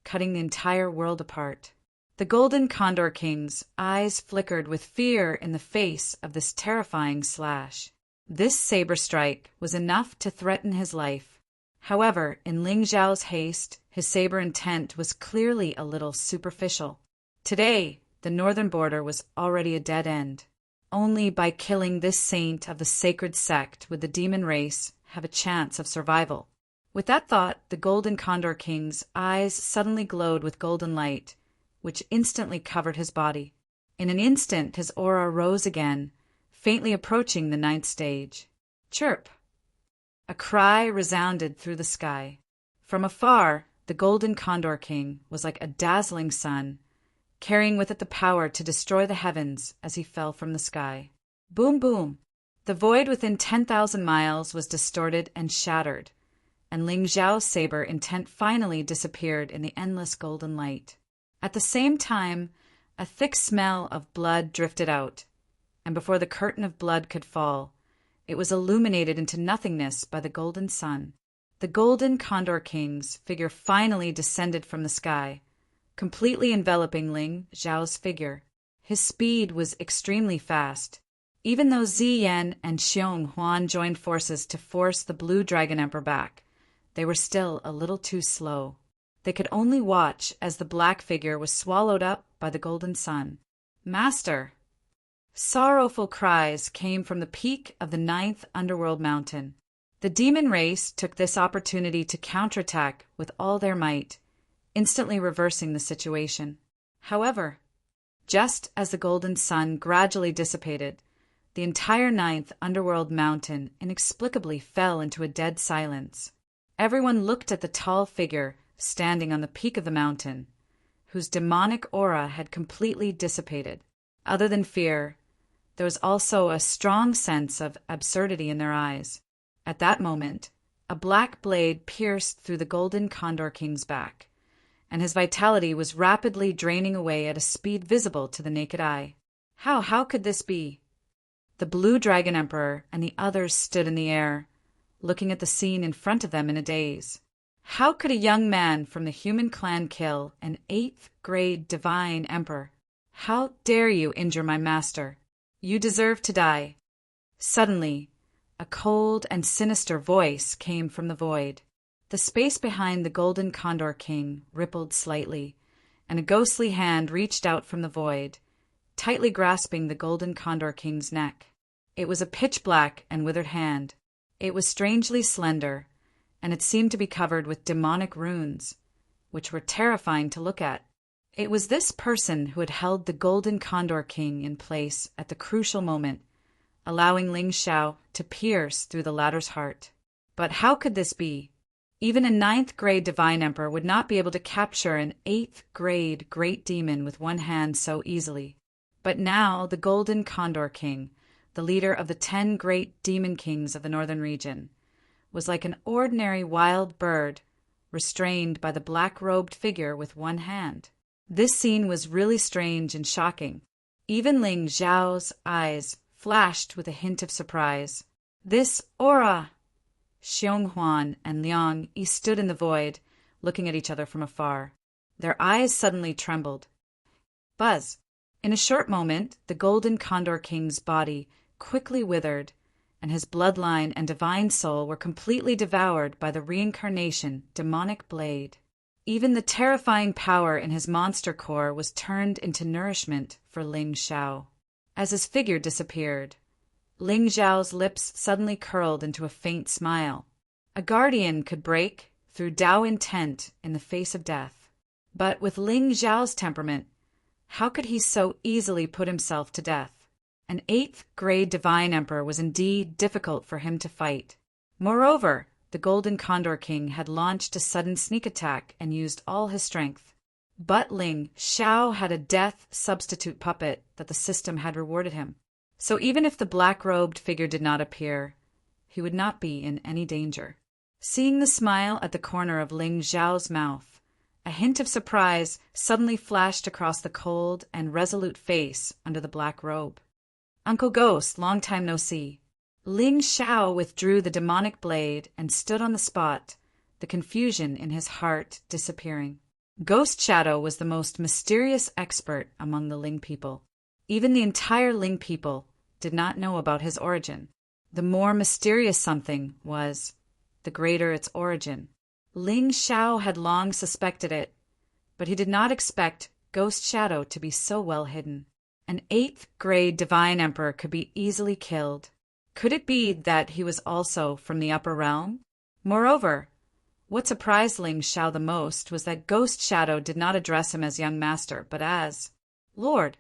cutting the entire world apart. The Golden Condor King's eyes flickered with fear in the face of this terrifying slash. This saber strike was enough to threaten his life. However, in Ling Xiao's haste, his saber intent was clearly a little superficial. Today, the northern border was already a dead end. Only by killing this saint of the sacred sect would the demon race have a chance of survival. With that thought, the Golden Condor King's eyes suddenly glowed with golden light, which instantly covered his body. In an instant, his aura rose again, faintly approaching the 9th stage. Chirp! A cry resounded through the sky. From afar, the Golden Condor King was like a dazzling sun, carrying with it the power to destroy the heavens as he fell from the sky. Boom, boom! The void within 10,000 miles was distorted and shattered, and Ling Xiao's saber intent finally disappeared in the endless golden light. At the same time, a thick smell of blood drifted out, and before the curtain of blood could fall, it was illuminated into nothingness by the golden sun. The Golden Condor King's figure finally descended from the sky, completely enveloping Ling Xiao's figure. His speed was extremely fast. Even though Ziyan and Xiong Huan joined forces to force the Blue Dragon Emperor back, they were still a little too slow. They could only watch as the black figure was swallowed up by the golden sun. Master! Sorrowful cries came from the peak of the 9th underworld mountain. The demon race took this opportunity to counterattack with all their might, instantly reversing the situation. However, just as the golden sun gradually dissipated, the entire 9th underworld mountain inexplicably fell into a dead silence. Everyone looked at the tall figure standing on the peak of the mountain, whose demonic aura had completely dissipated. Other than fear, there was also a strong sense of absurdity in their eyes. At that moment, a black blade pierced through the Golden Condor King's back, and his vitality was rapidly draining away at a speed visible to the naked eye. How could this be? The Blue Dragon Emperor and the others stood in the air, looking at the scene in front of them in a daze. How could a young man from the human clan kill an 8th grade divine emperor? How dare you injure my master? You deserve to die. Suddenly, a cold and sinister voice came from the void. The space behind the Golden Condor King rippled slightly, and a ghostly hand reached out from the void, tightly grasping the Golden Condor King's neck. It was a pitch-black and withered hand. It was strangely slender, and it seemed to be covered with demonic runes, which were terrifying to look at. It was this person who had held the Golden Condor King in place at the crucial moment, allowing Ling Xiao to pierce through the latter's heart. But how could this be? Even a 9th grade divine emperor would not be able to capture an 8th grade great demon with one hand so easily. But now the Golden Condor King, the leader of the 10 great demon kings of the northern region, was like an ordinary wild bird, restrained by the black-robed figure with one hand. This scene was really strange and shocking. Even Ling Xiao's eyes flashed with a hint of surprise. This aura! Xiong Huan and Liang Yi stood in the void, looking at each other from afar. Their eyes suddenly trembled. Buzz! In a short moment, the Golden Condor King's body quickly withered, and his bloodline and divine soul were completely devoured by the reincarnation demonic blade. Even the terrifying power in his monster core was turned into nourishment for Ling Xiao. As his figure disappeared, Ling Xiao's lips suddenly curled into a faint smile. A guardian could break through Tao intent in the face of death. But with Ling Xiao's temperament, How could he so easily put himself to death? An 8th-grade divine emperor was indeed difficult for him to fight. Moreover, the Golden Condor King had launched a sudden sneak attack and used all his strength. But Ling Xiao had a death substitute puppet that the system had rewarded him. So even if the black-robed figure did not appear, he would not be in any danger. Seeing the smile at the corner of Ling Xiao's mouth, a hint of surprise suddenly flashed across the cold and resolute face under the black robe. "Uncle Ghost, long time no see." Ling Xiao withdrew the demonic blade and stood on the spot, the confusion in his heart disappearing. Ghost Shadow was the most mysterious expert among the Ling people. Even the entire Ling people did not know about his origin. The more mysterious something was, the greater its origin. Ling Xiao had long suspected it, but he did not expect Ghost Shadow to be so well hidden. An 8th-grade divine emperor could be easily killed. Could it be that he was also from the upper realm? Moreover, what surprised Ling Xiao the most was that Ghost Shadow did not address him as young master, but as Lord.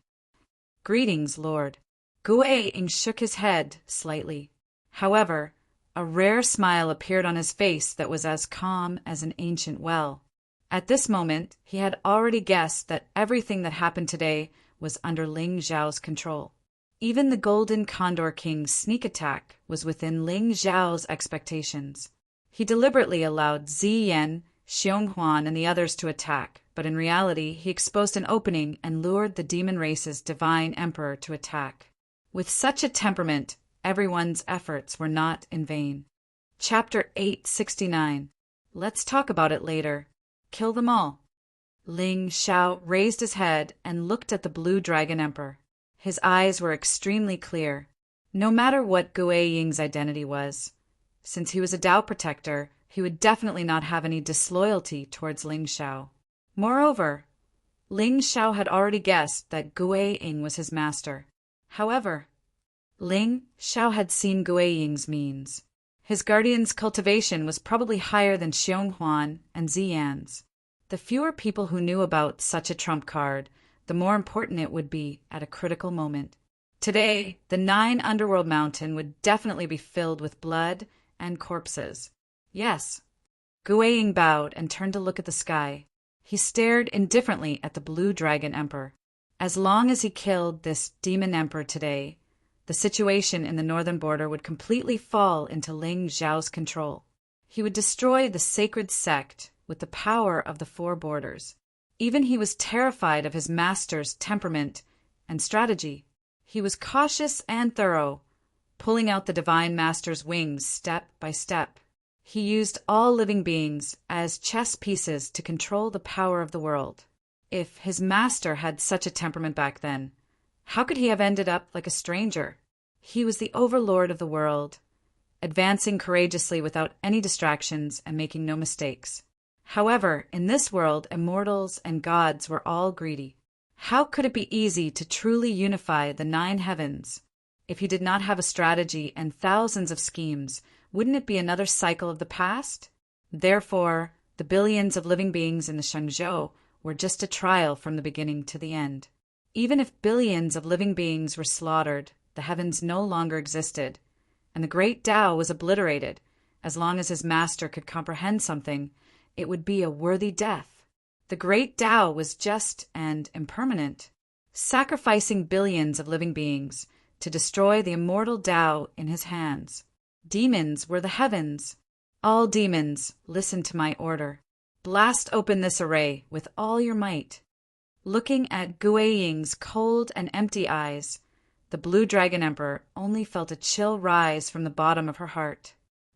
"Greetings, Lord." Gui shook his head slightly. However, a rare smile appeared on his face that was as calm as an ancient well. At this moment, he had already guessed that everything that happened today was under Ling Xiao's control. Even the Golden Condor King's sneak attack was within Ling Xiao's expectations. He deliberately allowed Ziyan, Xionghuan, and the others to attack, but in reality he exposed an opening and lured the demon race's divine emperor to attack. With such a temperament, everyone's efforts were not in vain. Chapter 869. Let's talk about it later. Kill them all. Ling Xiao raised his head and looked at the Blue Dragon Emperor. His eyes were extremely clear. No matter what Gui Ying's identity was, since he was a Tao protector, he would definitely not have any disloyalty towards Ling Xiao. Moreover, Ling Xiao had already guessed that Gui Ying was his master. However, Ling Xiao had seen Gui Ying's means. His guardian's cultivation was probably higher than Xionghuan and Ziyan's. The fewer people who knew about such a trump card, the more important it would be at a critical moment. Today, the 9 Underworld Mountain would definitely be filled with blood and corpses. Yes. Gui Ying bowed and turned to look at the sky. He stared indifferently at the Blue Dragon Emperor. As long as he killed this demon emperor today, the situation in the northern border would completely fall into Ling Xiao's control. He would destroy the sacred sect with the power of the 4 borders. Even he was terrified of his master's temperament and strategy. He was cautious and thorough, pulling out the divine master's wings step by step. He used all living beings as chess pieces to control the power of the world. If his master had such a temperament back then, how could he have ended up like a stranger? He was the overlord of the world, advancing courageously without any distractions and making no mistakes. However, in this world, immortals and gods were all greedy. How could it be easy to truly unify the 9 heavens? If he did not have a strategy and thousands of schemes, wouldn't it be another cycle of the past? Therefore, the billions of living beings in the Shenzhou were just a trial from the beginning to the end. Even if billions of living beings were slaughtered, the heavens no longer existed, and the great Tao was obliterated. As long as his master could comprehend something, it would be a worthy death. The great Tao was just and impermanent, sacrificing billions of living beings to destroy the immortal Tao in his hands. Demons were the heavens. All demons, listen to my order. Blast open this array with all your might. Looking at Gui Ying's cold and empty eyes, the Blue Dragon Emperor only felt a chill rise from the bottom of her heart.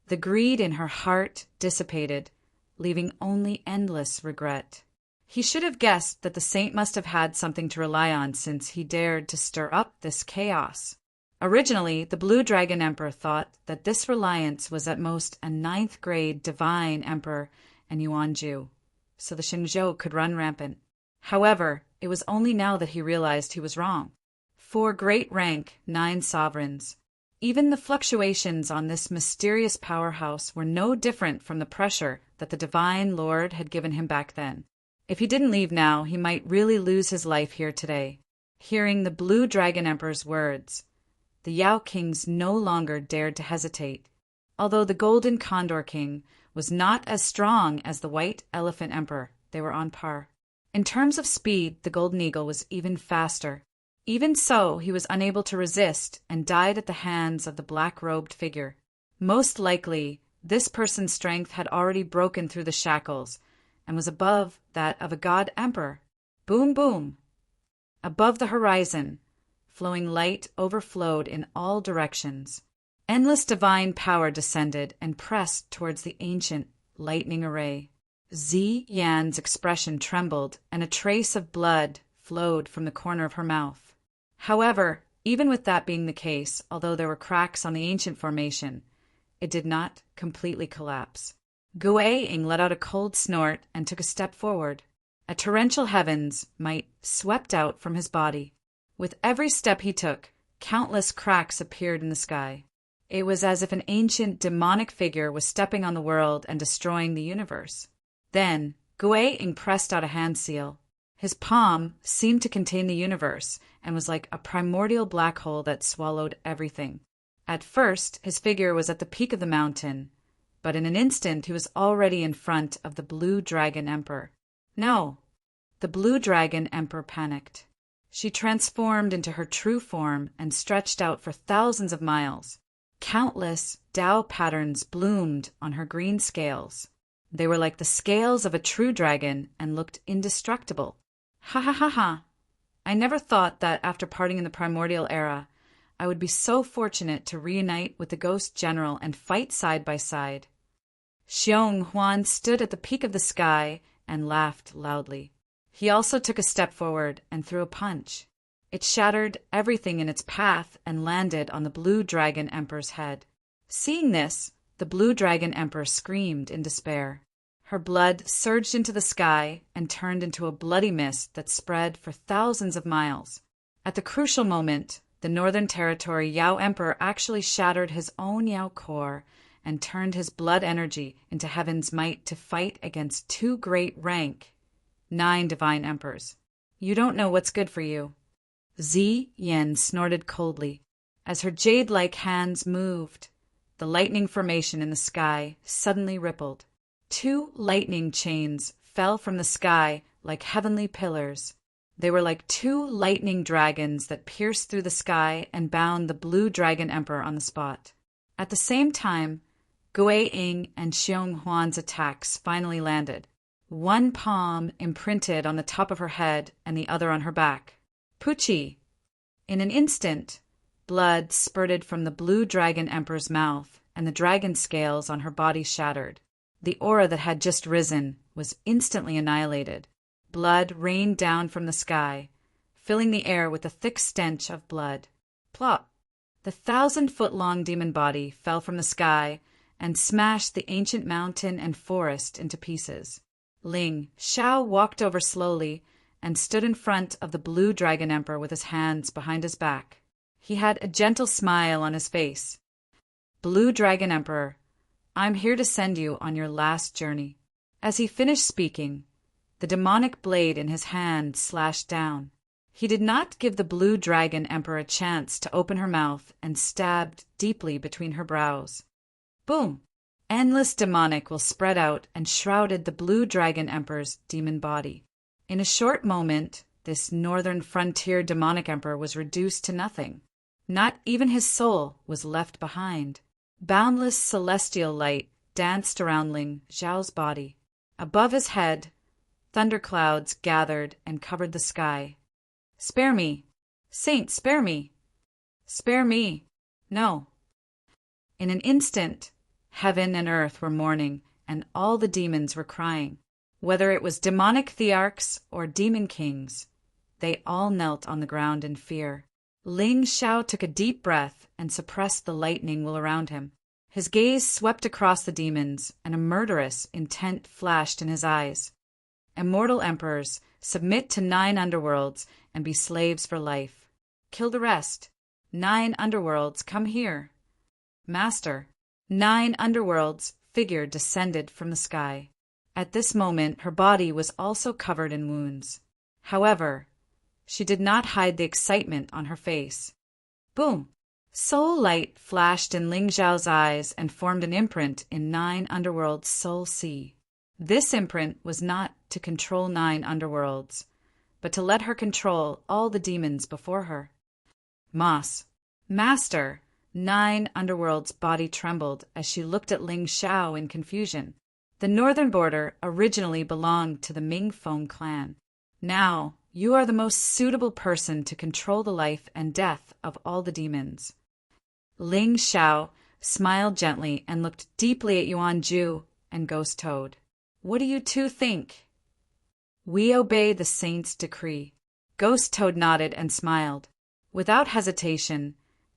The greed in her heart dissipated, leaving only endless regret. He should have guessed that the saint must have had something to rely on since he dared to stir up this chaos. Originally, the Blue Dragon Emperor thought that this reliance was at most a 9th-grade divine emperor and Yuanju, so the Shenzhou could run rampant. However, it was only now that he realized he was wrong. 4 great rank, 9 sovereigns. Even the fluctuations on this mysterious powerhouse were no different from the pressure that the Divine Lord had given him back then. If he didn't leave now, he might really lose his life here today. Hearing the Blue Dragon Emperor's words, the Yao Kings no longer dared to hesitate. Although the Golden Condor King was not as strong as the White Elephant Emperor, they were on par. In terms of speed, the Golden Eagle was even faster. Even so, he was unable to resist and died at the hands of the black-robed figure. Most likely, this person's strength had already broken through the shackles and was above that of a god emperor. Boom, boom! Above the horizon, flowing light overflowed in all directions. Endless divine power descended and pressed towards the ancient lightning array. Zi Yan's expression trembled, and a trace of blood flowed from the corner of her mouth. However, even with that being the case, although there were cracks on the ancient formation, it did not completely collapse. Guiying let out a cold snort and took a step forward. A torrential heavens might swept out from his body. With every step he took, countless cracks appeared in the sky. It was as if an ancient demonic figure was stepping on the world and destroying the universe. Then, Guiying pressed out a hand seal. His palm seemed to contain the universe and was like a primordial black hole that swallowed everything. At first, his figure was at the peak of the mountain, but in an instant he was already in front of the Blue Dragon Emperor. No, the Blue Dragon Emperor panicked. She transformed into her true form and stretched out for thousands of miles. Countless Tao patterns bloomed on her green scales. They were like the scales of a true dragon and looked indestructible. Ha ha ha ha! I never thought that after parting in the primordial era, I would be so fortunate to reunite with the Ghost General and fight side by side. Xiong Huan stood at the peak of the sky and laughed loudly. He also took a step forward and threw a punch. It shattered everything in its path and landed on the Blue Dragon Emperor's head. Seeing this, the Blue Dragon Emperor screamed in despair. Her blood surged into the sky and turned into a bloody mist that spread for thousands of miles. At the crucial moment, the Northern Territory Yao Emperor actually shattered his own Yao core and turned his blood energy into heaven's might to fight against two great rank, 9 divine emperors. You don't know what's good for you. Zi Yan snorted coldly. As her jade-like hands moved, the lightning formation in the sky suddenly rippled. 2 lightning chains fell from the sky like heavenly pillars. They were like 2 lightning dragons that pierced through the sky and bound the Blue Dragon Emperor on the spot. At the same time, Guiying and Xiong Huan's attacks finally landed. One palm imprinted on the top of her head and the other on her back. Pucci! In an instant, blood spurted from the Blue Dragon Emperor's mouth, and the dragon scales on her body shattered. The aura that had just risen was instantly annihilated. Blood rained down from the sky, filling the air with a thick stench of blood. Plop! The 1,000-foot-long demon body fell from the sky and smashed the ancient mountain and forest into pieces. Ling Xiao walked over slowly and stood in front of the Blue Dragon Emperor with his hands behind his back. He had a gentle smile on his face. Blue Dragon Emperor, I'm here to send you on your last journey. As he finished speaking, the demonic blade in his hand slashed down. He did not give the Blue Dragon Emperor a chance to open her mouth and stabbed deeply between her brows. Boom! Endless demonic will spread out and shrouded the Blue Dragon Emperor's demon body. In a short moment, this northern frontier demonic emperor was reduced to nothing. Not even his soul was left behind. Boundless celestial light danced around Ling Xiao's body. Above his head, thunderclouds gathered and covered the sky. Spare me! Saint, spare me! Spare me! No! In an instant, heaven and earth were mourning, and all the demons were crying. Whether it was demonic thearchs or demon kings, they all knelt on the ground in fear. Ling Xiao took a deep breath and suppressed the lightning will around him. His gaze swept across the demons, and a murderous intent flashed in his eyes. Immortal emperors, submit to 9 underworlds and be slaves for life. Kill the rest. 9 underworlds, come here. Master. 9 underworlds figure descended from the sky. At this moment, her body was also covered in wounds. However, she did not hide the excitement on her face. Boom! Soul light flashed in Ling Xiao's eyes and formed an imprint in 9 underworlds Soul Sea. This imprint was not to control 9 underworlds, but to let her control all the demons before her. Master, 9 underworlds' body trembled as she looked at Ling Xiao in confusion. The northern border originally belonged to the Ming Feng clan. Now, you are the most suitable person to control the life and death of all the demons. Ling Xiao smiled gently and looked deeply at Yuan Ju and Ghost Toad. What do you two think? We obey the saint's decree. Ghost Toad nodded and smiled. Without hesitation,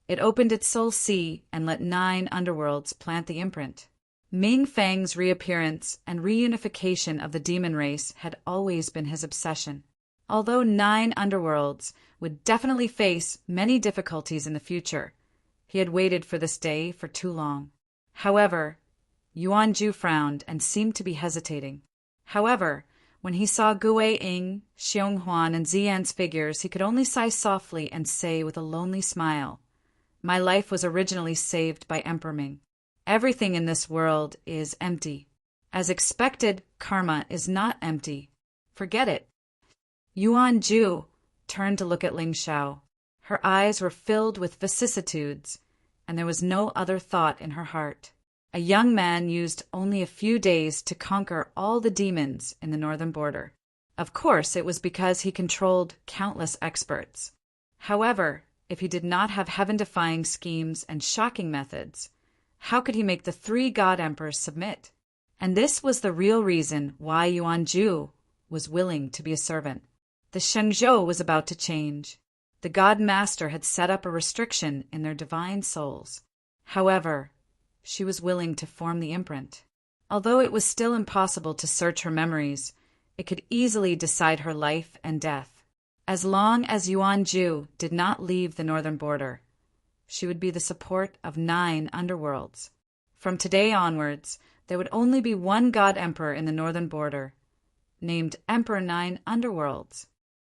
it opened its soul sea and let 9 underworlds plant the imprint. Ming Feng's reappearance and reunification of the demon race had always been his obsession. Although 9 underworlds would definitely face many difficulties in the future, he had waited for this day for too long. However, Yuan Ju frowned and seemed to be hesitating. However, when he saw Gue Ying, Xiong Huan, and Ziyan's figures, he could only sigh softly and say with a lonely smile, "My life was originally saved by Emperor Ming. Everything in this world is empty. As expected, karma is not empty. Forget it." Yuan Ju turned to look at Ling Xiao. Her eyes were filled with vicissitudes, and there was no other thought in her heart. A young man used only a few days to conquer all the demons in the northern border. Of course, it was because he controlled countless experts. However, if he did not have heaven-defying schemes and shocking methods, how could he make the 3 god emperors submit? And this was the real reason why Yuan Ju was willing to be a servant. The Shenzhou was about to change. The God Master had set up a restriction in their divine souls. However, she was willing to form the imprint. Although it was still impossible to search her memories, it could easily decide her life and death. As long as Yuan Ju did not leave the northern border, she would be the support of 9 underworlds. From today onwards, there would only be one God Emperor in the northern border, named Emperor 9 Underworlds.